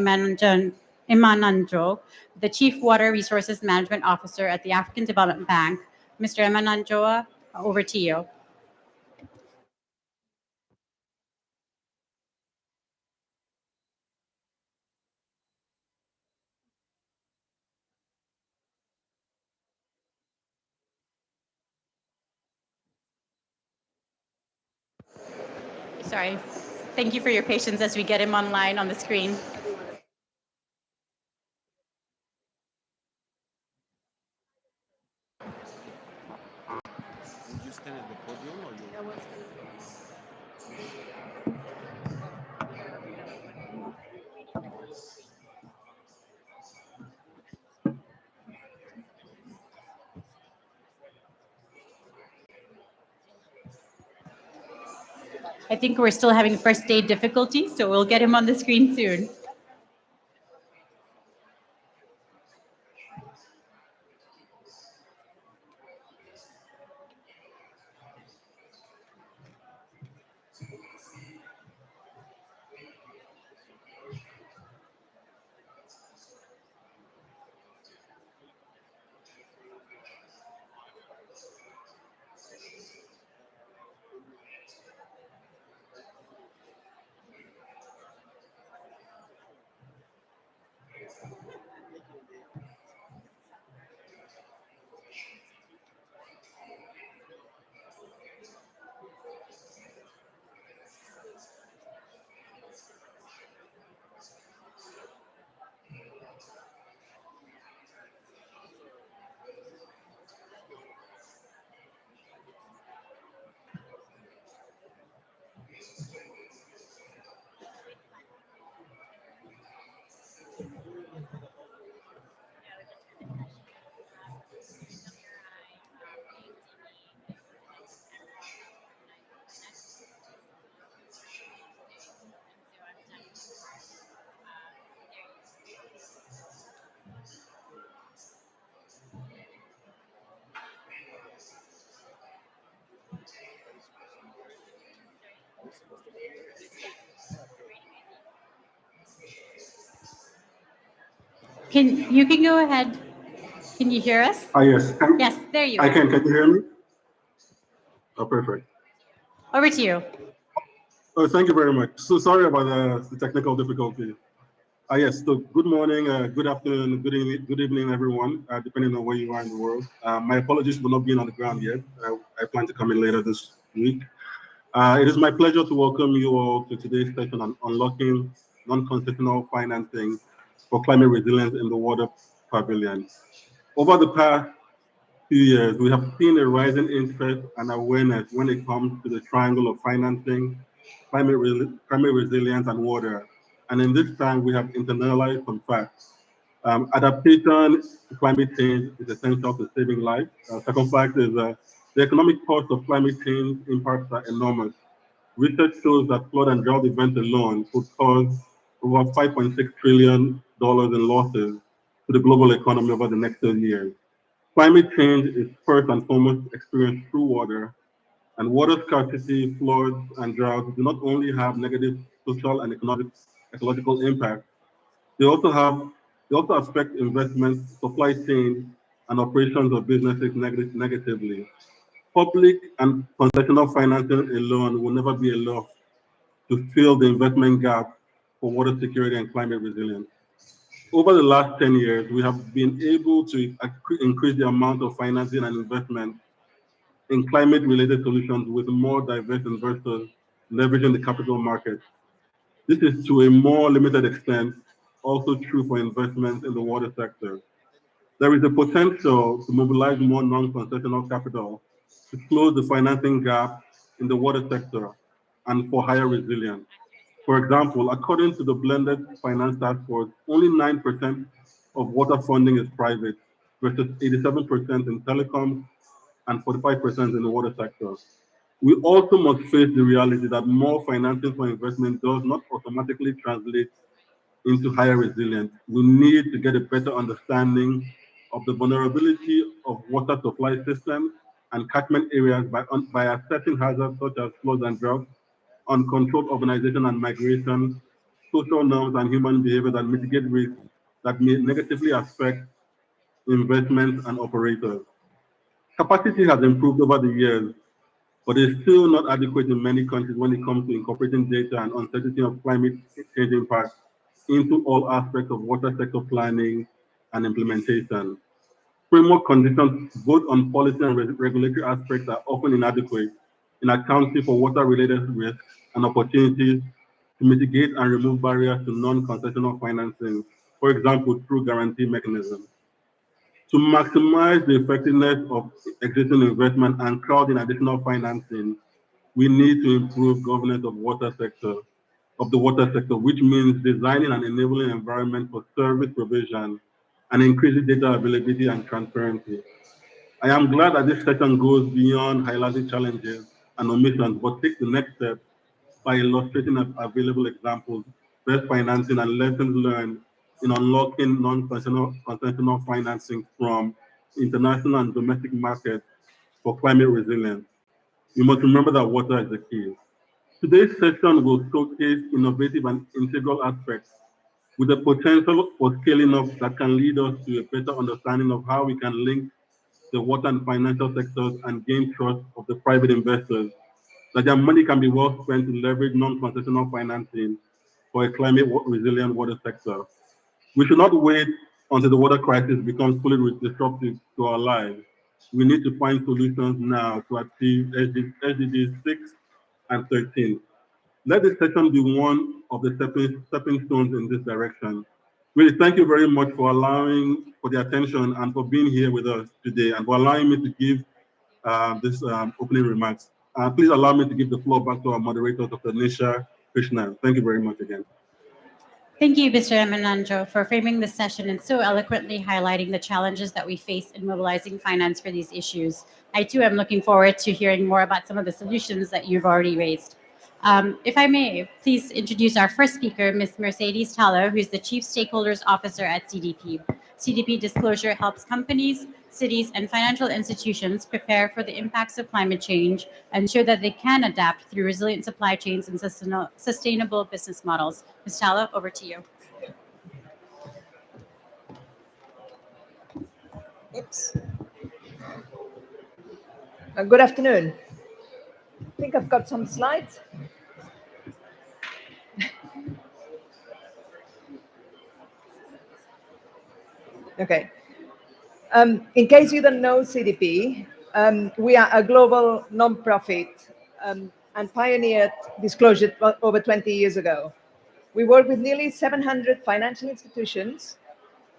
Imananjo, the Chief Water Resources Management Officer at the African Development Bank. Mr. Imananjoa, over to you. Sorry. Thank you for your patience as we get him online on the screen. Would you stand at the podium or you? I think we're still having first day difficulties, so we'll get him on the screen soon. You can go ahead. Can you hear us? Yes. Yes, there you I are. can. Can you hear me? Oh, perfect. Over to you. Oh, thank you very much. So sorry about the technical difficulty. Yes, so good morning, good afternoon, good evening, everyone, depending on where you are in the world. My apologies for not being on the ground yet. I plan to come in later this week. It is my pleasure to welcome you all to today's session on unlocking non-concessional financing for climate resilience in the water pavilion. Over the past few years, we have seen a rising interest and awareness when it comes to the triangle of financing, climate resilience, and water. And in this time, we have internalized some facts. Adaptation to climate change is essential to saving lives. Second fact is the economic cost of climate change impacts are enormous. Research shows that flood and drought events alone could cause over $5.6 trillion in losses to the global economy over the next 30 years. Climate change is first and foremost experienced through water, and water scarcity, floods, and droughts do not only have negative social and ecological impact, they also affect investments, supply chain, and operations of businesses negatively. Public and concessional financing alone will never be enough to fill the investment gap for water security and climate resilience. Over the last 10 years, we have been able to increase the amount of financing and investment in climate-related solutions with more diverse investors leveraging the capital market. This is to a more limited extent also true for investments in the water sector. There is a potential to mobilize more non-concessional capital to close the financing gap in the water sector and for higher resilience. For example, according to the Blended Finance Task Force, only 9% of water funding is private versus 87% in telecom and 45% in the water sector. We also must face the reality that more financing for investment does not automatically translate into higher resilience. We need to get a better understanding of the vulnerability of water supply systems and catchment areas by assessing hazards such as floods and droughts, uncontrolled urbanization and migration, social norms and human behavior that mitigate risks that may negatively affect investments and operators. Capacity has improved over the years, but is still not adequate in many countries when it comes to incorporating data and uncertainty of climate change impacts into all aspects of water sector planning and implementation. Framework conditions, both on policy and regulatory aspects, are often inadequate in accounting for water-related risks and opportunities to mitigate and remove barriers to non-concessional financing, for example, through guarantee mechanisms. To maximize the effectiveness of existing investment and crowd in additional financing, we need to improve governance of the water sector, which means designing an enabling environment for service provision and increasing data availability and transparency. I am glad that this session goes beyond highlighting challenges and omissions, but takes the next step by illustrating available examples, best financing, and lessons learned in unlocking non-concessional financing from international and domestic markets for climate resilience. You must remember that water is the key. Today's session will showcase innovative and integral aspects with the potential for scaling up that can lead us to a better understanding of how we can link the water and financial sectors and gain trust of the private investors, that their money can be well spent to leverage non-concessional financing for a climate resilient water sector. We should not wait until the water crisis becomes fully disruptive to our lives. We need to find solutions now to achieve SDGs 6 and 13. Let this session be one of the stepping stones in this direction. Really, thank you very much for the attention and for being here with us today and for allowing me to give this opening remarks. Please allow me to give the floor back to our moderator, Dr. Nisha Krishnan. Thank you very much again. Thank you, Mr. Emananjo, for framing this session and so eloquently highlighting the challenges that we face in mobilizing finance for these issues. I too am looking forward to hearing more about some of the solutions that you've already raised. If I may, please introduce our first speaker, Ms. Mercedes Tallo, who's the Chief Stakeholders Officer at CDP. CDP Disclosure helps companies, cities, and financial institutions prepare for the impacts of climate change and ensure that they can adapt through resilient supply chains and sustainable business models. Ms. Tallo, over to you. Oops. Good afternoon. I think I've got some slides. Okay. In case you don't know CDP, we are a global non-profit and pioneered disclosure over 20 years ago. We work with nearly 700 financial institutions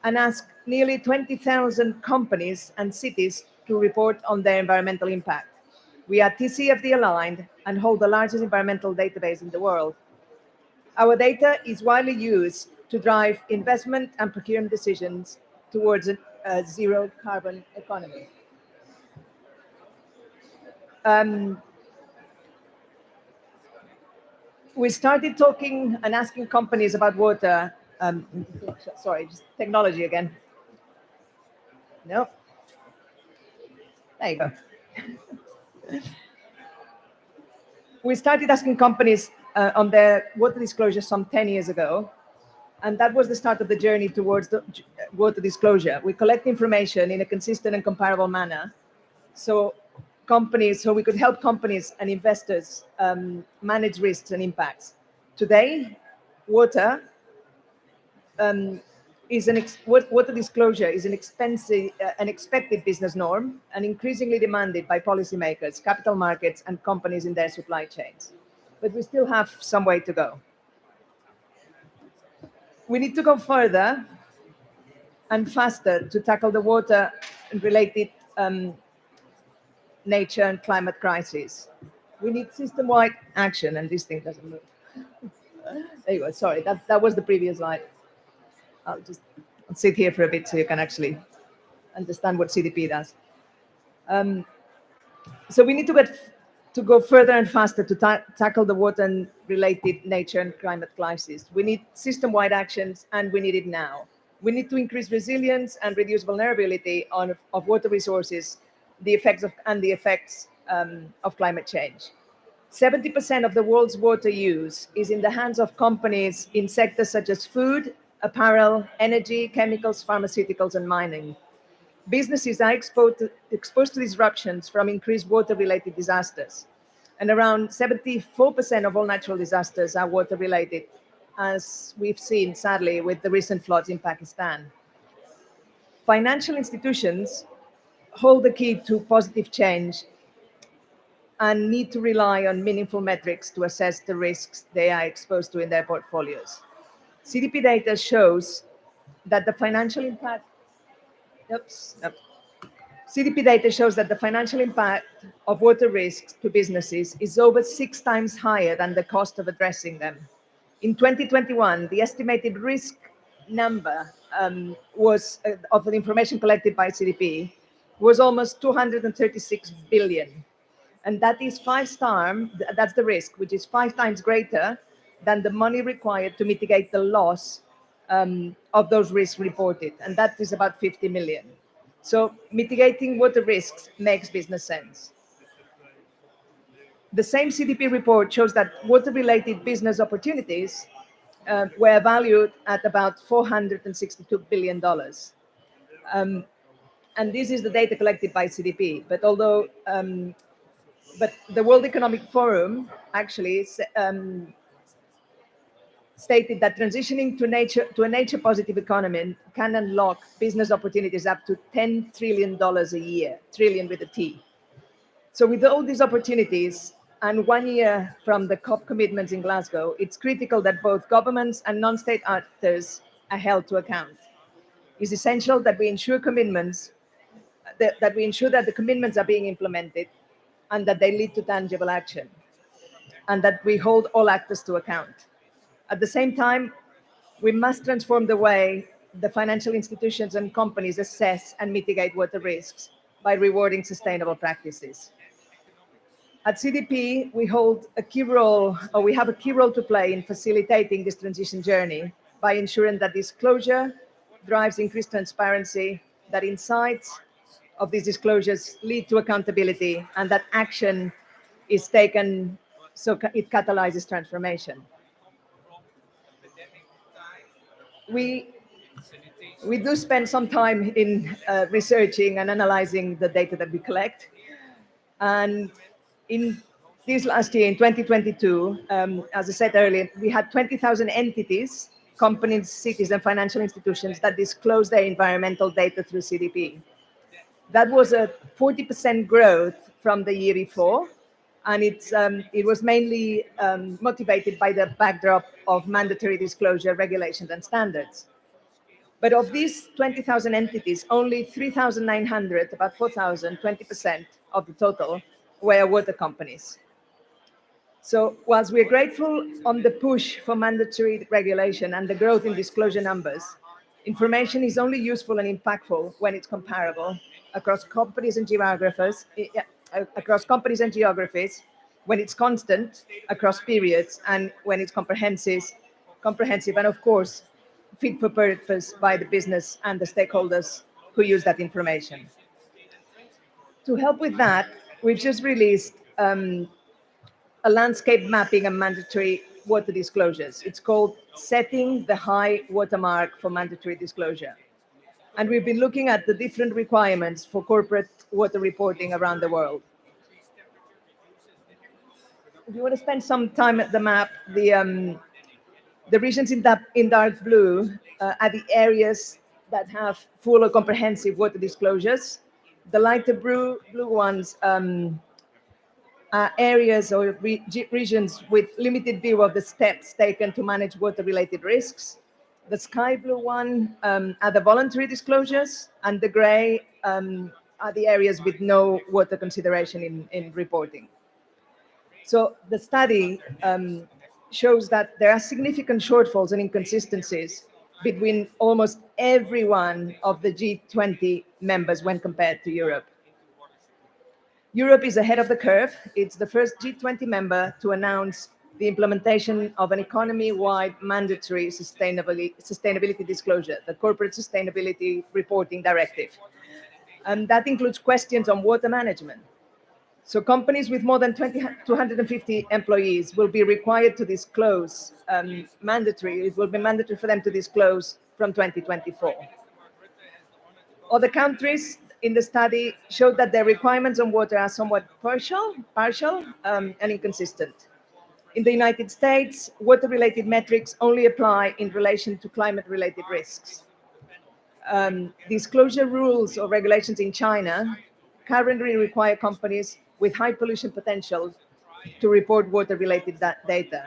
and ask nearly 20,000 companies and cities to report on their environmental impact. We are TCFD aligned and hold the largest environmental database in the world. Our data is widely used to drive investment and procurement decisions towards a zero carbon economy. We started talking and asking companies about water. Sorry, just technology again. No. There you go. We started asking companies on their water disclosure some 10 years ago, and that was the start of the journey towards the water disclosure. We collect information in a consistent and comparable manner, so we could help companies and investors manage risks and impacts. Today, water water disclosure is an expected business norm and increasingly demanded by policymakers, capital markets, and companies in their supply chains. But we still have some way to go. We need to go further and faster to tackle the water-related nature and climate crisis. We need system-wide action, and this thing doesn't move. There you go. Sorry, that was the previous slide. I'll sit here for a bit so you can actually understand what CDP does. So we need to go further and faster to tackle the water-related nature and climate crisis. We need system-wide actions, and we need it now. We need to increase resilience and reduce vulnerability of water resources, the effects of climate change. 70% of the world's water use is in the hands of companies in sectors such as food, apparel, energy, chemicals, pharmaceuticals, and mining. Businesses are exposed to disruptions from increased water-related disasters. And around 74% of all natural disasters are water-related, as we've seen, sadly, with the recent floods in Pakistan. Financial institutions hold the key to positive change and need to rely on meaningful metrics to assess the risks they are exposed to in their portfolios. CDP data shows that the financial impact CDP data shows that the financial impact of water risks to businesses is over 6 times higher than the cost of addressing them. In 2021, the estimated risk number of the information collected by CDP was almost 236 billion. And that is that's the risk, which is 5 times greater than the money required to mitigate the loss of those risks reported. And that is about 50 million. So mitigating water risks makes business sense. The same CDP report shows that water-related business opportunities were valued at about $462 billion. And this is the data collected by CDP. But but the World Economic Forum actually stated that transitioning to a nature-positive economy can unlock business opportunities up to $10 trillion a year, trillion with a T. So with all these opportunities, and 1 year from the COP commitments in Glasgow, it's critical that both governments and non-state actors are held to account. It's essential that we ensure that the commitments are being implemented and that they lead to tangible action, and that we hold all actors to account. At the same time, we must transform the way the financial institutions and companies assess and mitigate water risks by rewarding sustainable practices. At CDP, we have a key role to play in facilitating this transition journey by ensuring that disclosure drives increased transparency, that insights of these disclosures lead to accountability, and that action is taken so it catalyzes transformation. We do spend some time in researching and analyzing the data that we collect. And in this last year, in 2022, as I said earlier, we had 20,000 entities, companies, cities, and financial institutions that disclose their environmental data through CDP. That was a 40% growth from the year before, and it was mainly motivated by the backdrop of mandatory disclosure regulations and standards. But of these 20,000 entities, only 3,900, about 4,000, 20% of the total, were water companies. So whilst we're grateful on the push for mandatory regulation and the growth in disclosure numbers, information is only useful and impactful when it's comparable across companies and geographies, when it's constant across periods, and when it's comprehensive, and of course, fit for purpose by the business and the stakeholders who use that information. To help with that, we've just released a landscape mapping and mandatory water disclosures. It's called Setting the High Watermark for Mandatory Disclosure. And we've been looking at the different requirements for corporate water reporting around the world. If you want to spend some time at the map, the regions in dark blue are the areas that have full or comprehensive water disclosures. The lighter blue ones are areas or regions with limited view of the steps taken to manage water-related risks. The sky blue one are the voluntary disclosures, and the gray are the areas with no water consideration in reporting. So the study shows that there are significant shortfalls and inconsistencies between almost every one of the G20 members when compared to Europe. Europe is ahead of the curve. It's the first G20 member to announce the implementation of an economy-wide mandatory sustainability disclosure, the Corporate Sustainability Reporting Directive. And that includes questions on water management. So companies with more than 250 employees will be required to disclose it will be mandatory for them to disclose from 2024. Other countries in the study showed that their requirements on water are somewhat partial and inconsistent. In the United States, water-related metrics only apply in relation to climate-related risks. Disclosure rules or regulations in China currently require companies with high pollution potential to report water-related data.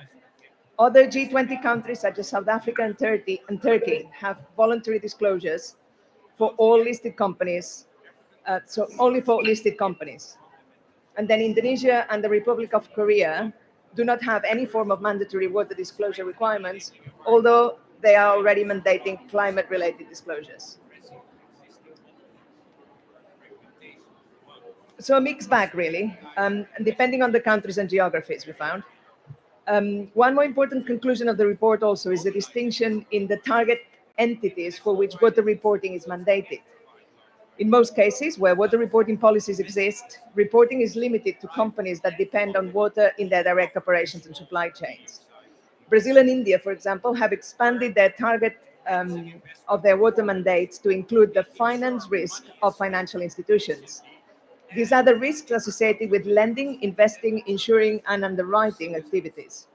Other G20 countries, such as South Africa and Turkey, have voluntary disclosures for all listed companies, so only for listed companies. And then Indonesia and the Republic of Korea do not have any form of mandatory water disclosure requirements, although they are already mandating climate-related disclosures. So a mixed bag, really, depending on the countries and geographies we found. One more important conclusion of the report also is the distinction in the target entities for which water reporting is mandated. In most cases where water reporting policies exist, reporting is limited to companies that depend on water in their direct operations and supply chains. Brazil and India, for example, have expanded their target of their water mandates to include the finance risk of financial institutions. These are the risks associated with lending, investing, insuring, and underwriting activities.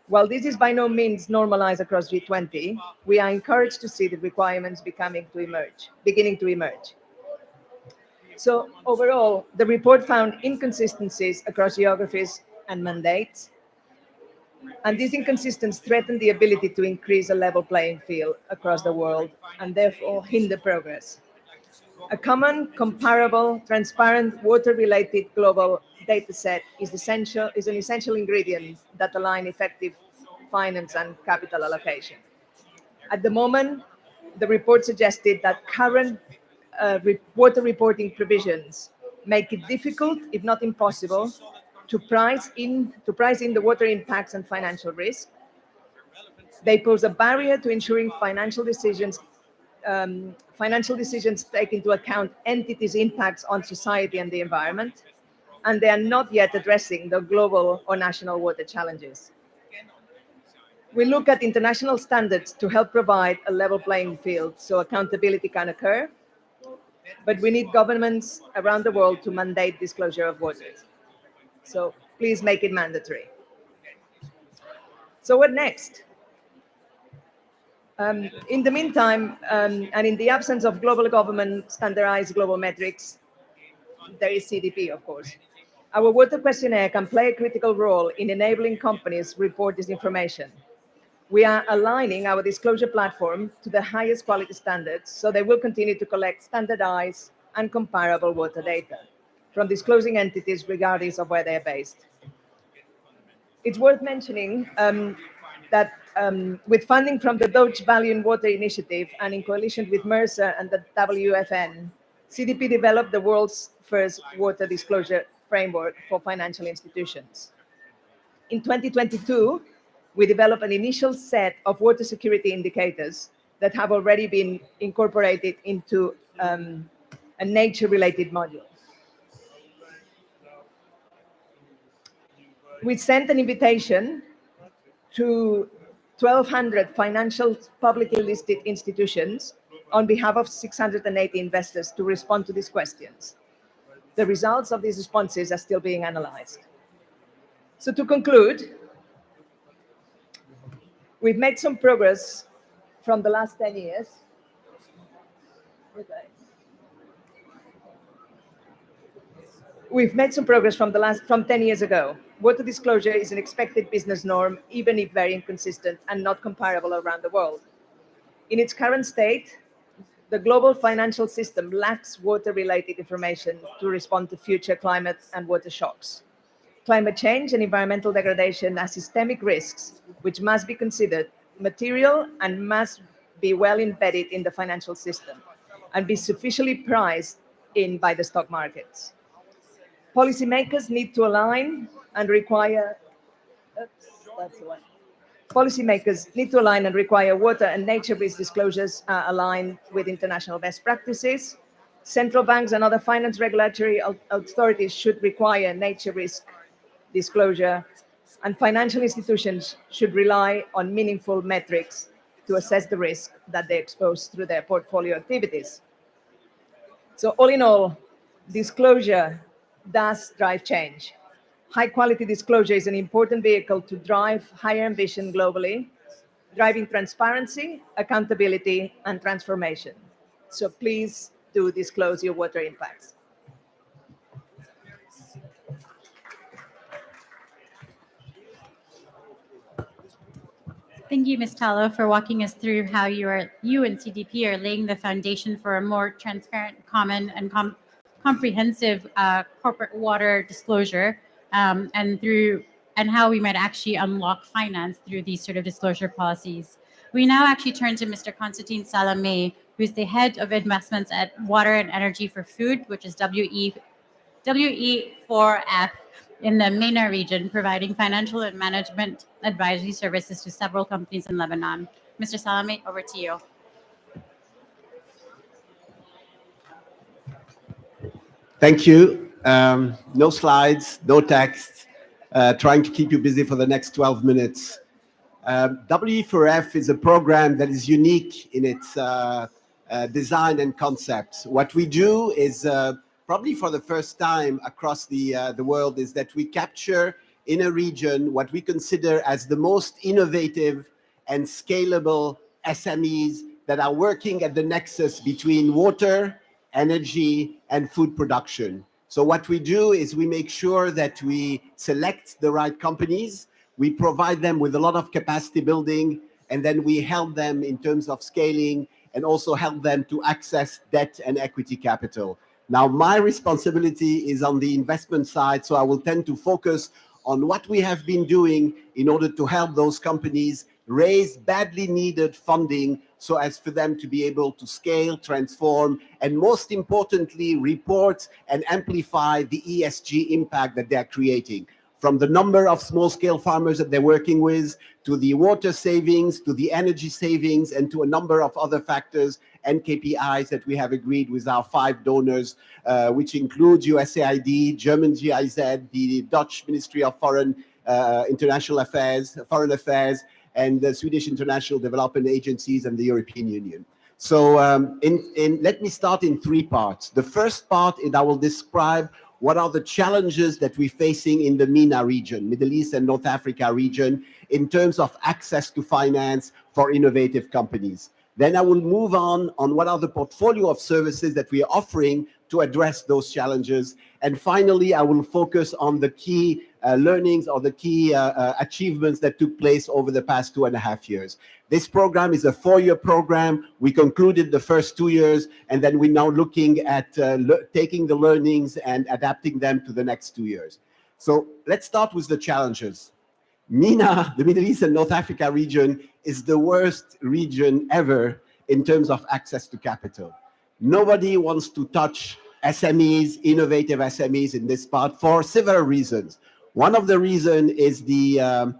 While this is by no means normalized across G20, we are encouraged to see the requirements beginning to emerge. So overall, the report found inconsistencies across geographies and mandates, and these inconsistencies threaten the ability to increase a level playing field across the world and therefore hinder progress. A common, comparable, transparent, water-related global data set is an essential ingredient that align effective finance and capital allocation. At the moment, the report suggested that current water reporting provisions make it difficult, if not impossible, to price in the water impacts and financial risk. They pose a barrier to ensuring financial decisions take into account entities' impacts on society and the environment, and they are not yet addressing the global or national water challenges. We look at international standards to help provide a level playing field so accountability can occur, but we need governments around the world to mandate disclosure of water. So please make it mandatory. So what next? In the meantime, and in the absence of global government standardized global metrics, there is CDP, of course. Our water questionnaire can play a critical role in enabling companies report this information. We are aligning our disclosure platform to the highest quality standards, so they will continue to collect standardized and comparable water data from disclosing entities regardless of where they are based. It's worth mentioning that with funding from the Dutch Value in Water Initiative and in coalition with Mercer and the WFN, CDP developed the world's first water disclosure framework for financial institutions. In 2022, we developed an initial set of water security indicators that have already been incorporated into a nature-related module. We sent an invitation to 1,200 financial publicly listed institutions on behalf of 680 investors to respond to these questions. The results of these responses are still being analyzed. So to conclude, we've made some progress from the last 10 years. We've made some progress from 10 years ago. Water disclosure is an expected business norm, even if very inconsistent and not comparable around the world. In its current state, the global financial system lacks water-related information to respond to future climate and water shocks. Climate change and environmental degradation are systemic risks, which must be considered material and must be well embedded in the financial system and be sufficiently priced in by the stock markets. Policymakers need to align and require, Policymakers need to align and require water and nature risk disclosures aligned with international best practices. Central banks and other finance regulatory authorities should require nature risk disclosure, and financial institutions should rely on meaningful metrics to assess the risk that they expose through their portfolio activities. So all in all, disclosure does drive change. High-quality disclosure is an important vehicle to drive higher ambition globally, driving transparency, accountability, and transformation. So please do disclose your water impacts. Thank you, Ms. Tallo, for walking us through how you and CDP are laying the foundation for a more transparent, common, and comprehensive corporate water disclosure, and how we might actually unlock finance through these sort of disclosure policies. We now actually turn to Mr. Constantine Salame, who's the head of investments at Water and Energy for Food, which is WE4F in the MENA region, providing financial and management advisory services to several companies in Lebanon. Mr. Salame, over to you. Thank you. No slides, no text, trying to keep you busy for the next 12 minutes. WE4F is a program that is unique in its design and concept. What we do is probably for the first time across the world is that we capture in a region what we consider as the most innovative and scalable SMEs that are working at the nexus between water, energy, and food production. So what we do is we make sure that we select the right companies, we provide them with a lot of capacity building, and then we help them in terms of scaling and also help them to access debt and equity capital. Now, my responsibility is on the investment side, so I will tend to focus on what we have been doing in order to help those companies raise badly needed funding so as for them to be able to scale, transform, and most importantly, report and amplify the ESG impact that they're creating. From the number of small-scale farmers that they're working with, to the water savings, to the energy savings, and to a number of other factors and KPIs that we have agreed with our 5 donors, which includes USAID, German GIZ, the Dutch Ministry of Foreign Affairs, and the Swedish International Development Agencies and the European Union. So let me start in three parts. The first part is I will describe what are the challenges that we're facing in the MENA region, Middle East and North Africa region, in terms of access to finance for innovative companies. Then I will move on what are the portfolio of services that we are offering to address those challenges. And finally, I will focus on the key learnings or the key achievements that took place over the past 2.5 years. This program is a 4-year program. We concluded the first 2 years, and then we're now looking at taking the learnings and adapting them to the next 2 years. So let's start with the challenges. MENA, the Middle East and North Africa region, is the worst region ever in terms of access to capital. Nobody wants to touch SMEs, innovative SMEs in this part for several reasons. One of the reasons is the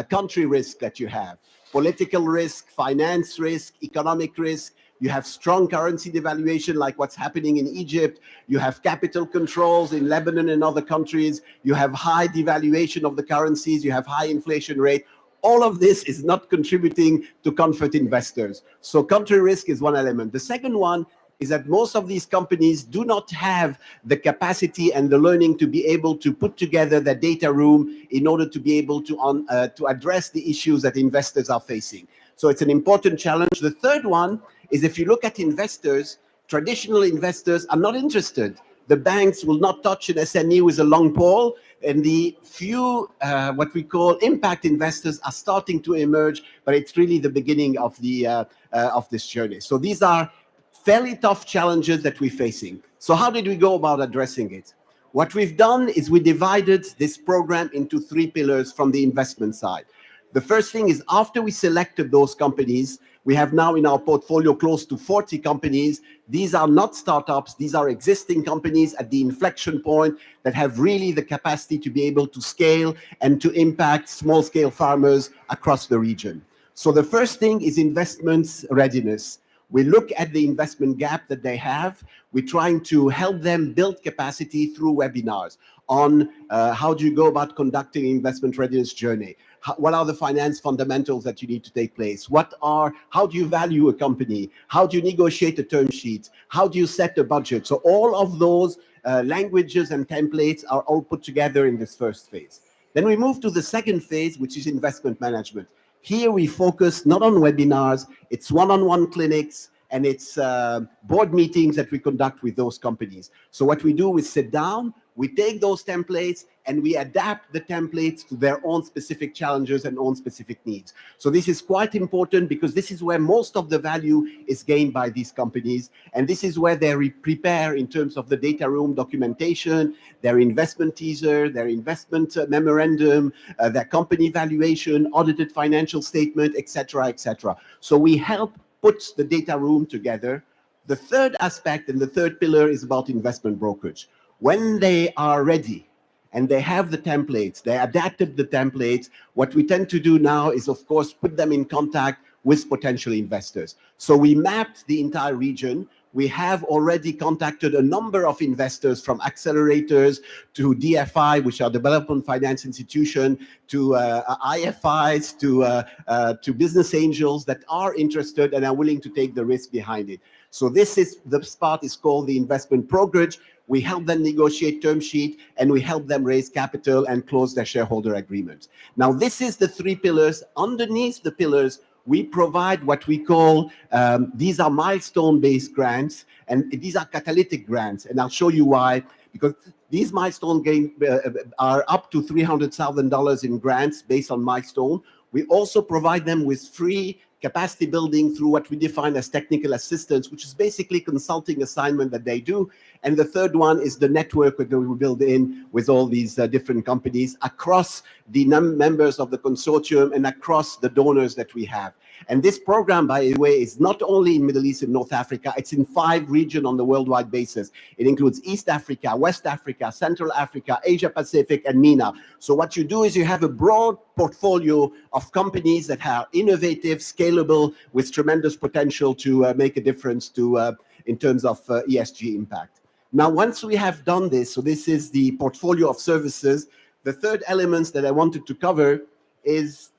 country risk that you have. Political risk, finance risk, economic risk. You have strong currency devaluation like what's happening in Egypt. You have capital controls in Lebanon and other countries. You have high devaluation of the currencies. You have high inflation rate. All of this is not contributing to comfort investors. So country risk is one element. The second one is that most of these companies do not have the capacity and the learning to be able to put together the data room in order to be able to address the issues that investors are facing. So it's an important challenge. The third one is if you look at investors, traditional investors are not interested. The banks will not touch an SME with a long pole, and the few what we call impact investors are starting to emerge, but it's really the beginning of this journey. So these are fairly tough challenges that we're facing. So how did we go about addressing it? What we've done is we divided this program into 3 pillars from the investment side. The first thing is after we selected those companies, we have now in our portfolio close to 40 companies. These are not startups. These are existing companies at the inflection point that have really the capacity to be able to scale and to impact small-scale farmers across the region. So the first thing is investments readiness. We look at the investment gap that they have. We're trying to help them build capacity through webinars on how do you go about conducting an investment readiness journey? What are the finance fundamentals that you need to take place? How do you value a company? How do you negotiate a term sheet? How do you set a budget? So all of those languages and templates are all put together in this first phase. Then we move to the second phase, which is investment management. Here we focus not on webinars, it's one-on-one clinics, and it's board meetings that we conduct with those companies. So what we do is sit down, we take those templates, and we adapt the templates to their own specific challenges and own specific needs. So this is quite important because this is where most of the value is gained by these companies. And this is where they prepare in terms of the data room documentation, their investment teaser, their investment memorandum, their company valuation, audited financial statement, etc., etc. So we help put the data room together. The third aspect and the third pillar is about investment brokerage. When they are ready, and they have the templates, they adapted the templates, what we tend to do now is, of course, put them in contact with potential investors. So we mapped the entire region. We have already contacted a number of investors from accelerators to DFI, which are development finance institution, to IFIs, to business angels that are interested and are willing to take the risk behind it. So this part is called the investment brokerage. We help them negotiate term sheet, and we help them raise capital and close their shareholder agreement. Now, this is the 3 pillars. Underneath the pillars, we provide what we call, these are milestone-based grants, and these are catalytic grants. And I'll show you why, because these milestone gains are up to $300,000 in grants based on milestone. We also provide them with free capacity building through what we define as technical assistance, which is basically consulting assignment that they do. And the third one is the network that we build in with all these different companies across the members of the consortium and across the donors that we have. And this program, by the way, is not only in Middle East and North Africa, it's in 5 regions on the worldwide basis. It includes East Africa, West Africa, Central Africa, Asia Pacific, and MENA. So what you do is you have a broad portfolio of companies that are innovative, scalable, with tremendous potential to make a difference to in terms of ESG impact. Now, once we have done this, so this is the portfolio of services, the third element that I wanted to cover is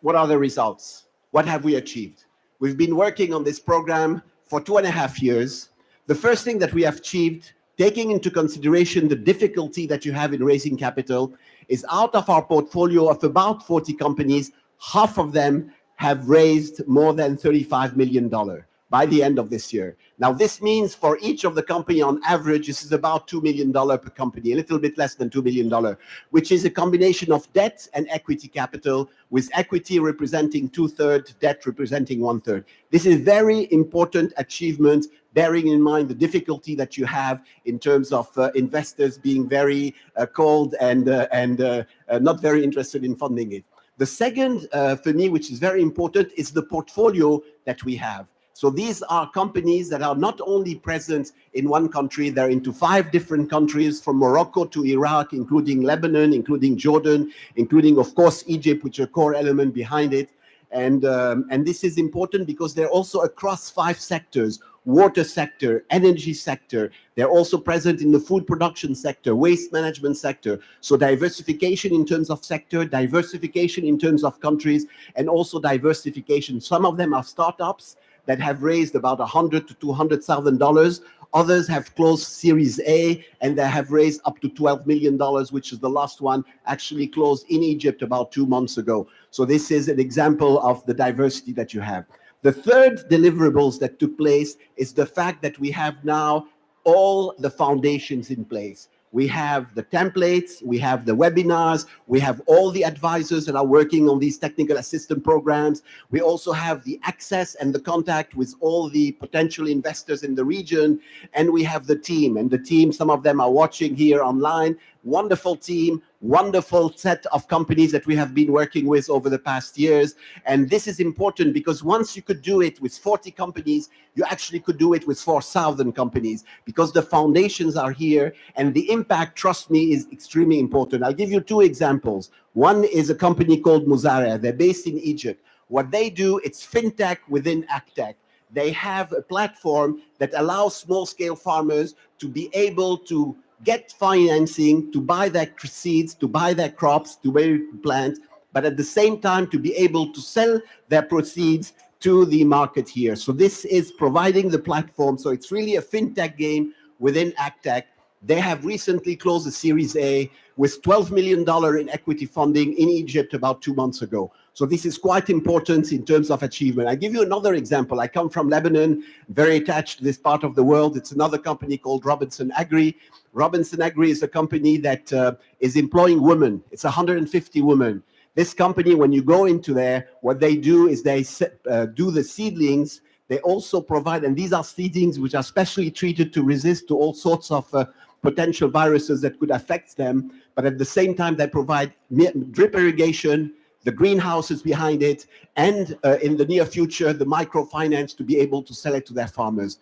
what are the results? What have we achieved? We've been working on this program for 2.5 years. The first thing that we have achieved, taking into consideration the difficulty that you have in raising capital, is out of our portfolio of about 40 companies, half of them have raised more than $35 million by the end of this year. Now, this means for each of the company, on average, this is about $2 million per company, a little bit less than $2 million, which is a combination of debt and equity capital, with equity representing 2/3, debt representing 1/3. This is very important achievement, bearing in mind the difficulty that you have in terms of investors being very cold and not very interested in funding it. The second, for me, which is very important, is the portfolio that we have. So these are companies that are not only present in one country, they're into 5 different countries, from Morocco to Iraq, including Lebanon, including Jordan, including, of course, Egypt, which is a core element behind it. And this is important because they're also across 5 sectors: water sector, energy sector. They're also present in the food production sector, waste management sector. So diversification in terms of sector, diversification in terms of countries, and also diversification. Some of them are startups that have raised about $100,000 to $200,000. Others have closed Series A, and they have raised up to $12 million, which is the last one actually closed in Egypt about 2 months ago. So this is an example of the diversity that you have. The third deliverables that took place is the fact that we have now all the foundations in place. We have the templates, we have the webinars, we have all the advisors that are working on these technical assistance programs. We also have the access and the contact with all the potential investors in the region. And we have the team. And the team, some of them are watching here online. Wonderful team, wonderful set of companies that we have been working with over the past years. And this is important because once you could do it with 40 companies, you actually could do it with 4,000 companies, because the foundations are here and the impact, trust me, is extremely important. I'll give you 2 examples. One is a company called Muzara. They're based in Egypt. What they do, it's fintech within agtech. They have a platform that allows small-scale farmers to be able to get financing, to buy their seeds, to buy their crops, to plant, but at the same time to be able to sell their proceeds to the market here. So this is providing the platform. So it's really a fintech game within agtech. They have recently closed a Series A with $12 million in equity funding in Egypt about 2 months ago. So this is quite important in terms of achievement. I give you another example. I come from Lebanon, very attached to this part of the world. It's another company called Robinson Agri. Robinson Agri is a company that is employing women. It's 150 women. This company, when you go into there, what they do is they do the seedlings. They also provide, and these are seedlings which are specially treated to resist to all sorts of potential viruses that could affect them. But at the same time, they provide drip irrigation, the greenhouses behind it, and in the near future, the microfinance to be able to sell it to their farmers.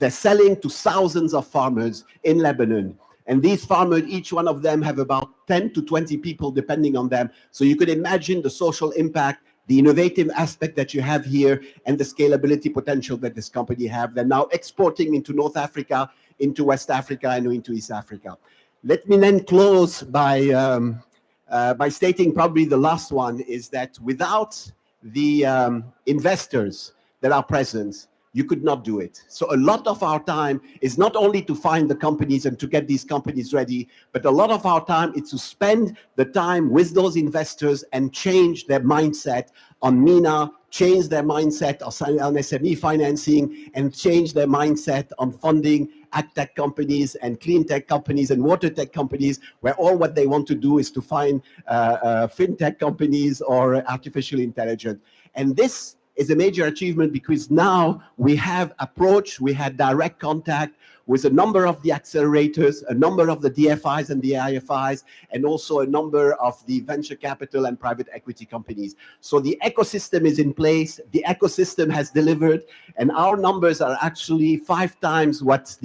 They're selling to thousands of farmers in Lebanon. And these farmers, each one of them have about 10 to 20 people depending on them. So you could imagine the social impact, the innovative aspect that you have here, and the scalability potential that this company have. They're now exporting into North Africa, into West Africa, and into East Africa. Let me then close by stating probably the last one is that without the investors that are present, you could not do it. So a lot of our time is not only to find the companies and to get these companies ready, but a lot of our time is to spend the time with those investors and change their mindset on MENA, change their mindset on SME financing, and change their mindset on funding agtech companies and clean tech companies and water tech companies, where all what they want to do is to find fintech companies or artificial intelligence. And this is a major achievement because now we have approach, we had direct contact with a number of the accelerators, a number of the DFIs and the IFIs, and also a number of the venture capital and private equity companies. So the ecosystem is in place, the ecosystem has delivered, and our numbers are actually 5 times what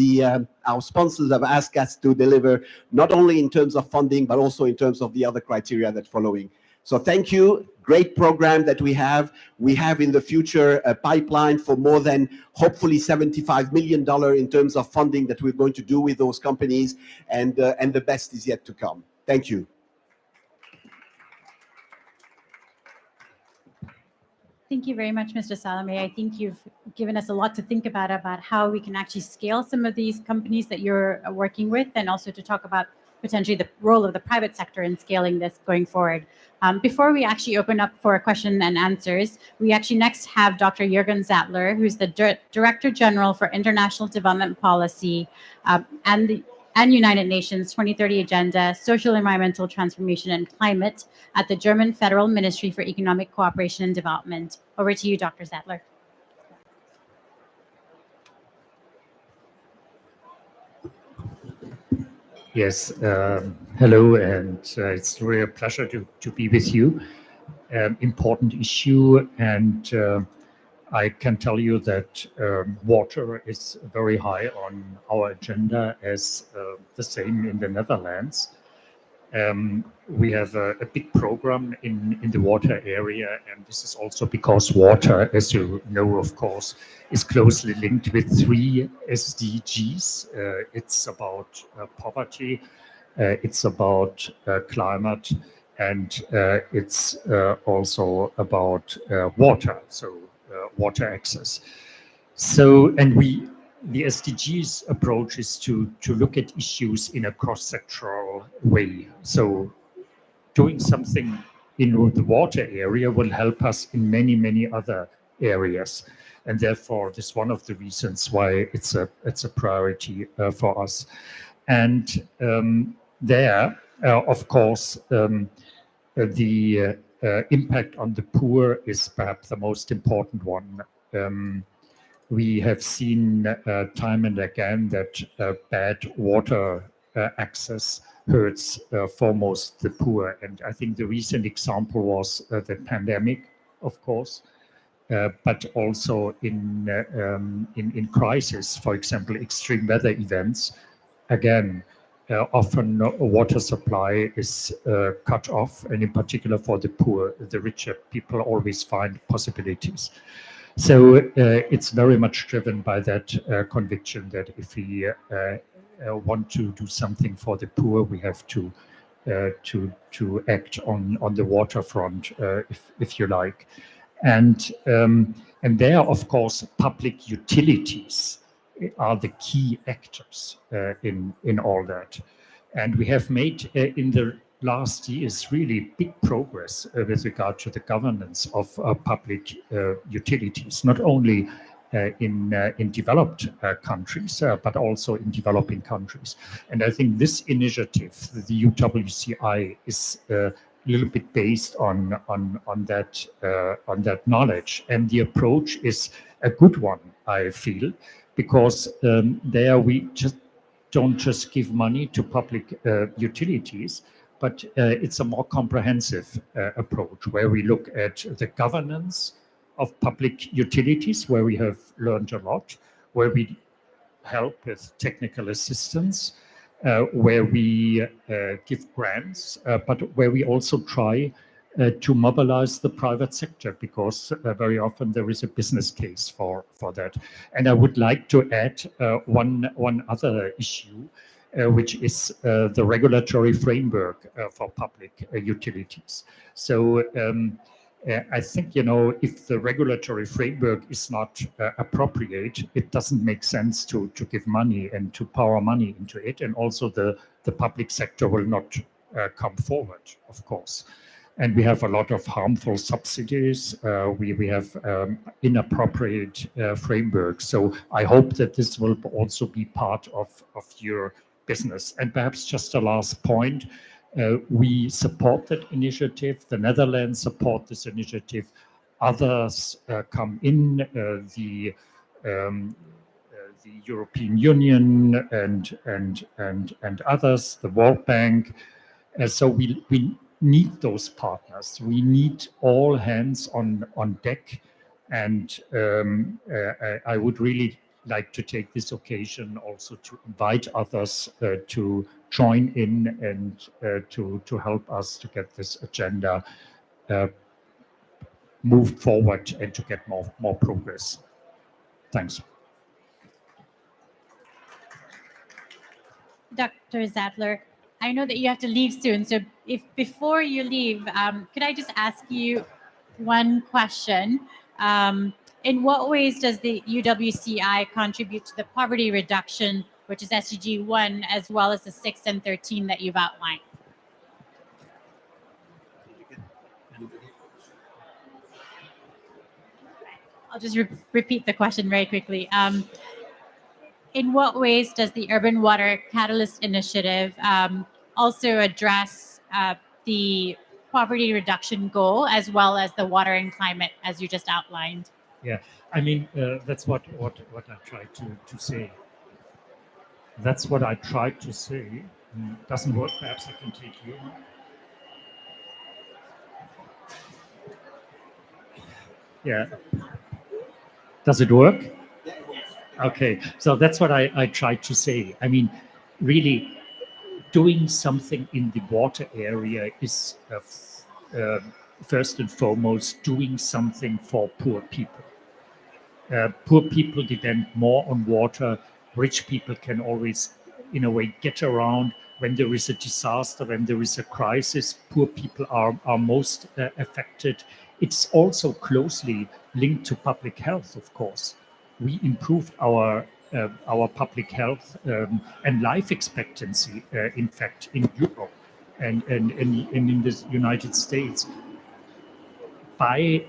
our sponsors have asked us to deliver, not only in terms of funding, but also in terms of the other criteria that following. So thank you. Great program that we have. We have in the future a pipeline for more than hopefully $75 million in terms of funding that we're going to do with those companies, and the best is yet to come. Thank you. Thank you very much, Mr. Salome. I think you've given us a lot to think about how we can actually scale some of these companies that you're working with, and also to talk about potentially the role of the private sector in scaling this going forward. Before we actually open up for question and answers, we actually next have Dr. Jürgen Zattler, who's the Director General for International Development Policy and United Nations 2030 Agenda, Social Environmental Transformation and Climate at the German Federal Ministry for Economic Cooperation and Development. Over to you, Dr. Zattler. Yes, hello, and it's really a pleasure to be with you. Important issue, and I can tell you that water is very high on our agenda, as the same in the Netherlands. We have a big program in the water area, and this is also because water, as you know, of course, is closely linked with 3 SDGs. It's about poverty, it's about climate, and it's also about water, so water access. So, and the SDGs approach is to look at issues in a cross-sectoral way. So doing something in the water area will help us in many, many other areas. And therefore, this is one of the reasons why it's a priority for us. And of course, the impact on the poor is perhaps the most important one. We have seen time and again that bad water access hurts foremost the poor. And I think the recent example was the pandemic, of course, but also in crisis, for example, extreme weather events. Again, often water supply is cut off, and in particular for the poor, the richer people always find possibilities. So it's very much driven by that conviction that if we want to do something for the poor, we have to act on the waterfront, if you like, and there, of course, public utilities are the key actors in all that, and we have made in the last years really big progress with regard to the governance of public utilities, not only in developed countries, but also in developing countries. And I think this initiative, the UWCI, is a little bit based on that knowledge, and the approach is a good one, I feel, because there we don't just give money to public utilities, but it's a more comprehensive approach where we look at the governance of public utilities, where we have learned a lot, where we help with technical assistance, where we give grants, but where we also try to mobilize the private sector, because very often there is a business case for that. And I would like to add one other issue, which is the regulatory framework for public utilities. So I think, if the regulatory framework is not appropriate, it doesn't make sense to give money and to pour money into it. And also the public sector will not come forward, of course. And we have a lot of harmful subsidies. We have inappropriate frameworks. So I hope that this will also be part of your business. And perhaps just a last point, we support that initiative. The Netherlands support this initiative. Others come in, the European Union and others, the World Bank. So we need those partners. We need all hands on deck. And I would really like to take this occasion also to invite others to join in and to help us to get this agenda moved forward and to get more progress. Thanks. Dr. Zattler, I know that you have to leave soon, so if before you leave, could I just ask you, one question. In what ways does the UWCI contribute to the poverty reduction, which is SDG 1, as well as the 6 and 13 that you've outlined? I'll just repeat the question very quickly. In what ways does the Urban Water Catalyst Initiative also address the poverty reduction goal as well as the water and climate, as you just outlined? Yeah, I mean, that's what I tried to say. That's what I tried to say. Doesn't work, perhaps I can take you. Yeah. Does it work? Okay, so that's what I tried to say. I mean, really, doing something in the water area is first and foremost doing something for poor people. Poor people depend more on water. Rich people can always, in a way, get around. When there is a disaster, when there is a crisis, poor people are most affected. It's also closely linked to public health, of course. We improved our public health and life expectancy, in fact, in Europe and in the United States by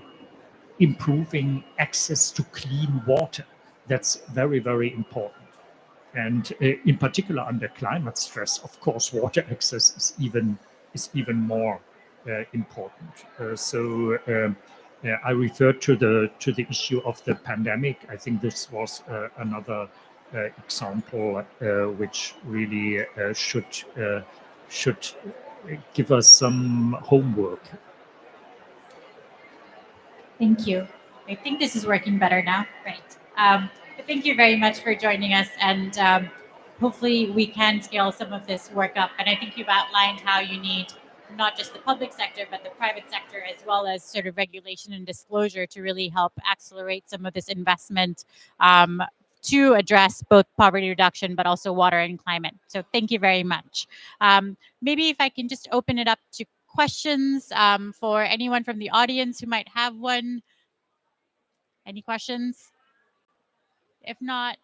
improving access to clean water. That's very, very important. And in particular, under climate stress, of course, water access is even more important. I referred to the issue of the pandemic. I think this was another example which really should give us some homework. Thank you. I think this is working better now. Great. Thank you very much for joining us, and hopefully we can scale some of this work up. And I think you've outlined how you need not just the public sector, but the private sector, as well as sort of regulation and disclosure to really help accelerate some of this investment to address both poverty reduction, but also water and climate. So thank you very much. Maybe if I can just open it up to questions for anyone from the audience who might have one. Any questions? If not,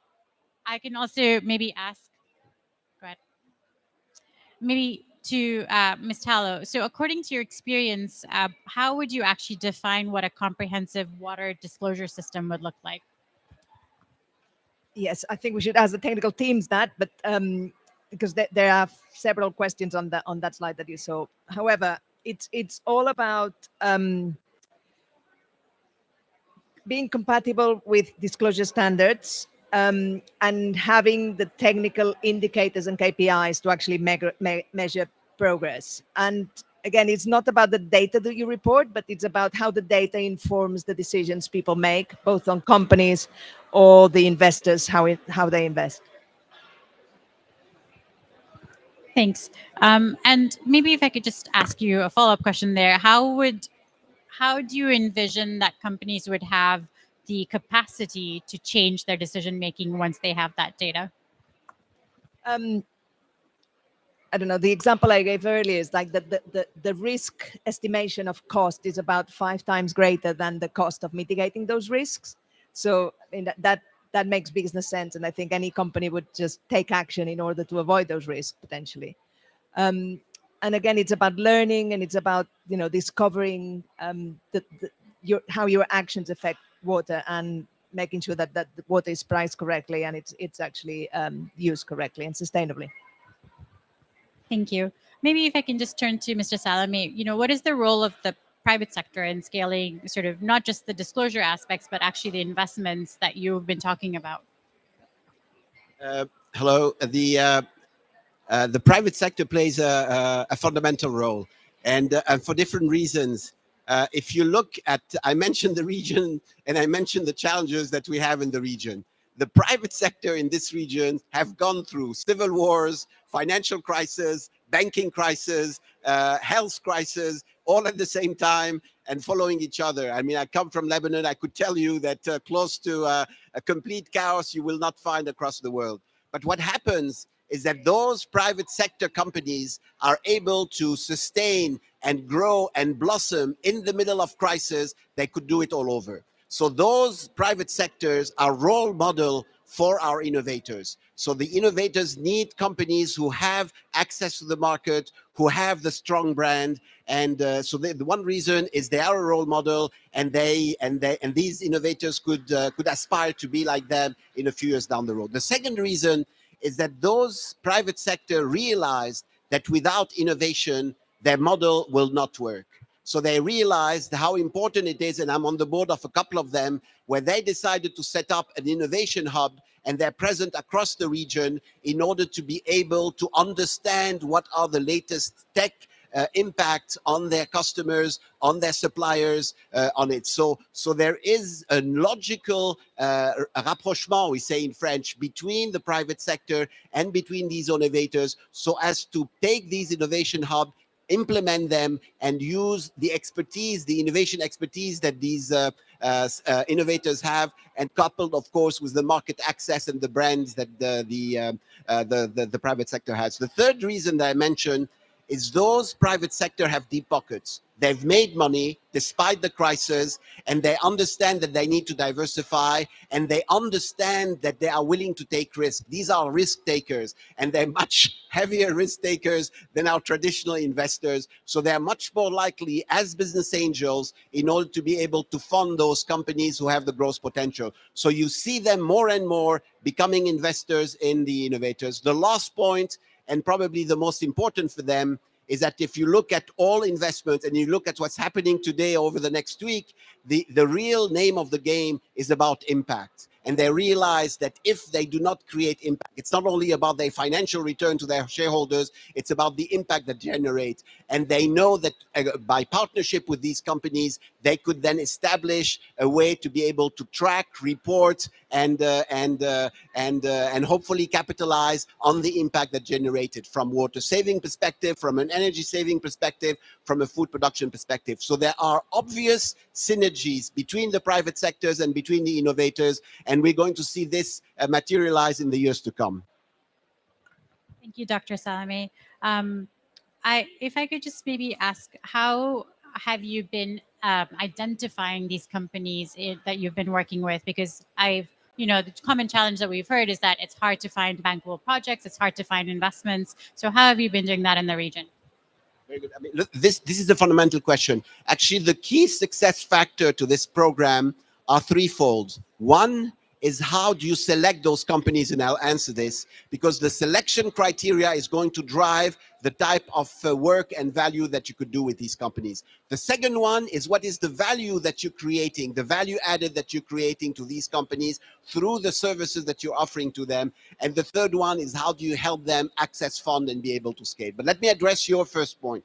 I can also maybe ask, go ahead. Maybe to Ms. Tallow. So according to your experience, how would you actually define what a comprehensive water disclosure system would look like? Yes, I think we should ask the technical teams that, but because there are several questions on that slide that you saw. However, it's all about being compatible with disclosure standards and having the technical indicators and KPIs to actually measure progress. And again, it's not about the data that you report, but it's about how the data informs the decisions people make, both on companies or the investors, how they invest. Thanks. And maybe if I could just ask you a follow-up question there, how do you envision that companies would have the capacity to change their decision-making once they have that data? I don't know, the example I gave earlier is like the risk estimation of cost is about 5 times greater than the cost of mitigating those risks. So I mean, that makes business sense. And I think any company would just take action in order to avoid those risks potentially. And again, it's about learning, and it's about, discovering how your actions affect water and making sure that the water is priced correctly and it's actually used correctly and sustainably. Thank you. Maybe if I can just turn to Mr. Salami, what is the role of the private sector in scaling sort of not just the disclosure aspects, but actually the investments that you've been talking about? Hello. The private sector plays a fundamental role, and for different reasons. If you look at, I mentioned the region and I mentioned the challenges that we have in the region. The private sector in this region have gone through civil wars, financial crisis, banking crisis, health crisis, all at the same time and following each other. I mean, I come from Lebanon. I could tell you that close to a complete chaos you will not find across the world. But what happens is that those private sector companies are able to sustain and grow and blossom in the middle of crisis, they could do it all over. So those private sectors are role model for our innovators. So the innovators need companies who have access to the market, who have the strong brand, and so the one reason is they are a role model, and these innovators could aspire to be like them in a few years down the road. The second reason is that those private sector realized that without innovation, their model will not work. So they realized how important it is, and I'm on the board of a couple of them, where they decided to set up an innovation hub, and they're present across the region in order to be able to understand what are the latest tech impacts on their customers, on their suppliers, on it. So there is a logical rapprochement, we say in French, between the private sector and between these innovators, so as to take these innovation hubs, implement them, and use the expertise, the innovation expertise that these innovators have, and coupled, of course, with the market access and the brands that the private sector has. The third reason that I mentioned is those private sector have deep pockets. They've made money despite the crisis, and they understand that they need to diversify, and they understand that they are willing to take risks. These are risk takers, and they're much heavier risk takers than our traditional investors. So they're much more likely as business angels in order to be able to fund those companies who have the growth potential. So you see them more and more becoming investors in the innovators. The last point, and probably the most important for them, is that if you look at all investments and you look at what's happening today over the next week, the real name of the game is about impact. And they realize that if they do not create impact, it's not only about their financial return to their shareholders, it's about the impact that generate. And they know that by partnership with these companies, they could then establish a way to be able to track, report, and hopefully capitalize on the impact that generated from water saving perspective, from an energy saving perspective, from a food production perspective. So there are obvious synergies between the private sectors and between the innovators, and we're going to see this materialize in the years to come. Thank you, Dr. Salame. If I could just maybe ask, how have you been identifying these companies that you've been working with? Because the common challenge that we've heard is that it's hard to find bankable projects, it's hard to find investments. So how have you been doing that in the region? Very good. I mean, look, this is the fundamental question. Actually, the key success factor to this program are threefold. One is how do you select those companies, and I'll answer this, because the selection criteria is going to drive the type of work and value that you could do with these companies. The second one is what is the value that you're creating, the value added that you're creating to these companies through the services that you're offering to them. And the third one is how do you help them access fund and be able to scale. But let me address your first point.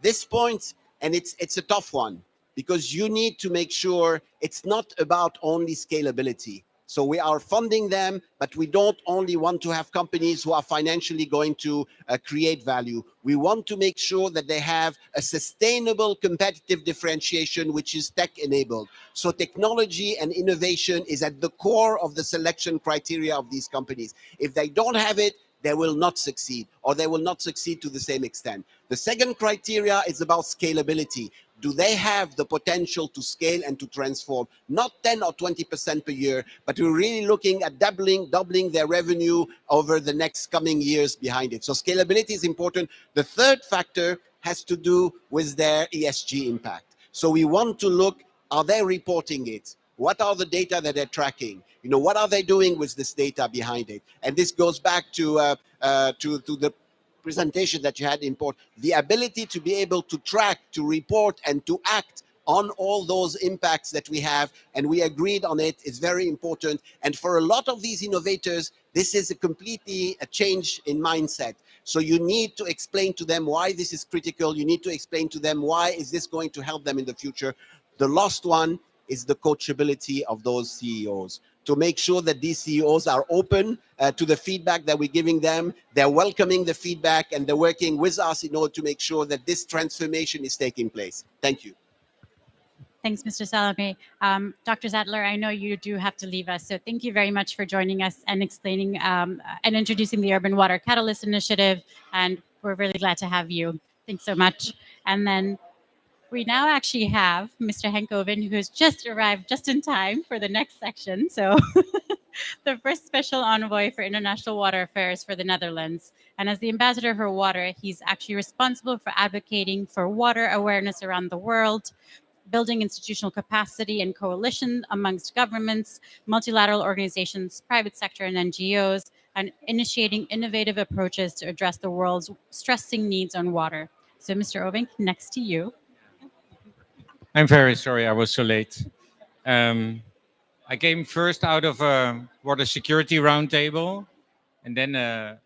This point, and it's a tough one, because you need to make sure it's not about only scalability. So we are funding them, but we don't only want to have companies who are financially going to create value. We want to make sure that they have a sustainable competitive differentiation, which is tech-enabled. So technology and innovation is at the core of the selection criteria of these companies. If they don't have it, they will not succeed, or they will not succeed to the same extent. The second criteria is about scalability. Do they have the potential to scale and to transform? Not 10 or 20% per year, but we're really looking at doubling their revenue over the next coming years behind it. So scalability is important. The third factor has to do with their ESG impact. So we want to look, are they reporting it? What are the data that they're tracking? What are they doing with this data behind it? And this goes back to the presentation that you had in port. The ability to be able to track, to report, and to act on all those impacts that we have, and we agreed on it, is very important. And for a lot of these innovators, this is a change in mindset. So you need to explain to them why this is critical. You need to explain to them why is this going to help them in the future. The last one is the coachability of those CEOs, to make sure that these CEOs are open to the feedback that we're giving them. They're welcoming the feedback, and they're working with us in order to make sure that this transformation is taking place. Thank you. Thanks, Mr. Salame. Dr. Zadler, I know you do have to leave us, so thank you very much for joining us and explaining and introducing the Urban Water Catalyst Initiative, and we're really glad to have you. Thanks so much. And then we now actually have Mr. Henkoven, who has just arrived just in time for the next section. So the first special envoy for international water affairs for the Netherlands. And as the ambassador for water, he's actually responsible for advocating for water awareness around the world, building institutional capacity and coalition amongst governments, multilateral organizations, private sector, and NGOs, and initiating innovative approaches to address the world's stressing needs on water. So, Mr. Ovink, next to you. I'm very sorry I was so late. I came first out of a water security roundtable, and then a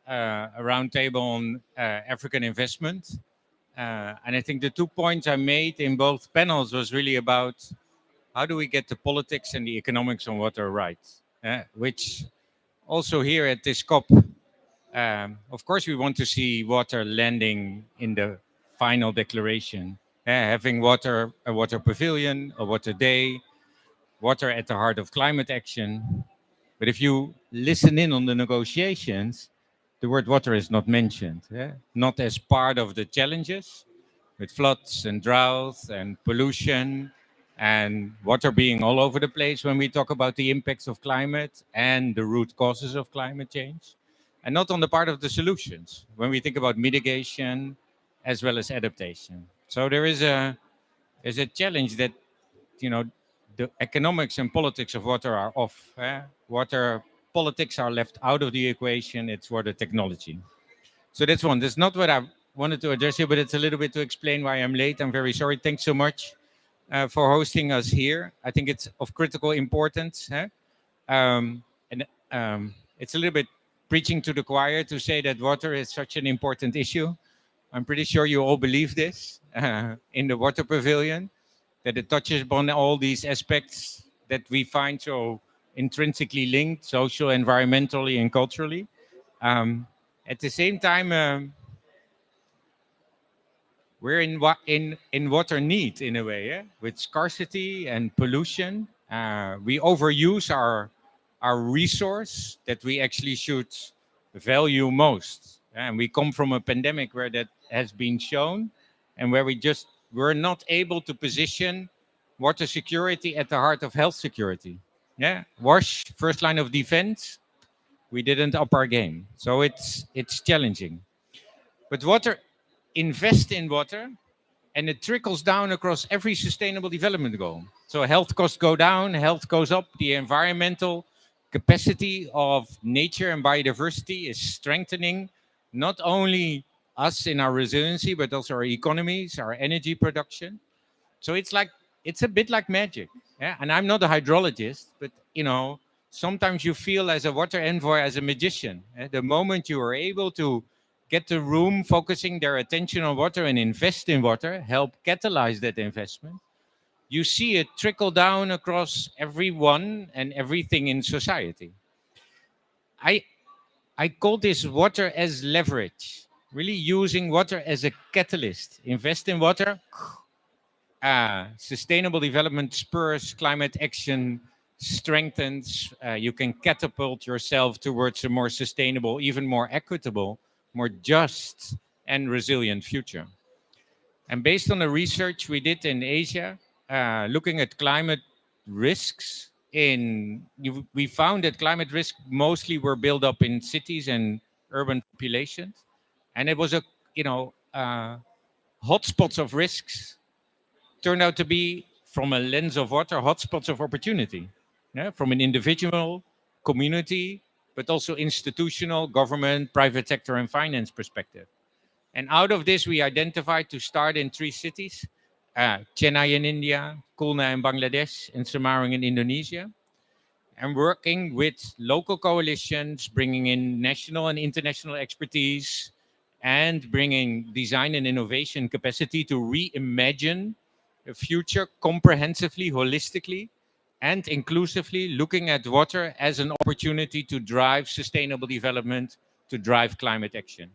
roundtable on African investment. And I think the 2 points I made in both panels was really about how do we get the politics and the economics on water right, which also here at this COP, of course we want to see water landing in the final declaration, having water, a water pavilion, a water day, water at the heart of climate action. But if you listen in on the negotiations, the word water is not mentioned, not as part of the challenges with floods and droughts and pollution and water being all over the place when we talk about the impacts of climate and the root causes of climate change, and not on the part of the solutions when we think about mitigation as well as adaptation. So there is a challenge that, you know, the economics and politics of water are off. Water politics are left out of the equation. It's water technology. So that's one. That's not what I wanted to address here, but it's a little bit to explain why I'm late. I'm very sorry. Thanks so much for hosting us here. I think it's of critical importance. And it's a little bit preaching to the choir to say that water is such an important issue. I'm pretty sure you all believe this in the water pavilion, that it touches upon all these aspects that we find so intrinsically linked, social, environmentally, and culturally. At the same time, we're in water need in a way, with scarcity and pollution. We overuse our resource that we actually should value most. And we come from a pandemic where that has been shown, and where we're not able to position water security at the heart of health security. WASH, first line of defense, we didn't up our game. So it's challenging. But water, invest in water, and it trickles down across every sustainable development goal. So health costs go down, health goes up, the environmental capacity of nature and biodiversity is strengthening, not only us in our resiliency, but also our economies, our energy production. So it's a bit like magic. And I'm not a hydrologist, but sometimes you feel as a water envoy, as a magician. The moment you are able to get the room focusing their attention on water and invest in water, help catalyze that investment, you see it trickle down across everyone and everything in society. I call this water as leverage, really using water as a catalyst. Invest in water, sustainable development spurs climate action, strengthens, you can catapult yourself towards a more sustainable, even more equitable, more just and resilient future. And based on the research we did in Asia, looking at climate risks, we found that climate risks mostly were built up in cities and urban populations. And it was hotspots of risks turned out to be, from a lens of water, hotspots of opportunity. From an individual, community, but also institutional, government, private sector, and finance perspective. And out of this, we identified to start in 3 cities, Chennai in India, Khulna in Bangladesh, and Semarang in Indonesia, and working with local coalitions, bringing in national and international expertise, and bringing design and innovation capacity to reimagine a future comprehensively, holistically, and inclusively, looking at water as an opportunity to drive sustainable development, to drive climate action.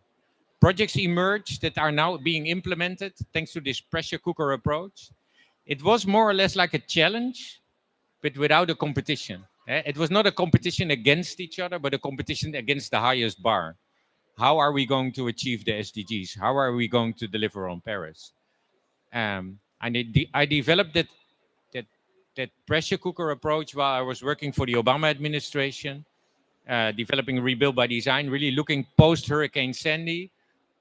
Projects emerged that are now being implemented thanks to this pressure cooker approach. It was more or less like a challenge, but without a competition. It was not a competition against each other, but a competition against the highest bar. how are we going to achieve the SDGs? How are we going to deliver on Paris? And I developed that pressure cooker approach while I was working for the Obama administration, developing Rebuild by Design, really looking post-Hurricane Sandy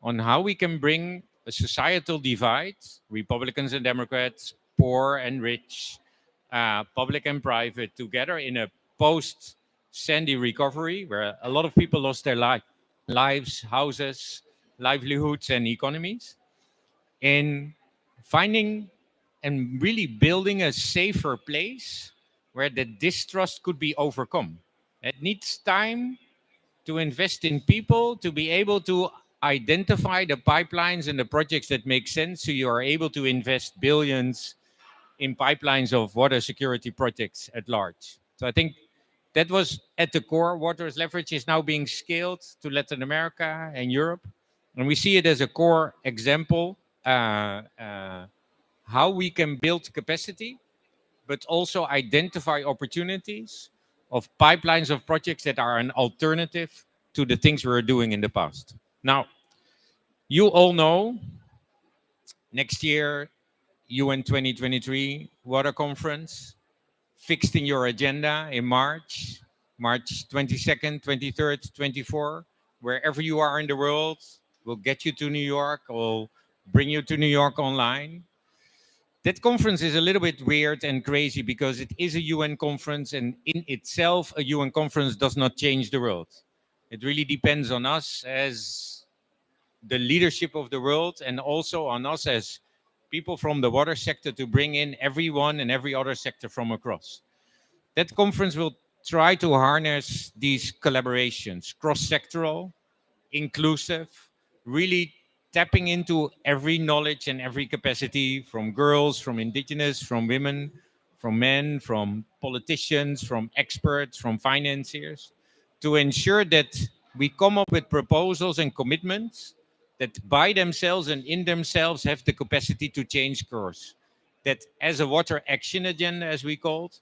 on how we can bring a societal divide, Republicans and Democrats, poor and rich, public and private, together in a post-Sandy recovery where a lot of people lost their lives, houses, livelihoods, and economies, in finding and really building a safer place where the distrust could be overcome. It needs time to invest in people to be able to identify the pipelines and the projects that make sense, so you are able to invest billions in pipelines of water security projects at large. So I think that was at the core. Water's leverage is now being scaled to Latin America and Europe. And we see it as a core example how we can build capacity, but also identify opportunities of pipelines of projects that are an alternative to the things we were doing in the past. Now, you all know next year, UN 2023 Water Conference, fixed in your agenda in March 22nd, 23rd, 24th, wherever you are in the world, we'll get you to New York, we'll bring you to New York online. That conference is a little bit weird and crazy because it is a UN conference, and in itself, a UN conference does not change the world. It really depends on us as the leadership of the world, and also on us as people from the water sector to bring in everyone and every other sector from across. That conference will try to harness these collaborations, cross-sectoral, inclusive, really tapping into every knowledge and every capacity from girls, from indigenous, from women, from men, from politicians, from experts, from financiers, to ensure that we come up with proposals and commitments that by themselves and in themselves have the capacity to change course. That as a water action agenda, as we call it,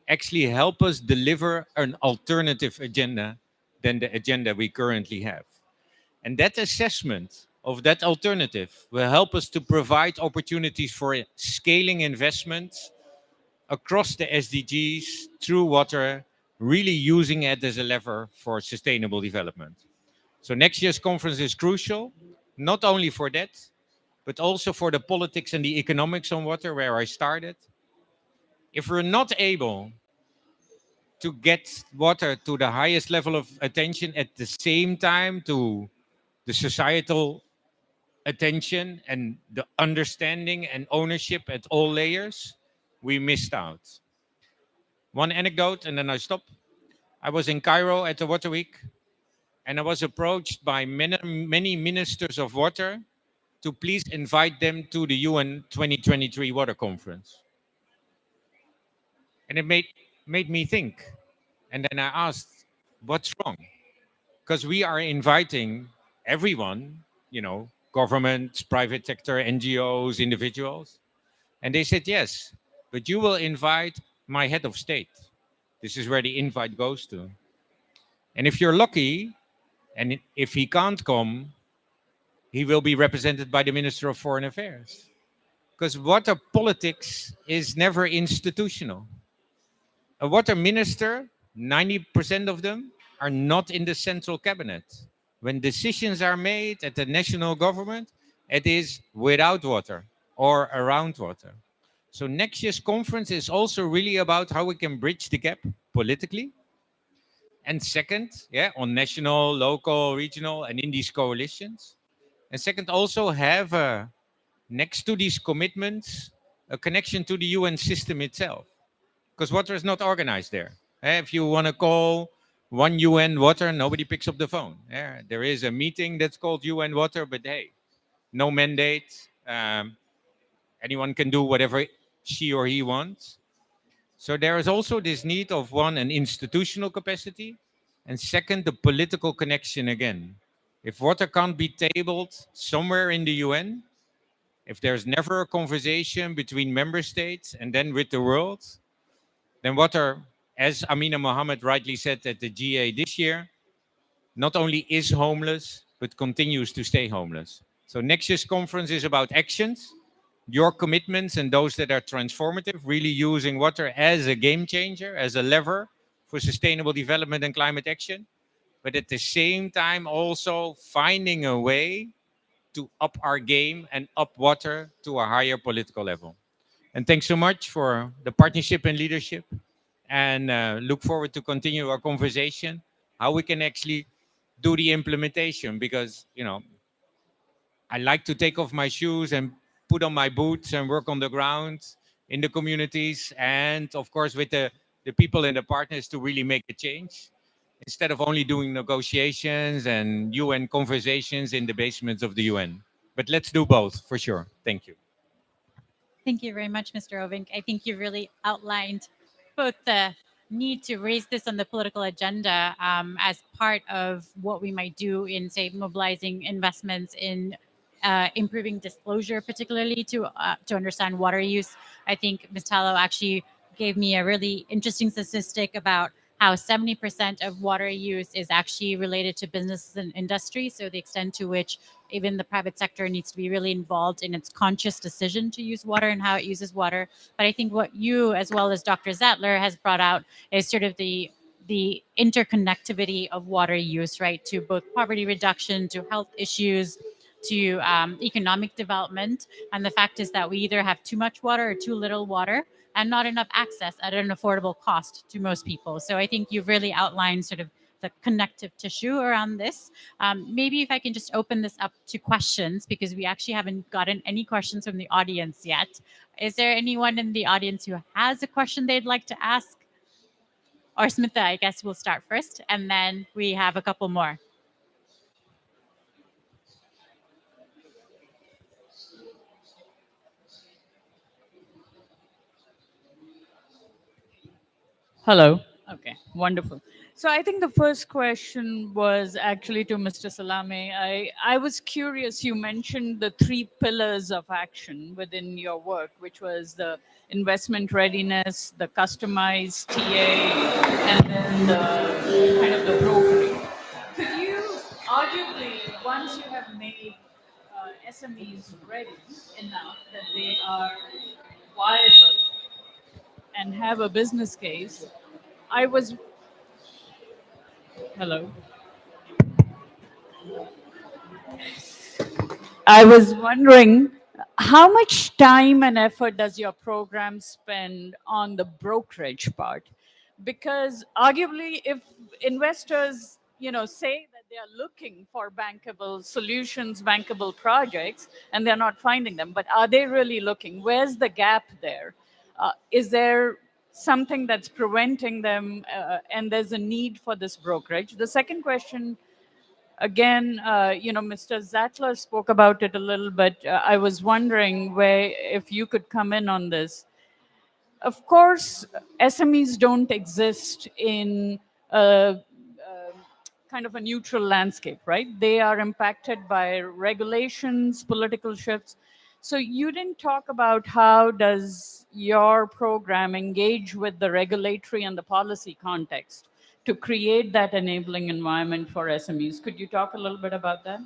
actually help us deliver an alternative agenda than the agenda we currently have. And that assessment of that alternative will help us to provide opportunities for scaling investments across the SDGs through water, really using it as a lever for sustainable development. So next year's conference is crucial, not only for that, but also for the politics and the economics on water, where I started. If we're not able to get water to the highest level of attention at the same time to the societal attention and the understanding and ownership at all layers, we missed out. One anecdote, and then I stop. I was in Cairo at the Water Week, and I was approached by many ministers of water to please invite them to the UN 2023 Water Conference. And it made me think. And then I asked, what's wrong? Because we are inviting everyone, governments, private sector, NGOs, individuals. And they said, yes, but you will invite my head of state. This is where the invite goes to. And if you're lucky, and if he can't come, he will be represented by the Minister of Foreign Affairs. Because water politics is never institutional. A water minister, 90% of them, are not in the central cabinet. When decisions are made at the national government, it is without water or around water. So next year's conference is also really about how we can bridge the gap politically. And second, on national, local, regional, and in these coalitions. And second, also have, next to these commitments, a connection to the UN system itself. Because water is not organized there. If you want to call one UN water, nobody picks up the phone. There is a meeting that's called UN water, but hey, no mandate. Anyone can do whatever she or he wants. So there is also this need of one, an institutional capacity, and second, the political connection again. If water can't be tabled somewhere in the UN, if there's never a conversation between member states and then with the world, then water, as Amina Mohammed rightly said at the GA this year, not only is homeless, but continues to stay homeless. So next year's conference is about actions, your commitments and those that are transformative, really using water as a game changer, as a lever for sustainable development and climate action, but at the same time also finding a way to up our game and up water to a higher political level. And thanks so much for the partnership and leadership, and look forward to continue our conversation, how we can actually do the implementation, because, you know, I like to take off my shoes and put on my boots and work on the ground in the communities, and of course with the people and the partners to really make a change, instead of only doing negotiations and UN conversations in the basements of the UN. But let's do both for sure. Thank you. Thank you very much, Mr. Ovink. I think you really outlined both the need to raise this on the political agenda as part of what we might do in, say, mobilizing investments in improving disclosure, particularly to understand water use. I think Ms. Tallow actually gave me a really interesting statistic about how 70% of water use is actually related to business and industry. So the extent to which even the private sector needs to be really involved in its conscious decision to use water and how it uses water. But I think what you, as well as Dr. Zattler, has brought out is sort of the interconnectivity of water use, right, to both poverty reduction, to health issues, to economic development. And the fact is that we either have too much water or too little water, and not enough access at an affordable cost to most people. So I think you've really outlined sort of the connective tissue around this. Maybe if I can just open this up to questions, because we actually haven't gotten any questions from the audience yet. Is there anyone in the audience who has a question they'd like to ask? Or Smitha, I guess we'll start first, and then we have a couple more. Hello. Okay, wonderful. So I think the first question was actually to Mr. Salame. I was curious, you mentioned the 3 pillars of action within your work, which was the investment readiness, the customized TA, and then the kind of the brokering. Could you, arguably, once you have made SMEs ready enough that they are viable and have a business case, Hello. I was wondering, how much time and effort does your program spend on the brokerage part? Because arguably, if investors, say that they are looking for bankable solutions, bankable projects, and they're not finding them, but are they really looking? Where's the gap there? Is there something that's preventing them, and there's a need for this brokerage? The second question, again, Mr. Zattler spoke about it a little bit. I was wondering if you could come in on this. Of course, SMEs don't exist in kind of a neutral landscape, right? They are impacted by regulations, political shifts. So you didn't talk about how does your program engage with the regulatory and the policy context to create that enabling environment for SMEs. Could you talk a little bit about that?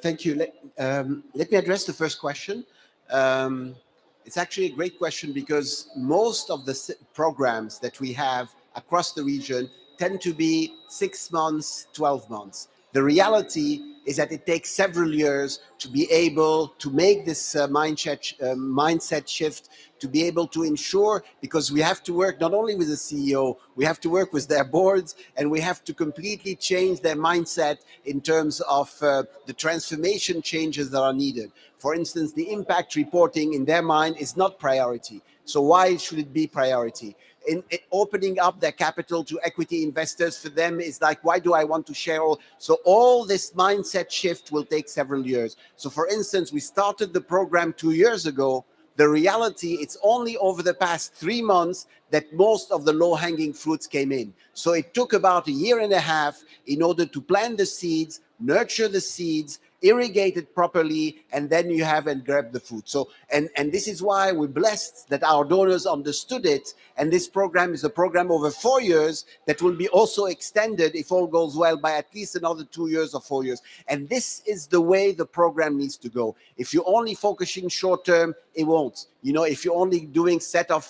Thank you. Let me address the first question. It's actually a great question because most of the programs that we have across the region tend to be 6 months, 12 months. The reality is that it takes several years to be able to make this mindset shift, to be able to ensure, because we have to work not only with the CEO, we have to work with their boards, and we have to completely change their mindset in terms of the transformation changes that are needed. For instance, the impact reporting in their mind is not priority. So why should it be priority? In opening up their capital to equity investors, for them is like, why do I want to share all? So all this mindset shift will take several years. So for instance, we started the program 2 years ago. The reality, it's only over the past 3 months that most of the low-hanging fruits came in. So it took about 1.5 years in order to plant the seeds, nurture the seeds, irrigate it properly, and then you have and grab the food. So, and this is why we're blessed that our donors understood it. And this program is a program over 4 years that will be also extended, if all goes well, by at least another 2 years or 4 years. And this is the way the program needs to go. If you're only focusing short term, it won't. You know, if you're only doing set of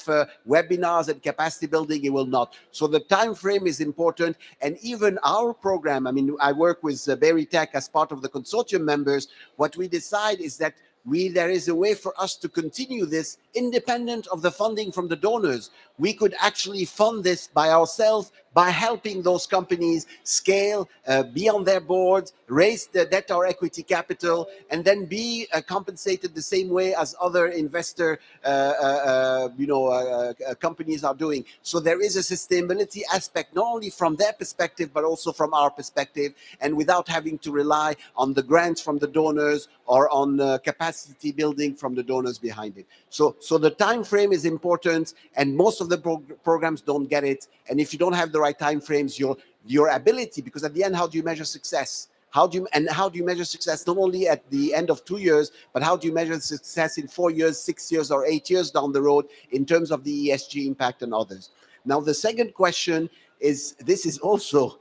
webinars and capacity building, it will not. So the time frame is important. And even our program, I mean, I work with Berry Tech as part of the consortium members. What we decide is that there is a way for us to continue this independent of the funding from the donors. We could actually fund this by ourselves by helping those companies scale, be on their boards, raise the debt or equity capital, and then be compensated the same way as other investor companies are doing. So there is a sustainability aspect, not only from their perspective, but also from our perspective, and without having to rely on the grants from the donors or on capacity building from the donors behind it. So the time frame is important, and most of the programs don't get it. And if you don't have the right time frames, your ability, because at the end, how do you measure success? How do you measure success not only at the end of 2 years, but how do you measure success in 4 years, 6 years, or 8 years down the road in terms of the ESG impact on others? Now, the second question is, this is also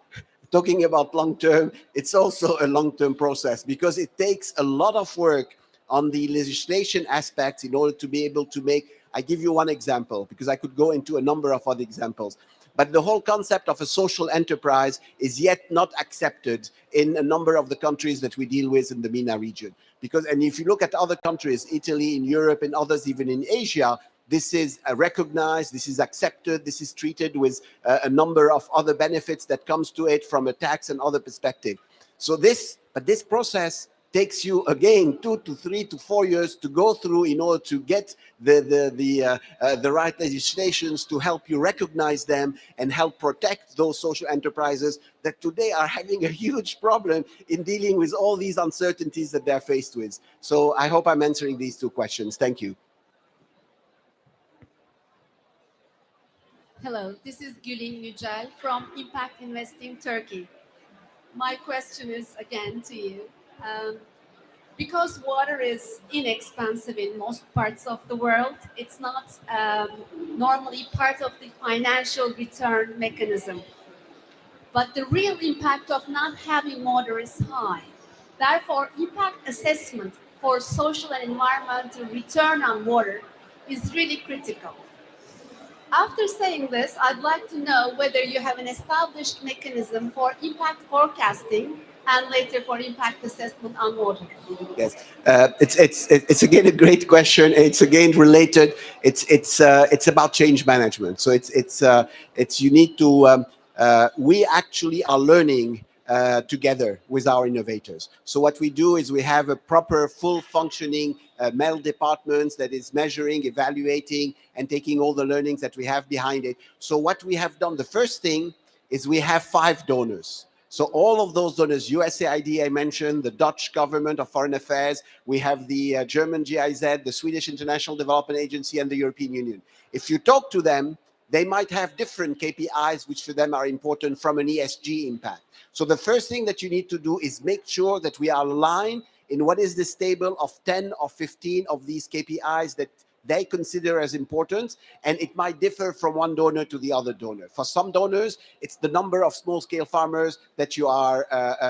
talking about long-term, it's also a long-term process because it takes a lot of work on the legislation aspects in order to be able to make, I give you one example because I could go into a number of other examples. But the whole concept of a social enterprise is yet not accepted in a number of the countries that we deal with in the MENA region. And if you look at other countries, Italy, in Europe, and others, even in Asia, this is recognized, this is accepted, this is treated with a number of other benefits that comes to it from a tax and other perspective. So this process takes you again 2 to 3 to 4 years to go through in order to get the right legislations to help you recognize them and help protect those social enterprises that today are having a huge problem in dealing with all these uncertainties that they're faced with. So I hope I'm answering these two questions. Thank you. Hello, this is Gülin Yücel from Impact Investing Turkey. My question is again to you. Because water is inexpensive in most parts of the world, it's not normally part of the financial return mechanism. But the real impact of not having water is high. Therefore, impact assessment for social and environmental return on water is really critical. After saying this, I'd like to know whether you have an established mechanism for impact forecasting and later for impact assessment on water. Yes, it's again a great question. It's again related. It's about change management. So it's you need to. We actually are learning together with our innovators. So what we do is we have a proper, full functioning MEL department that is measuring, evaluating, and taking all the learnings that we have behind it. So what we have done, the first thing is we have 5 donors. So all of those donors, USAID I mentioned, the Dutch government of foreign affairs, we have the German GIZ, the Swedish International Development Agency, and the European Union. If you talk to them, they might have different KPIs, which for them are important from an ESG impact. So the first thing that you need to do is make sure that we are aligned in what is this table of 10 or 15 of these KPIs that they consider as important, and it might differ from one donor to the other donor. For some donors, it's the number of small-scale farmers that you are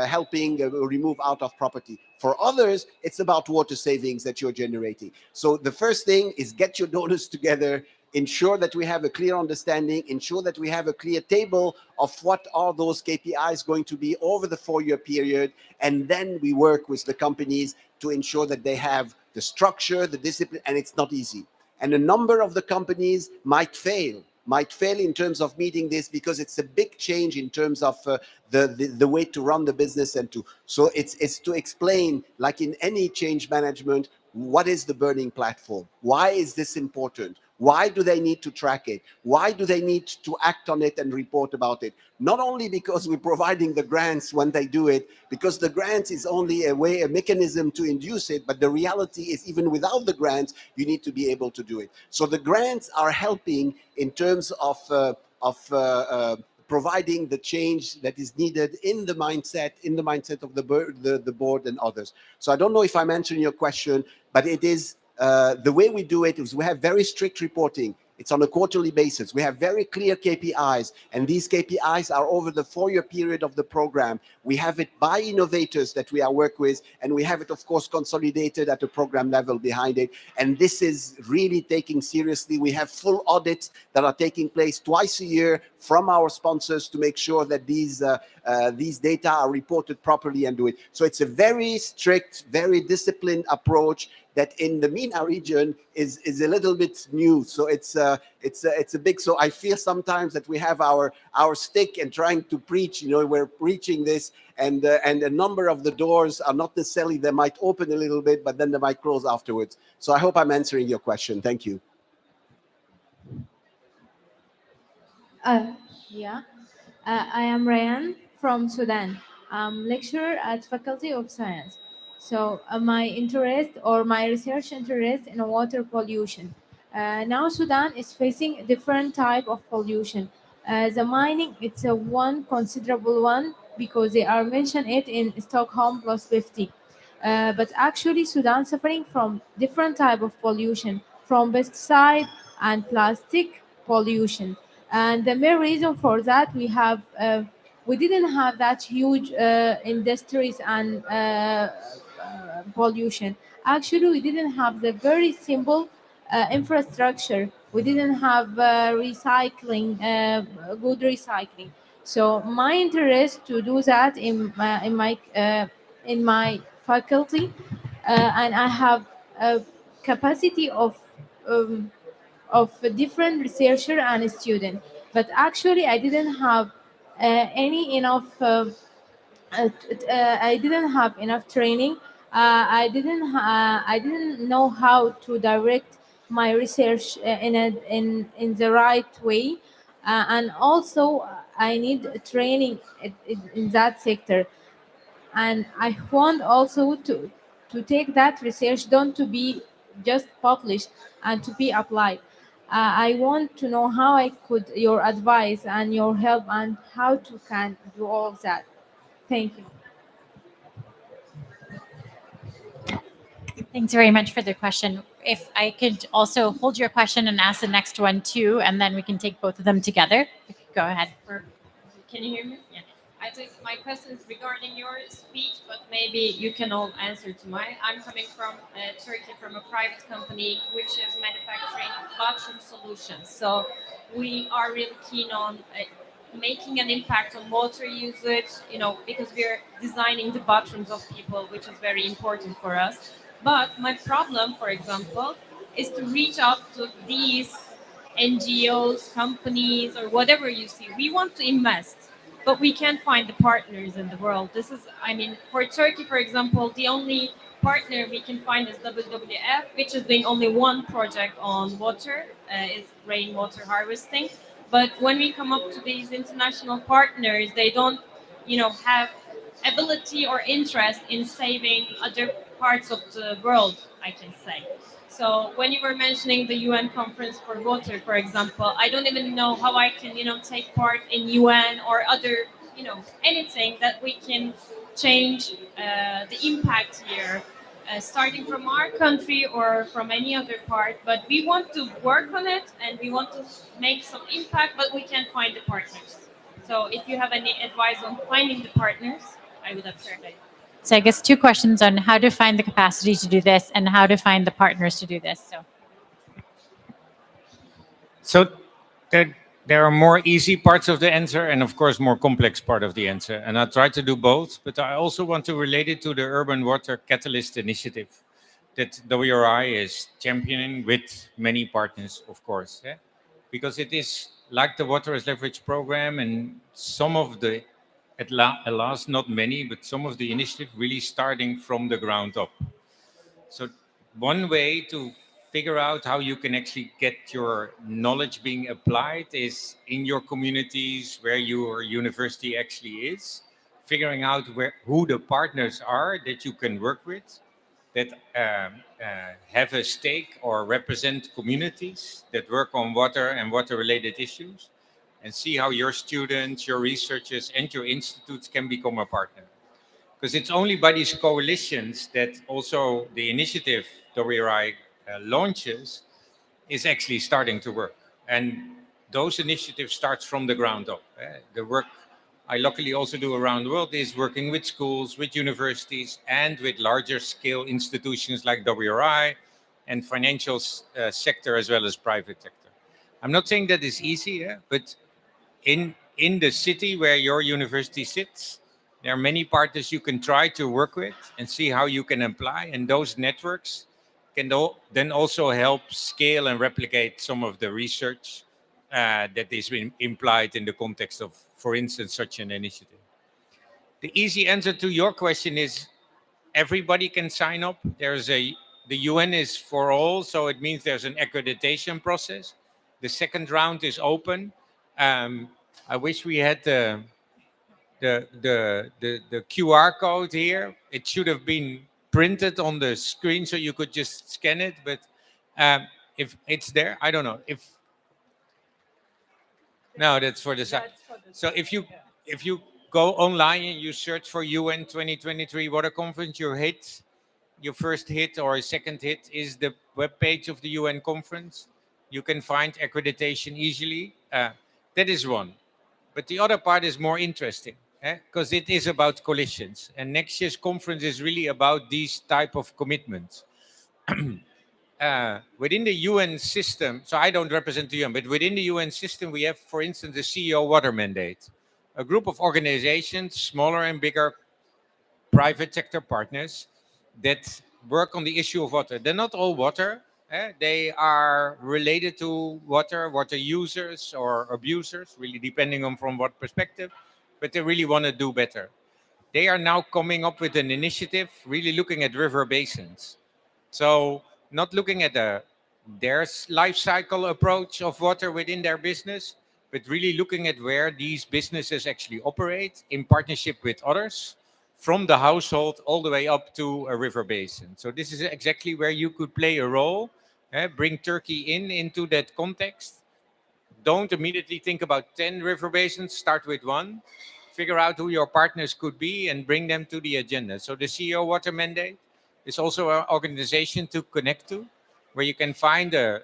helping remove out of property. For others, it's about water savings that you're generating. So the first thing is get your donors together, ensure that we have a clear understanding, ensure that we have a clear table of what are those KPIs going to be over the 4-year period, and then we work with the companies to ensure that they have the structure, the discipline, and it's not easy. And a number of the companies might fail in terms of meeting this because it's a big change in terms of the way to run the business so it's to explain, like in any change management, what is the burning platform? Why is this important? Why do they need to track it? Why do they need to act on it and report about it? Not only because we're providing the grants when they do it, because the grants is only a mechanism to induce it, but the reality is even without the grants, you need to be able to do it. So the grants are helping in terms of providing the change that is needed in the mindset of the board and others. So I don't know if I'm answering your question, but it is the way we do it is we have very strict reporting. It's on a quarterly basis. We have very clear KPIs, and these KPIs are over the 4-year period of the program. We have it by innovators that we are work with, and we have it, of course, consolidated at a program level behind it. And this is really taking seriously. We have full audits that are taking place twice a year from our sponsors to make sure that these data are reported properly and do it. So it's a very strict, very disciplined approach that in the MENA region is a little bit new. So it's a big, so I feel sometimes that we have our stick and trying to preach, we're preaching this, and a number of the doors are not necessarily, they might open a little bit, but then they might close afterwards. So I hope I'm answering your question. Thank you. Yeah, I am Ryan from Sudan. I'm lecturer at Faculty of Science. So my interest or my research interest in water pollution. Now Sudan is facing a different type of pollution. The mining, it's a one considerable one because they are mentioned it in Stockholm plus 50. But actually Sudan suffering from different type of pollution, from pesticide and plastic pollution. And the main reason for that we didn't have that huge industries and pollution. Actually, we didn't have the very simple infrastructure. We didn't have recycling, good recycling. So my interest to do that in my faculty, and I have a capacity of a different researcher and student. But actually, I didn't have any enough. I didn't have enough training. I didn't know how to direct my research in the right way, and also I need training in that sector. And I want also to take that research done to be just published and to be applied. I want to know how I could your advice and your help and how to can do all of that. Thank you. Thanks very much for the question. If I could also hold your question and ask the next one too, and then we can take both of them together. If you go ahead. Can you hear me? Yeah. I think my question is regarding your speech, but maybe you can all answer to mine. I'm coming from Turkey, from a private company which is manufacturing bathroom solutions. So we are really keen on making an impact on water usage, because we're designing the bathrooms of people, which is very important for us. But my problem, for example, is to reach out to these NGOs, companies, or whatever you see. We want to invest, but we can't find the partners in the world. This is, for Turkey, for example, the only partner we can find is WWF, which is doing only one project on water, is rainwater harvesting. But when we come up to these international partners, they don't, have ability or interest in saving other parts of the world, I can say. So when you were mentioning the UN conference for water, for example, I don't even know how I can, take part in UN or other, anything that we can change the impact here, starting from our country or from any other part. But we want to work on it and we want to make some impact, but we can't find the partners. So if you have any advice on finding the partners, I would appreciate it. So I guess two questions on how to find the capacity to do this and how to find the partners to do this. So there are more easy parts of the answer and, of course, more complex part of the answer. And I'll try to do both. But I also want to relate it to the Urban Water Catalyst Initiative that WRI is championing with many partners, of course. Because it is like the Water as Leverage program, and some of the, at last, not many, but some of the initiative really starting from the ground up. So one way to figure out how you can actually get your knowledge being applied is in your communities where your university actually is, figuring out who the partners are that you can work with, that have a stake or represent communities that work on water and water-related issues, and see how your students, your researchers, and your institutes can become a partner. Because it's only by these coalitions that also the initiative WRI launches is actually starting to work. And those initiatives start from the ground up. The work I luckily also do around the world is working with schools, with universities, and with larger scale institutions like WRI and financial sector as well as private sector. I'm not saying that is easy, but in the city where your university sits, there are many partners you can try to work with and see how you can apply. And those networks can then also help scale and replicate some of the research that is implied in the context of, for instance, such an initiative. The easy answer to your question is everybody can sign up. The UN is for all, so it means there's an accreditation process. The second round is open. I wish we had the QR code here. It should have been printed on the screen so you could just scan it. But if it's there, I don't know. No, that's for the site. So if you go online and you search for UN 2023 Water Conference, your first hit or a second hit is the webpage of the UN conference. You can find accreditation easily. That is one. But the other part is more interesting because it is about coalitions. And next year's conference is really about these type of commitments. Within the UN system, so I don't represent the UN, but within the UN system, we have, for instance, the CEO Water Mandate, a group of organizations, smaller and bigger private sector partners that work on the issue of water. They're not all water. They are related to water users or abusers, really depending on from what perspective, but they really want to do better. They are now coming up with an initiative really looking at river basins. So not looking at their life cycle approach of water within their business, but really looking at where these businesses actually operate in partnership with others, from the household all the way up to a river basin. So this is exactly where you could play a role, bring Turkey into that context. Don't immediately think about 10 river basins, start with one, figure out who your partners could be and bring them to the agenda. So the CEO Water Mandate is also an organization to connect to, where you can find a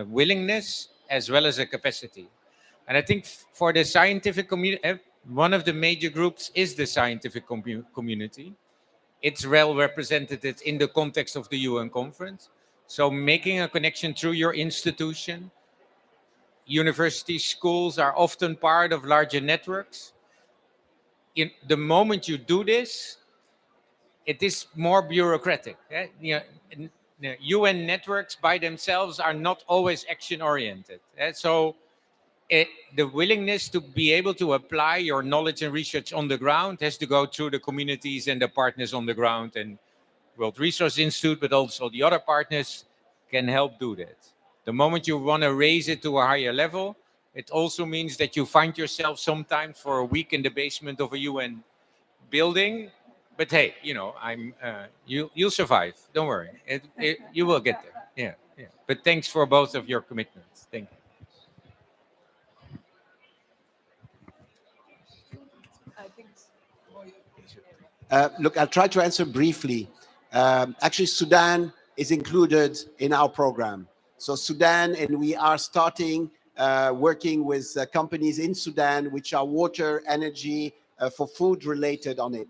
willingness as well as a capacity. And I think for the scientific community, one of the major groups is the scientific community. It's well represented in the context of the UN conference. So making a connection through your institution, universities, schools are often part of larger networks. In the moment you do this, it is more bureaucratic. UN networks by themselves are not always action-oriented. So the willingness to be able to apply your knowledge and research on the ground has to go through the communities and the partners on the ground, and World Resource Institute, but also the other partners can help do that. The moment you want to raise it to a higher level, it also means that you find yourself sometimes for a week in the basement of a UN building. But hey, you'll survive. Don't worry. You will get there. Yeah. But thanks for both of your commitments. Thank you. Look, I'll try to answer briefly. Actually, Sudan is included in our program. So Sudan, and we are starting working with companies in Sudan, which are water, energy, for food related on it.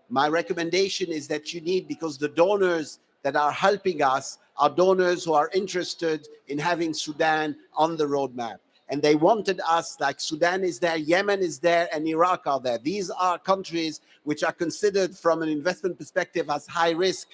My recommendation is that you need, because the donors that are helping us are donors who are interested in having Sudan on the roadmap. And they wanted us, like Sudan is there, Yemen is there, and Iraq are there. These are countries which are considered from an investment perspective as high risk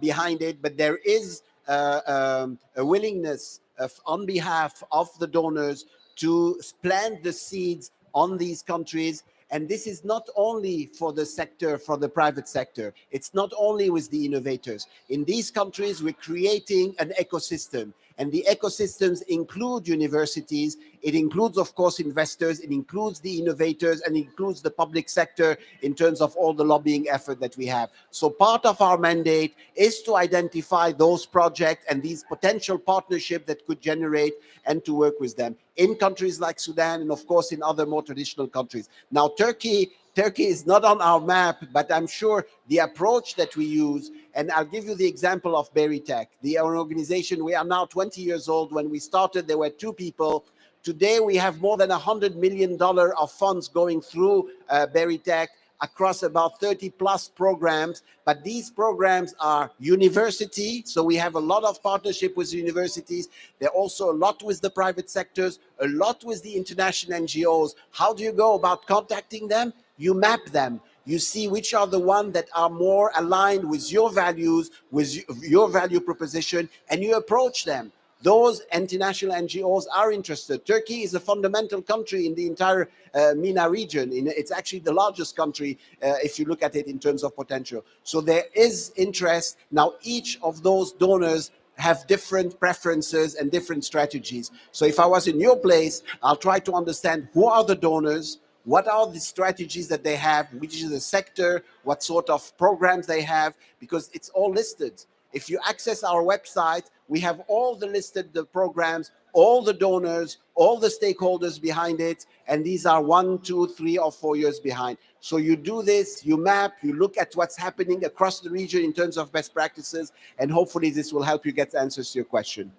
behind it, but there is a willingness on behalf of the donors to plant the seeds on these countries. And this is not only for the sector, for the private sector. It's not only with the innovators. In these countries, we're creating an ecosystem. And the ecosystems include universities, It includes, of course, investors, it includes the innovators, and it includes the public sector in terms of all the lobbying effort that we have. So part of our mandate is to identify those projects and these potential partnerships that could generate, and to work with them in countries like Sudan and, of course, in other more traditional countries. Now, Turkey is not on our map, but I'm sure the approach that we use, and I'll give you the example of Beritech, our organization. We are now 20 years old. When we started, there were 2 people. Today, we have more than $100 million of funds going through Beritech across about 30 plus programs, but these programs are university, so we have a lot of partnership with universities. They're also a lot with the private sectors, a lot with the international NGOs. How do you go about contacting them? You map them. You see which are the ones that are more aligned with your values, with your value proposition, and you approach them. Those international NGOs are interested. Turkey is a fundamental country in the entire MENA region. It's actually the largest country if you look at it in terms of potential. So there is interest. Now, each of those donors have different preferences and different strategies. So if I was in your place, I'll try to understand who are the donors, what are the strategies that they have, which is the sector, what sort of programs they have, because it's all listed. If you access our website, we have all the listed programs, all the donors, all the stakeholders behind it, and these are 1, 2, 3, or 4 years behind. So you do this, you map, you look at what's happening across the region in terms of best practices, and hopefully this will help you get answers to your question.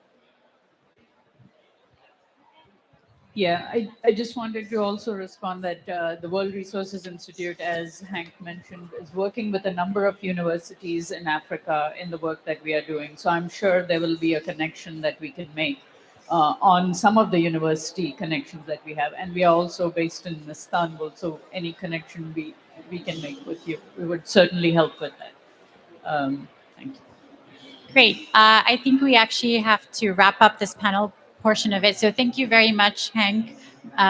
Yeah, I just wanted to also respond that the World Resources Institute, as Hank mentioned, is working with a number of universities in Africa in the work that we are doing. So I'm sure there will be a connection that we can make on some of the university connections that we have. And we are also based in Istanbul, so any connection we can make with you, we would certainly help with that. Thank you. Great. I think we actually have to wrap up this panel portion of it. So thank you very much, Hank,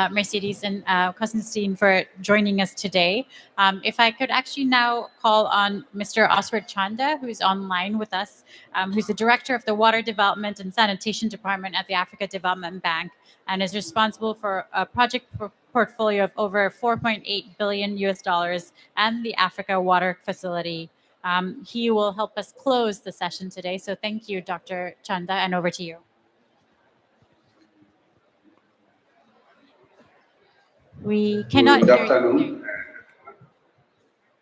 Mercedes, and Konstantin for joining us today. If I could actually now call on Mr. Oswald Chanda, who's online with us, who's the Director of the Water Development and Sanitation Department at the Africa Development Bank, and is responsible for a project portfolio of over $4.8 billion and the Africa Water Facility. He will help us close the session today. So thank you, Dr. Chanda, and over to you. We cannot Good hear afternoon. you.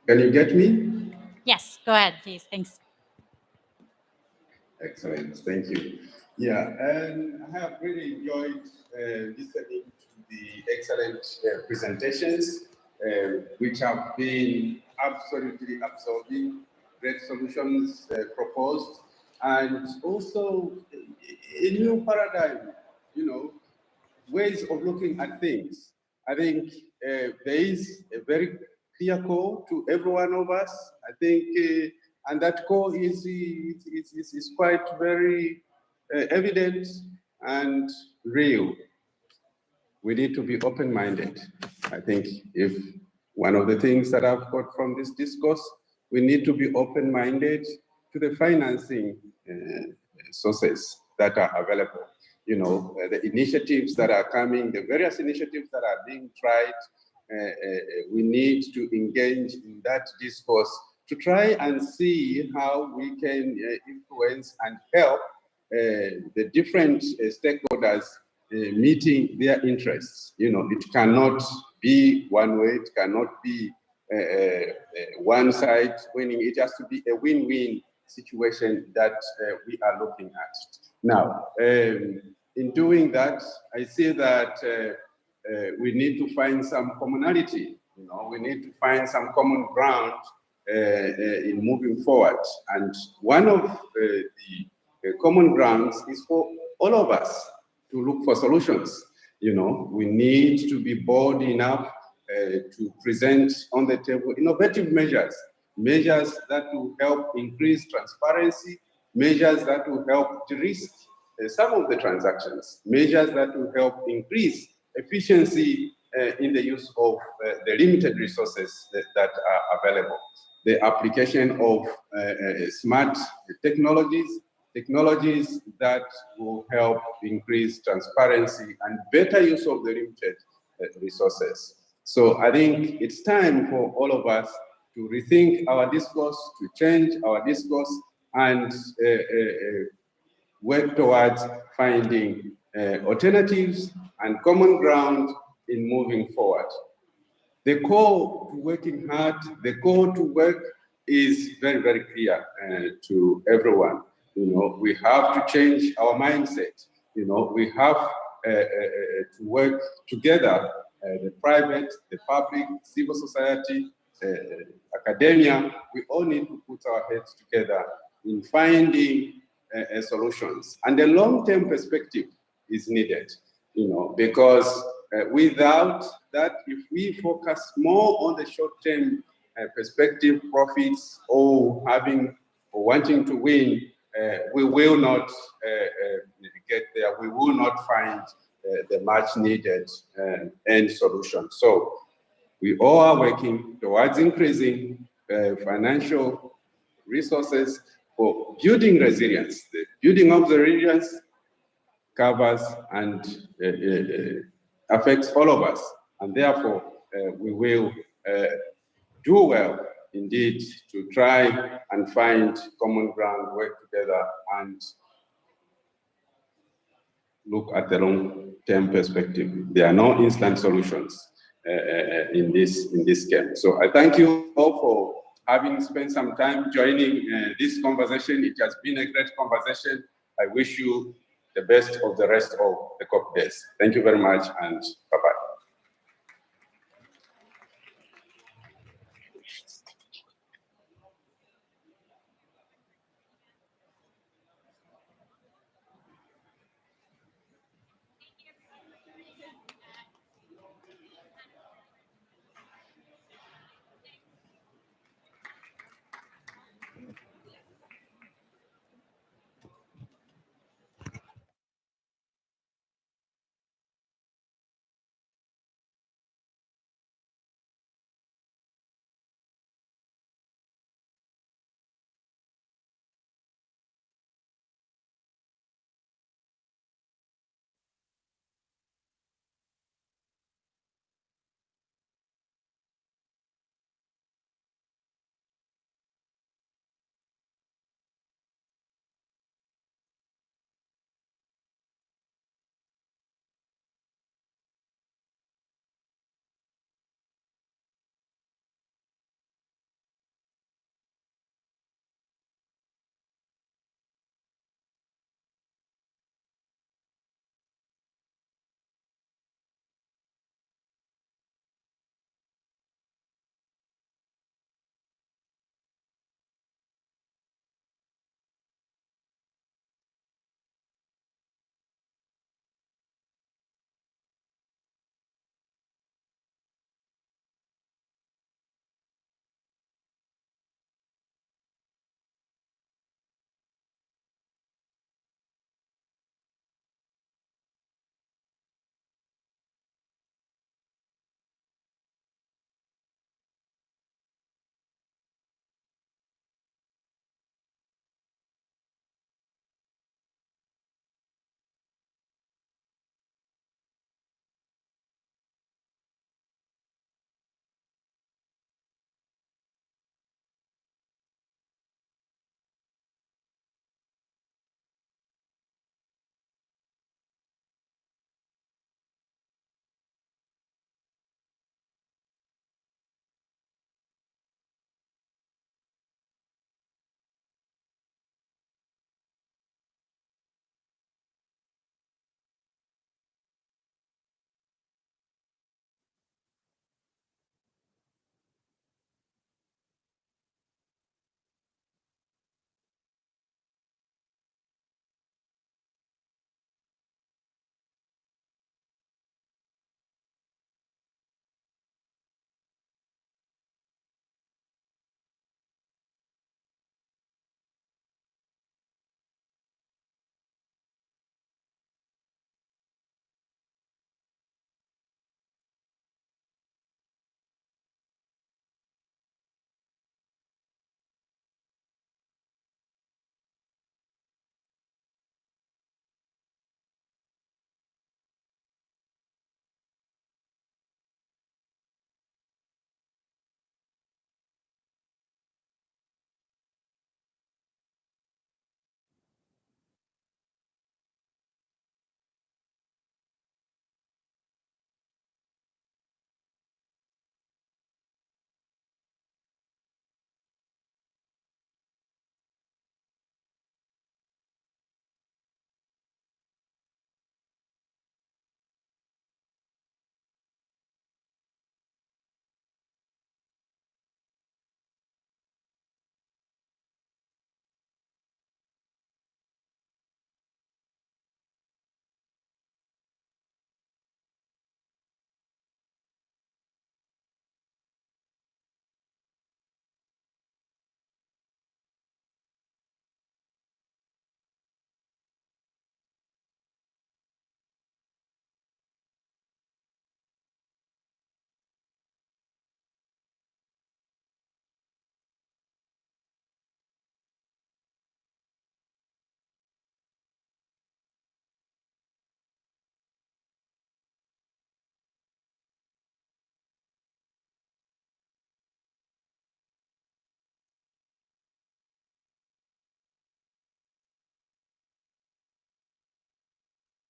Can you get me? Yes, go ahead, please. Thanks. Excellent. Thank you. Yeah, and I have really enjoyed listening to the excellent presentations, which have been absolutely absorbing, great solutions proposed, and also a new paradigm, ways of looking at things. I think there is a very clear call to every one of us. I think, and that call is quite very evident and real. We need to be open-minded. I think if one of the things that I've got from this discourse, we need to be open-minded to the financing sources that are available. The initiatives that are coming, the various initiatives that are being tried, we need to engage in that discourse to try and see how we can influence and help the different stakeholders meeting their interests. It cannot be one way, it cannot be one side winning, it has to be a win-win situation that we are looking at. Now, in doing that, I see that we need to find some commonality. We need to find some common ground in moving forward. And one of the common grounds is for all of us to look for solutions. We need to be bold enough to present on the table innovative measures that will help increase transparency, measures that will help de-risk some of the transactions, measures that will help increase efficiency in the use of the limited resources that are available. The application of smart technologies technologies that will help increase transparency and better use of the limited resources. So I think it's time for all of us to rethink our discourse, to change our discourse, and work towards finding alternatives and common ground in moving forward. The call to working hard, the call to work is very, very clear to everyone. We have to change our mindset. We have to work together, the private, the public, civil society, academia. We all need to put our heads together in finding solutions. And the long-term perspective is needed, because without that, if we focus more on the short-term perspective, profits, or wanting to win, we will not get there. We will not find the much needed end solution. So we all are working towards increasing financial resources for building resilience. The building of the resilience covers and affects all of us. And therefore, we will do well indeed to try and find common ground, work together, and look at the long-term perspective. There are no instant solutions in this game. So I thank you all for having spent some time joining this conversation. It has been a great conversation. I wish you the best of the rest of the COP days. Thank you very much, and bye-bye.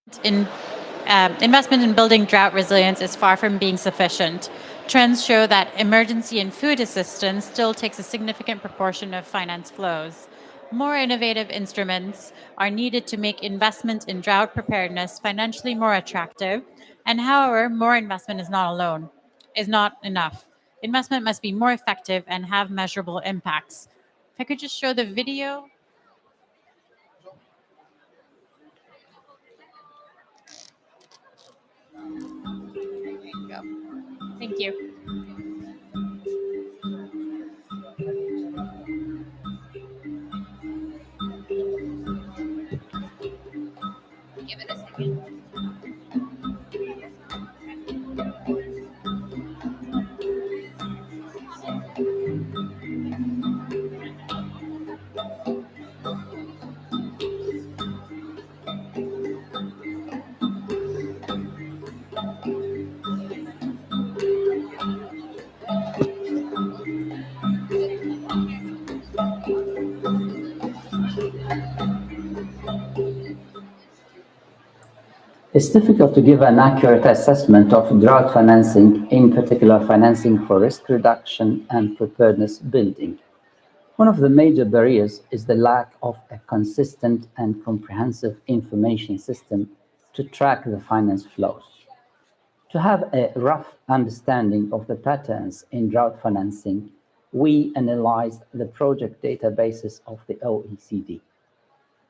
Investment in building drought resilience is far from being sufficient. Trends show that emergency and food assistance still takes a significant proportion of finance flows. More innovative instruments are needed to make investment in drought preparedness financially more attractive, and however, more investment is not enough. Investment must be more effective and have measurable impacts. If I could just show the video. Thank you. Give it a second. It's difficult to give an accurate assessment of drought financing, in particular financing for risk reduction and preparedness building. One of the major barriers is the lack of a consistent and comprehensive information system to track the finance flows. To have a rough understanding of the patterns in drought financing, we analyzed the project databases of the OECD.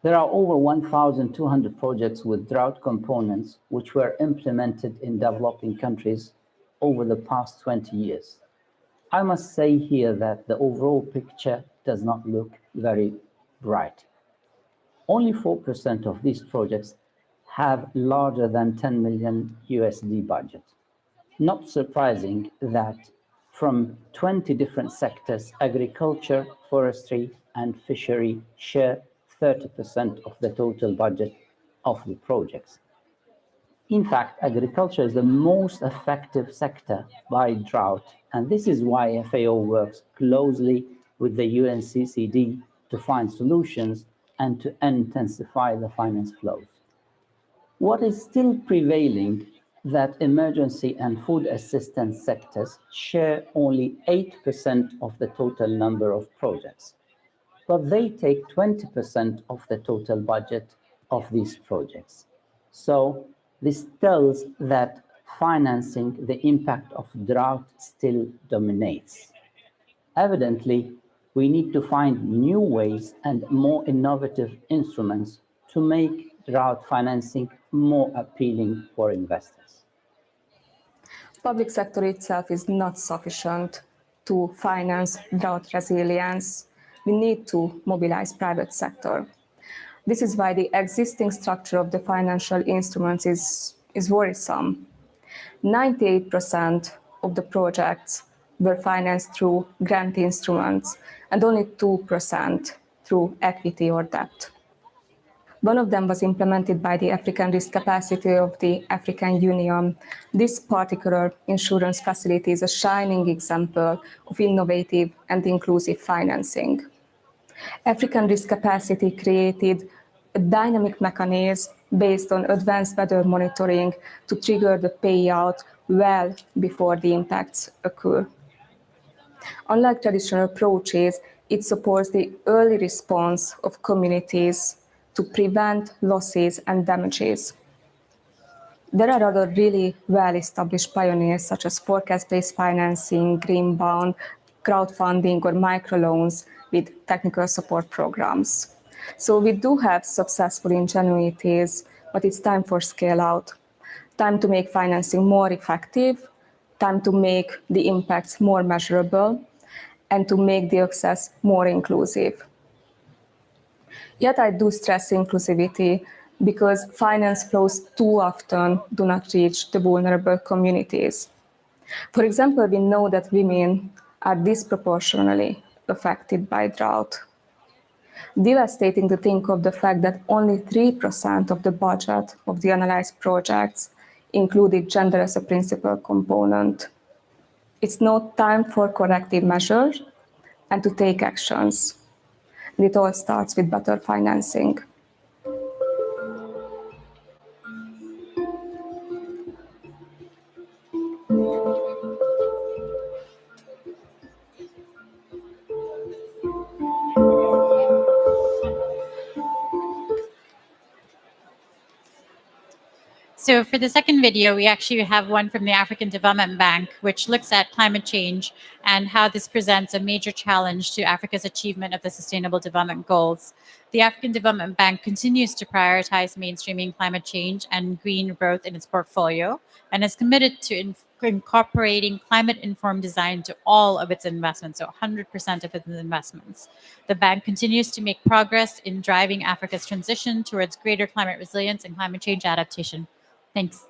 There are over 1,200 projects with drought components which were implemented in developing countries over the past 20 years. I must say here that the overall picture does not look very bright. Only 4% of these projects have larger than 10 million USD budget. Not surprising that from 20 different sectors, agriculture, forestry, and fishery share 30% of the total budget of the projects. In fact, agriculture is the most effective sector by drought, and this is why FAO works closely with the UNCCD to find solutions and to intensify the finance flows. What is still prevailing that emergency and food assistance sectors share only 8% of the total number of projects, but they take 20% of the total budget of these projects. So this tells that financing the impact of drought still dominates. Evidently, we need to find new ways and more innovative instruments to make drought financing more appealing for investors. Public sector itself is not sufficient to finance drought resilience. We need to mobilize private sector. This is why the existing structure of the financial instruments is worrisome. 98% of the projects were financed through grant instruments and only 2% through equity or debt. One of them was implemented by the African Risk Capacity of the African Union. This particular insurance facility is a shining example of innovative and inclusive financing. African Risk Capacity created a dynamic mechanism based on advanced weather monitoring to trigger the payout well before the impacts occur. Unlike traditional approaches, it supports the early response of communities to prevent losses and damages. There are other really well-established pioneers such as forecast-based financing, green bond, crowdfunding, or microloans with technical support programs. So we do have successful ingenuities, but it's time for scale out, time to make financing more effective, time to make the impacts more measurable, and to make the access more inclusive. Yet I do stress inclusivity because finance flows too often do not reach the vulnerable communities. For example, we know that women are disproportionately affected by drought. Devastating to think of the fact that only 3% of the budget of the analyzed projects included gender as a principal component. It's now time for corrective measures and to take actions. And it all starts with better financing. So for the second video, we actually have one from the African Development Bank, which looks at climate change and how this presents a major challenge to Africa's achievement of the Sustainable Development Goals. The African Development Bank continues to prioritize mainstreaming climate change and green growth in its portfolio and is committed to incorporating climate-informed design to all of its investments, so 100% of its investments. The bank continues to make progress in driving Africa's transition towards greater climate resilience and climate change adaptation. Thanks.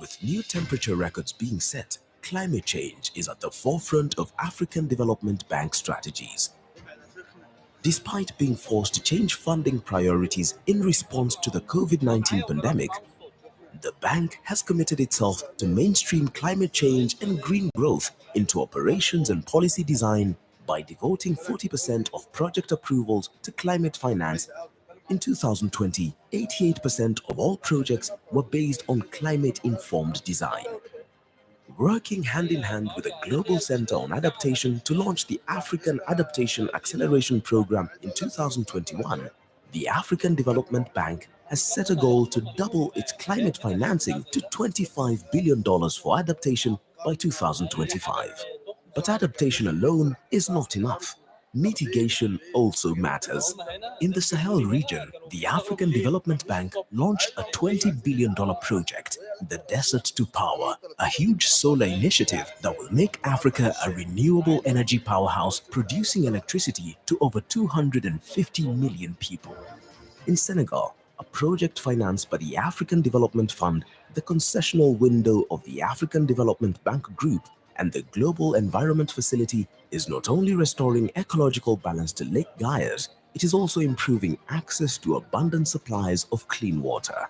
With new temperature records being set, climate change is at the forefront of African Development Bank strategies. Despite being forced to change funding priorities in response to the COVID-19 pandemic, the bank has committed itself to mainstream climate change and green growth into operations and policy design by devoting 40% of project approvals to climate finance. In 2020, 88% of all projects were based on climate-informed design. Working hand in hand with the Global Center on Adaptation to launch the African Adaptation Acceleration Program in 2021, the African Development Bank has set a goal to double its climate financing to $25 billion for adaptation by 2025. But adaptation alone is not enough. Mitigation also matters. In the Sahel region, the African Development Bank launched a $20 billion project, the Desert to Power, a huge solar initiative that will make Africa a renewable energy powerhouse producing electricity to over 250 million people. In Senegal, a project financed by the African Development Fund, the concessional window of the African Development Bank Group, and the Global Environment Facility is not only restoring ecological balance to Lake Gayas, it is also improving access to abundant supplies of clean water.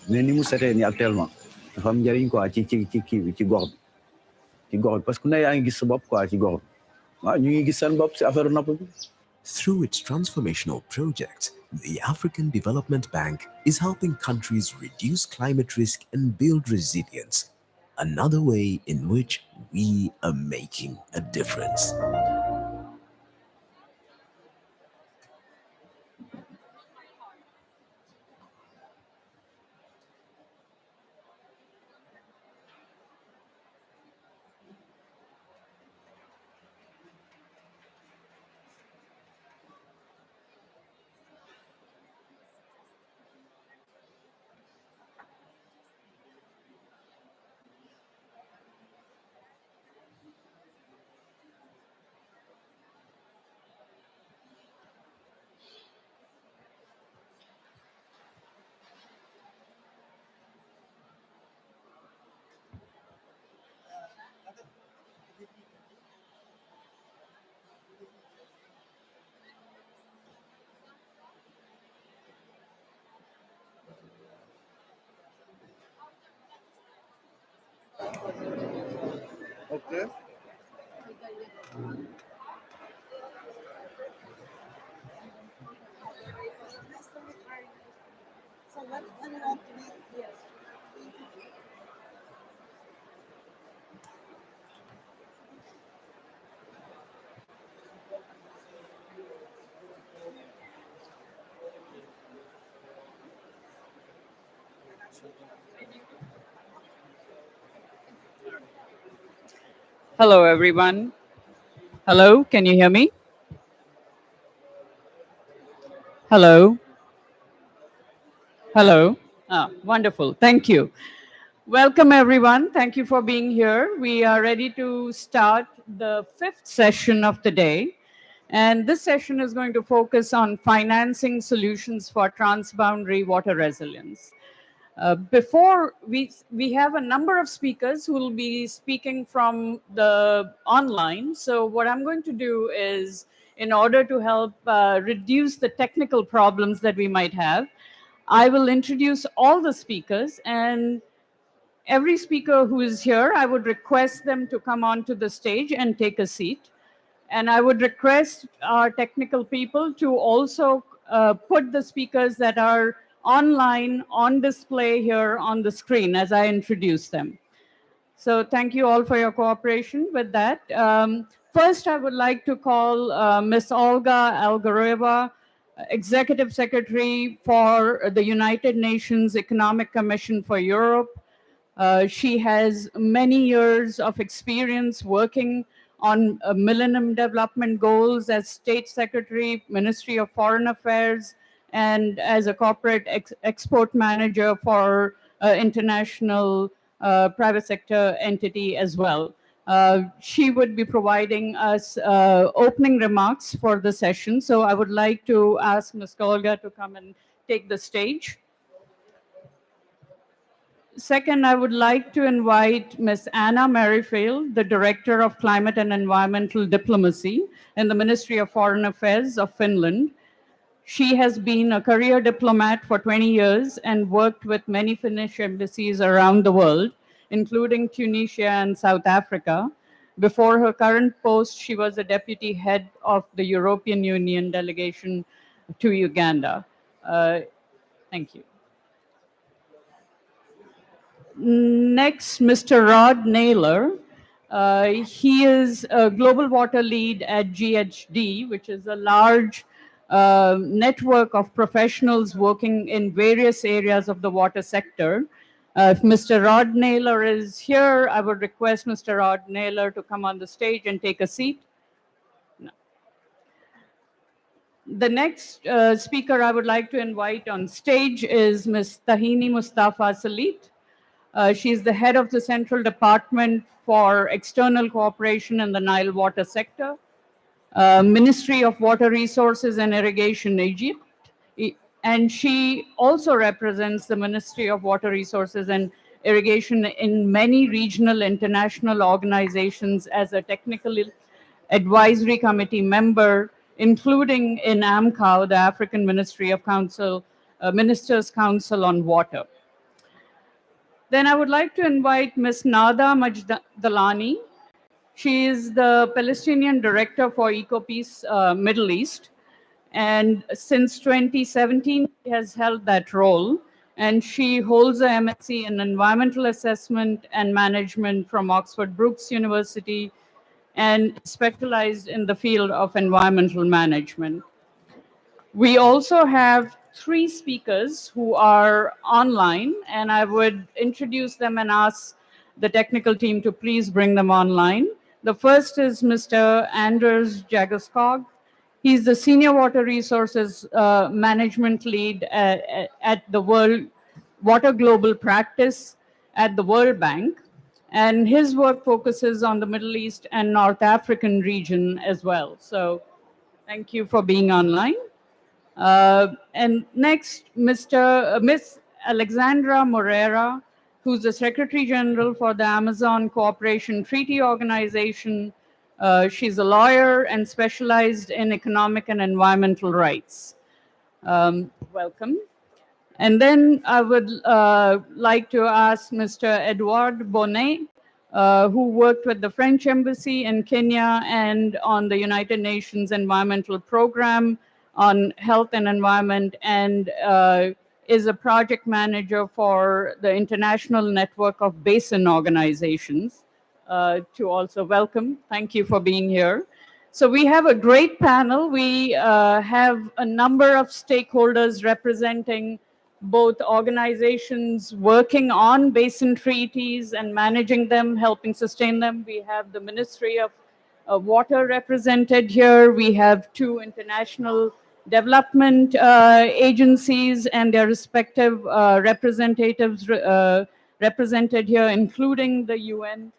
mais ni mu setee ni actuellement dafa am njëriñ quoi ci gox bi parce que ku ne yaa ngi gis sa bopp quoi ci gox bi waaw ñu ngi gis seen bopp ci affaire napp bi. Through its transformational project, the African Development Bank is helping countries reduce climate risk and build resilience, another way in which we are making a difference. Okay. Hello, everyone. Hello, can you hear me? Hello? Hello? Ah, wonderful. Thank you. Welcome, everyone. Thank you for being here. We are ready to start the 5th session of the day. And this session is going to focus on financing solutions for transboundary water resilience. Before we have a number of speakers who will be speaking from the online. So what I'm going to do is, in order to help reduce the technical problems that we might have, I will introduce all the speakers, and every speaker who is here, I would request them to come onto the stage and take a seat. And I would request our technical people to also put the speakers that are online on display here on the screen as I introduce them. So thank you all for your cooperation with that. First, I would like to call Ms. Olga Algoreva, Executive Secretary for the United Nations Economic Commission for Europe. She has many years of experience working on Millennium Development Goals as State Secretary, Ministry of Foreign Affairs, and as a corporate export manager for international private sector entity as well. She would be providing us opening remarks for the session. So I would like to ask Ms. Olga to come and take the stage. Second, I would like to invite Ms. Anna Merrifield, the Director of Climate and Environmental Diplomacy in the Ministry of Foreign Affairs of Finland. She has been a career diplomat for 20 years and worked with many Finnish embassies around the world, including Tunisia and South Africa. Before her current post, she was the deputy head of the European Union delegation to Uganda. Thank you. Next, Mr. Rod Naylor. He is a global water lead at GHD, which is a large network of professionals working in various areas of the water sector. If Mr. Rod Naylor is here, I would request Mr. Rod Naylor to come on the stage and take a seat. No. The next speaker I would like to invite on stage is Ms. Tahini Mustafa Salit. She's the head of the Central Department for External Cooperation in the Nile water sector, Ministry of Water Resources and Irrigation, Egypt. And she also represents the Ministry of Water Resources and Irrigation in many regional international organizations as a technical advisory committee member, including in AMCOW, the African Ministry of Council, Ministers' Council on Water. Then I would like to invite Ms. Nada Majdalani. She is the Palestinian Director for EcoPeace Middle East. And since 2017, she has held that role. And she holds a MSc in Environmental Assessment and Management from Oxford Brookes University and specialized in the field of environmental management. We also have 3 speakers who are online, and I would introduce them and ask the technical team to please bring them online. The first is Mr. Anders Jagerskog. He's the Senior Water Resources Management Lead at the World Water Global Practice at the World Bank, and his work focuses on the Middle East and North African region as well. So thank you for being online. And next, Ms. Alexandra Moreira, who's the Secretary General for the Amazon Cooperation Treaty Organization. She's a lawyer and specialized in economic and environmental rights. Welcome. And then I would like to ask Mr. Edouard Bonnet, who worked with the French Embassy in Kenya and on the United Nations Environmental Program on health and environment, and is a project manager for the International Network of Basin Organizations, to also welcome. Thank you for being here. So we have a great panel. We have a number of stakeholders representing both organizations working on basin treaties and managing them, helping sustain them. We have the Ministry of Water represented here. We have 2 international development agencies and their respective representatives represented here, including the UN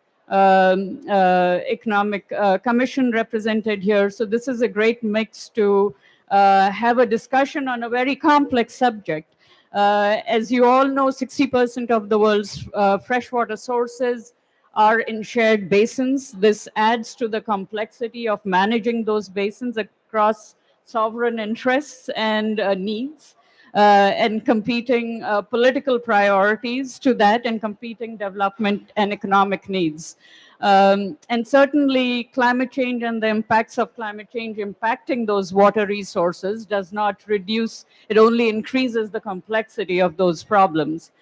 Economic Commission represented here. So this is a great mix to have a discussion on a very complex subject. As you all know, 60% of the world's freshwater sources are in shared basins. This adds to the complexity of managing those basins across sovereign interests and needs, and competing political priorities to that, and competing development and economic needs. And certainly climate change and the impacts of climate change impacting those water resources does not reduce, it only increases the complexity of those problems.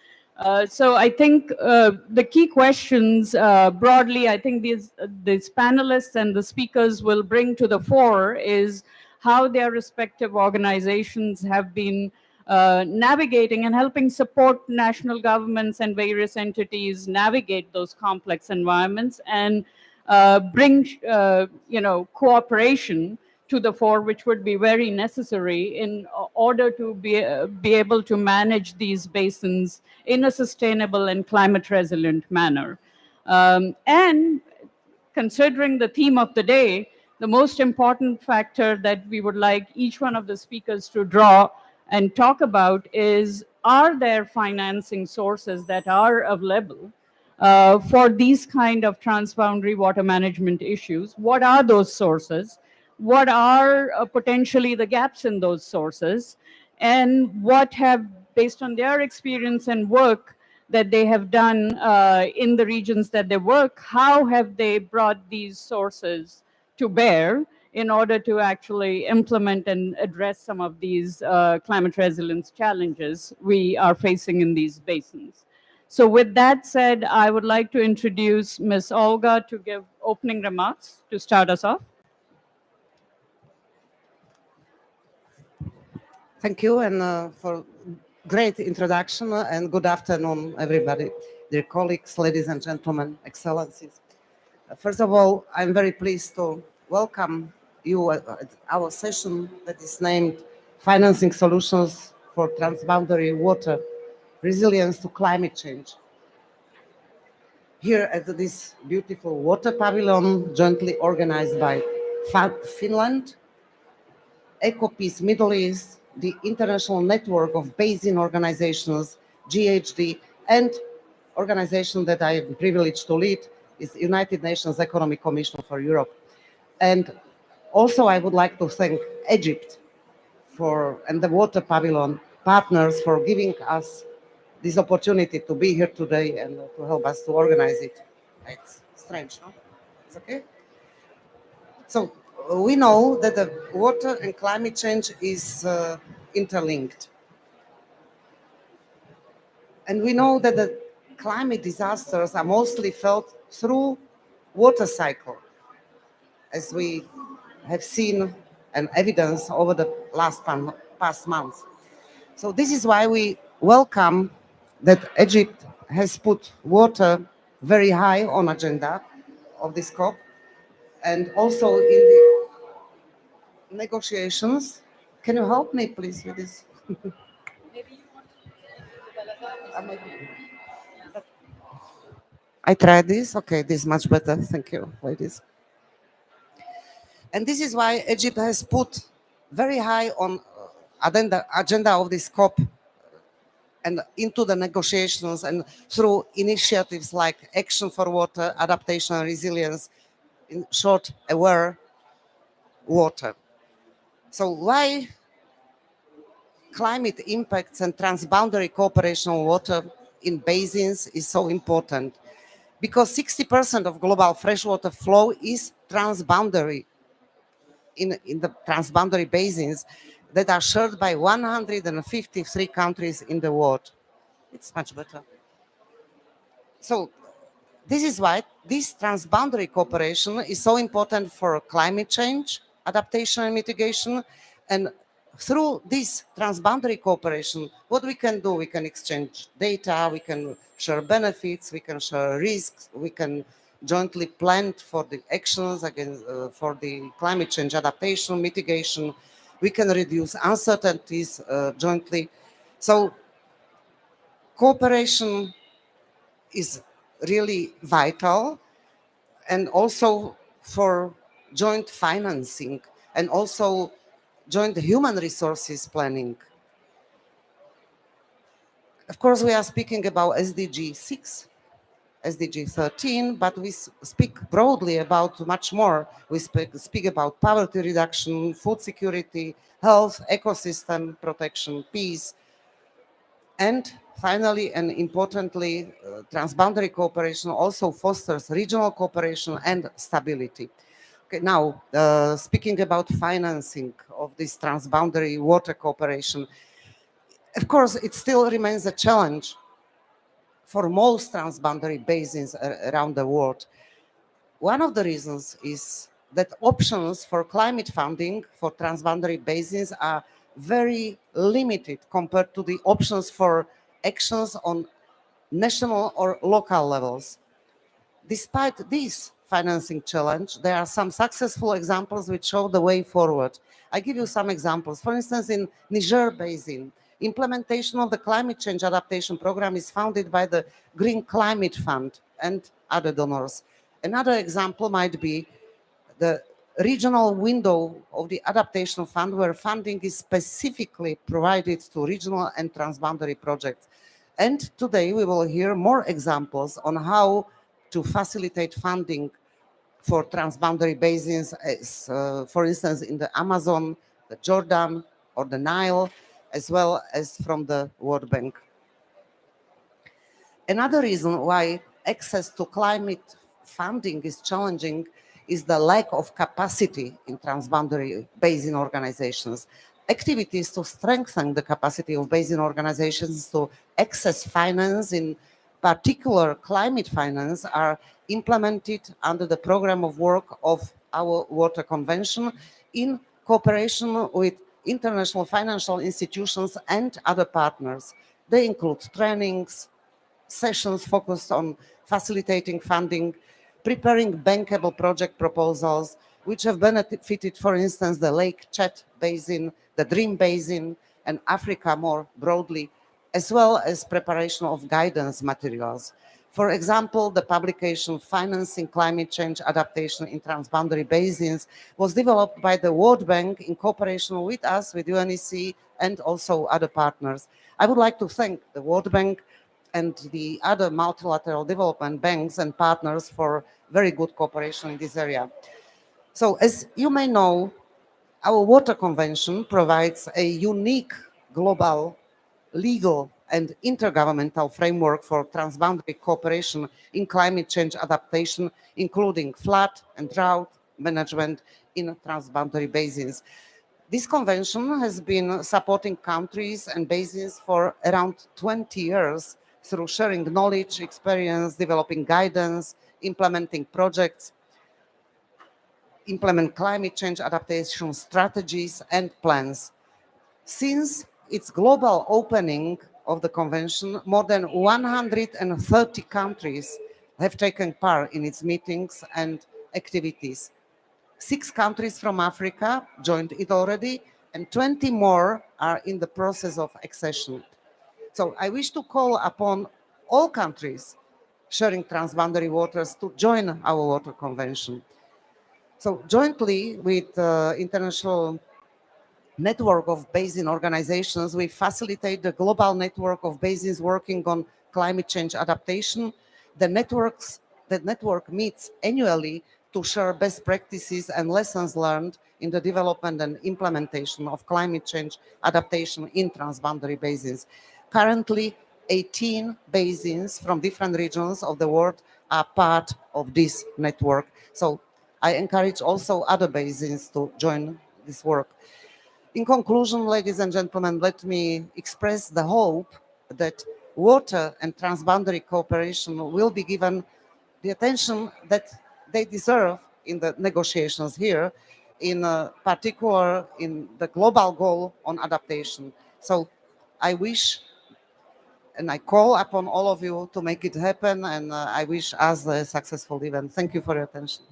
So I think the key questions broadly, I think these panelists and the speakers will bring to the fore is how their respective organizations have been navigating and helping support national governments and various entities navigate those complex environments and bring cooperation to the fore, which would be very necessary in order to be able to manage these basins in a sustainable and climate resilient manner. And considering the theme of the day, the most important factor that we would like each one of the speakers to draw and talk about is, are there financing sources that are available for these kind of transboundary water management issues? What are those sources? What are potentially the gaps in those sources? And what have, based on their experience and work that they have done in the regions that they work, how have they brought these sources to bear in order to actually implement and address some of these climate resilience challenges we are facing in these basins? So with that said, I would like to introduce Ms. Olga to give opening remarks to start us off. Thank you, and for great introduction, and good afternoon, everybody, dear colleagues, ladies and gentlemen, excellencies. First of all, I'm very pleased to welcome you at our session that is named Financing Solutions for Transboundary Water Resilience to Climate Change. Here at this beautiful water pavilion, jointly organized by Finland, EcoPeace Middle East, the International Network of Basin Organizations, GHD, and organization that I am privileged to lead is United Nations Economic Commission for Europe. And also I would like to thank Egypt and the Water Pavilion partners for giving us this opportunity to be here today and to help us to organize it. It's strange, no? It's okay? So we know that the water and climate change is interlinked. And we know that the climate disasters are mostly felt through water cycle, as we have seen and evidence over the past months. So this is why we welcome that Egypt has put water very high on agenda of this COP, and also in the negotiations. Can you help me, please, with this? I tried this. Okay, this is much better. Thank you, ladies. And this is why Egypt has put very high on agenda of this COP and into the negotiations and through initiatives like Action for Water, Adaptation and Resilience, in short, AWARE Water. So why climate impacts and transboundary cooperation on water in basins is so important? Because 60% of global freshwater flow is transboundary in the transboundary basins that are shared by 153 countries in the world. It's much better. So this is why this transboundary cooperation is so important for climate change, adaptation and mitigation. And through this transboundary cooperation, what we can do, we can exchange data, we can share benefits, we can share risks, we can jointly plan for the actions against, for the climate change adaptation, mitigation. We can reduce uncertainties jointly. So cooperation is really vital, and also for joint financing and also joint human resources planning. Of course, we are speaking about SDG 6, SDG 13, but we speak broadly about much more. We speak about poverty reduction, food security, health, ecosystem protection, peace, and Finally, and importantly, transboundary cooperation also fosters regional cooperation and stability. Okay, now, speaking about financing of this transboundary water cooperation, of course, it still remains a challenge for most transboundary basins around the world. One of the reasons is that options for climate funding for transboundary basins are very limited compared to the options for actions on national or local levels. Despite this financing challenge, there are some successful examples which show the way forward. I give you some examples. For instance, in Niger Basin, implementation of the climate change adaptation program is funded by the Green Climate Fund and other donors. Another example might be the regional window of the adaptation fund, where funding is specifically provided to regional and transboundary projects. And today we will hear more examples on how to facilitate funding for transboundary basins, as, for instance, in the Amazon, the Jordan, or the Nile, as well as from the World Bank. Another reason why access to climate funding is challenging is the lack of capacity in transboundary basin organizations. Activities to strengthen the capacity of basin organizations to access finance, in particular climate finance, are implemented under the program of work of our Water Convention in cooperation with international financial institutions and other partners. They include trainings, sessions focused on facilitating funding, preparing bankable project proposals, which have benefited, for instance, the Lake Chad Basin, the Dream Basin, and Africa more broadly, as well as preparation of guidance materials. For example, the publication Financing Climate Change Adaptation in Transboundary Basins was developed by the World Bank in cooperation with us, with UNECE, and also other partners. I would like to thank the World Bank and the other multilateral development banks and partners for very good cooperation in this area. So as you may know, our Water Convention provides a unique global, legal and intergovernmental framework for transboundary cooperation in climate change adaptation, including flood and drought management in transboundary basins. This convention has been supporting countries and basins for around 20 years through sharing knowledge, experience, developing guidance, implementing projects, implement climate change adaptation strategies and plans. Since its global opening of the convention, more than 130 countries have taken part in its meetings and activities. 6 countries from Africa joined it already, and 20 more are in the process of accession. So I wish to call upon all countries sharing transboundary waters to join our Water Convention. So jointly with the International Network of Basin Organizations, we facilitate the global network of basins working on climate change adaptation. The network meets annually to share best practices and lessons learned in the development and implementation of climate change adaptation in transboundary basins. Currently, 18 basins from different regions of the world are part of this network. So I encourage also other basins to join this work. In conclusion, ladies and gentlemen, let me express the hope that water and transboundary cooperation will be given the attention that they deserve in the negotiations here, in particular in the global goal on adaptation. So I wish and I call upon all of you to make it happen, and I wish us a successful event. Thank you for your attention.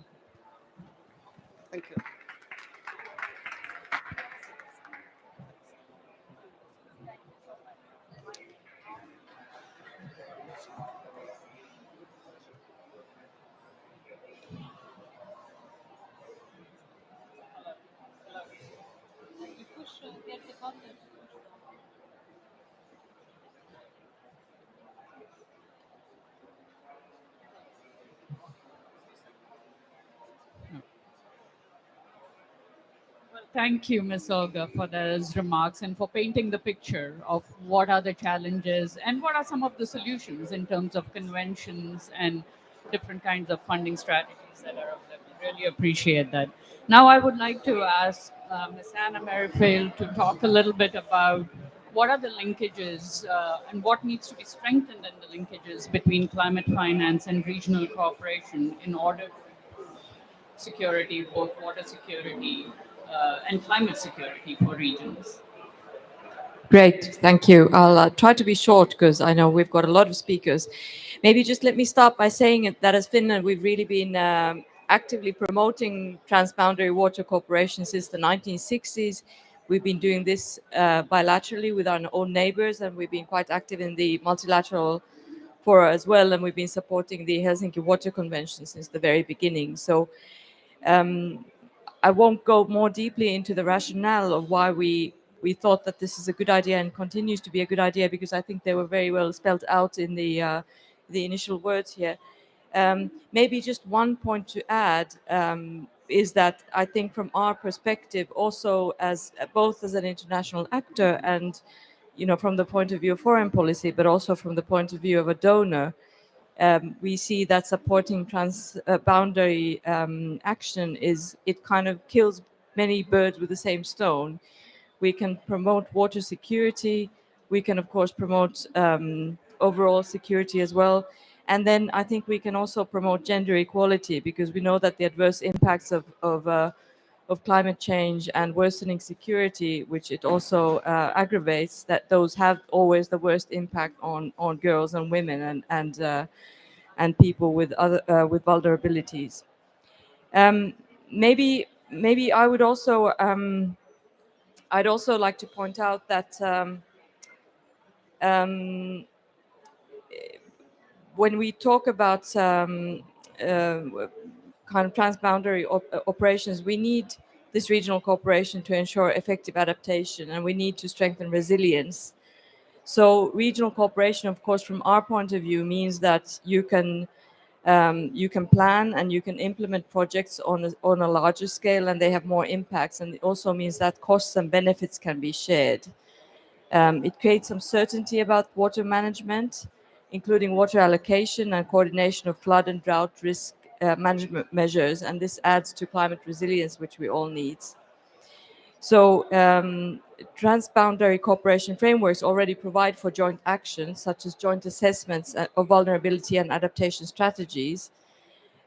Thank you. Thank you, Ms. Olga, for those remarks and for painting the picture of what are the challenges and what are some of the solutions in terms of conventions and different kinds of funding strategies that are available. Really appreciate that. Now, I would like to ask Ms. Anna Merrifield to talk a little bit about what are the linkages and what needs to be strengthened in the linkages between climate finance and regional cooperation in order to security, both water security and climate security for regions. Great, thank you. I'll try to be short because I know we've got a lot of speakers. Maybe just let me start by saying that as Finland, we've really been actively promoting transboundary water cooperation since the 1960s. We've been doing this bilaterally with our own neighbors, and we've been quite active in the multilateral fora as well, and we've been supporting the Helsinki Water Convention since the very beginning. So I won't go more deeply into the rationale of why we thought that this is a good idea and continues to be a good idea, because I think they were very well spelled out in the initial words here. Maybe just one point to add is that I think from our perspective, also as both as an international actor and from the point of view of foreign policy, but also from the point of view of a donor, we see that supporting transboundary action it kind of kills many birds with the same stone. We can promote water security. We can, of course, promote overall security as well. And then I think we can also promote gender equality, because we know that the adverse impacts of climate change and worsening security, which it also aggravates, that those have always the worst impact on girls and women and people with with vulnerabilities. Maybe I would also I'd also like to point out that when we talk about kind of transboundary operations, we need this regional cooperation to ensure effective adaptation, and we need to strengthen resilience. So regional cooperation, of course, from our point of view, means that you can plan and you can implement projects on a larger scale, and they have more impacts. And it also means that costs and benefits can be shared. It creates some certainty about water management, including water allocation and coordination of flood and drought risk management measures, and this adds to climate resilience, which we all need. So transboundary cooperation frameworks already provide for joint actions, such as joint assessments of vulnerability and adaptation strategies.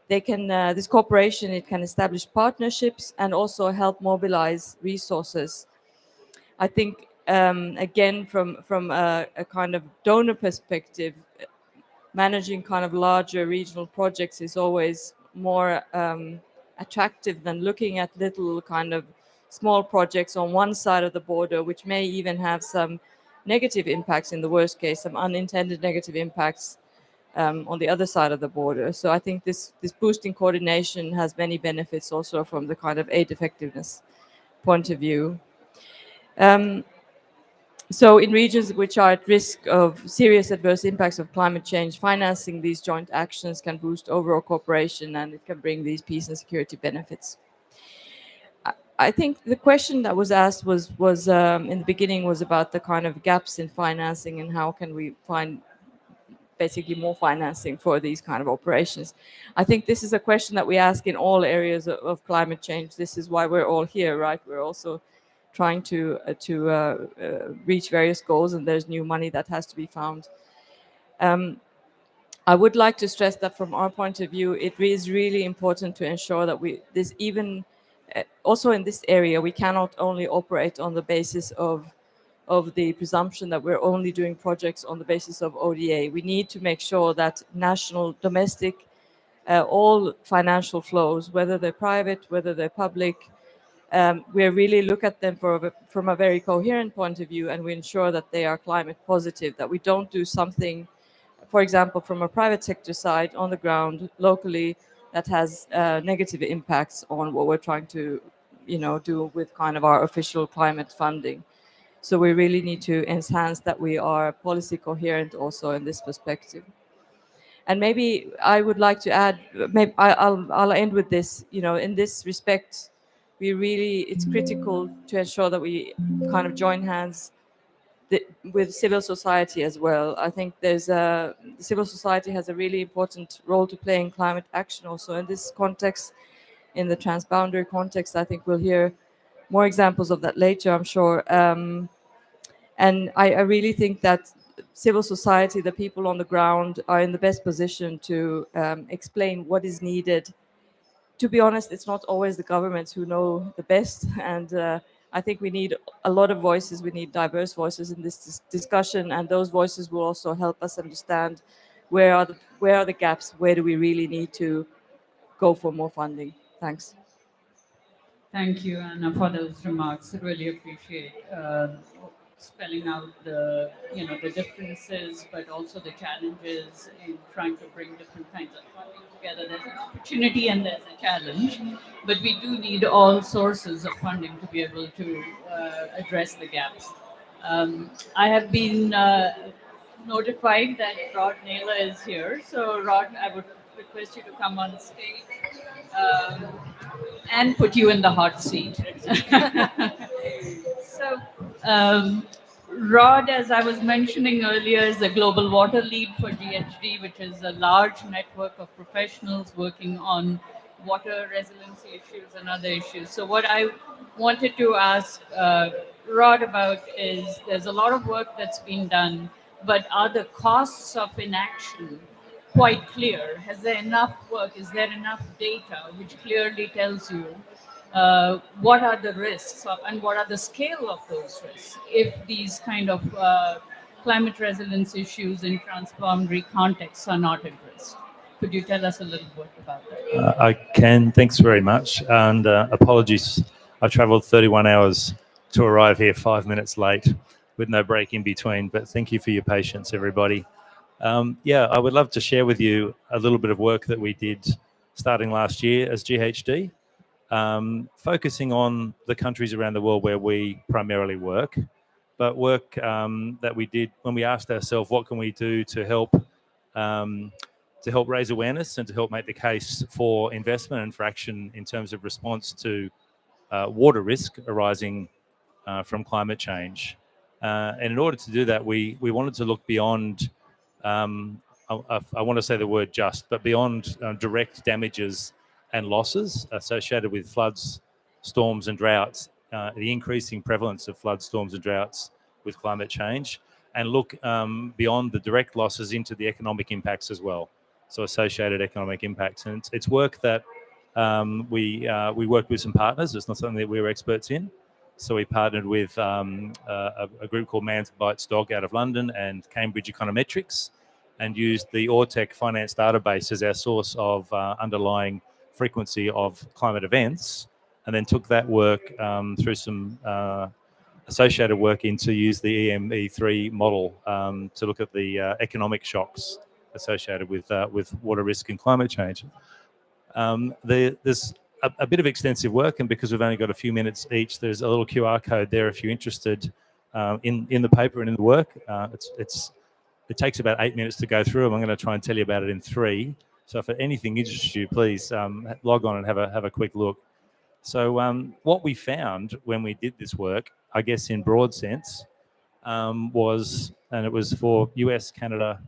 They can, this cooperation, it can establish partnerships and also help mobilize resources. I think, again, from a kind of donor perspective, managing kind of larger regional projects is always more attractive than looking at little kind of small projects on one side of the border, which may even have some negative impacts in the worst case, some unintended negative impacts on the other side of the border. So I think this boosting coordination has many benefits also from the kind of aid effectiveness point of view. So in regions which are at risk of serious adverse impacts of climate change, financing these joint actions can boost overall cooperation, and it can bring these peace and security benefits. I think the question that was asked was in the beginning was about the kind of gaps in financing and how can we find basically more financing for these kind of operations. I think this is a question that we ask in all areas of climate change. This is why we're all here, right? We're also trying to reach various goals, and there's new money that has to be found. I would like to stress that from our point of view, it is really important to ensure that also in this area, we cannot only operate on the basis of the presumption that we're only doing projects on the basis of ODA. We need to make sure that national, domestic, all financial flows, whether they're private, whether they're public, we really look at them from a very coherent point of view, and we ensure that they are climate positive, that we don't do something, for example, from a private sector side on the ground locally that has negative impacts on what we're trying to do with kind of our official climate funding. So we really need to enhance that we are policy coherent also in this perspective. And maybe I would like to add, maybe I'll end with this, in this respect, it's critical to ensure that we kind of join hands with civil society as well. I think civil society has a really important role to play in climate action also in this context, in the transboundary context. I think we'll hear more examples of that later, I'm sure. And I really think that civil society, the people on the ground, are in the best position to explain what is needed. To be honest, it's not always the governments who know the best, and I think we need a lot of voices. We need diverse voices in this discussion, and those voices will also help us understand where are the gaps, where do we really need to go for more funding. Thanks. Thank you, Anna, for those remarks. I really appreciate spelling out the differences, but also the challenges in trying to bring different kinds of funding together. There's an opportunity and there's a challenge, but we do need all sources of funding to be able to address the gaps. I have been notified that Rod Naylor is here. So Rod, I would request you to come on stage and put you in the hot seat. So Rod, as I was mentioning earlier, is the global water lead for GHD, which is a large network of professionals working on water resiliency issues and other issues. So what I wanted to ask Rod about is there's a lot of work that's been done, but are the costs of inaction quite clear? Has there enough work? Is there enough data which clearly tells you what are the risks and what are the scale of those risks if these kind of climate resilience issues in transboundary contexts are not addressed? Could you tell us a little bit about that? I can. Thanks very much. And apologies, I traveled 31 hours to arrive here 5 minutes late with no break in between. But thank you for your patience, everybody. Yeah, I would love to share with you a little bit of work that we did starting last year as GHD, focusing on the countries around the world where we primarily work, but work that we did when we asked ourselves, what can we do to help raise awareness and to help make the case for investment and for action in terms of response to water risk arising from climate change. And in order to do that, we wanted to look beyond, I want to say the word just, but beyond direct damages and losses associated with floods, storms and droughts, the increasing prevalence of floods, storms and droughts with climate change, and look beyond the direct losses into the economic impacts as well. So associated economic impacts. And it's work that we worked with some partners. It's not something that we were experts in. So we partnered with a group called Man Bites Dog out of London and Cambridge Econometrics, and used the Ortec finance database as our source of underlying frequency of climate events, and then took that work through some associated work to use the EME3 model to look at the economic shocks associated with water risk and climate change. There's a bit of extensive work, and because we've only got a few minutes each, there's a little QR code there if you're interested in the paper and in the work. It takes about 8 minutes to go through, and I'm going to try and tell you about it in 3. So if anything interests you, please log on and have a quick look. So what we found when we did this work, I guess in broad sense, was, and it was for US, Canada,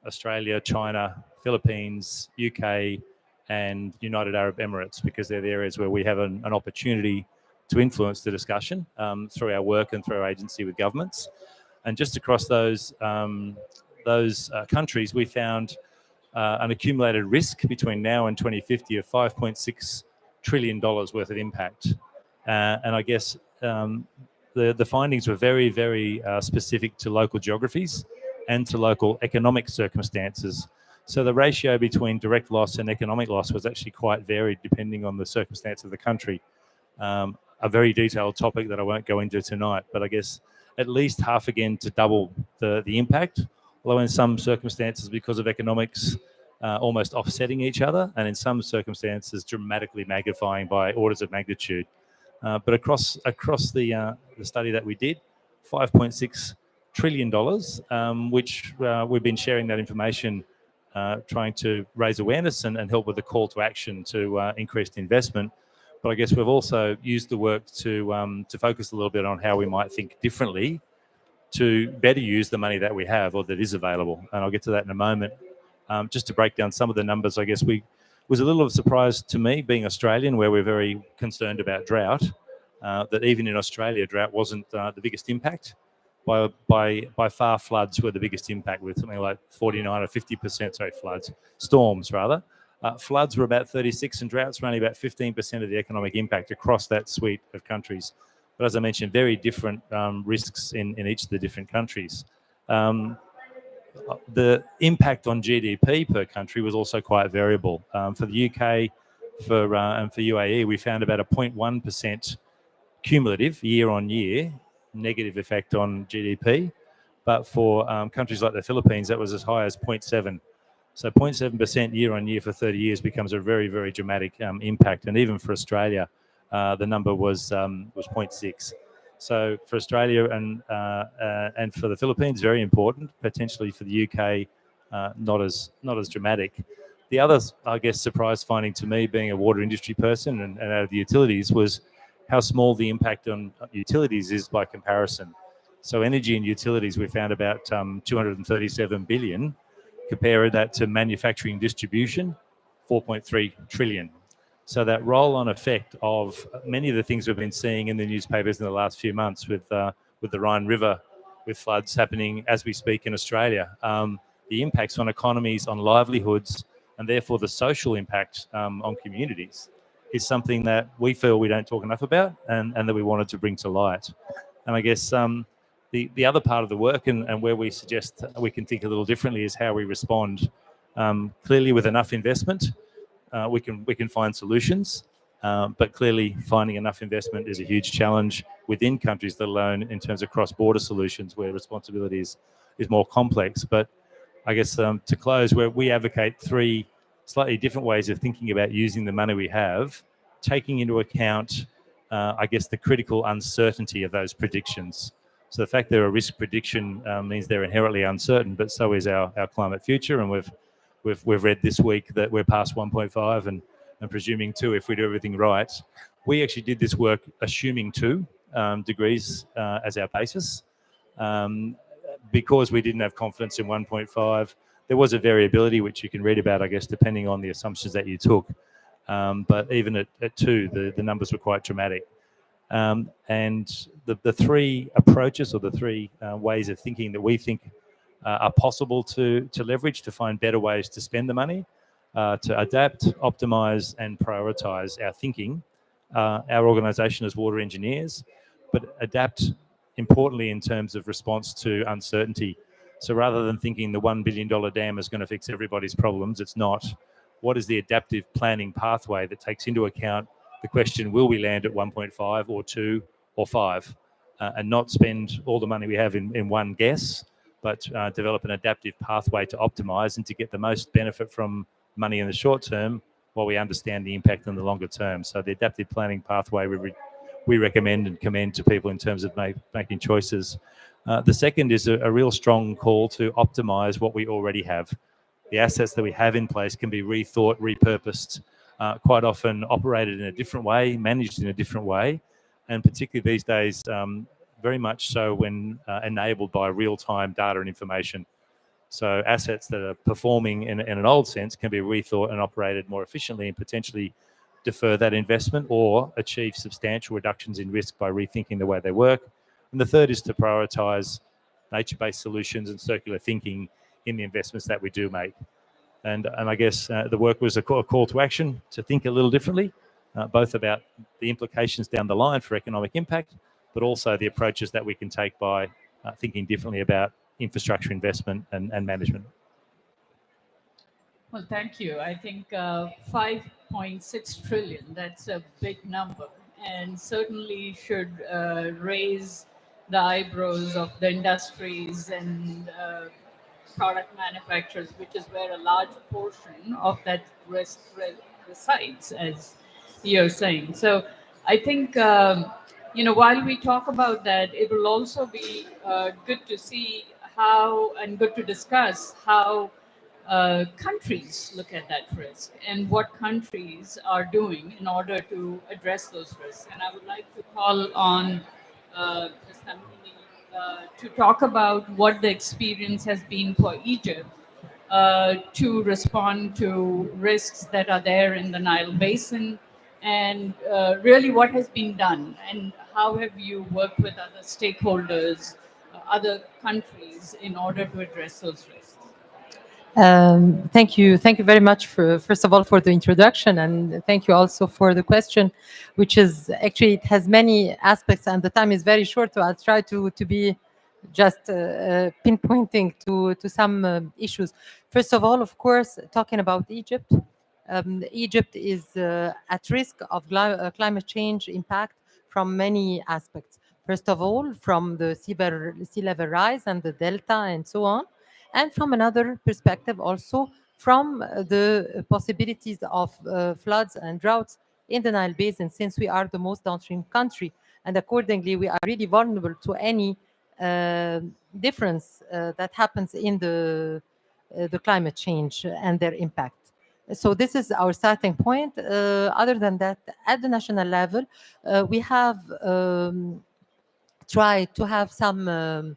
Australia, China, Philippines, UK, and United Arab Emirates, because they're the areas where we have an opportunity to influence the discussion through our work and through our agency with governments. And just across those countries, we found an accumulated risk between now and 2050 of $5.6 trillion worth of impact. And I guess the findings were very, very specific to local geographies and to local economic circumstances. So the ratio between direct loss and economic loss was actually quite varied depending on the circumstance of the country. A very detailed topic that I won't go into tonight, but I guess at least half again to double the impact, although in some circumstances because of economics almost offsetting each other, and in some circumstances dramatically magnifying by orders of magnitude. But across the study that we did, $5.6 trillion, which we've been sharing that information, trying to raise awareness and help with the call to action to increased investment. But I guess we've also used the work to focus a little bit on how we might think differently to better use the money that we have or that is available. And I'll get to that in a moment. Just to break down some of the numbers, I guess was a little of a surprise to me, being Australian, where we're very concerned about drought, that even in Australia, drought wasn't the biggest impact. By far, floods were the biggest impact, with something like 49 or 50%, sorry, storms rather. Floods were about 36 and droughts were only about 15% of the economic impact across that suite of countries. But as I mentioned, very different risks in each of the different countries. The impact on GDP per country was also quite variable. For the UK and for UAE, we found about a 0.1% cumulative year-on-year negative effect on GDP. But for countries like the Philippines, that was as high as 0.7. So 0.7% year-on-year for 30 years becomes a very, very dramatic impact. And even for Australia, the number was 0.6. So for Australia and for the Philippines, very important. Potentially for the UK, not as dramatic. The other, I guess, surprise finding to me, being a water industry person and out of the utilities, was how small the impact on utilities is by comparison. So energy and utilities, we found about 237 billion. Compare that to manufacturing distribution, 4.3 trillion. So that roll-on effect of many of the things we've been seeing in the newspapers in the last few months with the Rhine River, with floods happening as we speak in Australia, the impacts on economies, on livelihoods, and therefore the social impact on communities is something that we feel we don't talk enough about and that we wanted to bring to light. And I guess the other part of the work and where we suggest we can think a little differently is how we respond. Clearly, with enough investment, we can find solutions, but clearly finding enough investment is a huge challenge within countries, let alone in terms of cross-border solutions where responsibility is more complex. But I guess to close, where we advocate three slightly different ways of thinking about using the money we have, taking into account, I guess, the critical uncertainty of those predictions. So the fact they're a risk prediction means they're inherently uncertain, but so is our climate future. And we've read this week that we're past 1.5 and presuming 2 if we do everything right. We actually did this work assuming 2 degrees as our basis. Because we didn't have confidence in 1.5, there was a variability which you can read about, I guess, depending on the assumptions that you took. But even at 2, the numbers were quite dramatic. And the 3 approaches or the 3 ways of thinking that we think are possible to leverage to find better ways to spend the money, to adapt, optimize, and prioritize our thinking, our organization as water engineers, but adapt importantly in terms of response to uncertainty. So rather than thinking the $1 billion dam is going to fix everybody's problems, it's not. What is the adaptive planning pathway that takes into account the question, will we land at 1.5 or 2 or 5, and not spend all the money we have in one guess, but develop an adaptive pathway to optimize and to get the most benefit from money in the short term while we understand the impact in the longer term. So the adaptive planning pathway we recommend and commend to people in terms of making choices. The second is a real strong call to optimize what we already have. The assets that we have in place can be rethought, repurposed, quite often operated in a different way, managed in a different way, and particularly these days, very much so when enabled by real-time data and information. So assets that are performing in an old sense can be rethought and operated more efficiently and potentially defer that investment or achieve substantial reductions in risk by rethinking the way they work. And the third is to prioritize nature-based solutions and circular thinking in the investments that we do make. And I guess the work was a call to action to think a little differently, both about the implications down the line for economic impact, but also the approaches that we can take by thinking differently about infrastructure investment and management. Well, thank you. I think 5.6 trillion, that's a big number, and certainly should raise the eyebrows of the industries and product manufacturers, which is where a large portion of that risk resides, as you're saying. So I think, while we talk about that, it will also be good to see how and good to discuss how countries look at that risk and what countries are doing in order to address those risks. And I would like to call on Ms. Tamimi to talk about what the experience has been for Egypt to respond to risks that are there in the Nile Basin, and really what has been done, and how have you worked with other stakeholders, other countries in order to address those risks? Thank you. Thank you very much for, first of all, for the introduction, and thank you also for the question, which is actually, it has many aspects and the time is very short, so I'll try to be just pinpointing to some issues. First of all, of course, talking about Egypt, Egypt is at risk of climate change impact from many aspects. First of all, from the sea level rise and the delta and so on. And from another perspective also from the possibilities of floods and droughts in the Nile Basin, since we are the most downstream country. And accordingly, we are really vulnerable to any difference that happens in the climate change and their impact. So this is our starting point. Other than that, at the national level, we have tried to have some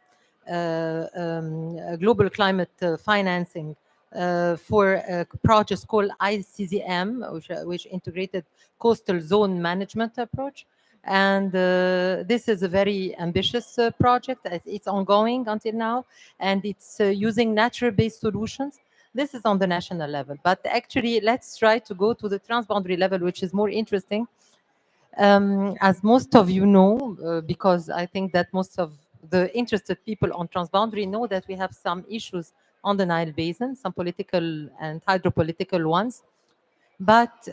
global climate financing for projects called ICZM, which integrated coastal zone management approach. And this is a very ambitious project. It's ongoing until now, and it's using nature-based solutions. This is on the national level. But actually, let's try to go to the transboundary level, which is more interesting. As most of you know, because I think that most of the interested people on transboundary know that we have some issues on the Nile Basin, some political and hydropolitical ones. But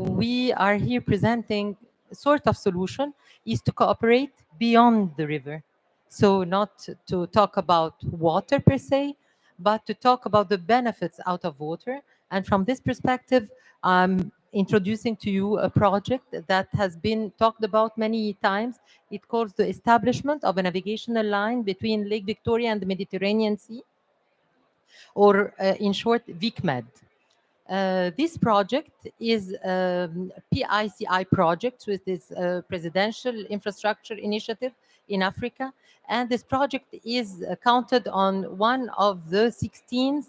we are here presenting a sort of solution is to cooperate beyond the river. So not to talk about water per se, but to talk about the benefits out of water. And from this perspective, I'm introducing to you a project that has been talked about many times. It calls the establishment of a navigational line between Lake Victoria and the Mediterranean Sea, or in short, VICMED. This project is a PICI project, with this Presidential Infrastructure Initiative in Africa. And this project is counted on one of the 16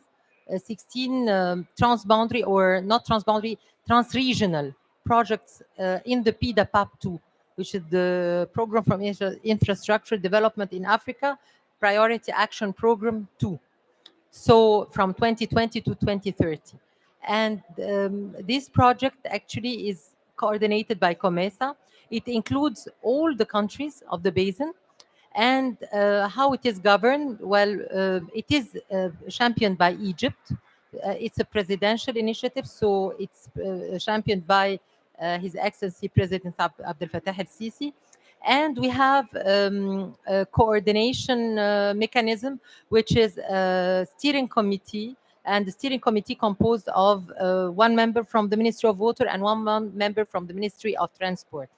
transboundary, or not transboundary, transregional projects in the PIDA-PAP2, which is the Program for Infrastructure Development in Africa, Priority Action Program 2. So from 2020 to 2030. And this project actually is coordinated by COMESA. It includes all the countries of the basin. And how it is governed, well, it is championed by Egypt. It's a presidential initiative, so it's championed by His Excellency President Abdel Fattah el-Sisi. And we have a coordination mechanism, which is a steering committee, and the steering committee composed of one member from the Ministry of Water and one member from the Ministry of Transport.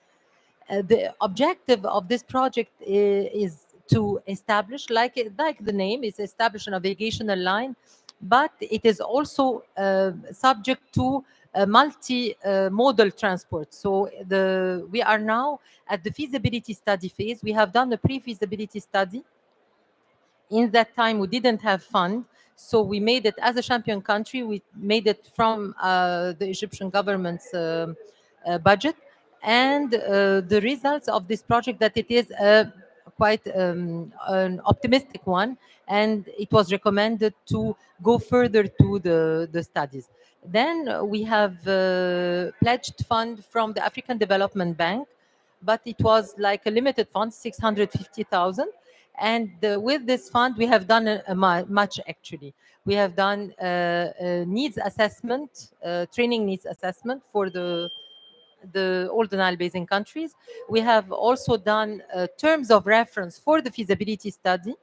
The objective of this project is to establish, like the name is, establish a navigational line, but it is also subject to multi-modal transport. So we are now at the feasibility study phase. We have done a pre-feasibility study. In that time, we didn't have fund, so we made it as a champion country. We made it from the Egyptian government's budget. And the results of this project, that it is quite an optimistic one, and it was recommended to go further to the studies. Then we have pledged fund from the African Development Bank, but it was like a limited fund, 650,000. And with this fund, we have done much, actually. We have done needs assessment, training needs assessment for all the Nile Basin countries. We have also done terms of reference for the feasibility study.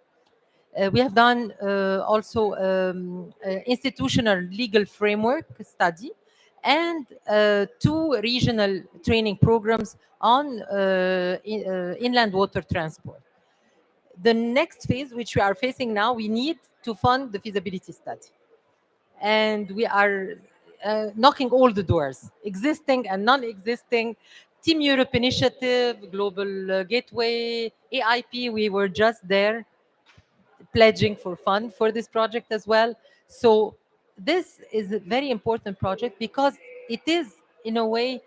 We have done also institutional legal framework study, and 2 regional training programs on inland water transport. The next phase, which we are facing now, we need to fund the feasibility study. and we are knocking all the doors, existing and non-existing. Team Europe Initiative, Global Gateway, AIP, we were just there pledging for fund for this project as well. So this is a very important project because it is, in a way,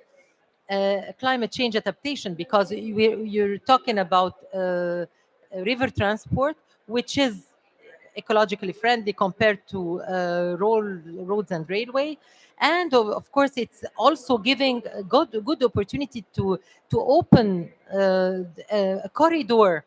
climate change adaptation, because you're talking about river transport, which is ecologically friendly compared to roads and railway. And of course, it's also giving a good opportunity to open a corridor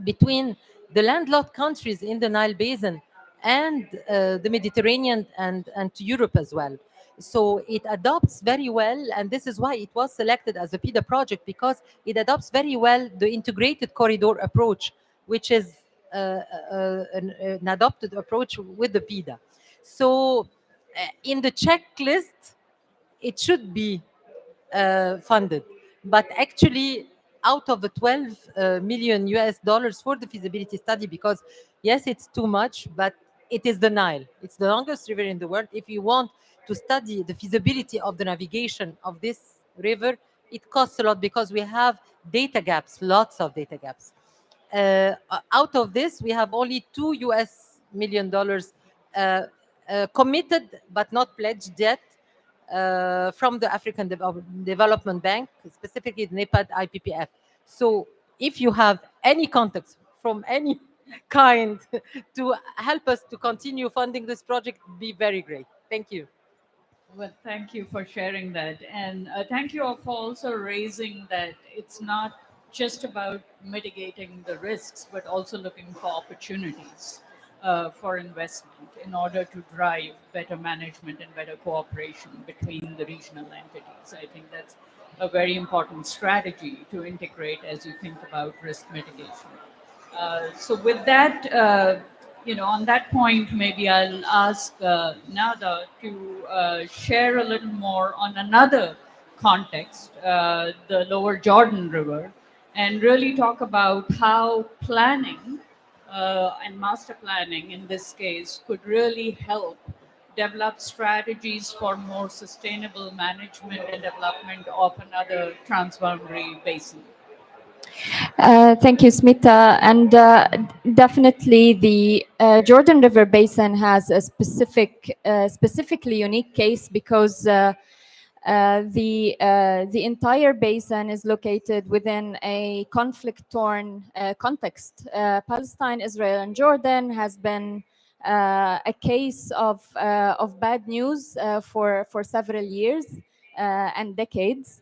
between the landlocked countries in the Nile Basin and the Mediterranean and to Europe as well. So it adopts very well, and this is why it was selected as a PIDA project, because it adopts very well the integrated corridor approach, which is an adopted approach with the PIDA. So in the checklist, it should be funded. But actually, out of the 12 million US dollars for the feasibility study, because yes, it's too much, but it is the Nile. It's the longest river in the world. If you want to study the feasibility of the navigation of this river, it costs a lot because we have data gaps, lots of data gaps. Out of this, we have only $2 million committed, but not pledged yet, from the African Development Bank, specifically the NEPAD IPPF. So if you have any contacts from any kind to help us to continue funding this project, be very great. Thank you. Well, thank you for sharing that. And thank you for also raising that it's not just about mitigating the risks, but also looking for opportunities for investment in order to drive better management and better cooperation between the regional entities. I think that's a very important strategy to integrate as you think about risk mitigation. So with that, on that point, maybe I'll ask Nada to share a little more on another context, the Lower Jordan River, and really talk about how planning and master planning in this case could really help develop strategies for more sustainable management and development of another transboundary basin. Thank you, Smita. And definitely the Jordan River Basin has a specifically unique case because the entire basin is located within a conflict-torn context. Palestine, Israel, and Jordan has been a case of bad news for several years and decades.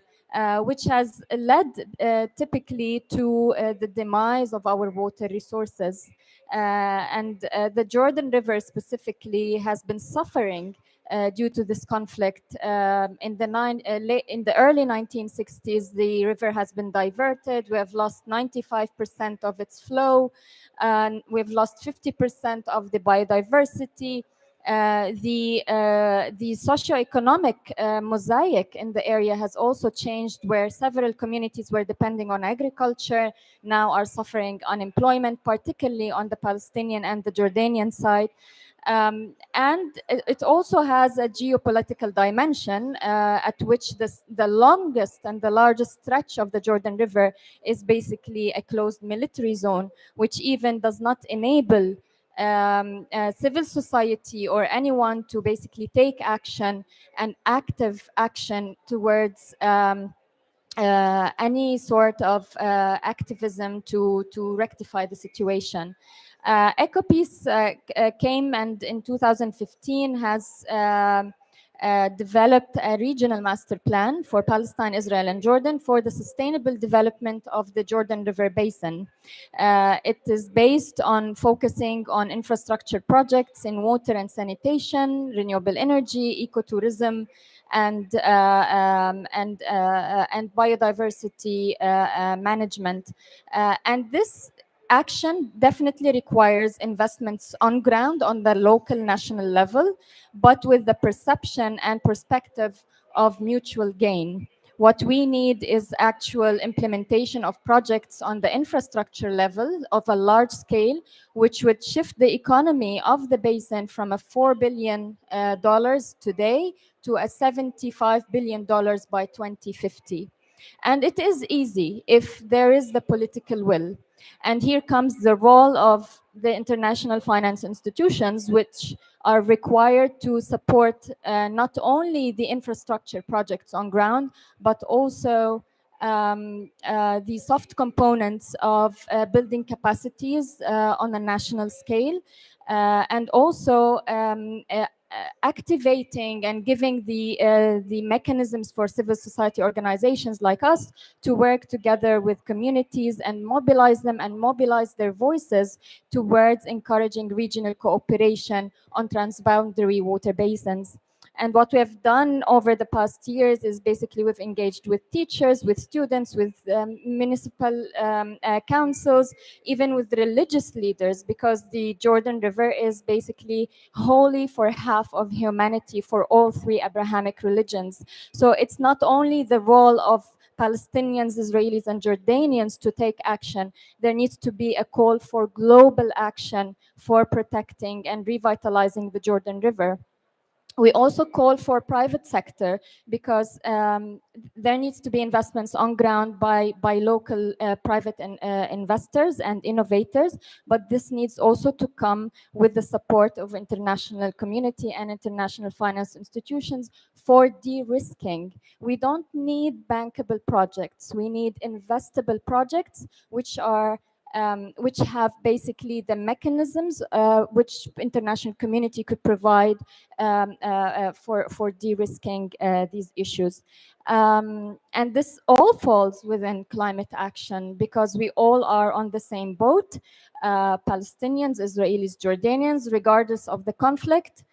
Which has led typically to the demise of our water resources. And the Jordan River specifically has been suffering due to this conflict. In the early 1960s, the river has been diverted. We have lost 95% of its flow. And we've lost 50% of the biodiversity. The socioeconomic mosaic in the area has also changed, where several communities were depending on agriculture now are suffering unemployment, particularly on the Palestinian and the Jordanian side. And it also has a geopolitical dimension at which the longest and the largest stretch of the Jordan River is basically a closed military zone, which even does not enable civil society or anyone to basically take action and active action towards any sort of activism to rectify the situation. EcoPeace came and in 2015 has developed a regional master plan for Palestine, Israel, and Jordan for the sustainable development of the Jordan River Basin. It is based on focusing on infrastructure projects in water and sanitation, renewable energy, ecotourism, and biodiversity management. And this action definitely requires investments on ground on the local national level, but with the perception and perspective of mutual gain. What we need is actual implementation of projects on the infrastructure level of a large scale, which would shift the economy of the basin from a $4 billion today to a $75 billion by 2050. And it is easy if there is the political will. And here comes the role of the international finance institutions, which are required to support not only the infrastructure projects on ground, but also the soft components of building capacities on a national scale, and also activating and giving the mechanisms for civil society organizations like us to work together with communities and mobilize them and mobilize their voices towards encouraging regional cooperation on transboundary water basins. And what we have done over the past years is basically we've engaged with teachers, with students, with municipal councils, even with religious leaders, because the Jordan River is basically holy for half of humanity, for all three Abrahamic religions. So it's not only the role of Palestinians, Israelis, and Jordanians to take action. There needs to be a call for global action for protecting and revitalizing the Jordan River. We also call for private sector because there needs to be investments on ground by local private investors and innovators, but this needs also to come with the support of international community and international finance institutions for de-risking. We don't need bankable projects. We need investable projects which have basically the mechanisms which international community could provide for de-risking these issues. And this all falls within climate action because we all are on the same boat, Palestinians, Israelis, Jordanians, regardless of the conflict.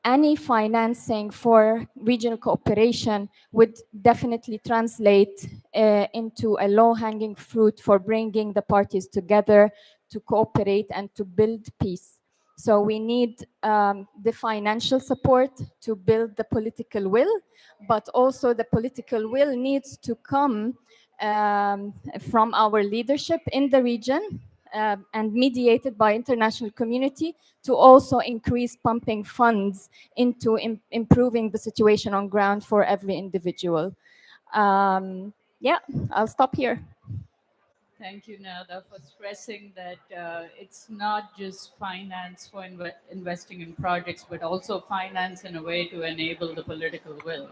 Any financing for regional cooperation would definitely translate into a low-hanging fruit for bringing the parties together to cooperate and to build peace. So we need the financial support to build the political will, but also the political will needs to come from our leadership in the region and mediated by international community to also increase pumping funds into improving the situation on ground for every individual. Yeah, I'll stop here. Thank you, Nada, for stressing that it's not just finance for investing in projects, but also finance in a way to enable the political will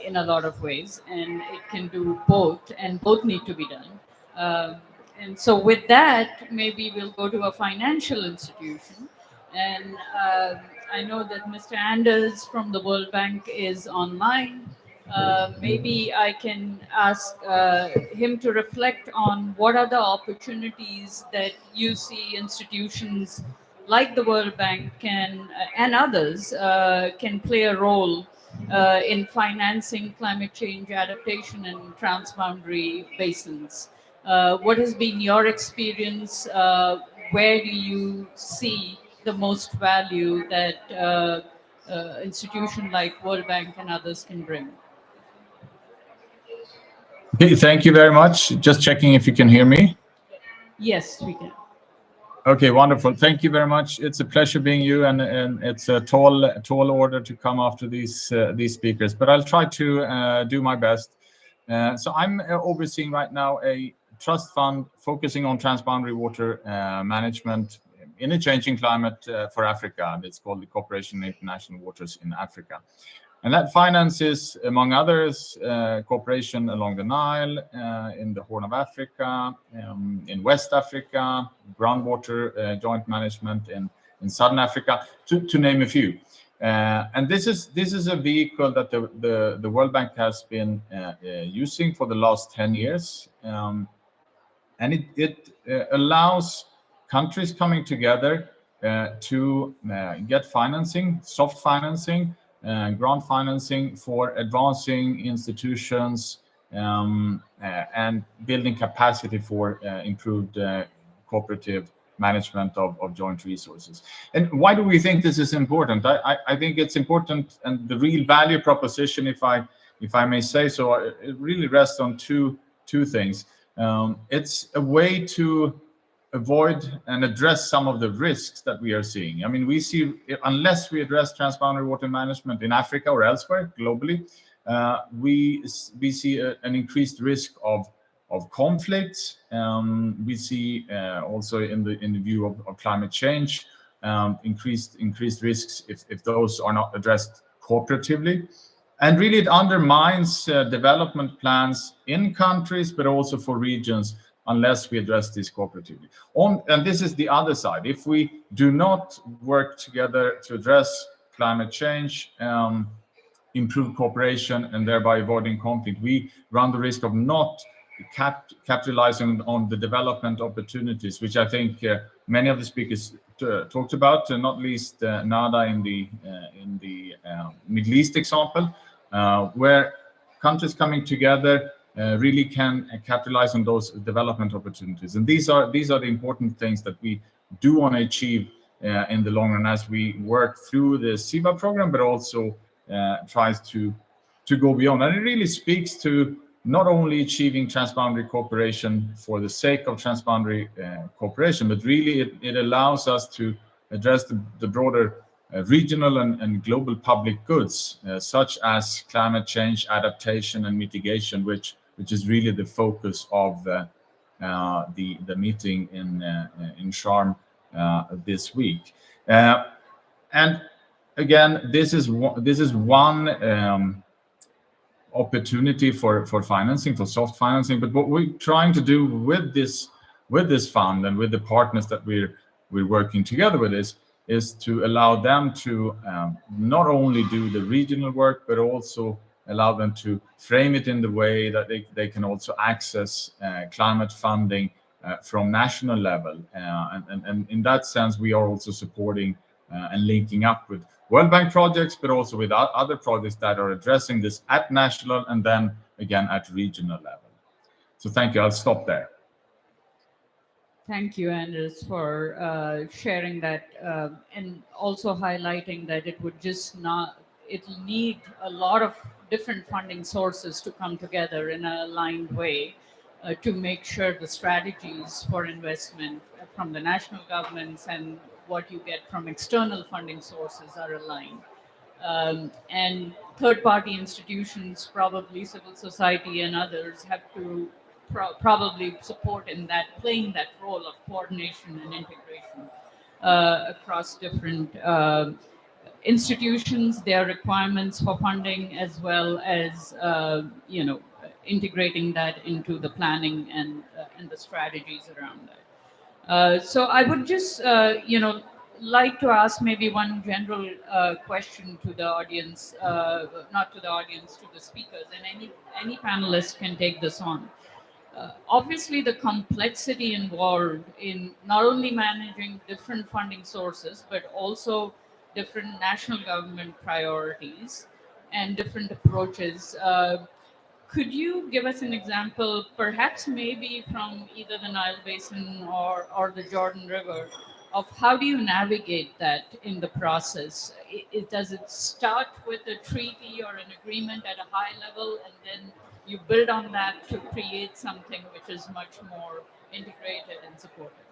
in a lot of ways. And it can do both, and both need to be done. And so with that, maybe we'll go to a financial institution. And I know that Mr. Anders from the World Bank is online. Maybe I can ask him to reflect on what are the opportunities that you see institutions like the World Bank can, and others can play a role in financing climate change adaptation in transboundary basins. What has been your experience? Where do you see the most value that institution like World Bank and others can bring? Okay, thank you very much. Just checking if you can hear me. Yes, we can. Okay, wonderful. Thank you very much. It's a pleasure being you, and it's a tall order to come after these speakers. But I'll try to do my best. So I'm overseeing right now a trust fund focusing on transboundary water management in a changing climate for Africa. It's called the Cooperation in International Waters in Africa. And that finances, among others, cooperation along the Nile, in the Horn of Africa, in West Africa, groundwater joint management in Southern Africa, to name a few. And this is a vehicle that the World Bank has been using for the last 10 years. And it allows countries coming together to get financing, soft financing, grant financing for advancing institutions and building capacity for improved cooperative management of joint resources. And why do we think this is important? I think it's important, and the real value proposition, if I if I may say so, it really rests on two things. It's a way to avoid and address some of the risks that we are seeing. I mean, we see, unless we address transboundary water management in Africa or elsewhere globally, we see an increased risk of conflicts. We see also in the view of climate change, increased risks if those are not addressed cooperatively. And really it undermines development plans in countries, but also for regions, unless we address this cooperatively. And this is the other side. If we do not work together to address climate change, improve cooperation, and thereby avoiding conflict, we run the risk of not capitalizing on the development opportunities, which I think many of the speakers talked about, not least Nada in the Middle East example, where countries coming together really can capitalize on those development opportunities. And these are the important things that we do want to achieve in the long run as we work through the SIVA program, but also tries to go beyond. And it really speaks to not only achieving transboundary cooperation for the sake of transboundary cooperation, but really it allows us to address the broader regional and global public goods, such as climate change, adaptation, and mitigation, which is really the focus of the meeting in Sharm this week. And again, this is one opportunity for financing, for soft financing. But what we're trying to do with this fund and with the partners that we're working together with is to allow them to not only do the regional work, but also allow them to frame it in the way that they can also access climate funding from national level. And in that sense, we are also supporting and linking up with World Bank projects, but also with other projects that are addressing this at national and then again at regional level. So thank you. I'll stop there. Thank you, Anders, for sharing that and also highlighting that it would just not, it'll need a lot of different funding sources to come together in an aligned way to make sure the strategies for investment from the national governments and what you get from external funding sources are aligned. And third-party institutions, probably civil society and others, have to probably support in that, playing that role of coordination and integration across different institutions, their requirements for funding, as well as integrating that into the planning and the strategies around that. So I would just like to ask maybe one general question to the audience, not to the audience, to the speakers, and any panelist can take this on. Obviously, the complexity involved in not only managing different funding sources, but also different national government priorities and different approaches. Could you give us an example, perhaps maybe from either the Nile Basin or the Jordan River, of how do you navigate that in the process? Does it start with a treaty or an agreement at a high level, and then you build on that to create something which is much more integrated and supported?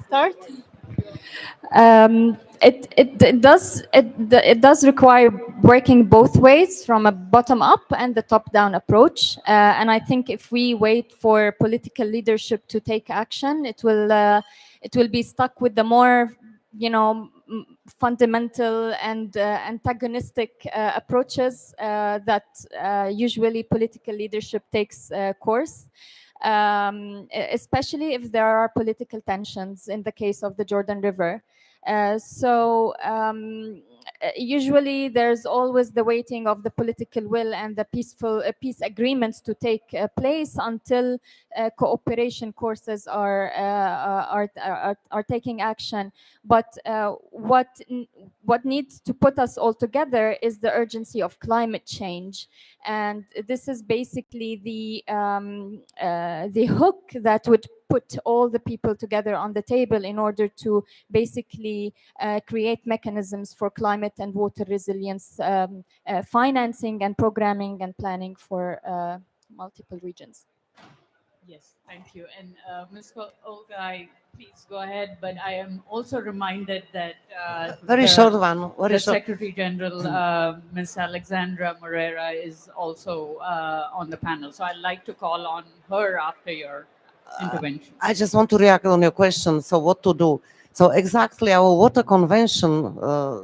Start. It does require working both ways, from a bottom up and the top down approach. And I think if we wait for political leadership to take action, it will be stuck with the more fundamental and antagonistic approaches that usually political leadership takes course. Especially if there are political tensions in the case of the Jordan River. Usually there's always the waiting of the political will and the peace agreements to take place until cooperation courses are taking action. But what needs to put us all together is the urgency of climate change, and this is basically the hook that would put all the people together on the table in order to basically create mechanisms for climate and water resilience financing and programming and planning for multiple regions. Yes, thank you. And Ms. Olga, please go ahead. But I am also reminded that very short one. Very the short. Secretary General, Ms. Alexandra Moreira, is also on the panel. So I'd like to call on her after your intervention. I just want to react on your question. So what to do? So exactly our water convention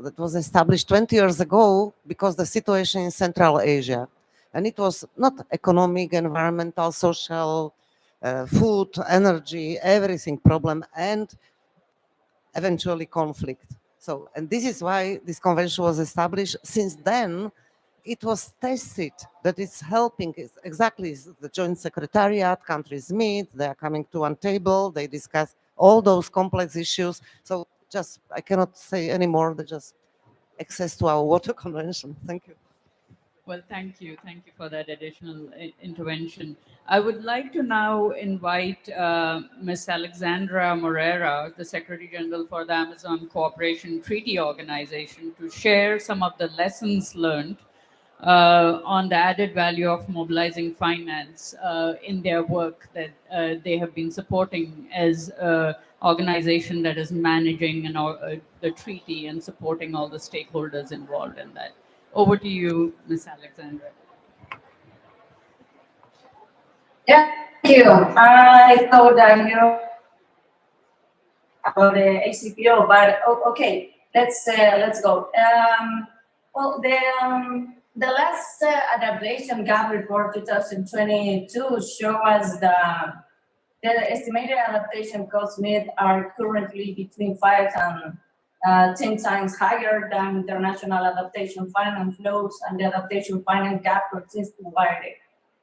that was established 20 years ago because the situation in Central Asia, and it was not economic, environmental, social, food, energy, everything problem, and eventually conflict. So, and this is why this convention was established. Since then, it was tested that it's helping. It's exactly the joint secretariat, countries meet, they are coming to one table, they discuss all those complex issues. So just, I cannot say anymore, they just access to our water convention. Thank you. Well, thank you. Thank you for that additional intervention. I would like to now invite Ms. Alexandra Moreira, the Secretary General for the Amazon Cooperation Treaty Organization, to share some of the lessons learned on the added value of mobilizing finance in their work that they have been supporting as an organization that is managing the treaty and supporting all the stakeholders involved in that. Over to you, Ms. Alexandra. Yeah, thank you. I thought that you know about the ACPO, but okay, let's go. Well, the last adaptation gap report 2022 show us the estimated adaptation costs made are currently between 5 and 10 times higher than international adaptation finance flows, and the adaptation finance gap persists widely.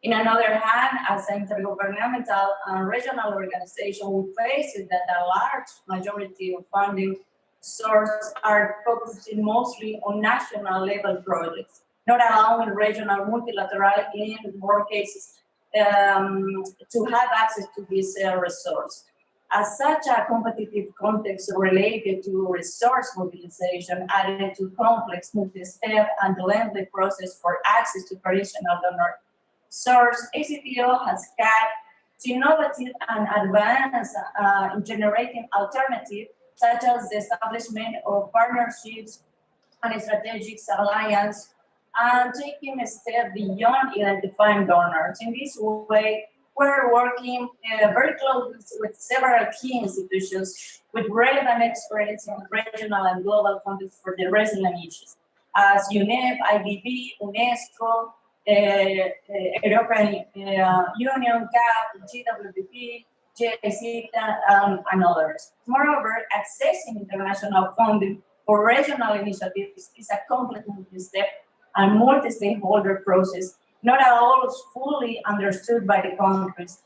In another hand, as an intergovernmental and regional organization, we face that a large majority of funding sources are focusing mostly on national level projects, not allowing regional multilateral in more cases to have access to this resource. As such, a competitive context related to resource mobilization added to complex multi-step and lengthy process for access to traditional donor source, ACPO has had innovative and advanced in generating alternatives such as the establishment of partnerships and strategic alliance and taking a step beyond identifying donors. In this way, we're working very closely with several key institutions with relevant experience in regional and global context for the resilient issues, as UNEP, AfDB, UNESCO, European Union, CAP, GWP, GIC, and others. Moreover, accessing international funding for regional initiatives is a complex multi-step and multi-stakeholder process, not all fully understood by the countries.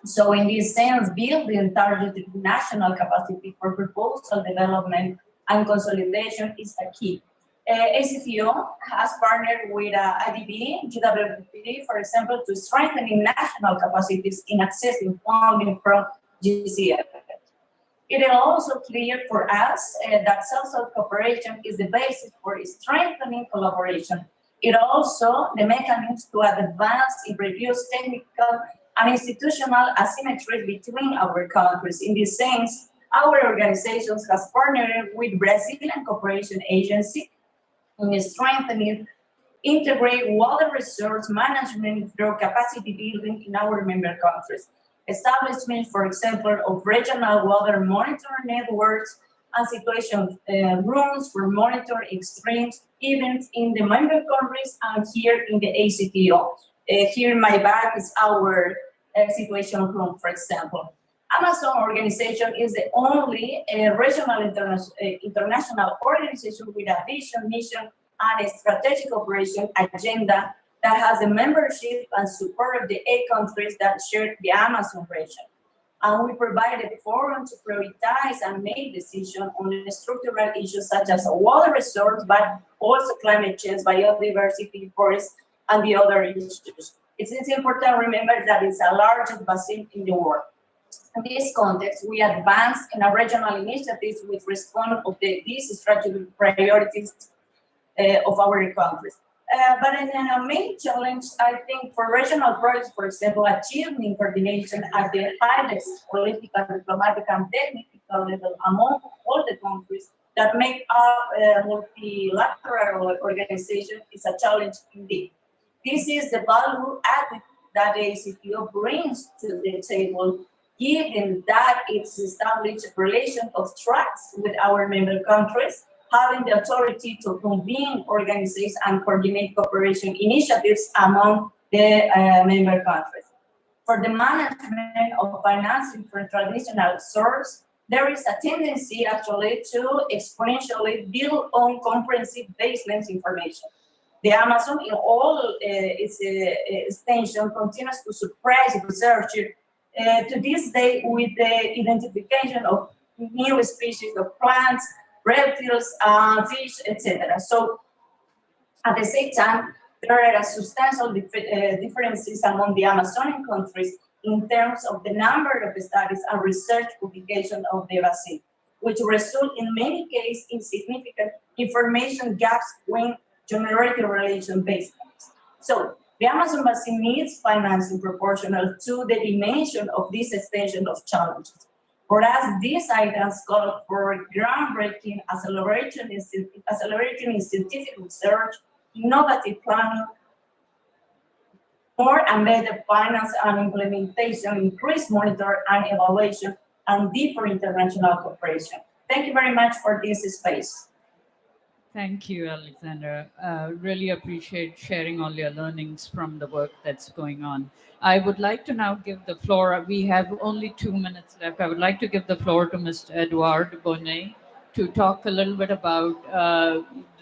So in this sense, building targeted national capacity for proposal development and consolidation is a key. ACPO has partnered with AfDB, GWP, for example, to strengthen national capacities in accessing funding from GCF. It is also clear for us that social cooperation is the basis for strengthening collaboration. It also the mechanism to advance and reduce technical and institutional asymmetries between our countries. In this sense, our organizations has partnered with Brazilian Cooperation Agency in strengthening integrate water resource management through capacity building in our member countries. Establishment, for example, of regional water monitoring networks and situation rooms for monitoring extremes events in the member countries and here in the ACPO. Here in my back is our situation room, for example. Amazon organization is the only regional international organization with a vision, mission, and a strategic operation agenda that has a membership and support of the 8 countries that share the Amazon region. And we provide a forum to prioritize and make decisions on the structural issues such as water resource, but also climate change, biodiversity, forests, and the other issues. It's important to remember that it's the largest basin in the world. In this context, we advanced in a regional initiatives which respond of these strategic priorities of our countries. But in a main challenge, I think for regional projects, for example, achieving coordination at the highest political, diplomatic, and technical level among all the countries that make up a multilateral organization is a challenge indeed. This is the value added that the ACTO brings to the table, given that it's established a relation of trust with our member countries, having the authority to convene, organize, and coordinate cooperation initiatives among the member countries. For the management of financing for traditional source, there is a tendency actually to exponentially build on comprehensive baseline information. The Amazon, in all its extension, continues to surprise researchers to this day with the identification of new species of plants, reptiles, fish, etc. So, at the same time, there are substantial differences among the Amazonian countries in terms of the number of studies and research publications of the basin, which result in many cases in significant information gaps when generating relation baselines. So, the Amazon basin needs financing proportional to the dimension of this extension of challenges. For us, these items call for groundbreaking accelerating in scientific research, innovative planning, more and better finance and implementation, increased monitor and evaluation, and deeper international cooperation. Thank you very much for this space. Thank you, Alexandra. Really appreciate sharing all your learnings from the work that's going on. I would like to now give the floor, we have only 2 minutes left. I would like to give the floor to Mr. Edouard Bonnet to talk a little bit about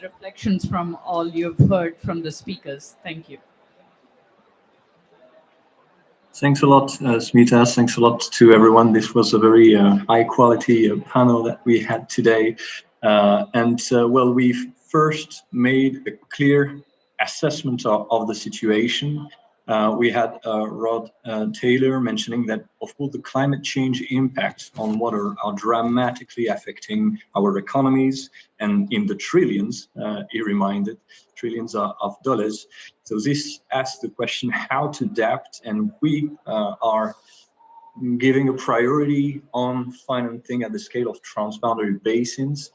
reflections from all you've heard from the speakers. Thank you. Thanks a lot, Smita. Thanks a lot to everyone. This was a very high quality panel that we had today. Well, we've first made a clear assessment of the situation. We had Rod Taylor mentioning that, of course, the climate change impacts on water are dramatically affecting our economies, and in the trillions, he reminded, trillions of dollars. So this asks the question how to adapt, and we are giving a priority on financing at the scale of transboundary basins.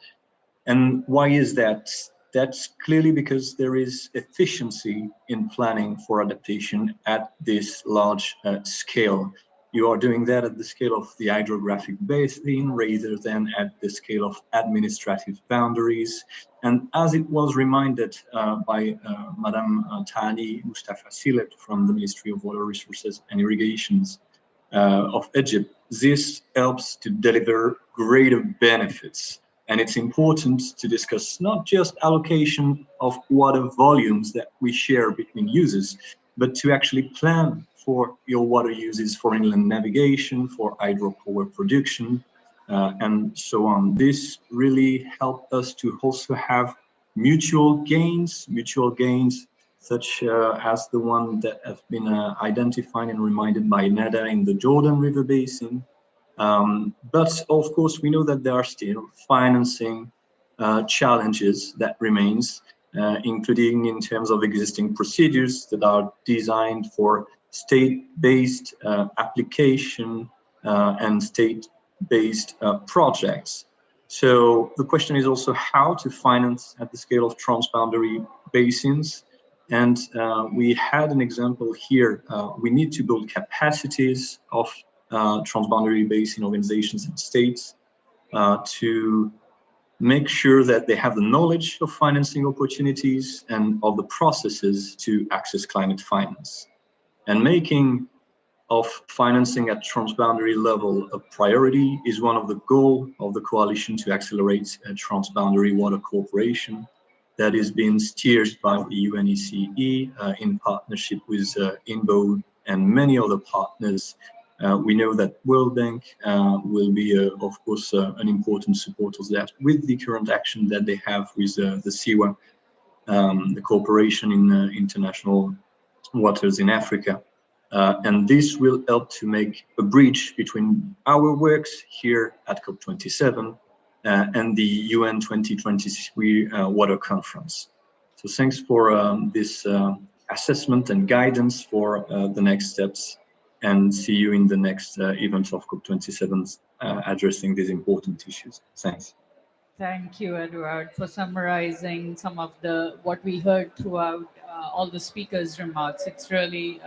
And why is that? That's clearly because there is efficiency in planning for adaptation at this large scale. You are doing that at the scale of the hydrographic basin rather than at the scale of administrative boundaries. And as it was reminded by Madame Tani Mustafa Silet from the Ministry of Water Resources and Irrigations of Egypt, this helps to deliver greater benefits. And it's important to discuss not just allocation of water volumes that we share between users, but to actually plan for your water uses for inland navigation, for hydropower production, and so on. This really helped us to also have mutual gains such as the one that have been identified and reminded by Nada in the Jordan River Basin. But of course, we know that there are still financing challenges that remains, including in terms of existing procedures that are designed for state-based application and state-based projects. So the question is also how to finance at the scale of transboundary basins. And we had an example here. We need to build capacities of transboundary basin organizations and states to make sure that they have the knowledge of financing opportunities and of the processes to access climate finance. And making of financing at transboundary level a priority is one of the goals of the coalition to accelerate transboundary water cooperation that is being steered by the UNECE in partnership with INBO and many other partners. We know that World Bank will be, of course, an important supporter of that with the current action that they have with the SIWA, the cooperation in international waters in Africa. And this will help to make a bridge between our works here at COP27 and the UN 2023 Water Conference. So thanks for this assessment and guidance for the next steps, and see you in the next event of COP27 addressing these important issues. Thanks. Thank you, Edward, for summarizing some of what we heard throughout all the speakers' remarks. It's really,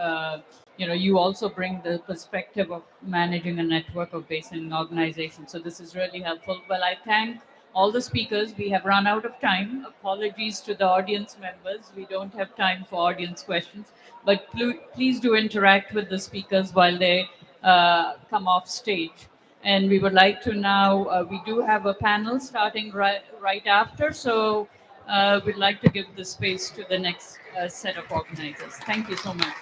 you also bring the perspective of managing a network of basin organizations. So this is really helpful. Well, I thank all the speakers. We have run out of time. Apologies to the audience members. We don't have time for audience questions, but please do interact with the speakers while they come off stage. And we would like to now, we do have a panel starting right after, so we'd like to give the space to the next set of organizers. Thank you so much.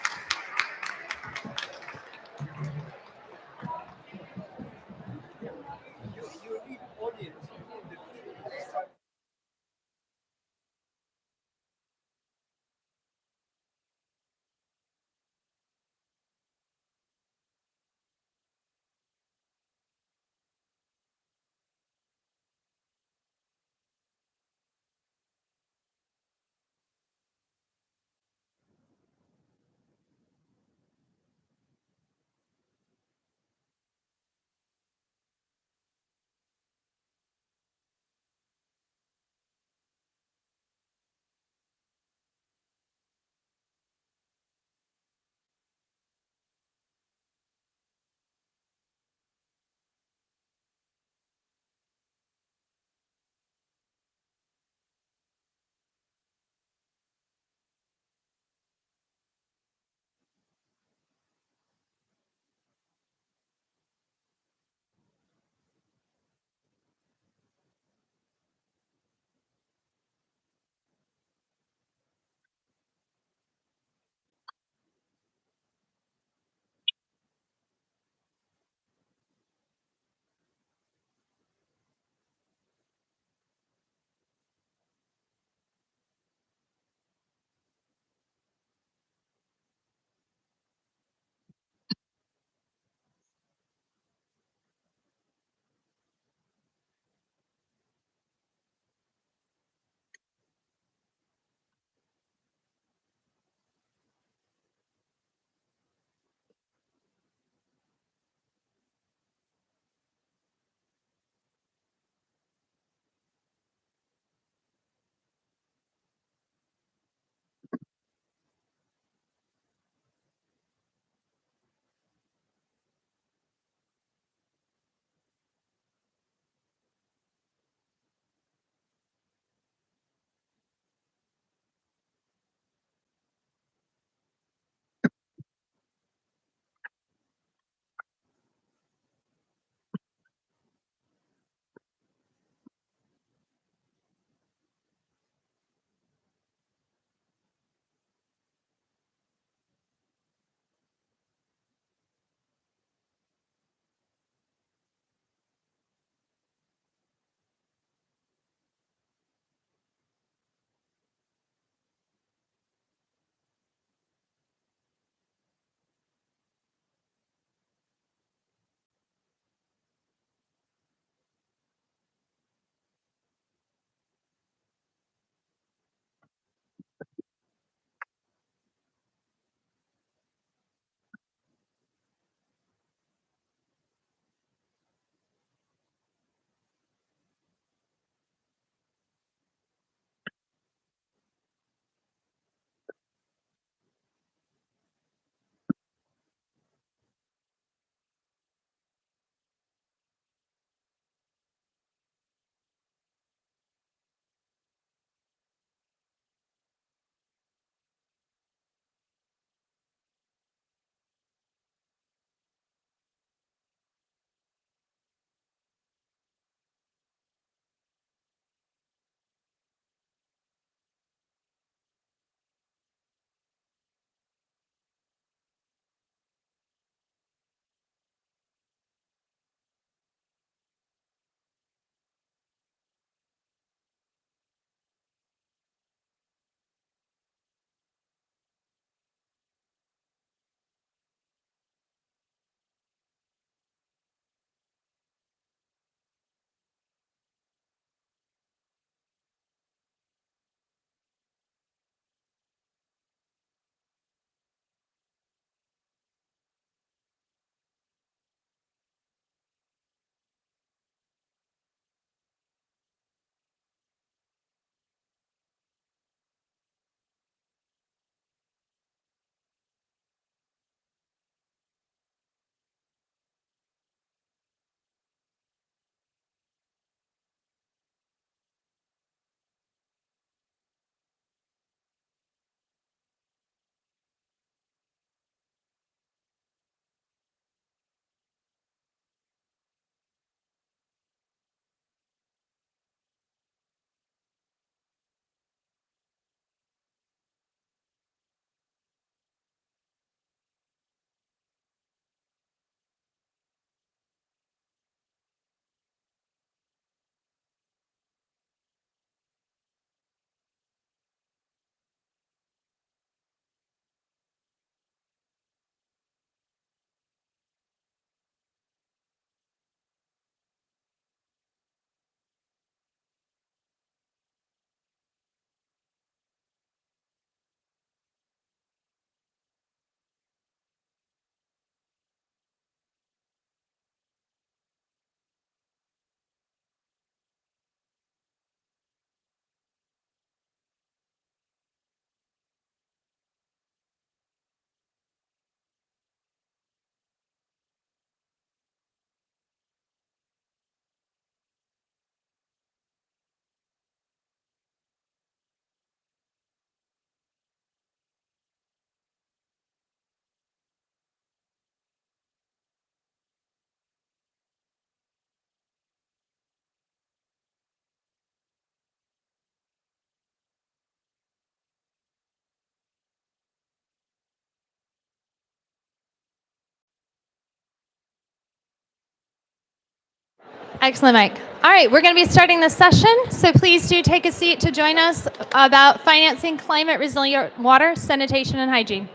Excellent, Mike. All right, we're going to be starting the session, so please do take a seat to join us about financing climate resilient water, sanitation, and hygiene.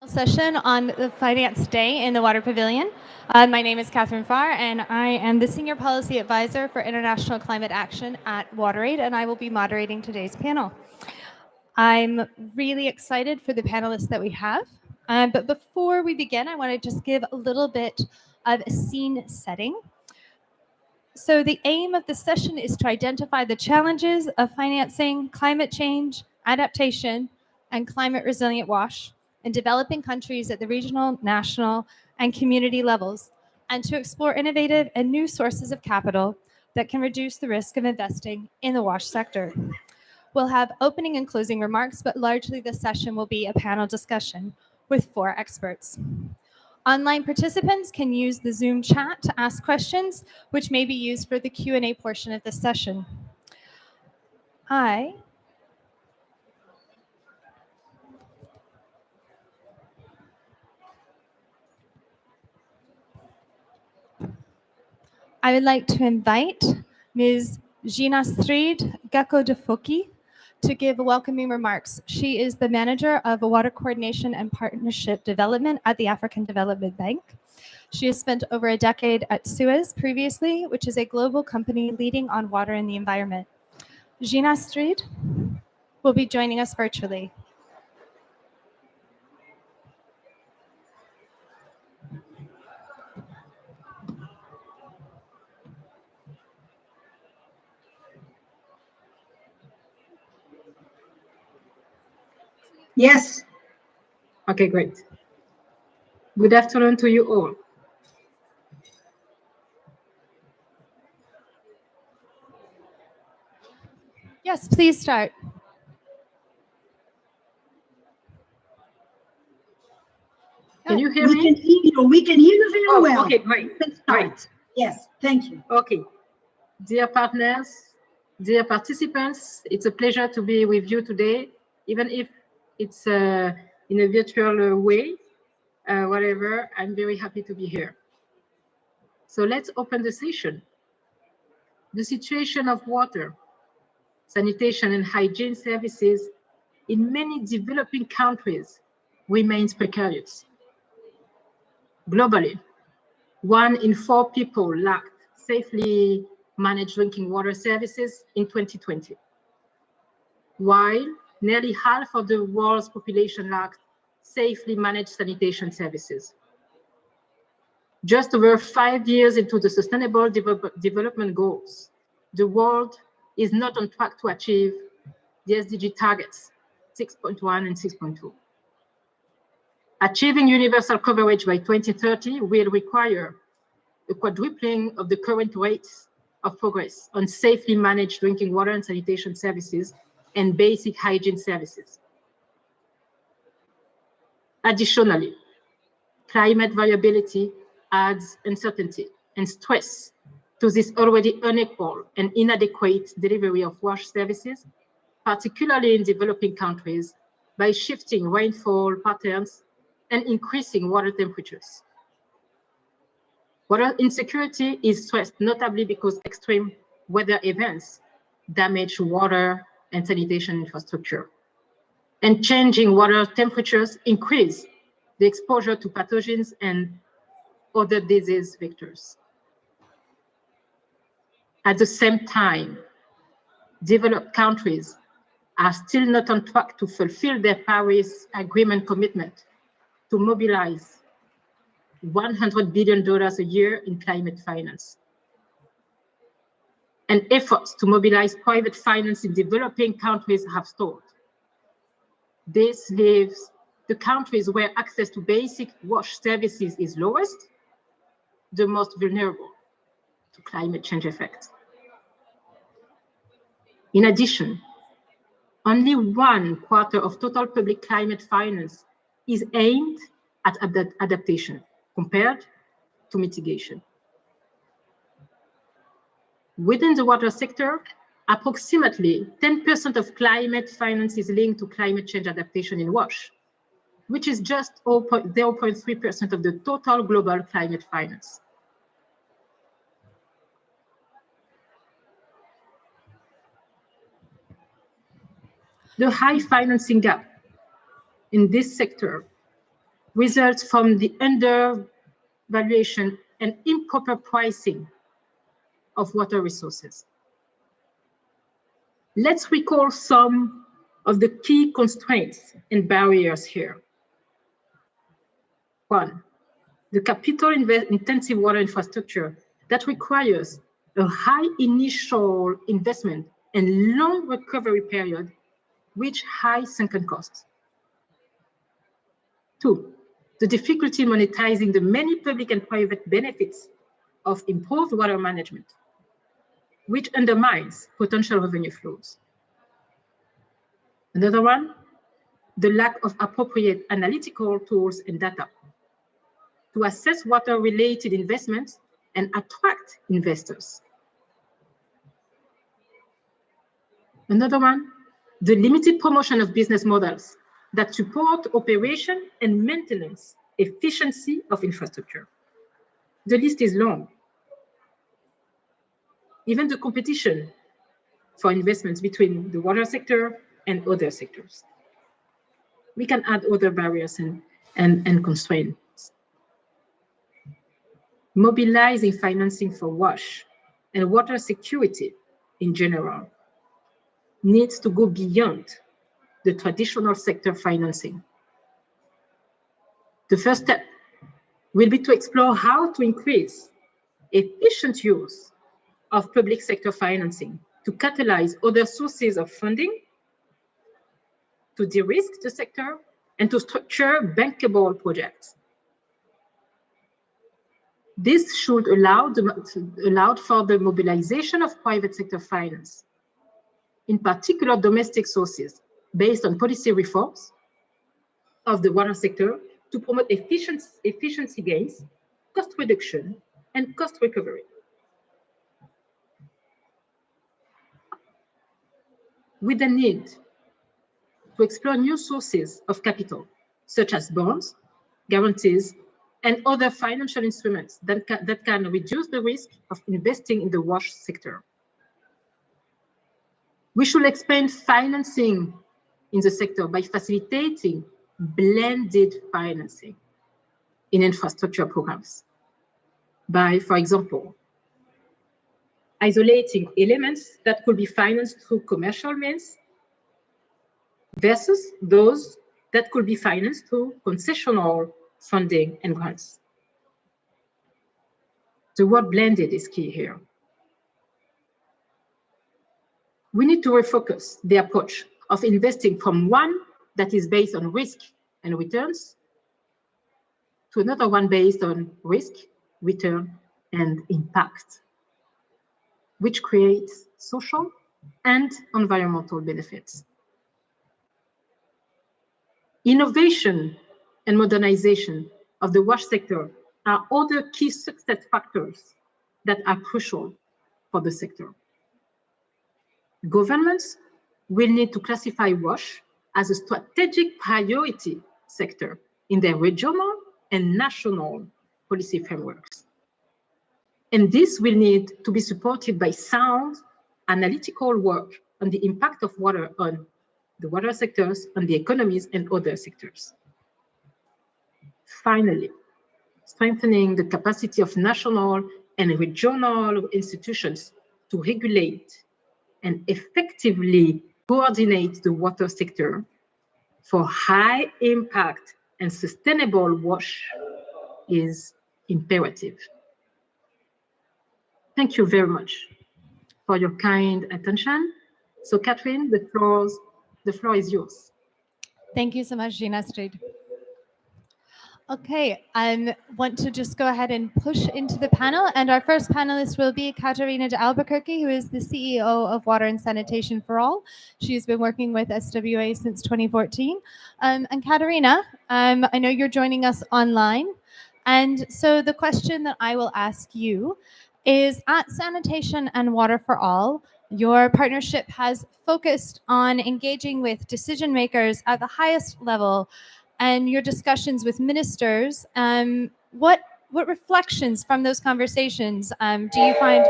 Session on the Finance Day in the Water Pavilion. My name is Catherine Farr, and I am the Senior Policy Advisor for International Climate Action at WaterAid, and I will be moderating today's panel. I'm really excited for the panelists that we have, but before we begin, I want to just give a little bit of a scene setting. So the aim of the session is to identify the challenges of financing climate change, adaptation, and climate resilient WASH in developing countries at the regional, national, and community levels, and to explore innovative and new sources of capital that can reduce the risk of investing in the WASH sector. We'll have opening and closing remarks, but largely the session will be a panel discussion with 4 experts. Online participants can use the Zoom chat to ask questions, which may be used for the Q&A portion of this session. I would like to invite Ms. Jinastrid Gako-Defoki to give welcoming remarks. She is the Manager of Water Coordination and Partnership Development at the African Development Bank. She has spent over a decade at Suez previously, which is a global company leading on water and the environment. Jinastrid will be joining us virtually. Yes. Okay, great. Good afternoon to you all. Yes, please start. Can you hear me? We can hear you very well. Okay, great. Great. Yes, thank you. Okay. Dear partners, dear participants, it's a pleasure to be with you today, even if it's in a virtual way. Whatever, I'm very happy to be here. So let's open the session. The situation of water, sanitation, and hygiene services in many developing countries remains precarious. Globally, 1 in 4 people lacked safely managed drinking water services in 2020, while nearly half of the world's population lacked safely managed sanitation services. Just over 5 years into the Sustainable Development Goals, the world is not on track to achieve the SDG targets 6.1 and 6.2. Achieving universal coverage by 2030 will require a quadrupling of the current rates of progress on safely managed drinking water and sanitation services and basic hygiene services. Additionally, climate variability adds uncertainty and stress to this already unequal and inadequate delivery of WASH services, particularly in developing countries, by shifting rainfall patterns and increasing water temperatures. Water insecurity is stressed notably because extreme weather events damage water and sanitation infrastructure. And changing water temperatures increase the exposure to pathogens and other disease vectors. At the same time, developed countries are still not on track to fulfill their Paris Agreement commitment to mobilize $100 billion a year in climate finance. And efforts to mobilize private finance in developing countries have stalled. This leaves the countries where access to basic WASH services is lowest, the most vulnerable to climate change effects. In addition, only 1/4 of total public climate finance is aimed at adaptation compared to mitigation. Within the water sector, approximately 10% of climate finance is linked to climate change adaptation in WASH, which is just 0.3% of the total global climate finance. The high financing gap in this sector results from the undervaluation and improper pricing of water resources. Let's recall some of the key constraints and barriers here. One, the capital-intensive water infrastructure that requires a high initial investment and long recovery period, which high sunken costs. Two, the difficulty in monetizing the many public and private benefits of improved water management, which undermines potential revenue flows. Another one, the lack of appropriate analytical tools and data to assess water-related investments and attract investors. Another one, the limited promotion of business models that support operation and maintenance efficiency of infrastructure. The list is long. Even the competition for investments between the water sector and other sectors. We can add other barriers and constraints. Mobilizing financing for WASH and water security in general needs to go beyond the traditional sector financing. The first step will be to explore how to increase efficient use of public sector financing to catalyze other sources of funding, to de-risk the sector, and to structure bankable projects. This should allow for the mobilization of private sector finance, in particular domestic sources, based on policy reforms of the water sector to promote efficiency gains, cost reduction, and cost recovery. With the need to explore new sources of capital, such as bonds, guarantees, and other financial instruments that can reduce the risk of investing in the WASH sector. We should expand financing in the sector by facilitating blended financing in infrastructure programs by, for example, isolating elements that could be financed through commercial means versus those that could be financed through concessional funding and grants. The word blended is key here. We need to refocus the approach of investing from one that is based on risk and returns to another one based on risk, return, and impact, which creates social and environmental benefits. Innovation and modernization of the WASH sector are other key success factors that are crucial for the sector. Governments will need to classify WASH as a strategic priority sector in their regional and national policy frameworks. And this will need to be supported by sound analytical work on the impact of water on the water sectors, on the economies, and other sectors. Finally, strengthening the capacity of national and regional institutions to regulate and effectively coordinate the water sector for high impact and sustainable WASH is imperative. Thank you very much for your kind attention. So Catherine, the floor is yours. Thank you so much, Gina Street. Okay, I want to just go ahead and push into the panel. And our first panelist will be Katarina de Albuquerque, who is the CEO of Water and Sanitation for All. She's been working with SWA since 2014. And Katarina, I know you're joining us online. And so the question that I will ask you is, at Sanitation and Water for All, your partnership has focused on engaging with decision makers at the highest level and your discussions with ministers, what reflections from those conversations do you find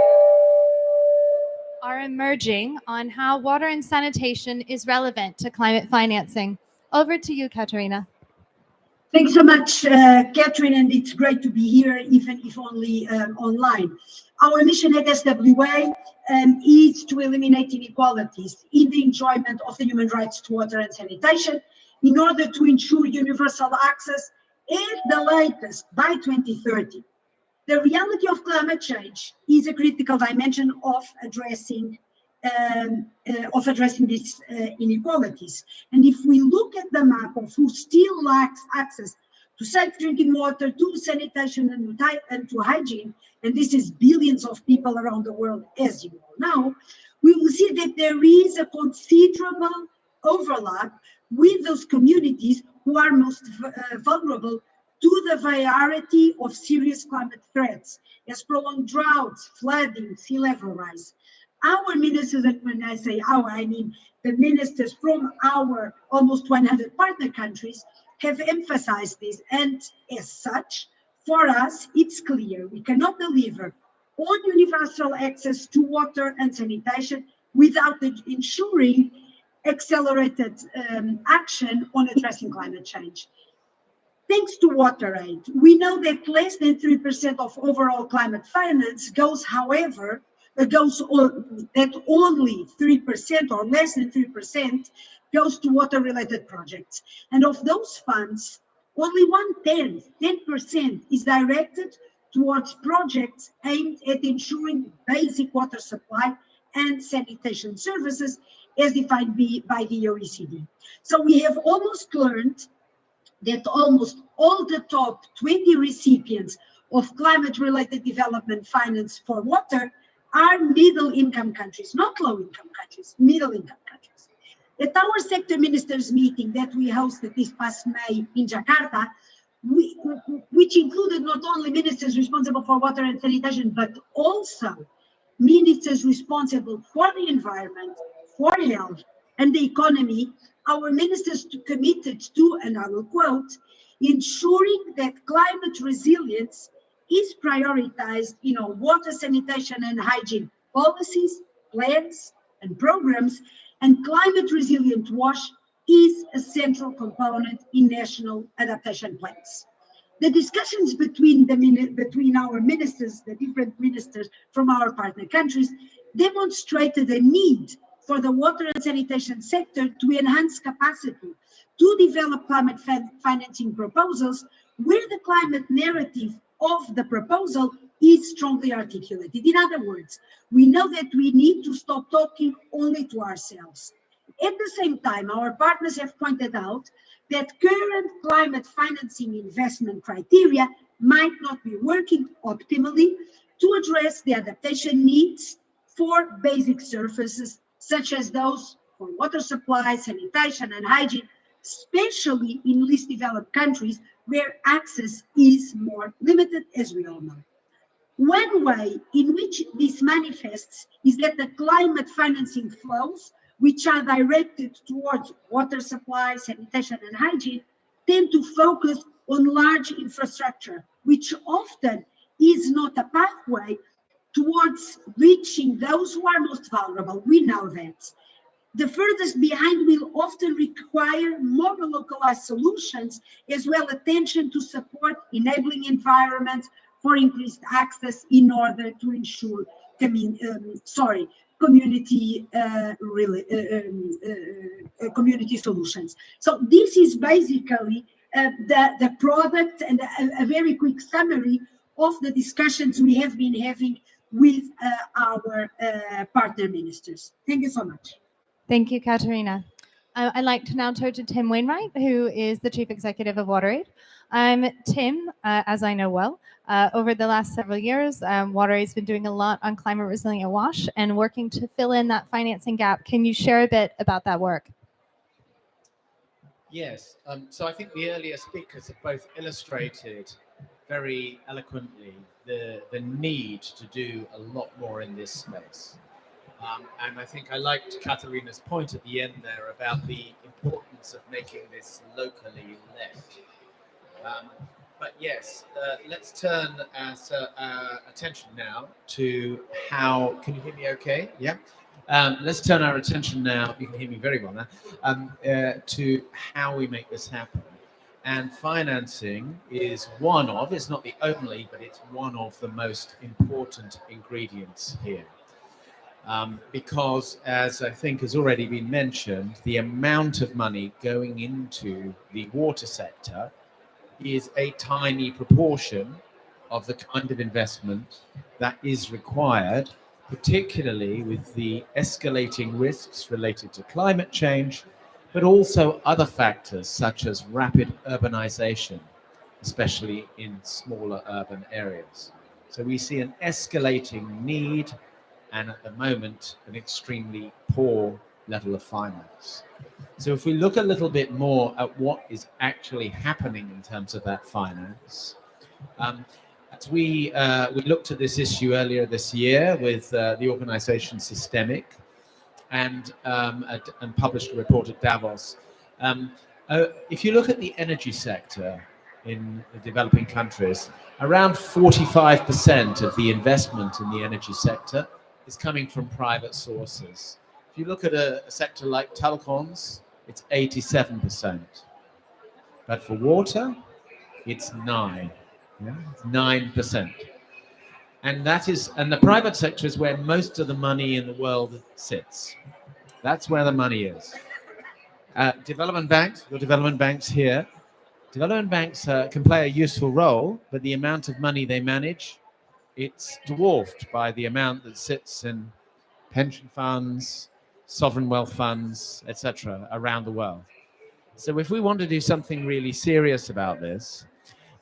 are emerging on how water and sanitation is relevant to climate financing? Over to you, Katerina. Thanks so much, Catherine, and it's great to be here, even if only online. Our mission at SWA is to eliminate inequalities in the enjoyment of the human rights to water and sanitation in order to ensure universal access at the latest by 2030. The reality of climate change is a critical dimension of addressing these inequalities. And if we look at the map of who still lacks access to safe drinking water, to sanitation and to hygiene, and this is billions of people around the world, as you all know, we will see that there is a considerable overlap with those communities who are most vulnerable to the variety of serious climate threats, as prolonged droughts, flooding, sea level rise. Our ministers, and when I say our, I mean the ministers from our almost 100 partner countries, have emphasized this. And as such, for us, it's clear we cannot deliver on universal access to water and sanitation without ensuring accelerated action on addressing climate change. Thanks to WaterAid, we know that less than 3% of overall climate finance goes, however, that only 3% or less than 3% goes to water-related projects. And of those funds, only 10% is directed towards projects aimed at ensuring basic water supply and sanitation services as defined by the OECD. So we have almost learned that almost all the top 20 recipients of climate-related development finance for water are middle-income countries, not low-income countries, middle-income countries. At our sector ministers meeting that we hosted this past May in Jakarta, which included not only ministers responsible for water and sanitation, but also ministers responsible for the environment, for health, and the economy, our ministers committed to, and I will quote, ensuring that climate resilience is prioritized in our water, sanitation, and hygiene policies, plans, and programs, and climate resilient WASH is a central component in national adaptation plans. The discussions between our ministers, the different ministers from our partner countries, demonstrated a need for the water and sanitation sector to enhance capacity to develop climate financing proposals where the climate narrative of the proposal is strongly articulated. In other words, we know that we need to stop talking only to ourselves. At the same time, our partners have pointed out that current climate financing investment criteria might not be working optimally to address the adaptation needs for basic services such as those for water supply, sanitation, and hygiene, especially in least developed countries where access is more limited, as we all know. One way in which this manifests is that the climate financing flows, which are directed towards water supply, sanitation, and hygiene, tend to focus on large infrastructure, which often is not a pathway towards reaching those who are most vulnerable. We know that. The furthest behind will often require more localized solutions, as well as attention to support enabling environments for increased access in order to ensure community solutions. So this is basically the product and a very quick summary of the discussions we have been having with our partner ministers. Thank you so much. Thank you, Katerina. I'd like to now turn to Tim Wainwright, who is the Chief Executive of WaterAid. Tim, as I know well, over the last several years, WaterAid's been doing a lot on climate resilient WASH and working to fill in that financing gap. Can you share a bit about that work? Yes, so I think the earlier speakers have both illustrated very eloquently the need to do a lot more in this space. And I think I liked Katharina's point at the end there about the importance of making this locally led. But yes, let's turn our attention now to how, can you hear me okay? Yeah. Let's turn our attention now, you can hear me very well now, to how we make this happen. And financing is one of, it's not the only, but it's one of the most important ingredients here. Because, as I think has already been mentioned, the amount of money going into the water sector is a tiny proportion of the kind of investment that is required, particularly with the escalating risks related to climate change, but also other factors such as rapid urbanization, especially in smaller urban areas. So we see an escalating need and at the moment an extremely poor level of finance. So if we look a little bit more at what is actually happening in terms of that finance, as we looked at this issue earlier this year with the organization Systemic and published a report at Davos. If you look at the energy sector in the developing countries, around 45% of the investment in the energy sector is coming from private sources. If you look at a sector like telecoms, it's 87%. But for water, it's 9%. Yeah? It's 9%. And the private sector is where most of the money in the world sits. That's where the money is. Development banks, your development banks here, development banks can play a useful role, but the amount of money they manage, it's dwarfed by the amount that sits in pension funds, sovereign wealth funds, etc., around the world. So if we want to do something really serious about this,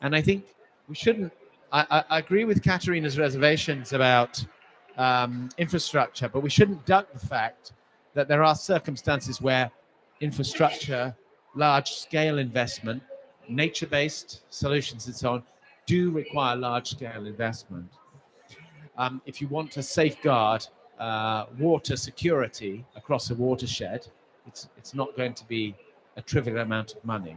and I think we shouldn't, I agree with Katharina's reservations about infrastructure, but we shouldn't duck the fact that there are circumstances where infrastructure, large-scale investment, nature-based solutions and so on, do require large-scale investment. If you want to safeguard water security across a watershed, it's not going to be a trivial amount of money.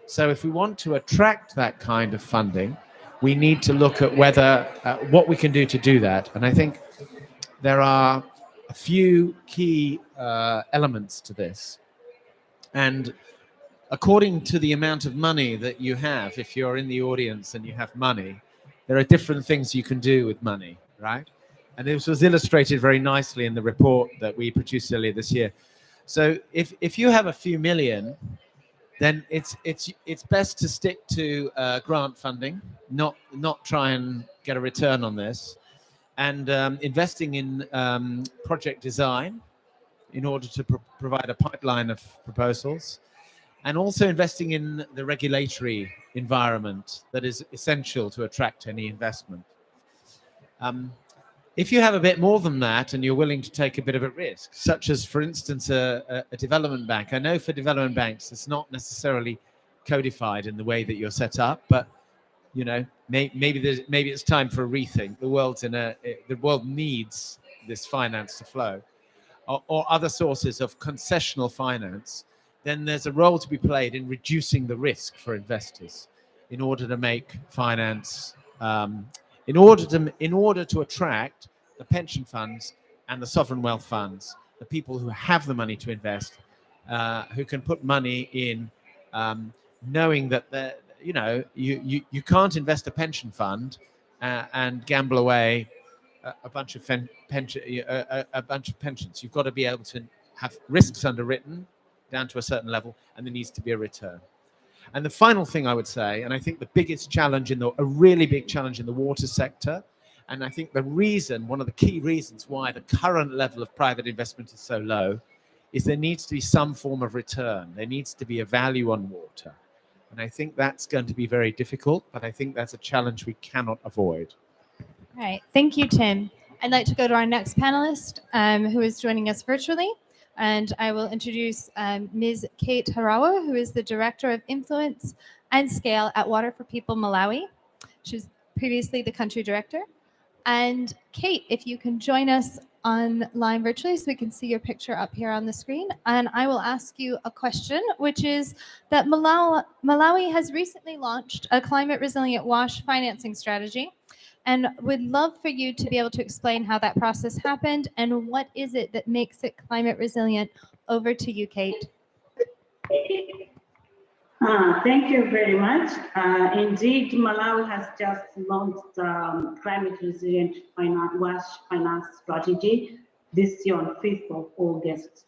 So if we want to attract that kind of funding, we need to look at whether what we can do to do that. And I think there are a few key elements to this. And according to the amount of money that you have, if you're in the audience and you have money, there are different things you can do with money, right? And this was illustrated very nicely in the report that we produced earlier this year. So if you have a few million, then it's best to stick to grant funding, not try and get a return on this, and investing in project design in order to provide a pipeline of proposals, and also investing in the regulatory environment that is essential to attract any investment. If you have a bit more than that and you're willing to take a bit of a risk, such as, for instance, a development bank. I know for development banks, it's not necessarily codified in the way that you're set up, but you know, maybe it's time for a rethink. The world needs this finance to flow, or other sources of concessional finance. Then there's a role to be played in reducing the risk for investors in order to make finance. In order to attract the pension funds and the sovereign wealth funds, the people who have the money to invest, who can put money in, knowing that you can't invest a pension fund and gamble away a bunch of pensions. You've got to be able to have risks underwritten down to a certain level, and there needs to be a return. And the final thing I would say, and I think the biggest challenge a really big challenge in the water sector, and I think one of the key reasons why the current level of private investment is so low, is there needs to be some form of return. There needs to be a value on water. And I think that's going to be very difficult, but I think that's a challenge we cannot avoid. All right, thank you, Tim. I'd like to go to our next panelist, who is joining us virtually. And I will introduce Ms. Kate Harawa, who is the Director of Influence and Scale at Water for People Malawi. She was previously the country director. And Kate, if you can join us online virtually so we can see your picture up here on the screen. And I will ask you a question, which is that Malawi has recently launched a climate resilient WASH financing strategy. And would love for you to be able to explain how that process happened and what is it that makes it climate resilient. Over to you, Kate. Thank you very much. Indeed, Malawi has just launched climate resilient WASH finance strategy this year on 5th of August.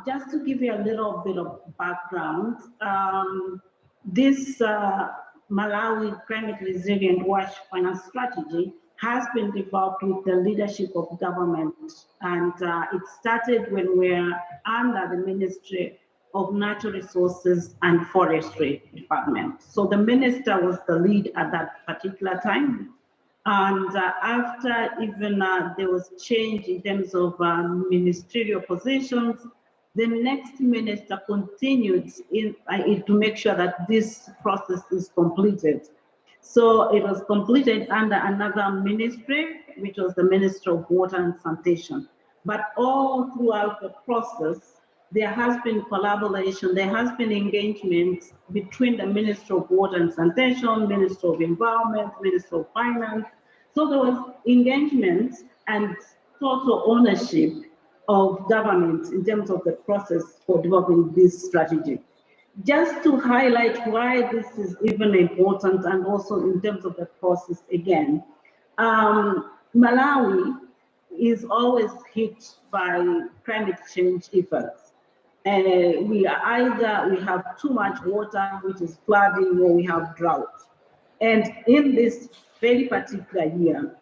Just to give you a little bit of background, this Malawi climate resilient WASH finance strategy has been developed with the leadership of government, and it started when we're under the Ministry of Natural Resources and Forestry Department. So the minister was the lead at that particular time. And after even there was change in terms of ministerial positions, the next minister continued to make sure that this process is completed. So it was completed under another ministry, which was the Ministry of Water and Sanitation. But all throughout the process, there has been collaboration, there has been engagement between the Ministry of Water and Sanitation, Ministry of Environment, Ministry of Finance. So there was engagement and total ownership of government in terms of the process for developing this strategy. Just to highlight why this is even important and also in terms of the process again, Malawi is always hit by climate change effects. We have too much water, which is flooding, or we have drought. And in this very particular year,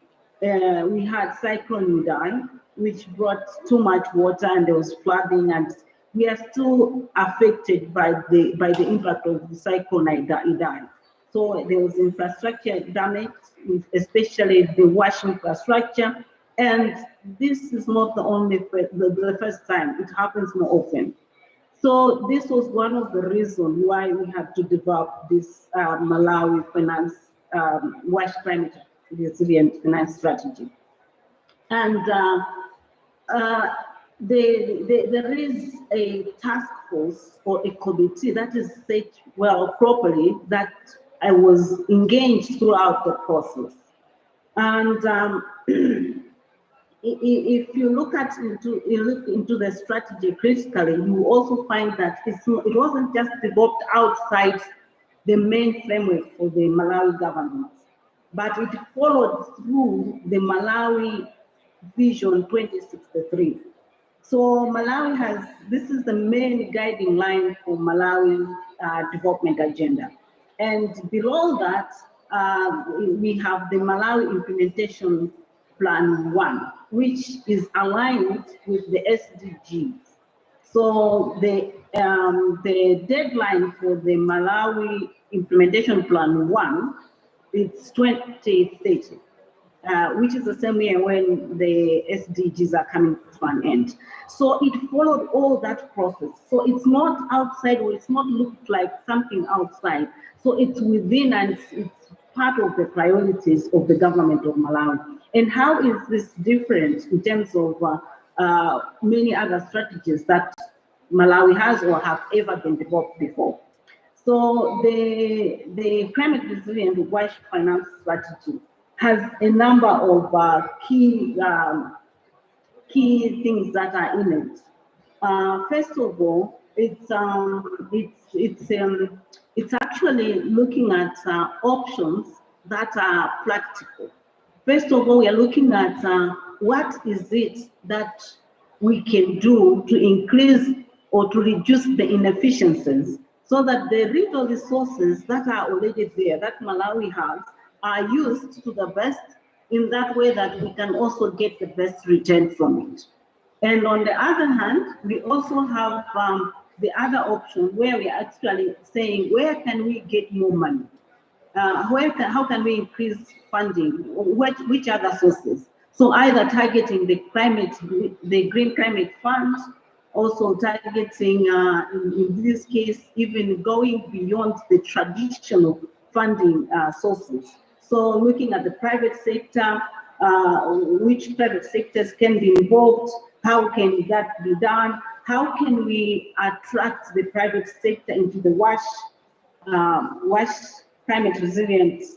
we had Cyclone Idai, which brought too much water and there was flooding, and we are still affected by the impact of the Cyclone Idai. So there was infrastructure damage, especially the WASH infrastructure. And this is not the first time, it happens more often. So this was one of the reasons why we had to develop this Malawi finance, WASH climate resilient finance strategy. And there is a task force or a committee that is set well properly that I was engaged throughout the process. And if you look into the strategy critically, you also find that it wasn't just developed outside the main framework for the Malawi government, but it followed through the Malawi Vision 2063. So Malawi this is the main guiding line for Malawi development agenda. And below that, we have the Malawi Implementation Plan 1, which is aligned with the SDGs. So the deadline for the Malawi Implementation Plan 1 is 2030, which is the same year when the SDGs are coming to an end. So it followed all that process. So it's not outside, or it's not looked like something outside. So it's within, and it's part of the priorities of the government of Malawi. And how is this different in terms of many other strategies that Malawi has or have ever been developed before? So the climate resilient WASH finance strategy has a number of key things that are in it. First of all, it's actually looking at options that are practical. First of all, we are looking at what is it that we can do to increase or to reduce the inefficiencies so that the renewable resources that are already there, that Malawi has, are used to the best in that way that we can also get the best return from it. And on the other hand, we also have the other option where we are actually saying, where can we get more money? How can we increase funding? Which other sources? So either targeting the Green Climate Fund, also targeting, in this case, even going beyond the traditional funding sources. So looking at the private sector, which private sectors can be involved, how can that be done, how can we attract the private sector into the WASH climate resilience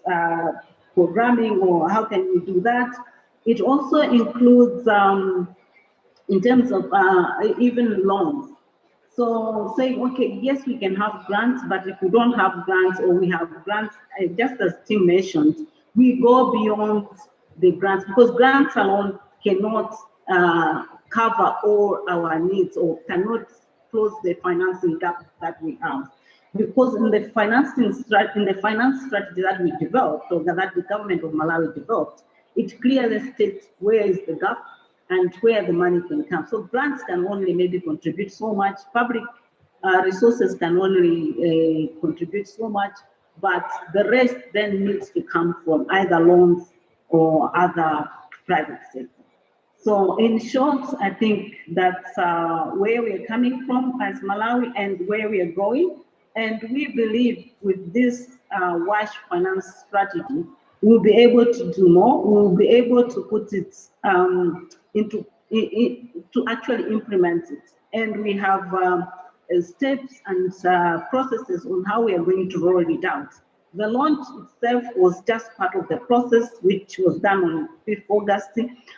programming, or how can we do that? It also includes, in terms of even loans. So saying, okay, yes, we can have grants, but if we don't have grants, or we have grants, just as Tim mentioned, we go beyond the grants, because grants alone cannot cover all our needs, or cannot close the financing gap that we have. Because in the finance strategy that we developed, or that the government of Malawi developed, it clearly states where is the gap and where the money can come. So grants can only maybe contribute so much, public resources can only contribute so much, but the rest then needs to come from either loans or other private sector. So in short, I think that's where we're coming from as Malawi and where we are going. And we believe with this WASH finance strategy, we'll be able to do more. We'll be able to put it to actually implement it. And we have steps and processes on how we are going to roll it out. The launch itself was just part of the process, which was done on 5th August.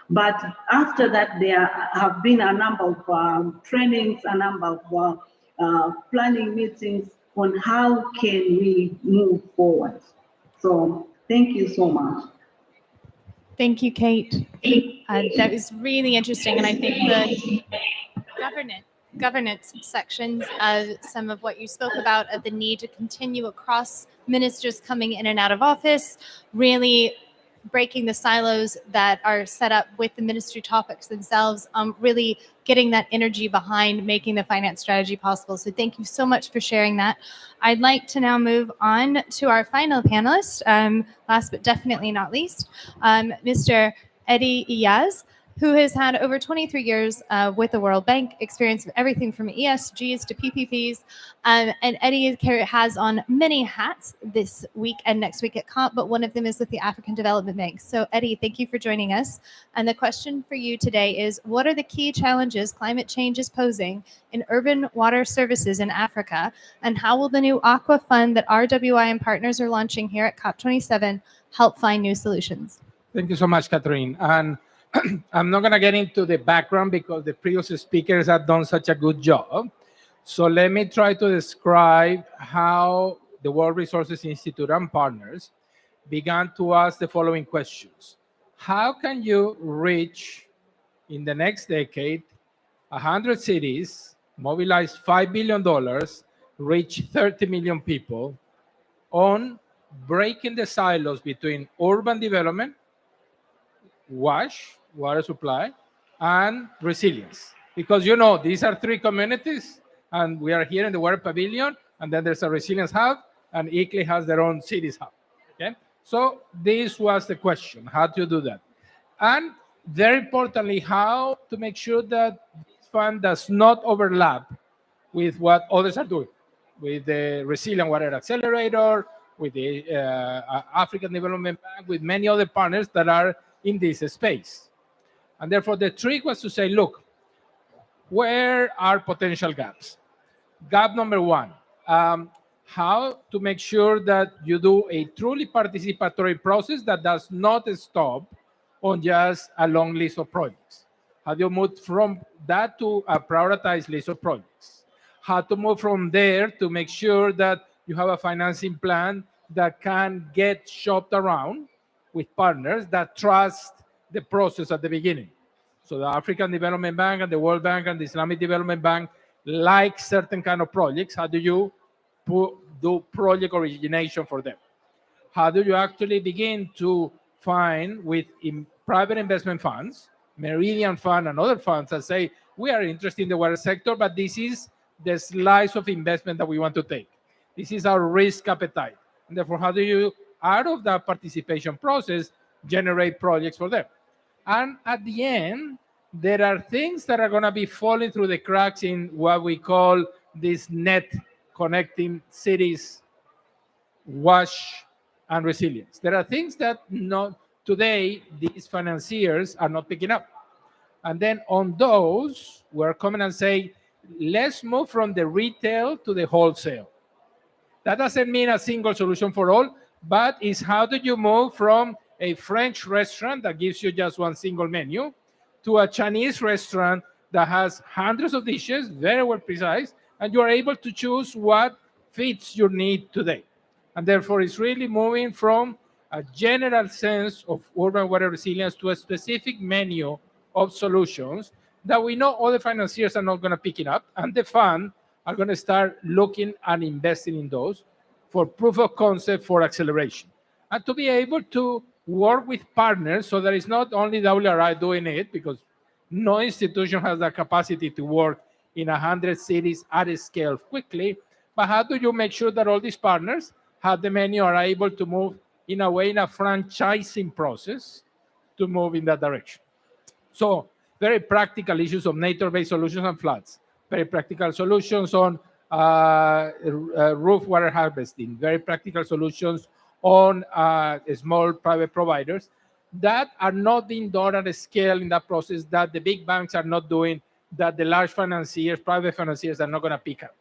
But after that, there have been a number of trainings, a number of planning meetings on how can we move forward. So thank you so much. Thank you, Kate. That was really interesting, and I think the governance sections of some of what you spoke about, of the need to continue across ministers coming in and out of office, really breaking the silos that are set up with the ministry topics themselves, really getting that energy behind making the finance strategy possible. So thank you so much for sharing that. I'd like to now move on to our final panelist, last but definitely not least, Mr. Eddie Iyaz, who has had over 23 years with the World Bank, experience of everything from ESGs to PPPs. And Eddie has on many hats this week and next week at COP, but one of them is with the African Development Bank. So Eddie, thank you for joining us. And the question for you today is, what are the key challenges climate change is posing in urban water services in Africa? And how will the new Aqua fund that RWI and partners are launching here at COP27 help find new solutions? Thank you so much, Catherine. And I'm not going to get into the background because the previous speakers have done such a good job. So let me try to describe how the World Resources Institute and partners began to ask the following questions. How can you reach, in the next decade, 100 cities, mobilize $5 billion, reach 30 million people on breaking the silos between urban development, WASH, water supply, and resilience? Because you know, these are three communities, and we are here in the Water Pavilion, and then there's a resilience hub, and ICLEI has their own cities hub. Okay, so this was the question: how to do that, and very importantly, how to make sure that this fund does not overlap with what others are doing, with the Resilient Water Accelerator, with the African Development Bank, with many other partners that are in this space. And therefore, the trick was to say, look, where are potential gaps? Gap number one, how to make sure that you do a truly participatory process that does not stop on just a long list of projects. How do you move from that to a prioritized list of projects? How to move from there to make sure that you have a financing plan that can get shopped around with partners that trust the process at the beginning. So the African Development Bank and the World Bank and the Islamic Development Bank like certain kind of projects. How do you do project origination for them? How do you actually begin to find with private investment funds, Meridian Fund and other funds that say, we are interested in the water sector, but this is the slice of investment that we want to take. This is our risk appetite. And therefore, how do you, out of that participation process, generate projects for them? And at the end, there are things that are going to be falling through the cracks in what we call this net connecting cities WASH and resilience. There are things that today these financiers are not picking up. And then on those, we're coming and say, let's move from the retail to the wholesale. That doesn't mean a single solution for all, but it's how do you move from a French restaurant that gives you just one single menu to a Chinese restaurant that has hundreds of dishes, very well precise, and you are able to choose what fits your need today. And therefore, it's really moving from a general sense of urban water resilience to a specific menu of solutions that we know other financiers are not going to pick it up, and the fund are going to start looking and investing in those for proof of concept for acceleration. And to be able to work with partners so that it's not only WRI doing it, because no institution has the capacity to work in 100 cities at a scale quickly, but how do you make sure that all these partners have the menu, are able to move in a way in a franchising process to move in that direction? So very practical issues of nature-based solutions and floods, very practical solutions on roof water harvesting, very practical solutions on small private providers that are not being done at a scale in that process that the big banks are not doing, that the large financiers, private financiers are not going to pick up.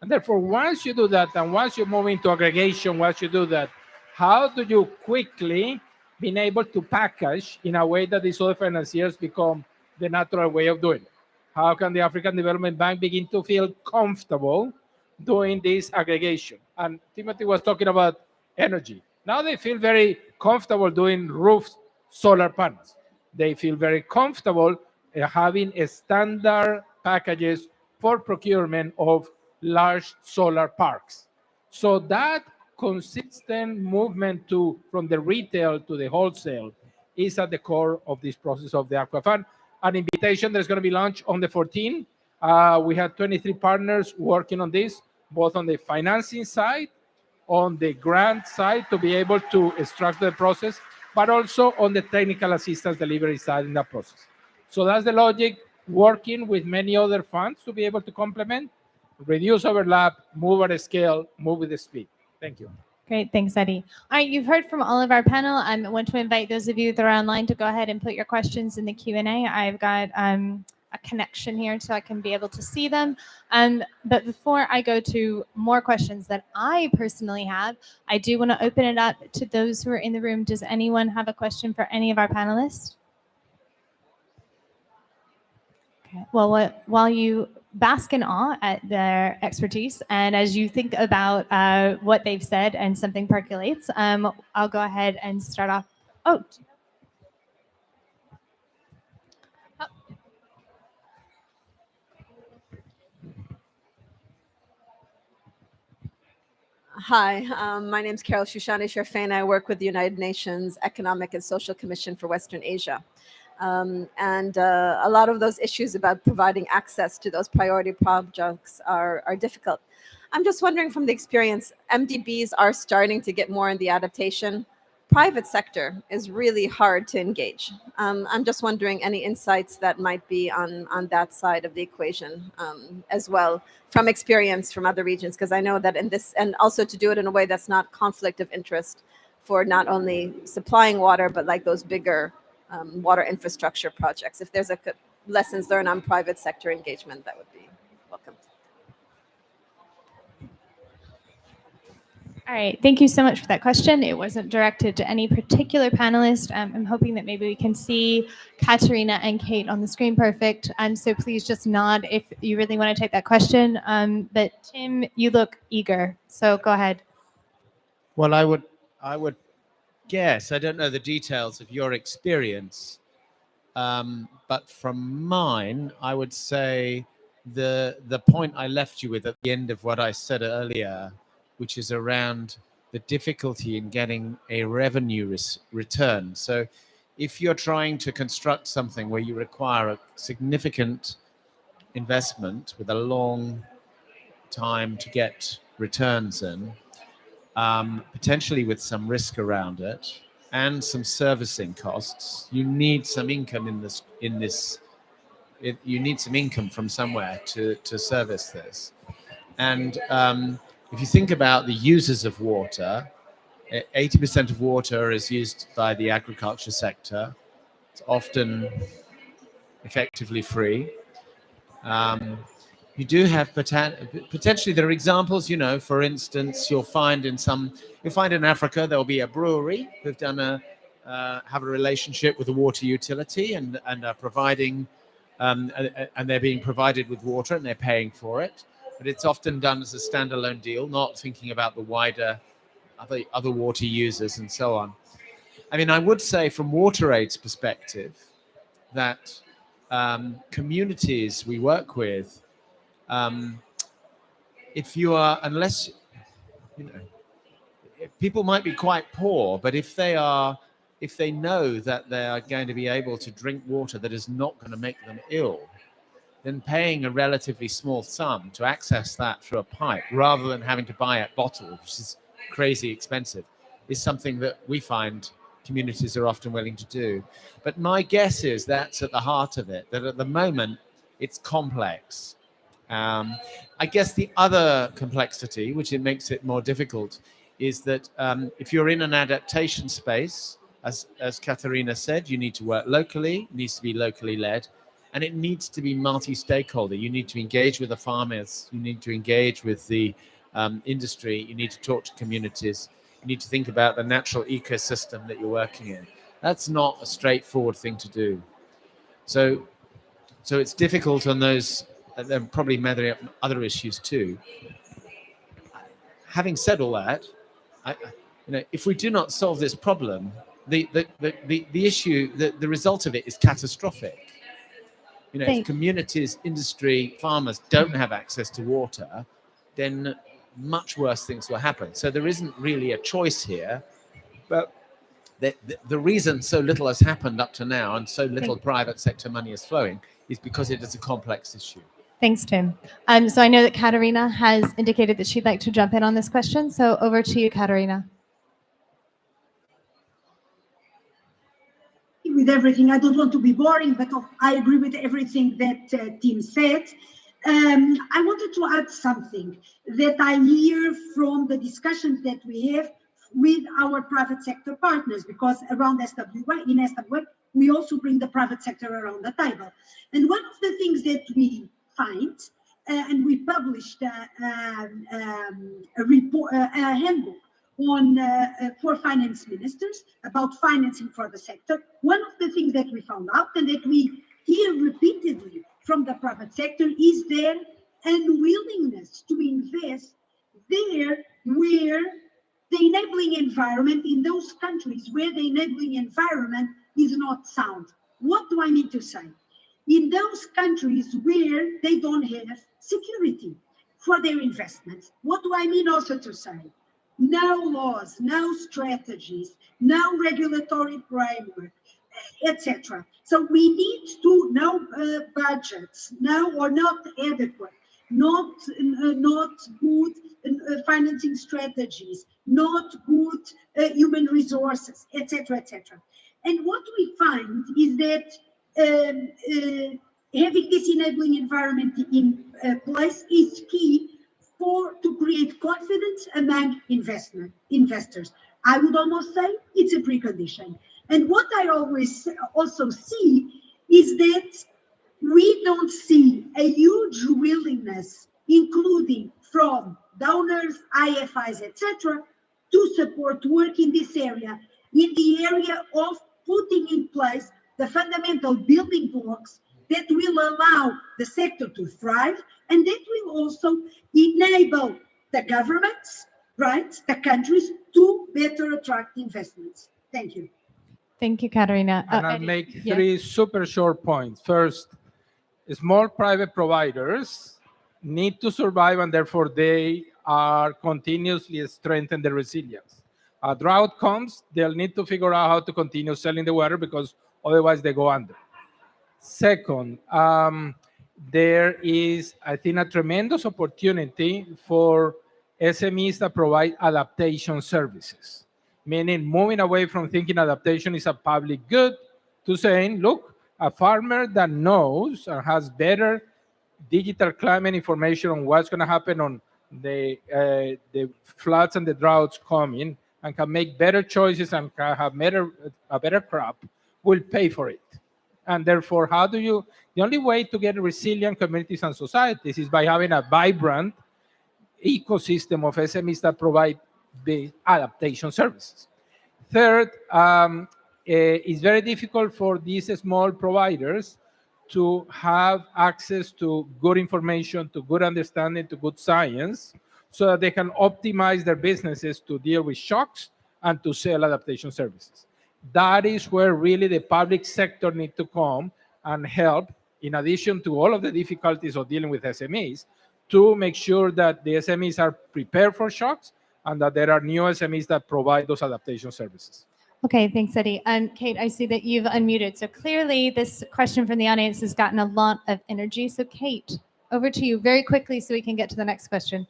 And therefore, once you do that, and once you move into aggregation, once you do that, how do you quickly be able to package in a way that these other financiers become the natural way of doing it? How can the African Development Bank begin to feel comfortable doing this aggregation? And Timothy was talking about energy. Now they feel very comfortable doing roof solar panels. They feel very comfortable having a standard packages for procurement of large solar parks. So that consistent movement from the retail to the wholesale is at the core of this process of the Aqua Fund. An invitation that's going to be launched on the 14th. We have 23 partners working on this, both on the financing side, on the grant side to be able to structure the process, but also on the technical assistance delivery side in that process. So that's the logic, working with many other funds to be able to complement, reduce overlap, move at a scale, move with the speed. Thank you. Great, thanks, Eddie. All right, you've heard from all of our panel. I want to invite those of you that are online to go ahead and put your questions in the Q&A. I've got a connection here so I can be able to see them. But before I go to more questions that I personally have, I do want to open it up to those who are in the room. Does anyone have a question for any of our panelists? Okay. Well, while you bask in awe at their expertise, and as you think about what they've said and something percolates, I'll go ahead and start off. Oh. Hi, my name is Carol Shushani Sharfane. I work with the United Nations Economic and Social Commission for Western Asia. And a lot of those issues about providing access to those priority projects are difficult. I'm just wondering from the experience, MDBs are starting to get more in the adaptation. Private sector is really hard to engage. I'm just wondering any insights that might be on that side of the equation as well, from experience from other regions, because I know that in this, and also to do it in a way that's not conflict of interest for not only supplying water, but like those bigger water infrastructure projects. If there's lessons learned on private sector engagement, that would be welcome. All right, thank you so much for that question. It wasn't directed to any particular panelist. I'm hoping that maybe we can see Katerina and Kate on the screen perfect. So please just nod if you really want to take that question. But Tim, you look eager, so go ahead. Well, I would guess, I don't know the details of your experience, but from mine, I would say the point I left you with at the end of what I said earlier, which is around the difficulty in getting a revenue return. So if you're trying to construct something where you require a significant investment with a long time to get returns in, potentially with some risk around it and some servicing costs, you need some income you need some income from somewhere to service this. And if you think about the users of water, 80% of water is used by the agriculture sector. It's often effectively free. You do have potentially there are examples, for instance, you'll find in Africa there'll be a brewery who've done have a relationship with a water utility and are providing and they're being provided with water and they're paying for it, but it's often done as a standalone deal, not thinking about the wider other water users and so on. I mean, I would say from WaterAid's perspective that communities we work with, unless people might be quite poor, but if they know that they are going to be able to drink water that is not going to make them ill, then paying a relatively small sum to access that through a pipe rather than having to buy it bottled, which is crazy expensive, is something that we find communities are often willing to do. But my guess is that's at the heart of it, that at the moment it's complex. I guess the other complexity, which it makes it more difficult, is that if you're in an adaptation space, as Katharina said, you need to work locally, it needs to be locally led, and it needs to be multi-stakeholder. You need to engage with the farmers, you need to engage with the industry, you need to talk to communities, you need to think about the natural ecosystem that you're working in. That's not a straightforward thing to do. So it's difficult on those, and then probably many other issues too. Having said all that, if we do not solve this problem, the issue, the result of it is catastrophic. If communities, industry, farmers don't have access to water, then much worse things will happen. So there isn't really a choice here, but the reason so little has happened up to now and so little private sector money is flowing is because it is a complex issue. Thanks, Tim. So I know that Katharina has indicated that she'd like to jump in on this question. So over to you, Katharina. With everything, I don't want to be boring, but I agree with everything that Tim said. I wanted to add something that I hear from the discussions that we have with our private sector partners, because around in SWA, we also bring the private sector around the table. And one of the things that we find, and we published a report, a handbook on for finance ministers about financing for the sector. One of the things that we found out and that we hear repeatedly from the private sector is their unwillingness to invest there where the enabling environment, in those countries where the enabling environment is not sound. What do I mean to say? In those countries where they don't have security for their investments. What do I mean also to say? No laws, no strategies, no regulatory framework, etc. So we need to know budgets, no or not adequate, not good financing strategies, not good human resources, etc., etc. And what we find is that having this enabling environment in place is key to create confidence among investors. I would almost say it's a precondition. And what I always also see is that we don't see a huge willingness, including from donors, IFIs, etc., to support work in this area, in the area of putting in place the fundamental building blocks that will allow the sector to thrive, and that will also enable the governments, right, the countries, to better attract investments. Thank you. Thank you, Katharina. And I'll make three super short points. First, small private providers need to survive, and therefore they are continuously strengthening their resilience. A drought comes, they'll need to figure out how to continue selling the water because otherwise they go under. Second, there is, I think, a tremendous opportunity for SMEs that provide adaptation services, meaning moving away from thinking adaptation is a public good to saying, look, a farmer that knows and has better digital climate information on what's going to happen on the floods and the droughts coming, and can make better choices and can have a better crop will pay for it. And therefore, the only way to get resilient communities and societies is by having a vibrant ecosystem of SMEs that provide the adaptation services. Third, it's very difficult for these small providers to have access to good information, to good understanding, to good science, so that they can optimize their businesses to deal with shocks and to sell adaptation services. That is where really the public sector needs to come and help, in addition to all of the difficulties of dealing with SMEs, to make sure that the SMEs are prepared for shocks and that there are new SMEs that provide those adaptation services. Okay, thanks, Eddie. Kate, I see that you've unmuted. So clearly this question from the audience has gotten a lot of energy. So Kate, over to you very quickly so we can get to the next question.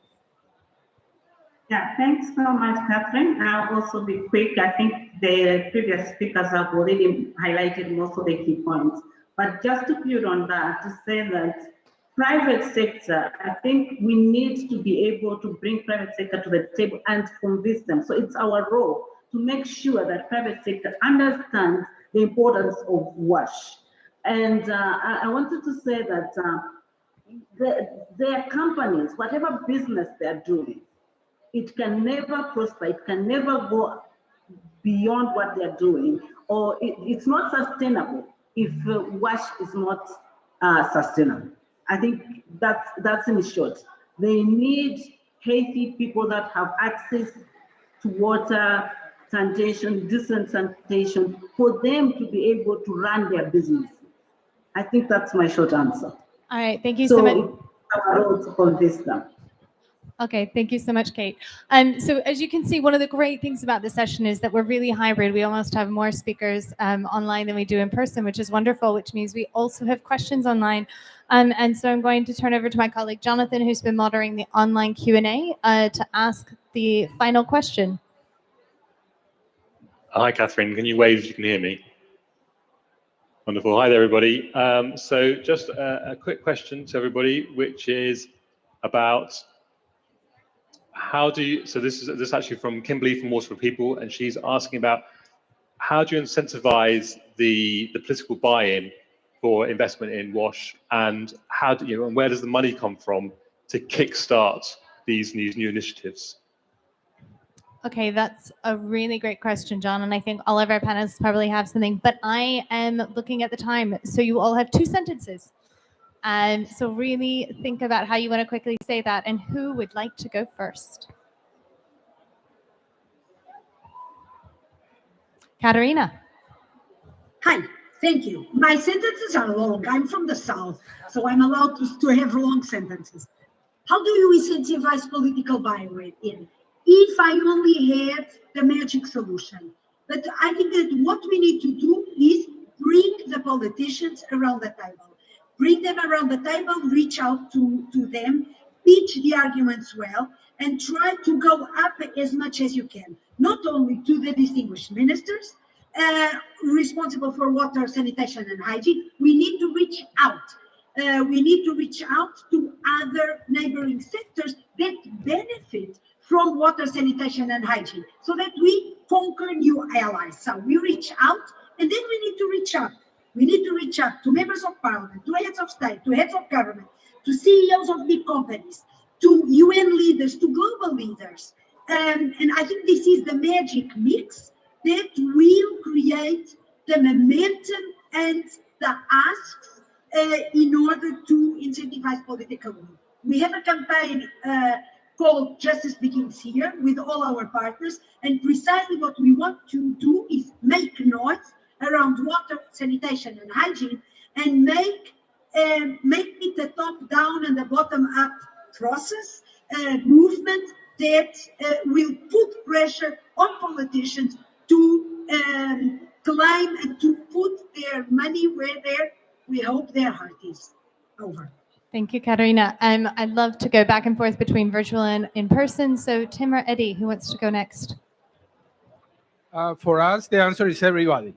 Yeah, thanks so much, Catherine. I'll also be quick. I think the previous speakers have already highlighted most of the key points. But just to build on that, to say that private sector, I think we need to be able to bring private sector to the table and convince them. So it's our role to make sure that private sector understands the importance of WASH. And I wanted to say that their companies, whatever business they're doing, it can never prosper, it can never go beyond what they're doing, or it's not sustainable if WASH is not sustainable. I think that's in short. They need healthy people that have access to water, sanitation, decent sanitation, for them to be able to run their business. I think that's my short answer. All right, thank you so much. It's our role to convince them. Okay, thank you so much, Kate. So as you can see, one of the great things about this session is that we're really hybrid. We almost have more speakers online than we do in person, which is wonderful, which means we also have questions online. And so I'm going to turn over to my colleague, Jonathan, who's been moderating the online Q&A to ask the final question. Hi, Catherine. Can you wave if you can hear me? Wonderful. Hi there, everybody. So just a quick question to everybody, which is about how do you, so this is actually from Kimberly from Water for People, and she's asking about how do you incentivize the political buy-in for investment in WASH, and how do you, and where does the money come from to kickstart these new initiatives? Okay, that's a really great question, John, and I think all of our panelists probably have something, but I am looking at the time, so you all have 2 sentences. So really think about how you want to quickly say that, and who would like to go first? Katerina. Hi, thank you. My sentences are long. I'm from the South, so I'm allowed to have long sentences. How do you incentivize political buy-in? If I only had the magic solution. But I think that what we need to do is bring the politicians around the table. Bring them around the table, reach out to them, pitch the arguments well, and try to go up as much as you can. Not only to the distinguished ministers responsible for water, sanitation, and hygiene, we need to reach out. We need to reach out to other neighboring sectors that benefit from water, sanitation, and hygiene, so that we conquer new allies. So we reach out, and then we need to reach up. We need to reach out to members of parliament, to heads of state, to heads of government, to CEOs of big companies, to UN leaders, to global leaders. And I think this is the magic mix that will create the momentum and the asks in order to incentivize political will. We have a campaign called Justice Begins Here with all our partners, and precisely what we want to do is make noise around water, sanitation, and hygiene, and make it a top-down and a bottom-up process, movement that will put pressure on politicians to claim and to put their money where we hope their heart is. Over. Thank you, Katerina. I'd love to go back and forth between virtual and in person. So Tim or Eddie, who wants to go next? For us, the answer is everybody.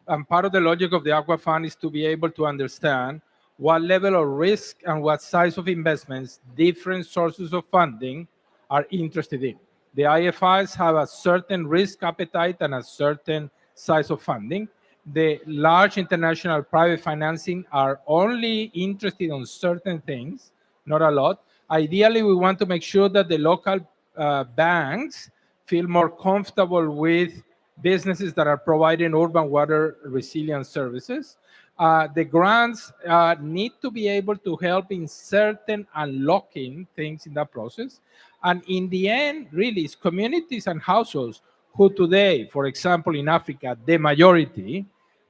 And part of the logic of the Aqua Fund is to be able to understand what level of risk and what size of investments different sources of funding are interested in. The IFIs have a certain risk appetite and a certain size of funding. The large international private financing are only interested in certain things, not a lot. Ideally, we want to make sure that the local banks feel more comfortable with businesses that are providing urban water resilience services. The grants need to be able to help in certain unlocking things in that process. And in the end, really, it's communities and households who today, for example, in Africa, the majority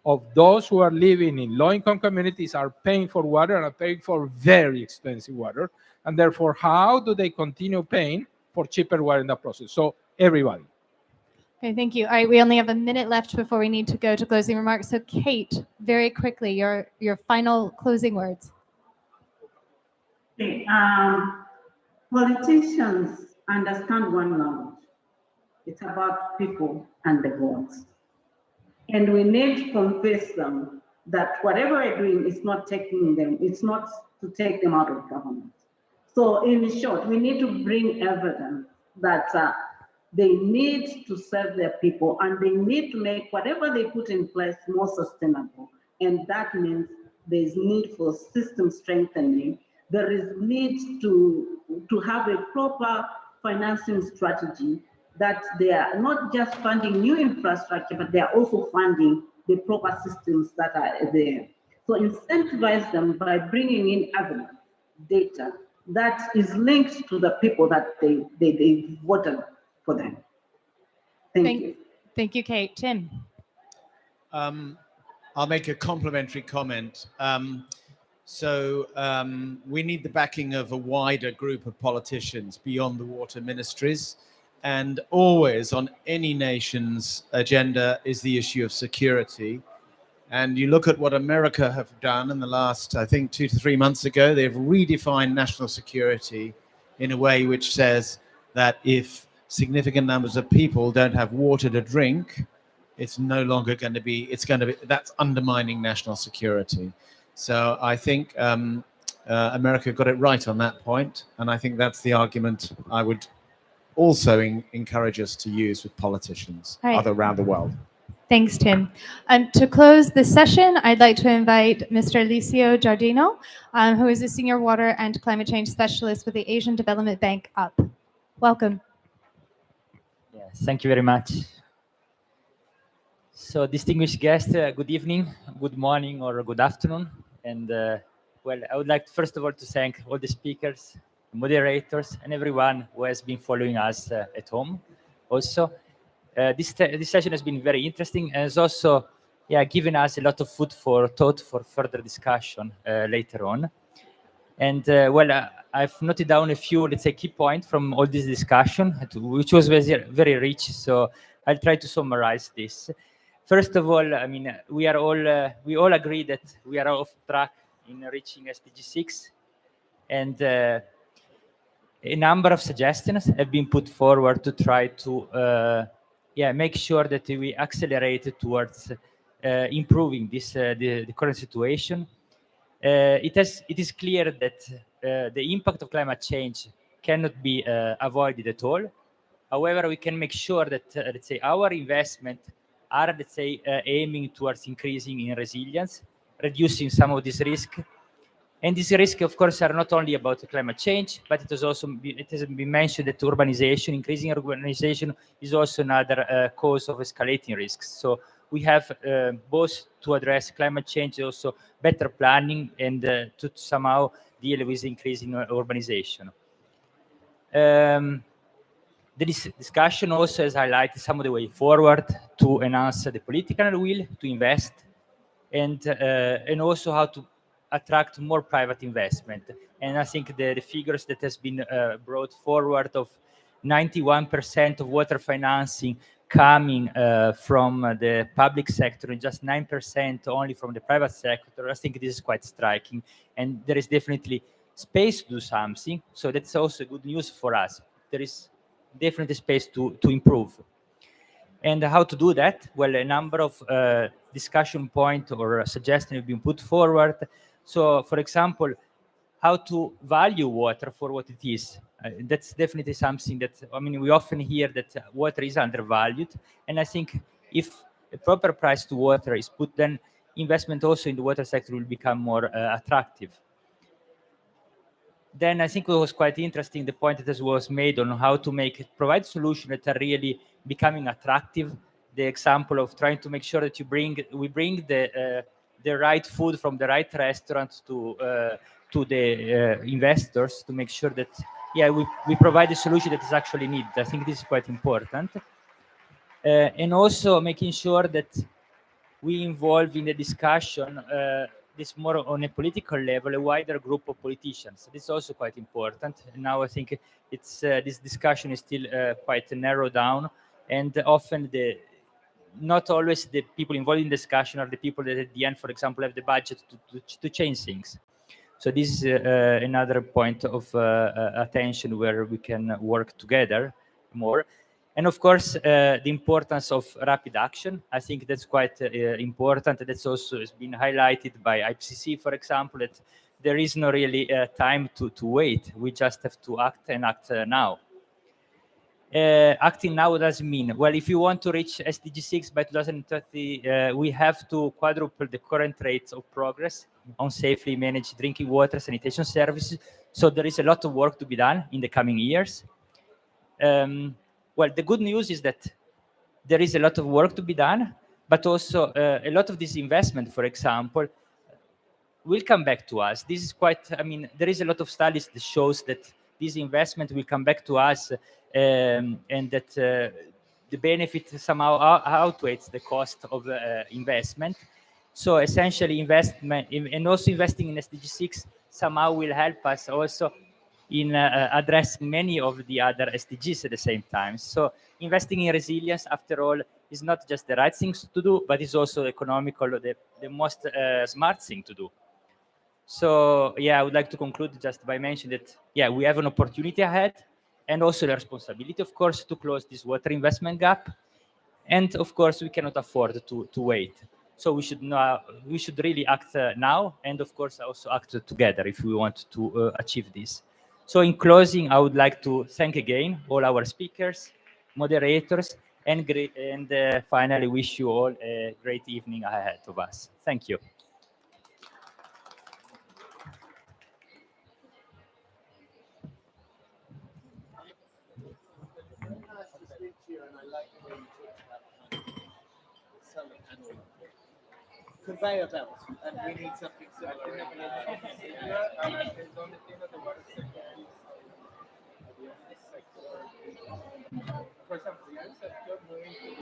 of those who are living in low-income communities are paying for water and are paying for very expensive water. And therefore, how do they continue paying for cheaper water in that process? So everybody. Okay, thank you. All right, we only have a minute left before we need to go to closing remarks. So Kate, very quickly, your final closing words. Okay, politicians understand one language. It's about people and the goals. And we need to convince them that whatever we're doing is not taking them, it's not to take them out of government. So in short, we need to bring evidence that they need to serve their people and they need to make whatever they put in place more sustainable. And that means there's need for system strengthening. There is need to have a proper financing strategy that they are not just funding new infrastructure, but they are also funding the proper systems that are there. So incentivize them by bringing in evidence, data that is linked to the people that they voted for them. Thank you. Thank you, Kate. Tim. I'll make a complimentary comment. We need the backing of a wider group of politicians beyond the water ministries. And always on any nation's agenda is the issue of security. And you look at what America have done in the last, I think, 2 to 3 months ago, they've redefined national security in a way which says that if significant numbers of people don't have water to drink, it's no longer going to be, that's undermining national security. So I think America got it right on that point. And I think that's the argument I would also encourage us to use with politicians around the world. Thanks, Tim. And to close this session, I'd like to invite Mr. Licio Giardino, who is a Senior Water and Climate Change Specialist with the Asian Development Bank, UP. Welcome. Yes, thank you very much. So distinguished guests, good evening, good morning, or good afternoon. And well, I would like first of all to thank all the speakers, moderators, and everyone who has been following us at home. Also, this session has been very interesting and has also given us a lot of food for thought for further discussion later on. And I've noted down a few, let's say, key points from all this discussion, which was very, very rich. So I'll try to summarize this. First of all, I mean, we all agree that we are off track in reaching SDG 6, and a number of suggestions have been put forward to try to make sure that we accelerate towards improving this the current situation. It is clear that the impact of climate change cannot be avoided at all. However, we can make sure that let's say our investment are aiming towards increasing in resilience, reducing some of this risk. And these risks, of course, are not only about climate change, but it has been mentioned that urbanization, increasing urbanization, is also another cause of escalating risks. So we have both to address climate change, also better planning, and to somehow deal with increasing urbanization. The discussion also has highlighted some of the way forward to enhance the political will to invest, and also how to attract more private investment. And I think the figures that has been brought forward of 91% of water financing coming from the public sector and just 9% only from the private sector, I think this is quite striking. And there is definitely space to do something. So that's also good news for us. There is definitely space to improve. And how to do that? Well, a number of discussion points or suggestions have been put forward. So, for example, how to value water for what it is. That's definitely something that, I mean, we often hear that water is undervalued. And I think if a proper price to water is put, then investment also in the water sector will become more attractive. Then I think it was quite interesting, the point that was made on how to provide solutions that are really becoming attractive. The example of trying to make sure that we bring the right food from the right restaurant to the investors, to make sure that we provide a solution that is actually needed. I think this is quite important. And also making sure that we involve in the discussion this more on a political level, a wider group of politicians. This is also quite important. Now I think it's this discussion is still quite narrowed down, and often not always the people involved in discussion are the people that at the end, for example, have the budget to change things. So this is another point of attention where we can work together more. And of course, the importance of rapid action. I think that's quite important. That's also has been highlighted by IPCC, for example, that there is no really time to wait. We just have to act and act now. Acting now doesn't mean, well, if you want to reach SDG 6 by 2030, we have to quadruple the current rates of progress on safely managed drinking water sanitation services. So there is a lot of work to be done in the coming years. Well, the good news is that there is a lot of work to be done, but also a lot of this investment, for example, will come back to us. This is quite, I mean, there is a lot of studies that shows that this investment will come back to us and that the benefit somehow outweighs the cost of investment. So essentially investment and also investing in SDG 6 somehow will help us also in addressing many of the other SDGs at the same time. So investing in resilience, after all, is not just the right things to do, but it's also economical, the most smart thing to do. So yeah, I would like to conclude just by mentioning that, yeah, we have an opportunity ahead and also the responsibility, of course, to close this water investment gap. And of course, we cannot afford to wait. So we should really act now, and of course, also act together if we want to achieve this. So in closing, I would like to thank again all our speakers, moderators, and finally wish you all a great evening ahead of us. Thank you. Conveyor belt, and we need something similar.